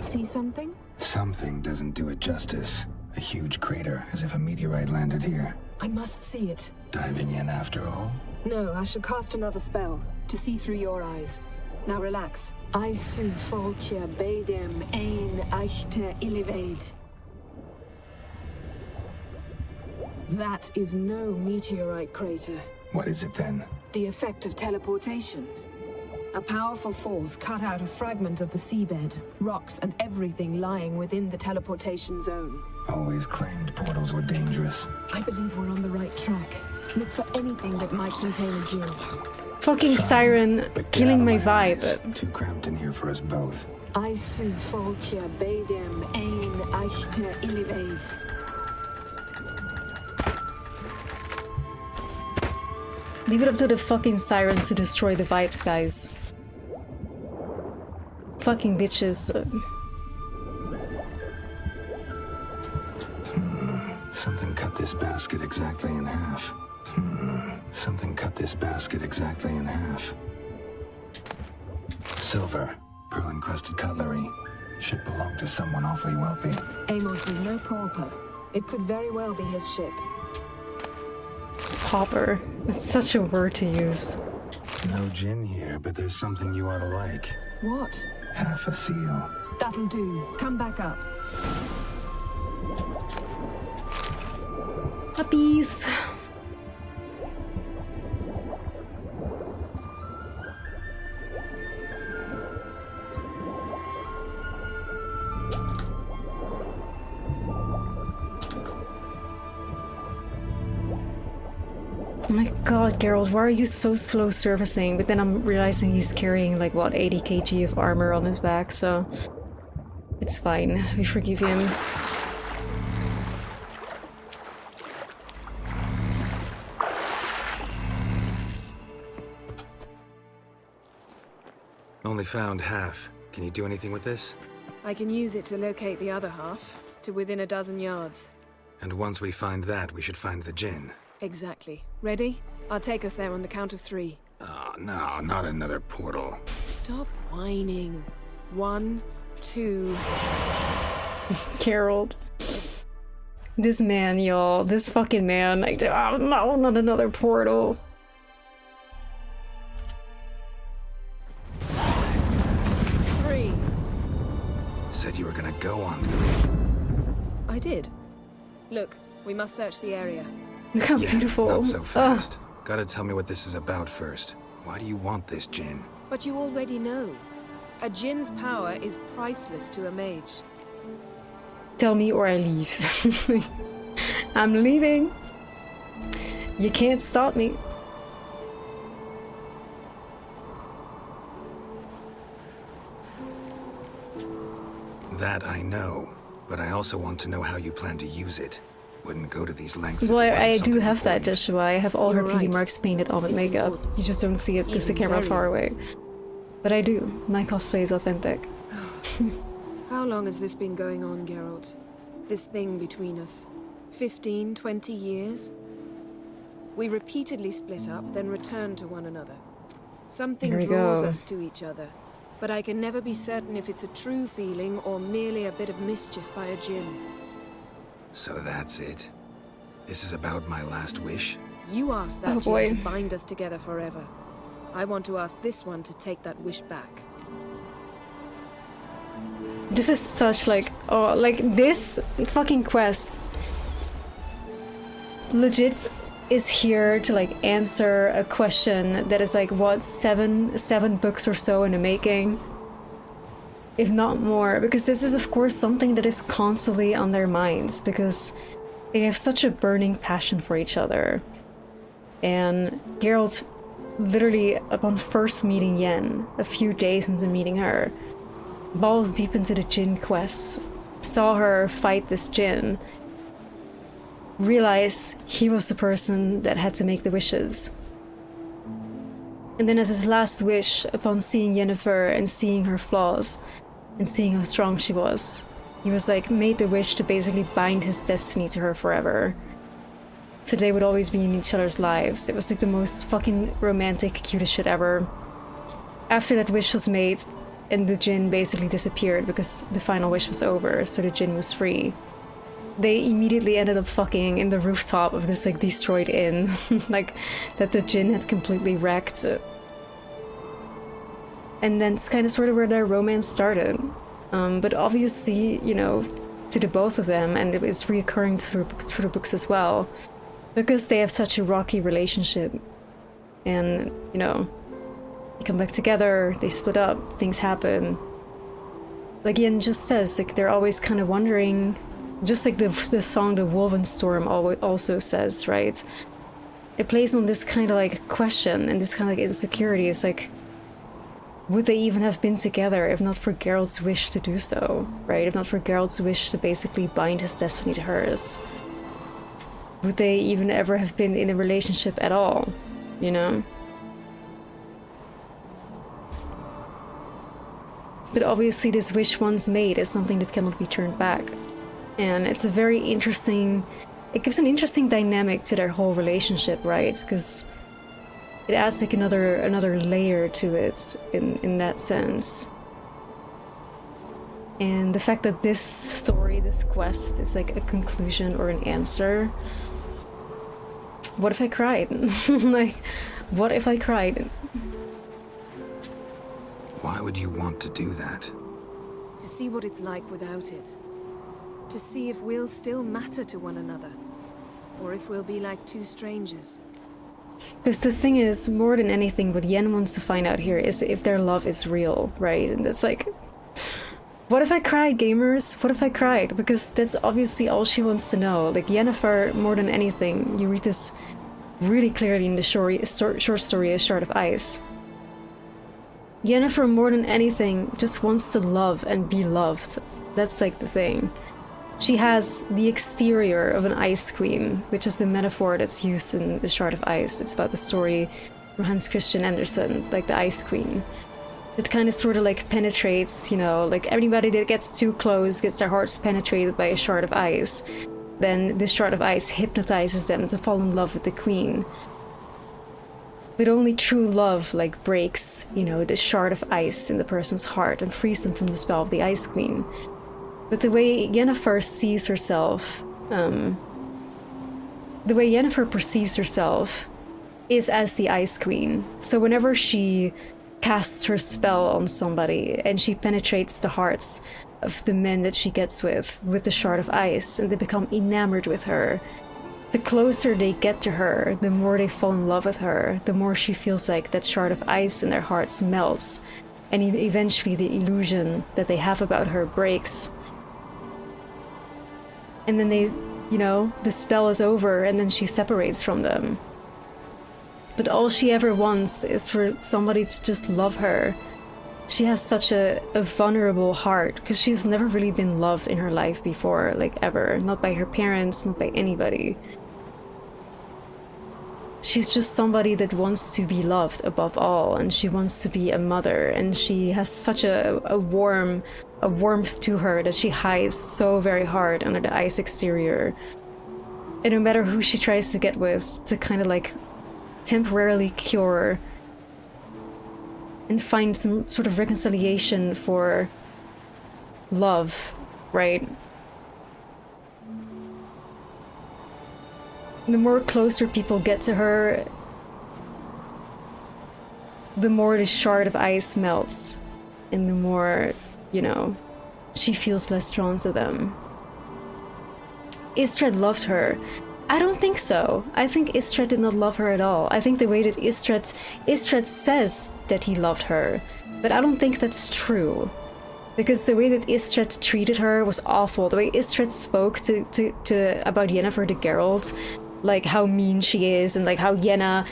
[SPEAKER 17] See something?
[SPEAKER 5] Something doesn't do it justice. A huge crater, as if a meteorite landed here.
[SPEAKER 17] I must see it.
[SPEAKER 5] Diving in after all?
[SPEAKER 17] No, I shall cast another spell to see through your eyes. Now relax. I su foltje bedem ein echte illivaid. That is no meteorite crater.
[SPEAKER 5] What is it then?
[SPEAKER 17] The effect of teleportation. A powerful force cut out a fragment of the seabed, rocks and everything lying within the teleportation zone.
[SPEAKER 5] Always claimed portals were dangerous.
[SPEAKER 17] I believe we're on the right track. Look for anything that might contain a gem.
[SPEAKER 1] Fucking siren killing my vibe.
[SPEAKER 5] Too cramped in here for us both.
[SPEAKER 17] I su foltje bedem ein echte illivaid.
[SPEAKER 1] Leave it up to the fucking sirens to destroy the vibes, guys. Fucking bitches.
[SPEAKER 5] Something cut this basket exactly in half. Something cut this basket exactly in half. Silver, pearl-encrusted cutlery. Should belong to someone awfully wealthy.
[SPEAKER 17] Amos was no pauper. It could very well be his ship.
[SPEAKER 1] Pauper. It's such a word to use.
[SPEAKER 5] No gin here, but there's something you ought to like.
[SPEAKER 17] What?
[SPEAKER 5] Half a seal.
[SPEAKER 17] That'll do. Come back up.
[SPEAKER 1] Puppies. Oh my god, Geralt, why are you so slow surfacing? But then I'm realizing he's carrying like what, 80 kg of armor on his back, so it's fine. We forgive him.
[SPEAKER 5] Only found half. Can you do anything with this?
[SPEAKER 9] I can use it to locate the other half, to within a dozen yards.
[SPEAKER 5] And once we find that, we should find the gin.
[SPEAKER 9] Exactly. Ready? I'll take us there on the count of 3.
[SPEAKER 5] Oh, no, not another portal.
[SPEAKER 9] Stop whining. 1, 2...
[SPEAKER 1] Geralt. This man, y'all. This fucking man. Like, oh no, not another portal.
[SPEAKER 5] Said you were gonna go on 3.
[SPEAKER 9] I did. Look, we must search the area.
[SPEAKER 1] Look how beautiful.
[SPEAKER 5] Not so fast. Gotta tell me what this is about first. Why do you want this gin?
[SPEAKER 9] But you already know. A gin's power is priceless to a mage.
[SPEAKER 1] Tell me or I leave. I'm leaving. You can't stop me.
[SPEAKER 5] That I know, but I also want to know how you plan to use it. Wouldn't go to these lengths.
[SPEAKER 1] Well, I do have that, Joshua. I have all her beauty marks painted on with makeup. You just don't see it because the camera far away. But I do. My cosplay is authentic.
[SPEAKER 9] How long has this been going on, Geralt? This thing between us? 15, 20 years? We repeatedly split up, then returned to one another. Something draws us to each other, but I can never be certain if it's a true feeling or merely a bit of mischief by a djinn.
[SPEAKER 5] So that's it? This is about my last wish?
[SPEAKER 9] You asked that djinn to bind us together forever. I want to ask this one to take that wish back.
[SPEAKER 1] This is such like, oh, like this fucking quest legit is here to like answer a question that is like what, seven books or so in the making, if not more, because this is of course something that is constantly on their minds because they have such a burning passion for each other. And Geralt, literally upon first meeting Yen, a few days into meeting her, balls deep into the djinn quest, saw her fight this djinn, realized he was the person that had to make the wishes. And then as his last wish, upon seeing Yennefer and seeing her flaws, and seeing how strong she was, He was like made the wish to basically bind his destiny to her forever. So they would always be in each other's lives. It was like the most fucking romantic, cutest shit ever. After that wish was made, and the djinn basically disappeared because the final wish was over, so the djinn was free. They immediately ended up fucking in the rooftop of this like destroyed inn, like that the djinn had completely wrecked. And then it's kind of sort of where their romance started. But obviously, you know, to the both of them, and it was reoccurring through the books as well, because they have such a rocky relationship. And, you know, they come back together, they split up, things happen. Like Yen just says, like they're always kind of wondering, just like the song The Woven Storm also says, right? It plays on this kind of like question and this kind of like insecurity. It's like, would they even have been together if not for Geralt's wish to do so, right? If not for Geralt's wish to basically bind his destiny to hers. Would they even ever have been in a relationship at all, you know? But obviously this wish once made is something that cannot be turned back. And it's a very interesting... It gives an interesting dynamic to their whole relationship, right? Because it adds like another layer to it in that sense. And the fact that this story, this quest, is like a conclusion or an answer. What if I cried? Like, what if I cried?
[SPEAKER 5] Why would you want to do that?
[SPEAKER 9] To see what it's like without it. To see if we'll still matter to one another. Or if we'll be like two strangers.
[SPEAKER 1] Because the thing is, more than anything, what Yen wants to find out here is if their love is real, right? And it's like, what if I cried, gamers? What if I cried? Because that's obviously all she wants to know. Like, Yennefer, more than anything, you read this really clearly in the short story A Shard of Ice. Yennefer, more than anything, just wants to love and be loved. That's like the thing. She has the exterior of an ice queen, which is the metaphor that's used in The Shard of Ice. It's about the story from Hans Christian Andersen, like the Ice Queen. It kind of sort of like penetrates, you know, like anybody that gets too close gets their hearts penetrated by a shard of ice. Then this shard of ice hypnotizes them to fall in love with the queen. But only true love, like, breaks, you know, this shard of ice in the person's heart and frees them from the spell of the Ice Queen. But the way Yennefer sees herself, the way Yennefer perceives herself is as the Ice Queen. So whenever she casts her spell on somebody and she penetrates the hearts of the men that she gets with the shard of ice, and they become enamored with her, the closer they get to her, the more they fall in love with her, the more she feels like that shard of ice in their hearts melts, and eventually the illusion that they have about her breaks. And then they, you know, the spell is over and then she separates from them. But all she ever wants is for somebody to just love her. She has such a vulnerable heart because she's never really been loved in her life before, like ever. Not by her parents, not by anybody. She's just somebody that wants to be loved above all, and she wants to be a mother, and she has such a warmth to her that she hides so very hard under the ice exterior. And no matter who she tries to get with to kind of like temporarily cure and find some sort of reconciliation for love, right? The more closer people get to her, the more the shard of ice melts, and the more, you know, she feels less drawn to them. Istred loved her. I don't think so. I think Istred did not love her at all. I think the way that Istred says that he loved her, but I don't think that's true. Because the way that Istred treated her was awful. The way Istred spoke to about Yennefer to Geralt, like how mean she is, and like how Yenna,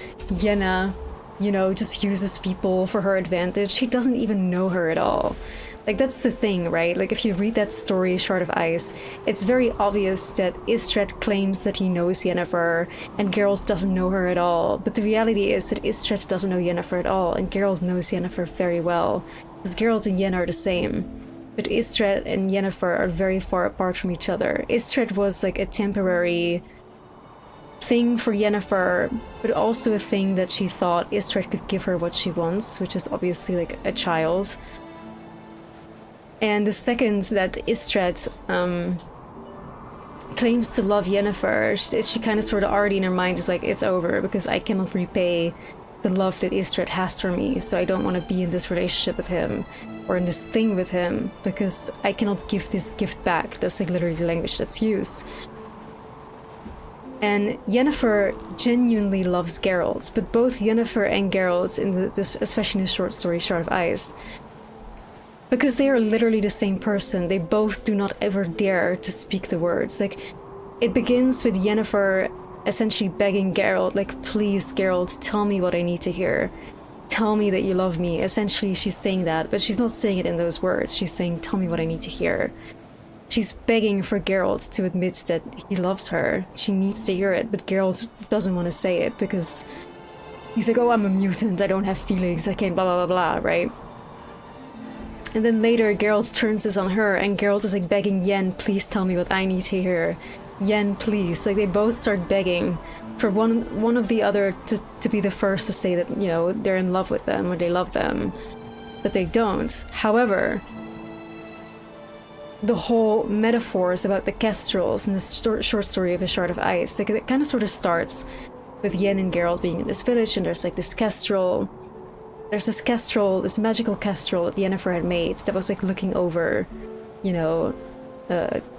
[SPEAKER 1] you know, just uses people for her advantage. He doesn't even know her at all. Like, that's the thing, right? Like, if you read that story, Shard of Ice, it's very obvious that Istred claims that he knows Yennefer, and Geralt doesn't know her at all. But the reality is that Istred doesn't know Yennefer at all, and Geralt knows Yennefer very well. Because Geralt and Yen are the same. but Istred and Yennefer are very far apart from each other. Istred was like a temporary thing for Yennefer, but also a thing that she thought Istred could give her what she wants, which is obviously like a child. And the second that Istred claims to love Yennefer, she kind of sort of already in her mind is like, it's over, because I cannot repay the love that Istred has for me, so I don't want to be in this relationship with him, or in this thing with him, because I cannot give this gift back. That's like literally the language that's used. And Yennefer genuinely loves Geralt, but both Yennefer and Geralt, especially in the short story Shard of Ice, because they are literally the same person, they both do not ever dare to speak the words. Like, it begins with Yennefer essentially begging Geralt, like, please, Geralt, tell me what I need to hear. Tell me that you love me. Essentially, she's saying that, but she's not saying it in those words. She's saying, tell me what I need to hear. She's begging for Geralt to admit that he loves her. She needs to hear it, but Geralt doesn't want to say it because he's like, oh, I'm a mutant, I don't have feelings, I can't blah blah blah blah, right? And then later, Geralt turns this on her, and Geralt is like begging Yen, please tell me what I need to hear. Yen, please. Like, they both start begging for one of the other to be the first to say that, you know, they're in love with them or they love them. But they don't. However, the whole metaphors about the kestrels in the short story of A Shard of Ice, like, it kind of sort of starts with Yen and Geralt being in this village, and there's like this kestrel. There's this kestrel, this magical kestrel that Yennefer had made that was like looking over, you know,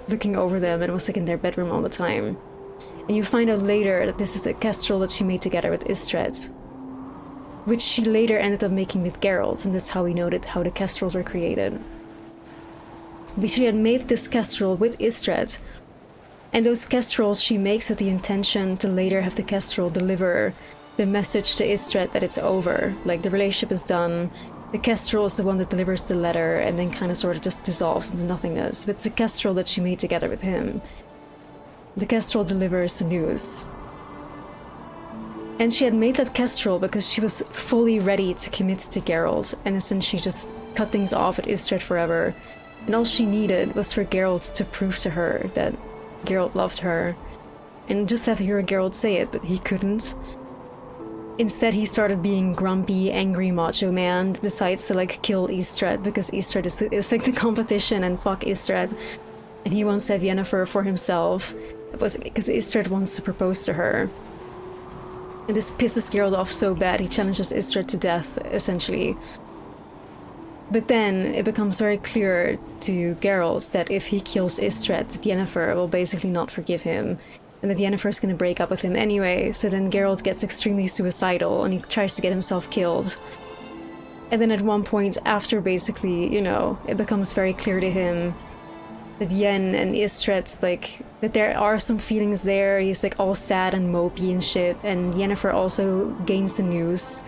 [SPEAKER 1] looking over them, and was like in their bedroom all the time. And you find out later that this is a kestrel that she made together with Istred, which she later ended up making with Geralt, and that's how we know that how the kestrels are created. But she had made this kestrel with Istred, and those kestrels she makes with the intention to later have the kestrel deliver the message to Istred that it's over, like the relationship is done. The kestrel is the one that delivers the letter and then kind of sort of just dissolves into nothingness. But it's a kestrel that she made together with him. The kestrel delivers the news. And she had made that kestrel because she was fully ready to commit to Geralt, and essentially just cut things off at Istred forever. And all she needed was for Geralt to prove to her that Geralt loved her. And just have to hear Geralt say it, but he couldn't. Instead, he started being grumpy, angry macho man, decides to like kill Istred because Istred is like the competition, and fuck Istred. And he wants to have Yennefer for himself, because Istred wants to propose to her. And this pisses Geralt off so bad, he challenges Istred to death, essentially. But then it becomes very clear to Geralt that if he kills Istred, Yennefer will basically not forgive him, and that Yennefer is going to break up with him anyway. So then Geralt gets extremely suicidal and he tries to get himself killed. And then at one point after, basically, you know, it becomes very clear to him that Yen and Istred, like, that there are some feelings there. He's like all sad and mopey and shit, and Yennefer also gains the news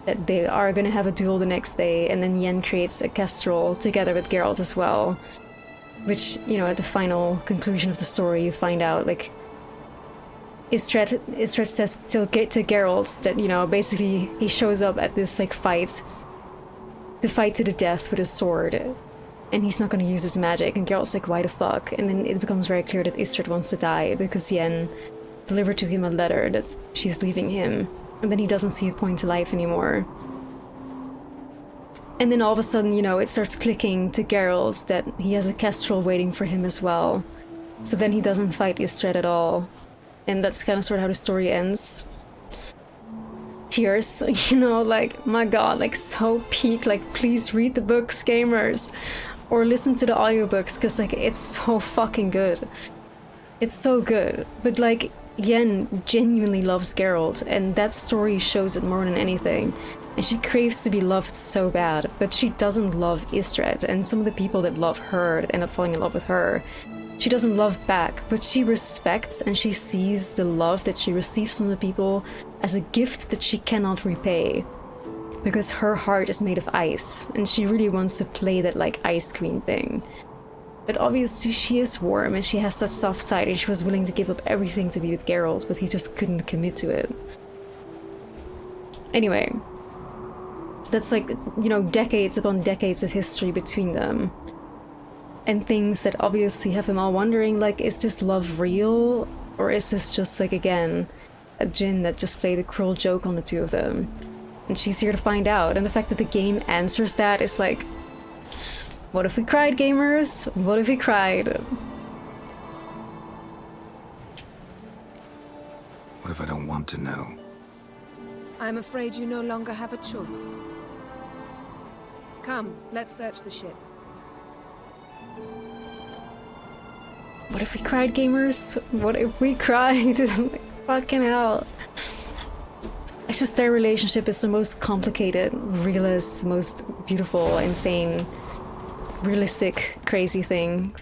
[SPEAKER 1] that they are gonna have a duel the next day, and then Yen creates a kestrel together with Geralt as well. Which, you know, at the final conclusion of the story, you find out, like, Istred says to Geralt that, you know, basically he shows up at this, like, fight to the death with a sword, and he's not gonna use his magic, and Geralt's like, why the fuck? And then it becomes very clear that Istred wants to die because Yen delivered to him a letter that she's leaving him, and then he doesn't see a point to life anymore. And then all of a sudden, you know, it starts clicking to Geralt that he has a kestrel waiting for him as well. So then he doesn't fight Istred at all. And that's kind of sort of how the story ends. Tears, you know, like, my god, like, so peak. Like, please read the books, gamers. Or listen to the audiobooks, because, like, it's so fucking good. It's so good. But, like, Yen genuinely loves Geralt, and that story shows it more than anything. And she craves to be loved so bad, but she doesn't love Istred, and some of the people that love her end up falling in love with her. She doesn't love back, but she respects and she sees the love that she receives from the people as a gift that she cannot repay. Because her heart is made of ice, and she really wants to play that, like, ice queen thing. But obviously she is warm and she has that soft side, and she was willing to give up everything to be with Geralt, but he just couldn't commit to it. Anyway, that's, like, you know, decades upon decades of history between them. and things that obviously have them all wondering, like, is this love real? Or is this just, like, again, a djinn that just played a cruel joke on the two of them? And she's here to find out. And the fact that the game answers that is like, what if we cried, gamers? What if we cried?
[SPEAKER 5] What if I don't want to know?
[SPEAKER 9] I'm afraid you no longer have a choice. Come, let's search the ship.
[SPEAKER 1] What if we cried, gamers? What if we cried? Like, fucking hell. It's just their relationship is the most complicated, realist, most beautiful, insane, realistic, crazy thing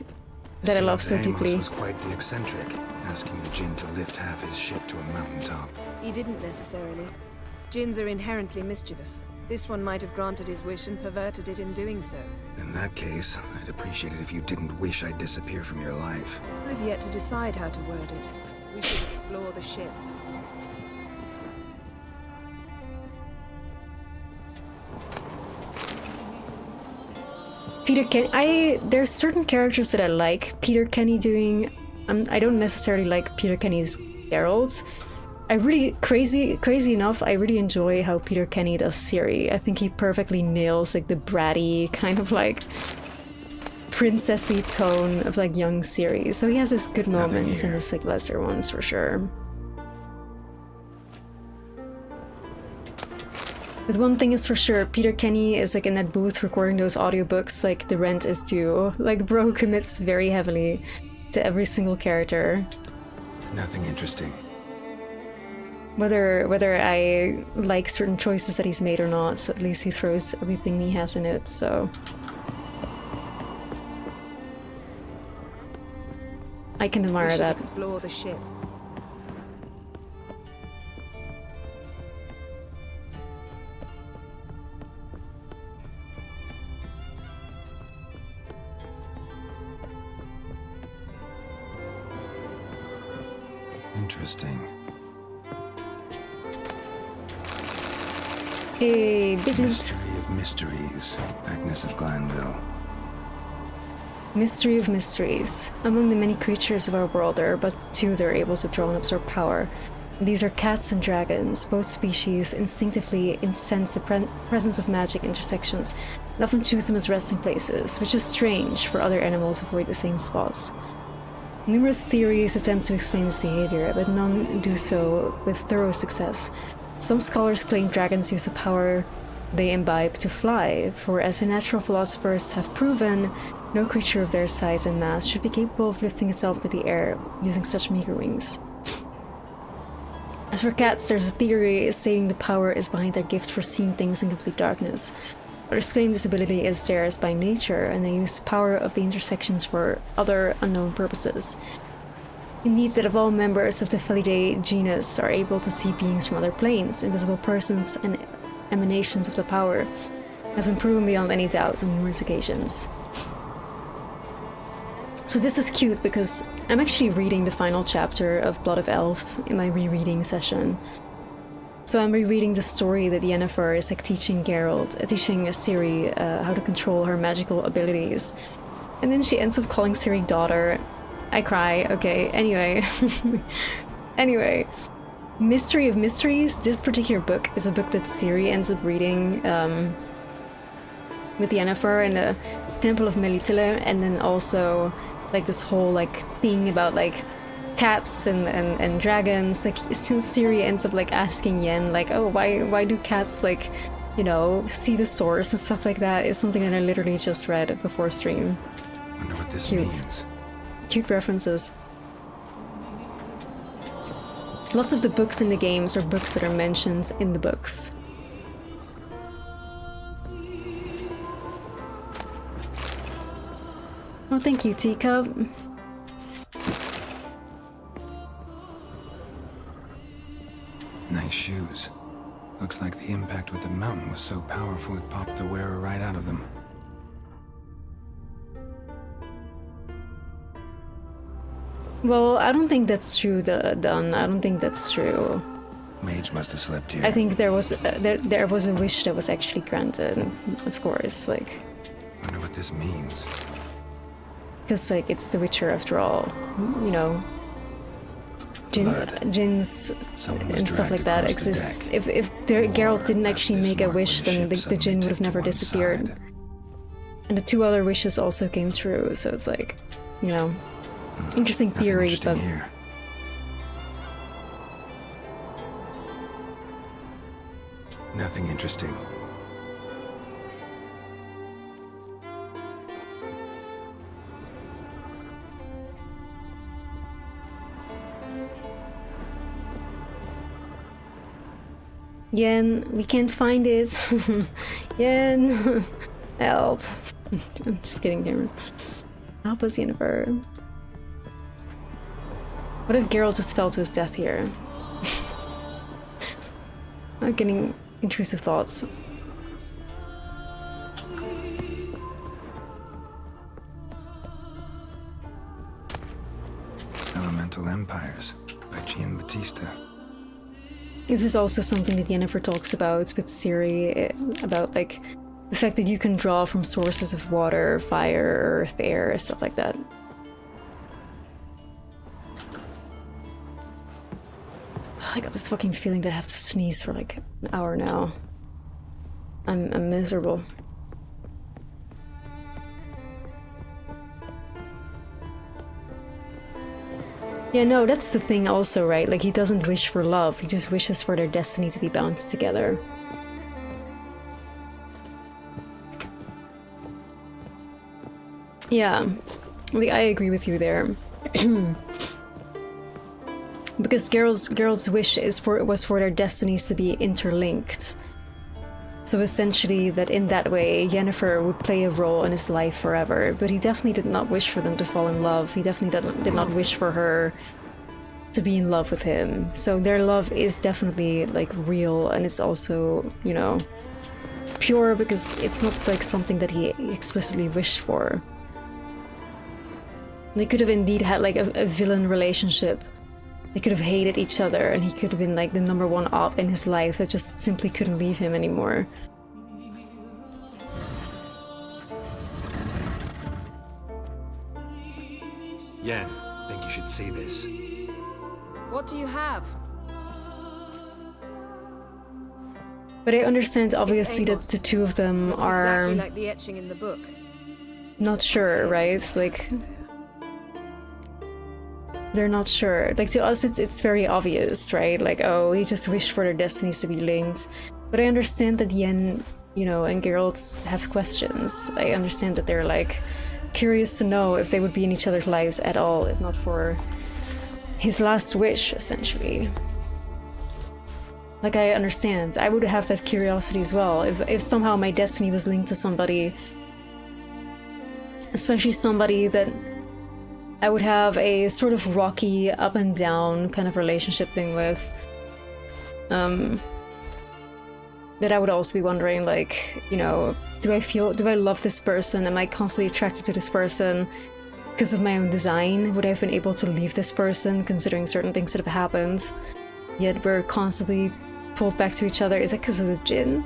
[SPEAKER 1] that I love so deeply.
[SPEAKER 5] Was quite the eccentric, asking the djinn to lift half his ship to a mountaintop.
[SPEAKER 9] He didn't necessarily. Djinns are inherently mischievous. This one might have granted his wish and perverted it in doing so.
[SPEAKER 5] In that case, I'd appreciate it if you didn't wish I'd disappear from your life.
[SPEAKER 9] I've yet to decide how to word it. We should explore the ship.
[SPEAKER 1] Peter Kenny, there's certain characters that I like Peter Kenny doing. I don't necessarily like Peter Kenny's Geralt. I really, crazy enough, I really enjoy how Peter Kenny does Ciri. I think he perfectly nails like the bratty kind of like princessy tone of like young Ciri. So he has his good moments and his like lesser ones for sure. But one thing is for sure, Peter Kenny is like in that booth recording those audiobooks like the rent is due. Like bro commits very heavily to every single character.
[SPEAKER 5] Nothing interesting.
[SPEAKER 1] Whether I like certain choices that he's made or not, at least he throws everything he has in it, so... I can admire that.
[SPEAKER 9] Explore the ship.
[SPEAKER 5] Interesting.
[SPEAKER 1] Hey, big loot.
[SPEAKER 5] Mystery of mysteries. Agnes of Glanville.
[SPEAKER 1] Mystery of mysteries. Among the many creatures of our world, there are but two that are able to draw and absorb power. These are cats and dragons. Both species instinctively sense the presence of magic intersections and often choose them as resting places, which is strange, for other animals avoid the same spots. Numerous theories attempt to explain this behavior, but none do so with thorough success. Some scholars claim dragons use the power they imbibe to fly, for as the natural philosophers have proven, no creature of their size and mass should be capable of lifting itself into the air using such meager wings. As for cats, there's a theory stating the power is behind their gift for seeing things in complete darkness. Others claim this ability is theirs by nature, and they use the power of the intersections for other unknown purposes. Indeed, that of all members of the Felidae genus are able to see beings from other planes, invisible persons, and emanations of the power, has been proven beyond any doubt on numerous occasions. So this is cute because I'm actually reading the final chapter of Blood of Elves in my rereading session. So I'm rereading the story that Yennefer is like teaching Ciri how to control her magical abilities. And then she ends up calling Ciri daughter. I cry, okay, anyway. Anyway. Mystery of Mysteries, this particular book is a book that Ciri ends up reading with Yennefer in the Temple of Melitele, and then also like this whole like thing about like cats and dragons. Like since Ciri ends up like asking Yen like, oh, why do cats like, you know, see the source and stuff like that, is something that I literally just read before stream.
[SPEAKER 5] Wonder what this
[SPEAKER 1] Cute.
[SPEAKER 5] means.
[SPEAKER 1] Cute references. Lots of the books in the games are books that are mentioned in the books. Oh, thank you, Teacup.
[SPEAKER 5] Nice shoes. Looks like the impact with the mountain was so powerful it popped the wearer right out of them.
[SPEAKER 1] Well, I don't think that's true, Dun. I don't think that's true.
[SPEAKER 5] Mage must have slept here.
[SPEAKER 1] I think there was a wish that was actually granted, of course, like...
[SPEAKER 5] Wonder what this means.
[SPEAKER 1] Because, like, it's The Witcher after all, you know. Jinns and stuff like that exist. If Geralt didn't actually make a wish, then the Jinn would have never disappeared. And the 2 other wishes also came true, so it's like, you know, interesting theory, but...
[SPEAKER 5] Here. Nothing interesting.
[SPEAKER 1] Yen, we can't find it. Yen, help. I'm just kidding, Cameron. Help us, Yennefer. What if Geralt just fell to his death here? I'm getting intrusive thoughts.
[SPEAKER 5] Elemental Empires by Giambattista.
[SPEAKER 1] This is also something that Yennefer talks about with Ciri, about like the fact that you can draw from sources of water, fire, earth, air, stuff like that. I got this fucking feeling that I have to sneeze for like an hour now. I'm miserable. Yeah, no, that's the thing also, right? Like, he doesn't wish for love, he just wishes for their destiny to be bound together. Yeah, like, I agree with you there. Because Geralt's wish was for their destinies to be interlinked. So essentially, that in that way, Yennefer would play a role in his life forever, but he definitely did not wish for them to fall in love. He definitely did not wish for her to be in love with him. So their love is definitely, like, real, and it's also, you know, pure, because it's not, like, something that he explicitly wished for. They could have indeed had, like, a villain relationship. They could have hated each other, and he could have been like the #1 op in his life that just simply couldn't leave him anymore.
[SPEAKER 16] Yen, think you should see this.
[SPEAKER 9] What do you have?
[SPEAKER 1] But I understand obviously that the 2 of them
[SPEAKER 9] Looks
[SPEAKER 1] are
[SPEAKER 9] exactly like the etching in the book.
[SPEAKER 1] not sure, right? Like, they're not sure. Like, to us it's very obvious, right? Like, oh, he just wished for their destinies to be linked. But I understand that Yen, you know, and Geralt have questions. I understand that they're, like, curious to know if they would be in each other's lives at all, if not for his last wish, essentially. Like, I understand. I would have that curiosity as well. If somehow my destiny was linked to somebody, especially somebody that I would have a sort of rocky, up and down kind of relationship thing with, that I would also be wondering, like, you know, do I love this person? Am I constantly attracted to this person because of my own design? Would I have been able to leave this person considering certain things that have happened? Yet we're constantly pulled back to each other. Is it because of the Jinn?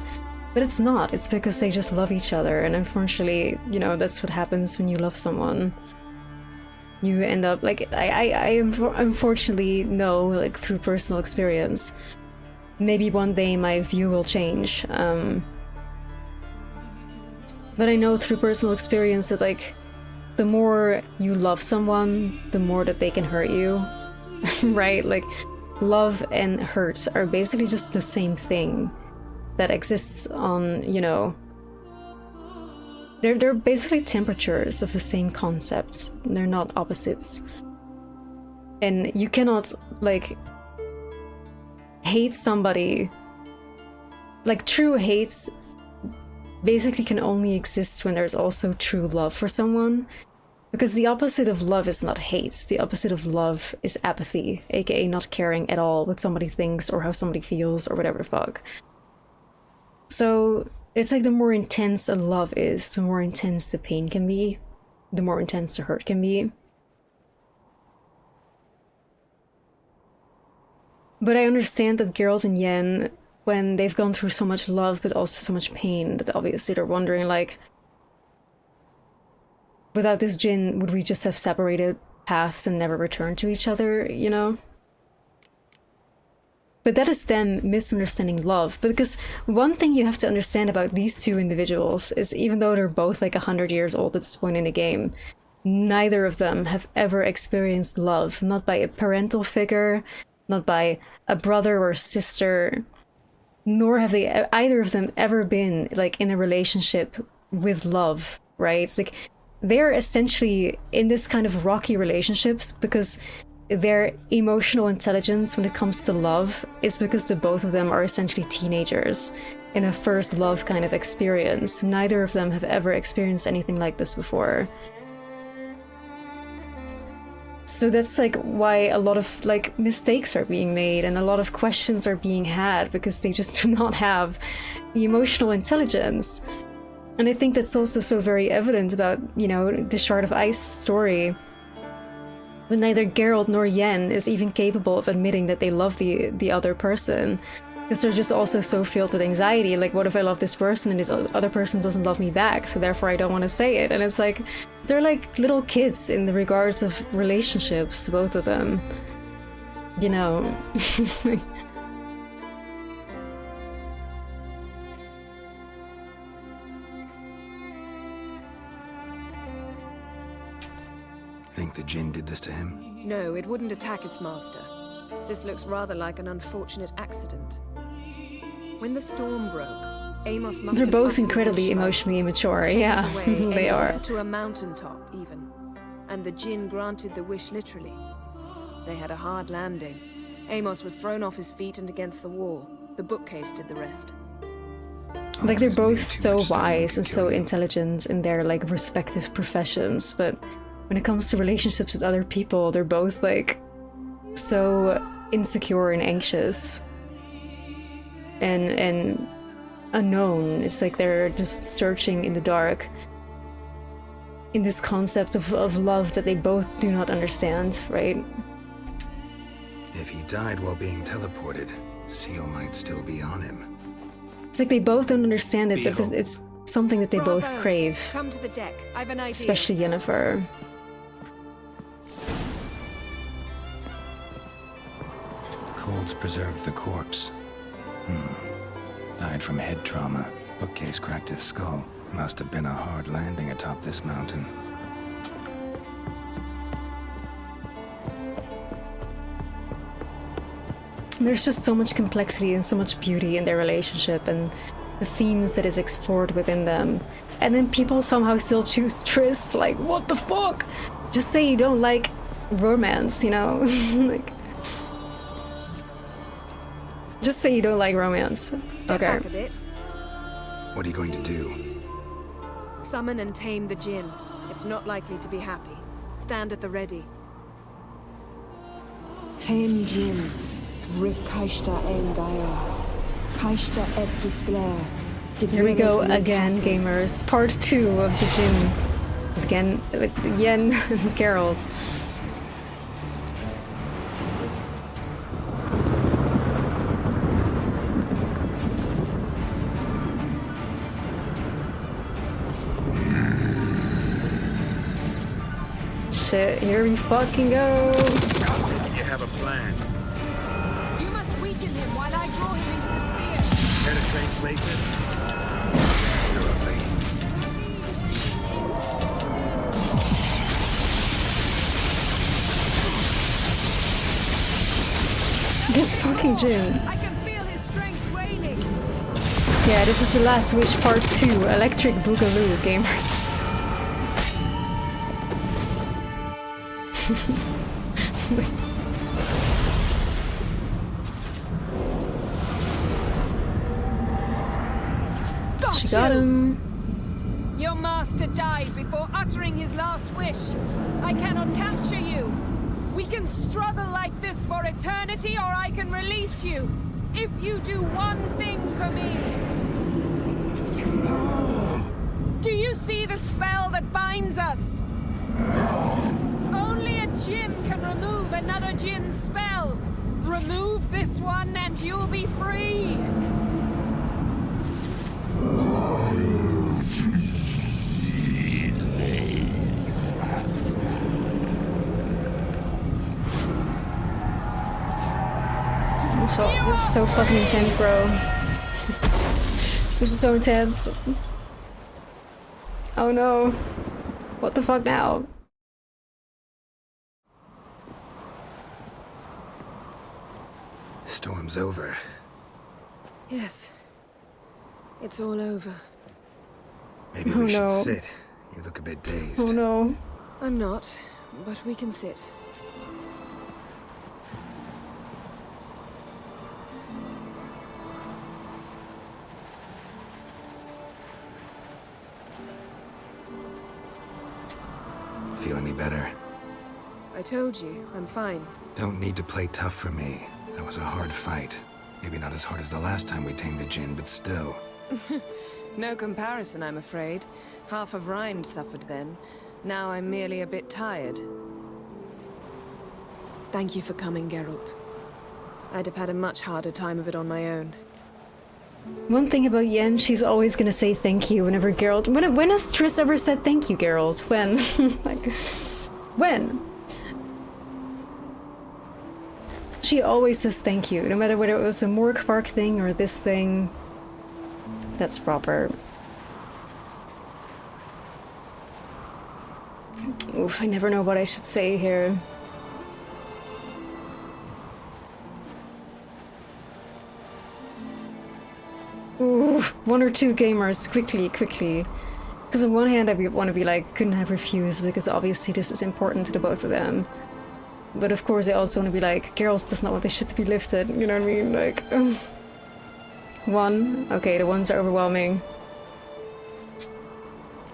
[SPEAKER 1] But it's not. It's because they just love each other, and unfortunately, you know, that's what happens when you love someone. You end up, like, I unfortunately know, like, through personal experience, maybe one day my view will change, but I know through personal experience that, like, the more you love someone, the more that they can hurt you, right? Like, love and hurt are basically just the same thing that exists on, you know, they're basically temperatures of the same concept. They're not opposites. And you cannot, like, hate somebody. Like, true hate basically can only exist when there's also true love for someone. Because the opposite of love is not hate. The opposite of love is apathy, aka not caring at all what somebody thinks or how somebody feels or whatever the fuck. So it's like the more intense a love is, the more intense the pain can be, the more intense the hurt can be. But I understand that Geralt and Yen, when they've gone through so much love but also so much pain, that obviously they're wondering, like, without this djinn, would we just have separated paths and never returned to each other, you know? But that is them misunderstanding love. Because one thing you have to understand about these two individuals is, even though they're both like 100 years old at this point in the game, neither of them have ever experienced love. Not by a parental figure, not by a brother or sister, nor have they either of them ever been like in a relationship with love, right? It's like they're essentially in this kind of rocky relationships because their emotional intelligence when it comes to love is because the both of them are essentially teenagers in a first love kind of experience. Neither of them have ever experienced anything like this before. So that's like why a lot of like mistakes are being made and a lot of questions are being had, because they just do not have the emotional intelligence. And I think that's also so very evident about, you know, the Shard of Ice story. But neither Geralt nor Yen is even capable of admitting that they love the other person. Because they're just also so filled with anxiety. Like, what if I love this person and this other person doesn't love me back, so therefore I don't want to say it. And it's like, they're like little kids in the regards of relationships, both of them. You know.
[SPEAKER 5] Think the djinn did this to him?
[SPEAKER 9] No, it wouldn't attack its master. This looks rather like an unfortunate accident. When the storm broke, Amos must
[SPEAKER 1] They're
[SPEAKER 9] have
[SPEAKER 1] both
[SPEAKER 9] gotten
[SPEAKER 1] incredibly
[SPEAKER 9] the wish
[SPEAKER 1] emotionally immature,
[SPEAKER 9] taken
[SPEAKER 1] yeah.
[SPEAKER 9] away
[SPEAKER 1] They
[SPEAKER 9] anywhere,
[SPEAKER 1] are.
[SPEAKER 9] to a mountaintop, even. And the djinn granted the wish literally. They had a hard landing. Amos was thrown off his feet and against the wall. The bookcase did the rest.
[SPEAKER 1] Like, they're both so wise and so intelligent in their like respective professions, but when it comes to relationships with other people, they're both like so insecure and anxious and unknown. It's like they're just searching in the dark in this concept of love that they both do not understand, right?
[SPEAKER 5] If he died while being teleported, Seal might still be on him.
[SPEAKER 1] It's like they both don't understand it, but it's something that they both crave.
[SPEAKER 9] Come to the deck. I've an idea.
[SPEAKER 1] Especially Yennefer.
[SPEAKER 5] Cold's preserved the corpse. Died from head trauma. Bookcase cracked his skull. Must have been a hard landing atop this mountain.
[SPEAKER 1] There's just so much complexity and so much beauty in their relationship and the themes that is explored within them. And then people somehow still choose Triss. Like, what the fuck? Just say you don't like romance, you know? Like, just say you don't like romance.
[SPEAKER 9] Step back a bit.
[SPEAKER 5] What are you going to do?
[SPEAKER 9] Summon and tame the djinn. It's not likely to be happy. Stand at the ready.
[SPEAKER 17] Tame djinn. Rif kaishta en gaia. Kaishta et disclare.
[SPEAKER 1] Here we go again, gamers. Part 2 of the djinn. Again, with Yen and Geralt. Shit, here we fucking go.
[SPEAKER 16] You have a plan.
[SPEAKER 9] You must weaken him while I draw him into the sphere.
[SPEAKER 16] Penetrate places?
[SPEAKER 1] This fucking djinn.
[SPEAKER 9] I can feel his strength waning.
[SPEAKER 1] Yeah, this is the Last Wish Part 2, Electric Boogaloo, gamers. She got him.
[SPEAKER 9] Your master died before uttering his last wish. I cannot capture you. We can struggle like this for eternity, or I can release you. If you do one thing for me. Do you see the spell that binds us? Only a djinn can remove another djinn's spell. Remove this one and you'll be free.
[SPEAKER 1] So, this is so fucking intense, bro. This is so intense. Oh no. What the fuck now?
[SPEAKER 5] Storm's over.
[SPEAKER 11] Yes. It's all over.
[SPEAKER 5] Maybe we should sit. You look a bit dazed.
[SPEAKER 1] Oh no.
[SPEAKER 11] I'm not, but we can sit.
[SPEAKER 5] Feel any better?
[SPEAKER 11] I told you, I'm fine.
[SPEAKER 5] Don't need to play tough for me. That was a hard fight. Maybe not as hard as the last time we tamed a djinn, but still.
[SPEAKER 11] No comparison, I'm afraid. Half of Rind suffered then. Now I'm merely a bit tired. Thank you for coming, Geralt. I'd have had a much harder time of it on my own.
[SPEAKER 1] One thing about Yen, she's always gonna say thank you whenever Geralt... When has Triss ever said thank you, Geralt? When? Like... When? She always says thank you, no matter whether it was a Morkvark thing or this thing. That's proper. Oof, I never know what I should say here. Ooh, one or two gamers, quickly. Because on one hand I want to be like, couldn't have refused, because obviously this is important to the both of them. But of course I also want to be like, Geralt does not want this shit to be lifted, you know what I mean? Like, one? Okay, the ones are overwhelming.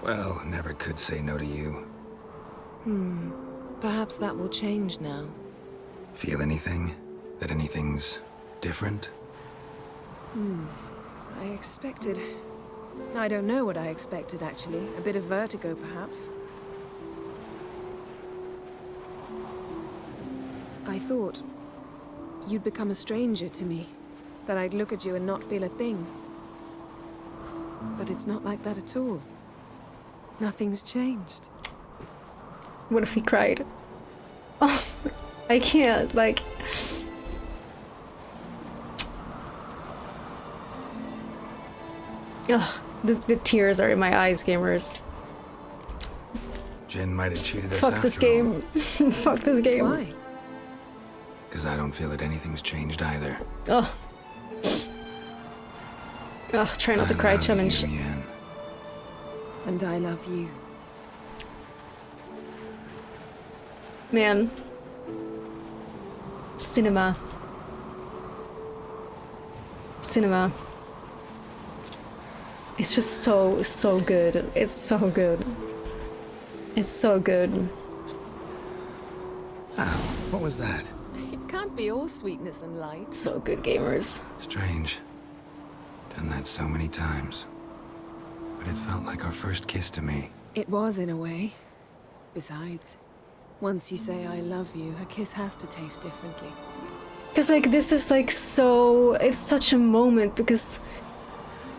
[SPEAKER 5] Well, never could say no to you.
[SPEAKER 11] Perhaps that will change now.
[SPEAKER 5] Feel anything? That anything's different?
[SPEAKER 11] I expected... I don't know what I expected, actually. A bit of vertigo, perhaps. I thought you'd become a stranger to me. That I'd look at you and not feel a thing. But it's not like that at all. Nothing's changed.
[SPEAKER 1] What if he cried? Oh, I can't, like... Ugh, the tears are in my eyes, gamers.
[SPEAKER 5] Jinn might have cheated us
[SPEAKER 1] Fuck this
[SPEAKER 5] after all.
[SPEAKER 1] game. Fuck this game.
[SPEAKER 11] Why?
[SPEAKER 5] Because I don't feel that anything's changed either.
[SPEAKER 1] Ugh. Ugh, try not to cry challenge.
[SPEAKER 5] You, Yen.
[SPEAKER 11] And I love you.
[SPEAKER 1] Man. Cinema. Cinema. It's just so good. It's so good. It's so good.
[SPEAKER 5] Ow, what was that?
[SPEAKER 11] It can't be all sweetness and light.
[SPEAKER 1] So good, gamers.
[SPEAKER 5] Strange. Done that so many times. But it felt like our first kiss to me.
[SPEAKER 11] It was, in a way. Besides, once you say I love you, a kiss has to taste differently.
[SPEAKER 1] Because, like, this is, like, so... It's such a moment, because...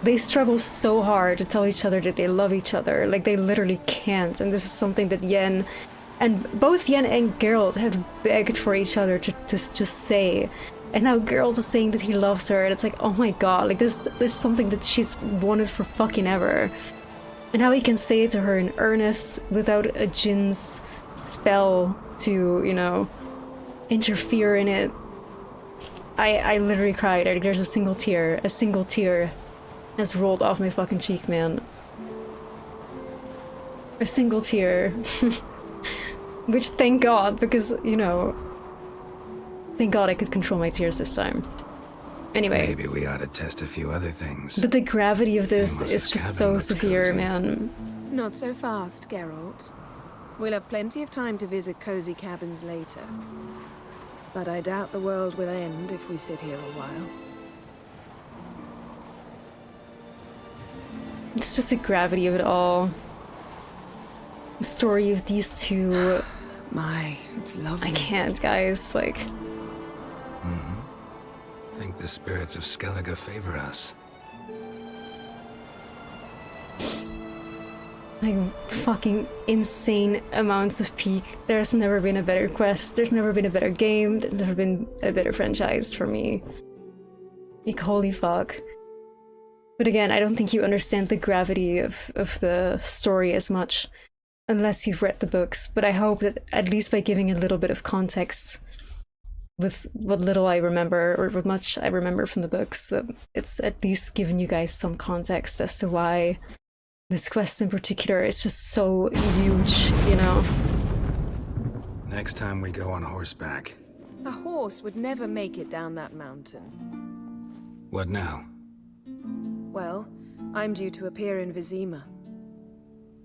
[SPEAKER 1] They struggle so hard to tell each other that they love each other. Like, they literally can't. And this is something that Yen... And both Yen and Geralt have begged for each other to just say. And now Geralt is saying that he loves her. And it's like, oh my god. Like, this is something that she's wanted for fucking ever. And how he can say it to her in earnest without a djinn's spell to, you know, interfere in it. I literally cried. Like, there's a single tear has rolled off my fucking cheek, man. A single tear. Which, thank God, because, you know, thank God I could control my tears this time. Anyway.
[SPEAKER 5] Maybe we ought to test a few other things.
[SPEAKER 1] But the gravity of this is just so severe, man.
[SPEAKER 11] Not so fast, Geralt. We'll have plenty of time to visit cozy cabins later. But I doubt the world will end if we sit here a while.
[SPEAKER 1] It's just the gravity of it all. The story of these two...
[SPEAKER 11] My, it's lovely.
[SPEAKER 1] I can't, guys, like...
[SPEAKER 5] Think the spirits of Skellige favor us.
[SPEAKER 1] Like, fucking insane amounts of peak. There's never been a better quest, there's never been a better game, there's never been a better franchise for me. Like, holy fuck. But again, I don't think you understand the gravity of the story as much unless you've read the books, but I hope that at least by giving a little bit of context with what little I remember, or what much I remember from the books, it's at least given you guys some context as to why this quest in particular is just so huge, you know?
[SPEAKER 5] Next time we go on horseback.
[SPEAKER 9] A horse would never make it down that mountain.
[SPEAKER 5] What now?
[SPEAKER 9] Well, I'm due to appear in Vizima.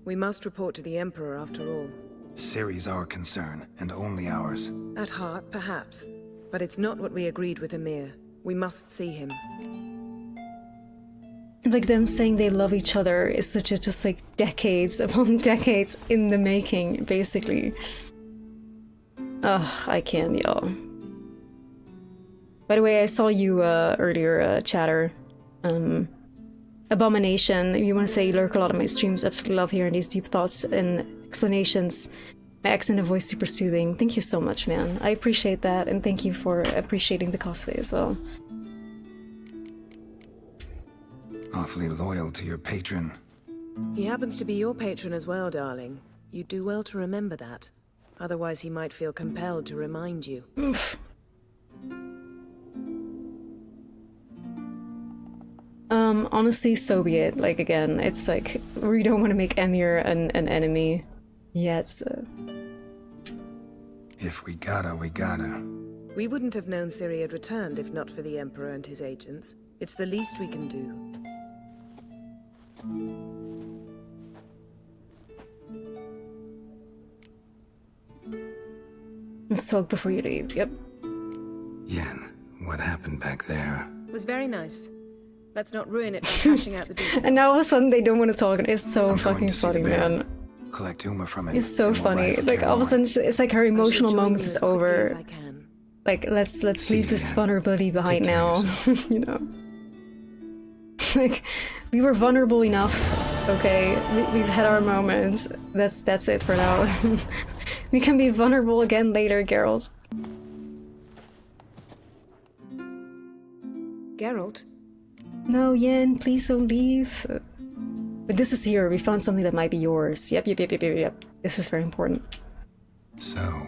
[SPEAKER 9] We must report to the Emperor after all.
[SPEAKER 5] Ciri's our concern, and only ours.
[SPEAKER 9] At heart, perhaps. But it's not what we agreed with Emir. We must see him.
[SPEAKER 1] Like, them saying they love each other is such a just like decades upon decades in the making, basically. Ugh, I can't, y'all. By the way, I saw you earlier, chatter. Abomination, you want to say you lurk a lot of my streams, absolutely love hearing these deep thoughts and explanations. My accent and voice super soothing. Thank you so much, man. I appreciate that, and thank you for appreciating the cosplay as well.
[SPEAKER 5] Awfully loyal to your patron.
[SPEAKER 9] He happens to be your patron as well, darling. You'd do well to remember that. Otherwise he might feel compelled to remind you.
[SPEAKER 1] Oof. Honestly, so be it. Like, again, it's like, we don't want to make Emir an enemy yet.
[SPEAKER 5] If we gotta, we gotta.
[SPEAKER 9] We wouldn't have known Ciri had returned if not for the Emperor and his agents. It's the least we can do.
[SPEAKER 1] Let's talk before you leave, yep.
[SPEAKER 5] Yen, what happened back there?
[SPEAKER 9] It was very nice. Let's not ruin it by hashing out the details.
[SPEAKER 1] And now all of a sudden they don't want to talk. It's so fucking funny, man.
[SPEAKER 5] Collect Uma from it.
[SPEAKER 1] It's so funny. Like, all of a sudden it's like her emotional moment is over. Like, let's leave this vulnerability behind now. You know? Like, we were vulnerable enough, okay? We've had our moments. That's it for now. We can be vulnerable again later, Geralt.
[SPEAKER 9] Geralt?
[SPEAKER 1] No, Yen, please don't leave. But this is here. We found something that might be yours. Yep. This is very important.
[SPEAKER 5] So,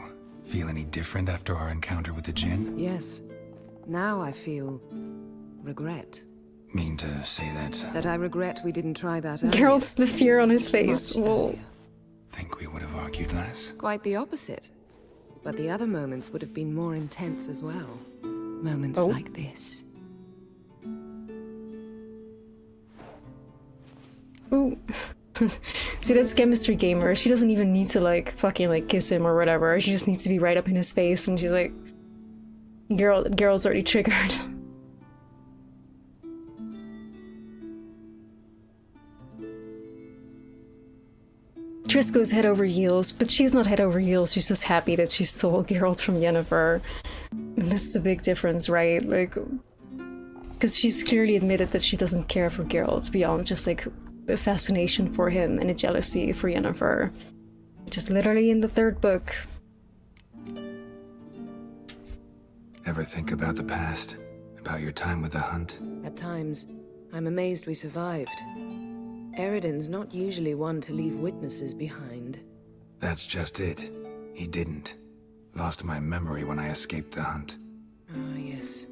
[SPEAKER 5] feel any different after our encounter with the Djinn?
[SPEAKER 9] Yes. Now I feel regret.
[SPEAKER 5] Mean to say that?
[SPEAKER 9] That I regret we didn't try that earlier.
[SPEAKER 1] Geralt's the fear on his face. Whoa.
[SPEAKER 5] Think we would have argued less?
[SPEAKER 9] Quite the opposite. But the other moments would have been more intense as well. Moments like this.
[SPEAKER 1] Ooh. See, that's chemistry gamer. She doesn't even need to like fucking like kiss him or whatever. She just needs to be right up in his face, and she's like, Geralt's already triggered. Triss goes head over heels, but she's not head over heels. She's just happy that she stole Geralt from Yennefer. And that's the big difference, right? Like, because she's clearly admitted that she doesn't care for Geralt beyond just like a fascination for him and a jealousy for Yennefer, which is literally in the third book.
[SPEAKER 5] Ever think about the past? About your time with the hunt?
[SPEAKER 9] At times, I'm amazed we survived. Eridan's not usually one to leave witnesses behind.
[SPEAKER 5] That's just it. He didn't. Lost my memory when I escaped the hunt.
[SPEAKER 9] Ah, yes.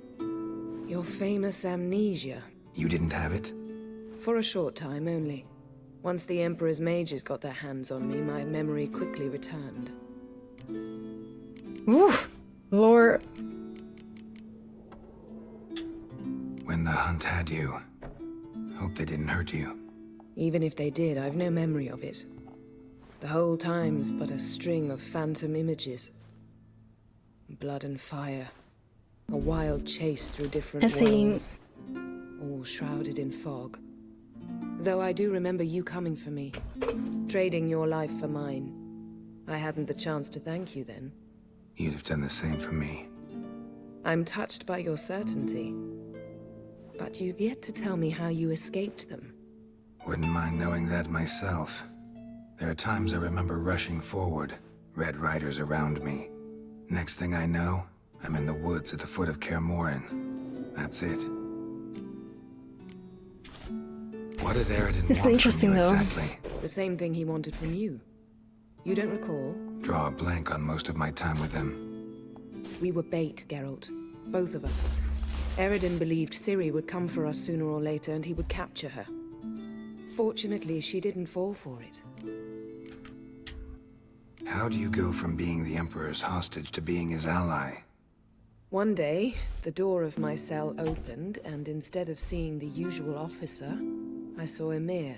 [SPEAKER 9] Your famous amnesia.
[SPEAKER 5] You didn't have it?
[SPEAKER 9] For a short time only. Once the Emperor's mages got their hands on me, my memory quickly returned.
[SPEAKER 1] Ooh, lore.
[SPEAKER 5] When the hunt had you, hope they didn't hurt you.
[SPEAKER 9] Even if they did, I've no memory of it. The whole time's but a string of phantom images. Blood and fire. A wild chase through different worlds. All shrouded in fog. Though I do remember you coming for me. Trading your life for mine. I hadn't the chance to thank you then.
[SPEAKER 5] You'd have done the same for me.
[SPEAKER 9] I'm touched by your certainty. But you've yet to tell me how you escaped them.
[SPEAKER 5] Wouldn't mind knowing that myself. There are times I remember rushing forward, red riders around me. Next thing I know, I'm in the woods at the foot of Kaer Morhen. That's it. What did Eredin
[SPEAKER 1] This is
[SPEAKER 5] want
[SPEAKER 1] interesting,
[SPEAKER 5] from you
[SPEAKER 1] though.
[SPEAKER 5] exactly?
[SPEAKER 9] The same thing he wanted from you. You don't recall?
[SPEAKER 5] Draw a blank on most of my time with him.
[SPEAKER 9] We were bait, Geralt. Both of us. Eredin believed Ciri would come for us sooner or later and he would capture her. Fortunately, she didn't fall for it.
[SPEAKER 5] How do you go from being the Emperor's hostage to being his ally?
[SPEAKER 9] One day, the door of my cell opened, and instead of seeing the usual officer, I saw Emir.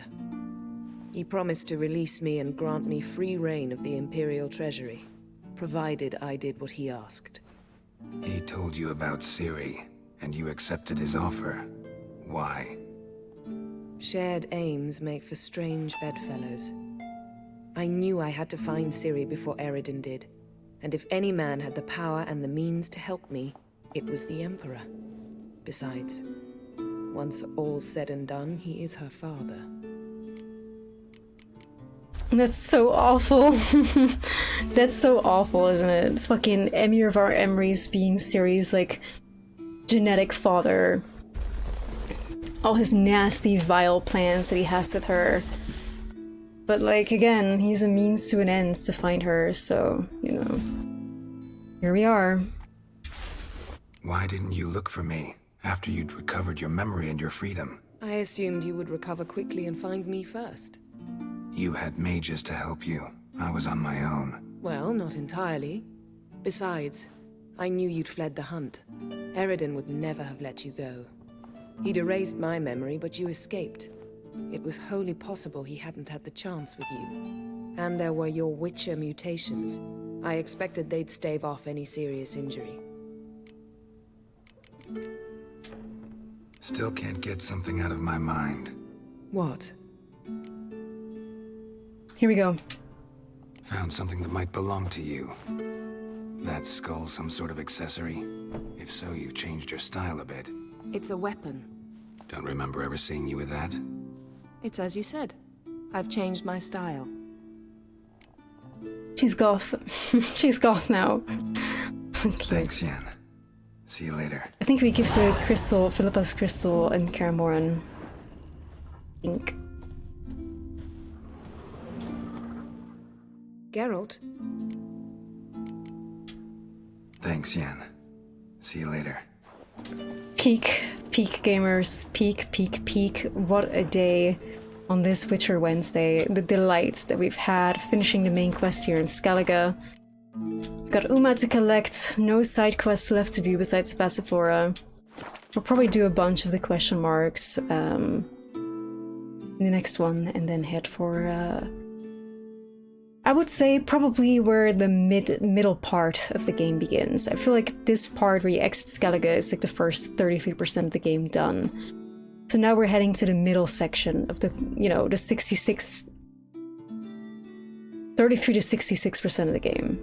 [SPEAKER 9] He promised to release me and grant me free reign of the Imperial Treasury, provided I did what he asked.
[SPEAKER 5] He told you about Ciri, and you accepted his offer. Why?
[SPEAKER 9] Shared aims make for strange bedfellows. I knew I had to find Ciri before Eredin did, and if any man had the power and the means to help me, it was the Emperor. Besides, once all's said and done, he is her father.
[SPEAKER 1] That's so awful. That's so awful, isn't it? Fucking Emir of our Emrys being Ciri's, like, genetic father. All his nasty, vile plans that he has with her. But, like, again, he's a means to an end to find her, so, you know. Here we are.
[SPEAKER 5] Why didn't you look for me after you'd recovered your memory and your freedom?
[SPEAKER 9] I assumed you would recover quickly and find me first.
[SPEAKER 5] You had mages to help you. I was on my own.
[SPEAKER 9] Well, not entirely. Besides, I knew you'd fled the hunt. Eredin would never have let you go. He'd erased my memory, but you escaped. It was wholly possible he hadn't had the chance with you. And there were your Witcher mutations. I expected they'd stave off any serious injury.
[SPEAKER 5] Still can't get something out of my mind.
[SPEAKER 9] What?
[SPEAKER 1] Here we go.
[SPEAKER 5] Found something that might belong to you. That skull some sort of accessory? If so, you've changed your style a bit.
[SPEAKER 9] It's a weapon.
[SPEAKER 5] Don't remember ever seeing you with that.
[SPEAKER 9] It's as you said. I've changed my style.
[SPEAKER 1] She's goth. She's goth now.
[SPEAKER 5] Thanks, Yen. See you later.
[SPEAKER 1] I think we give the crystal, Philippa's crystal, and Kaer Morhen. Ink.
[SPEAKER 9] Geralt?
[SPEAKER 5] Thanks, Yen. See you later.
[SPEAKER 1] Peak gamers, peak. What a day on this Witcher Wednesday. The delight that we've had finishing the main quest here in Skellige. Got Uma to collect, no side quests left to do besides Passiflora. We'll probably do a bunch of the question marks in the next one and then head for I would say probably where the middle part of the game begins. I feel like this part where you exit Skellige is like the first 33% of the game done. So now we're heading to the middle section of the, you know, the 33 to 66% of the game.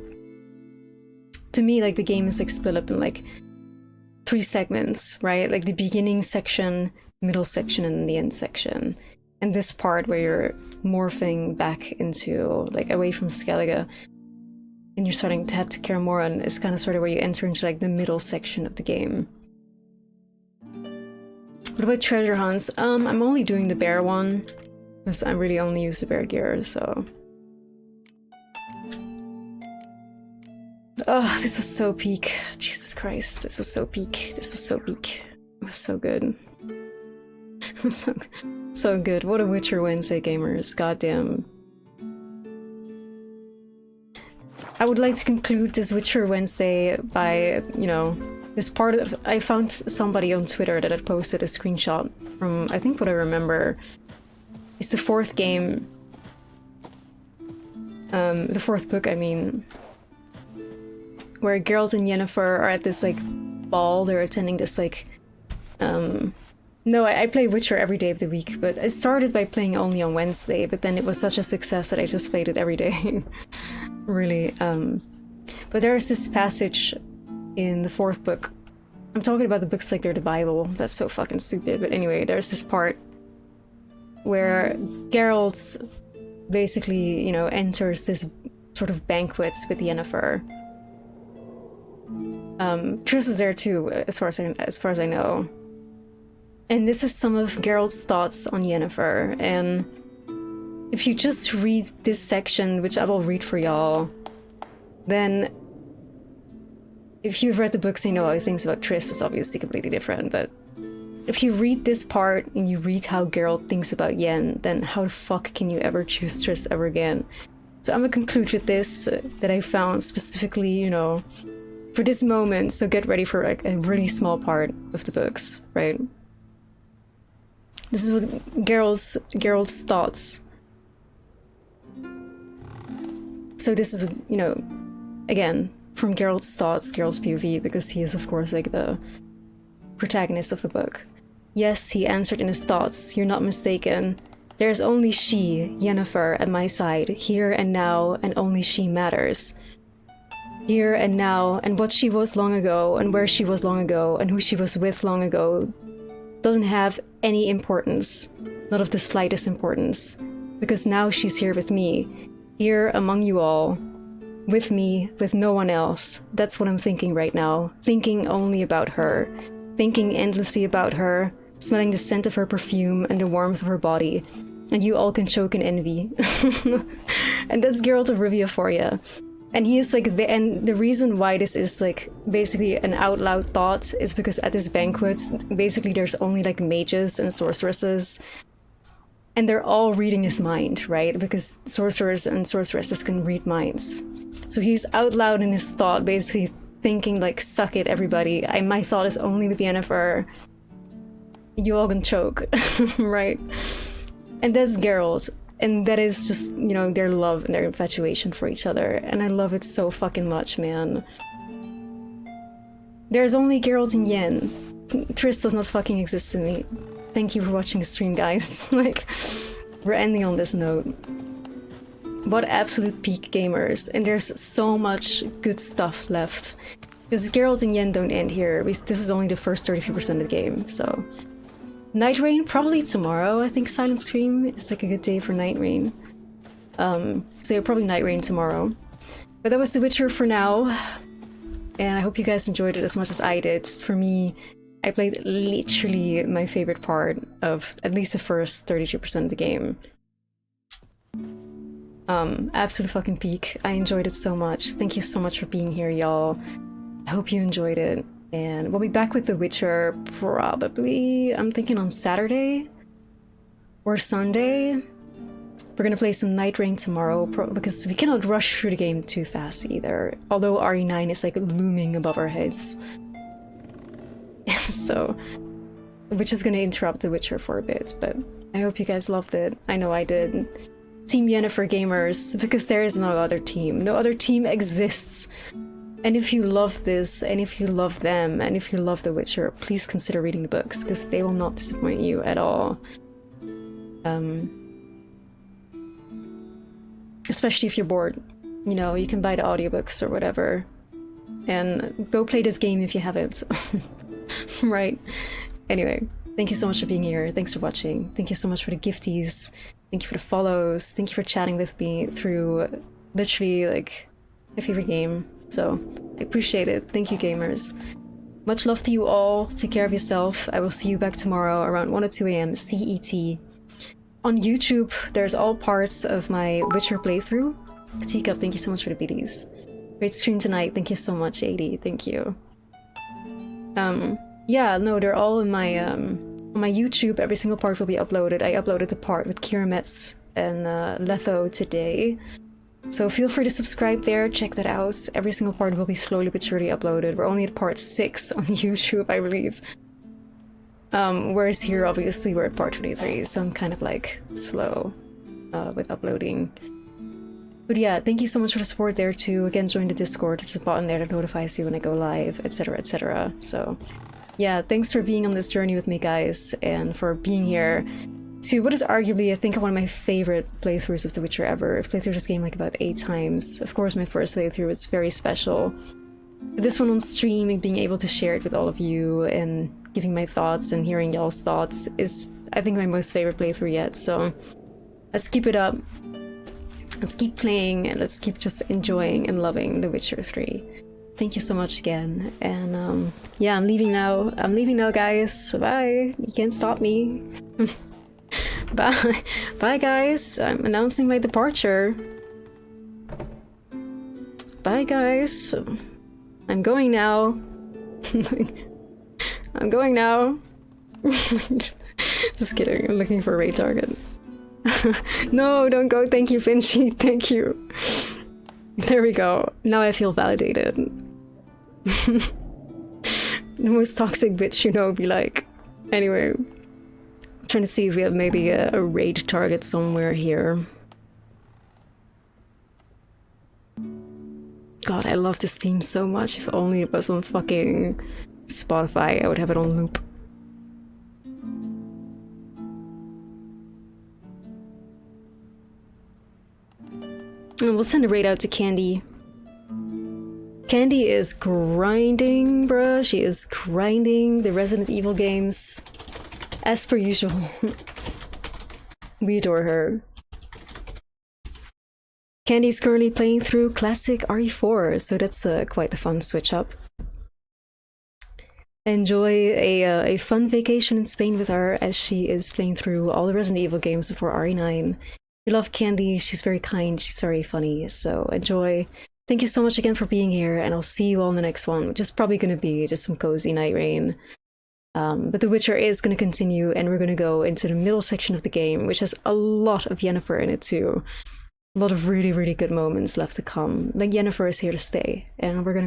[SPEAKER 1] To me, like, the game is like split up in like 3 segments, right? Like the beginning section, middle section, and the end section. And this part where you're morphing back into, like, away from Skellige and you're starting to head to Kaer Morhen is kind of sort of where you enter into like the middle section of the game. What about treasure hunts? I'm only doing the bear one because I really only use the bear gear, so. Oh, this was so peak. Jesus Christ, this was so peak. This was so peak. It was so good. It was so good. What a Witcher Wednesday, gamers. Goddamn. I would like to conclude this Witcher Wednesday by, you know, this part of... I found somebody on Twitter that had posted a screenshot from, I think what I remember, is the 4th game. The 4th book, I mean. Where Geralt and Yennefer are at this, like, ball. They're attending this, like... No, I play Witcher every day of the week, but I started by playing only on Wednesday, but then it was such a success that I just played it every day. Really. But there is this passage in the 4th book. I'm talking about the books like they're the Bible. That's so fucking stupid. But anyway, there's this part where Geralt basically, you know, enters this sort of banquet with Yennefer. Triss is there too, as far as I know. And this is some of Geralt's thoughts on Yennefer. And if you just read this section, which I will read for y'all, then if you've read the books, you know how he thinks about Triss is obviously completely different. But if you read this part and you read how Geralt thinks about Yen, then how the fuck can you ever choose Triss ever again? So I'm gonna conclude with this that I found specifically, you know, for this moment. So get ready for like a really small part of the books, right? This is what Geralt's thoughts. So this is, you know, again, from Geralt's thoughts, Geralt's POV, because he is, of course, like the protagonist of the book. Yes, he answered in his thoughts, you're not mistaken. There is only she, Yennefer, at my side, here and now, and only she matters. Here and now, and what she was long ago, and where she was long ago, and who she was with long ago, doesn't have any importance, not of the slightest importance, because now she's here with me, here among you all, with me, with no one else. That's what I'm thinking right now, thinking only about her, thinking endlessly about her, smelling the scent of her perfume and the warmth of her body, and you all can choke in envy. And that's Geralt of Rivia for you. And he is like, and the reason why this is like basically an out loud thought is because at this banquet, basically there's only like mages and sorceresses, and they're all reading his mind, right? Because sorcerers and sorceresses can read minds. So he's out loud in his thought, basically thinking like, suck it, everybody. My thought is only with Yennefer. You all can choke, right? And that's Geralt. And that is just, you know, their love and their infatuation for each other. And I love it so fucking much, man. There's only Geralt and Yen. Triss does not fucking exist to me. Thank you for watching the stream, guys. Like, we're ending on this note. What absolute peak gamers. And there's so much good stuff left. Because Geralt and Yen don't end here. This is only the first 33% of the game, so... Night Rain, probably tomorrow. I think Silent Scream is like a good day for Night Rain. So yeah, probably Night Rain tomorrow. But that was The Witcher for now. And I hope you guys enjoyed it as much as I did. For me, I played literally my favorite part of at least the first 32% of the game. Absolute fucking peak. I enjoyed it so much. Thank you so much for being here, y'all. I hope you enjoyed it. And we'll be back with The Witcher probably, I'm thinking on Saturday or Sunday. We're gonna play some Night Rain tomorrow because we cannot rush through the game too fast either. Although RE9 is like looming above our heads. So, which is gonna interrupt The Witcher for a bit, but I hope you guys loved it. I know I did. Team Yennefer gamers, because there is no other team. No other team exists. And if you love this, and if you love them, and if you love The Witcher, please consider reading the books, because they will not disappoint you at all. Especially if you're bored. You know, you can buy the audiobooks or whatever. And go play this game if you haven't. Right? Anyway, thank you so much for being here. Thanks for watching. Thank you so much for the gifties. Thank you for the follows. Thank you for chatting with me through literally, like, my favorite game. So, I appreciate it. Thank you, gamers. Much love to you all. Take care of yourself. I will see you back tomorrow around 1 or 2 a.m. CET. On YouTube, there's all parts of my Witcher playthrough. Teacup, thank you so much for the biddies. Great stream tonight. Thank you so much, 80. Thank you. Yeah, no, they're all in my, on my YouTube. Every single part will be uploaded. I uploaded the part with Kira Metz and Letho today. So feel free to subscribe there, check that out. Every single part will be slowly but surely uploaded. We're only at part 6 on YouTube, I believe. Whereas here, obviously, we're at part 23, so I'm kind of like slow with uploading. But yeah, thank you so much for the support there too. Again, join the Discord. It's a button there that notifies you when I go live, etc, etc. So yeah, thanks for being on this journey with me, guys, and for being here to what is arguably, I think, one of my favorite playthroughs of The Witcher ever. I've played through this game like about 8 times. Of course, my first playthrough was very special. But this one on stream and being able to share it with all of you and giving my thoughts and hearing y'all's thoughts is, I think, my most favorite playthrough yet. So let's keep it up. Let's keep playing and let's keep just enjoying and loving The Witcher 3. Thank you so much again. And yeah, I'm leaving now. I'm leaving now, guys. Bye. You can't stop me. Bye. Bye, guys. I'm announcing my departure. Bye, guys. I'm going now. I'm going now. Just kidding. I'm looking for a raid target. No, don't go. Thank you, Finchy. Thank you. There we go. Now I feel validated. The most toxic bitch you know be like. Anyway. I'm trying to see if we have maybe a raid target somewhere here. God, I love this theme so much. If only it was on fucking Spotify, I would have it on loop. And we'll send a raid out to Candy. Candy is grinding, bruh. She is grinding the Resident Evil games. As per usual. We adore her. Candy's currently playing through classic RE4, so that's quite a fun switch up. Enjoy a fun vacation in Spain with her as she is playing through all the Resident Evil games before RE9. We love Candy, she's very kind, she's very funny, so enjoy. Thank you so much again for being here, and I'll see you all in the next one, which is probably going to be just some cozy night rain. But The Witcher is going to continue, and we're going to go into the middle section of the game, which has a lot of Yennefer in it too. A lot of really, really good moments left to come. Like, Yennefer is here to stay, and we're going to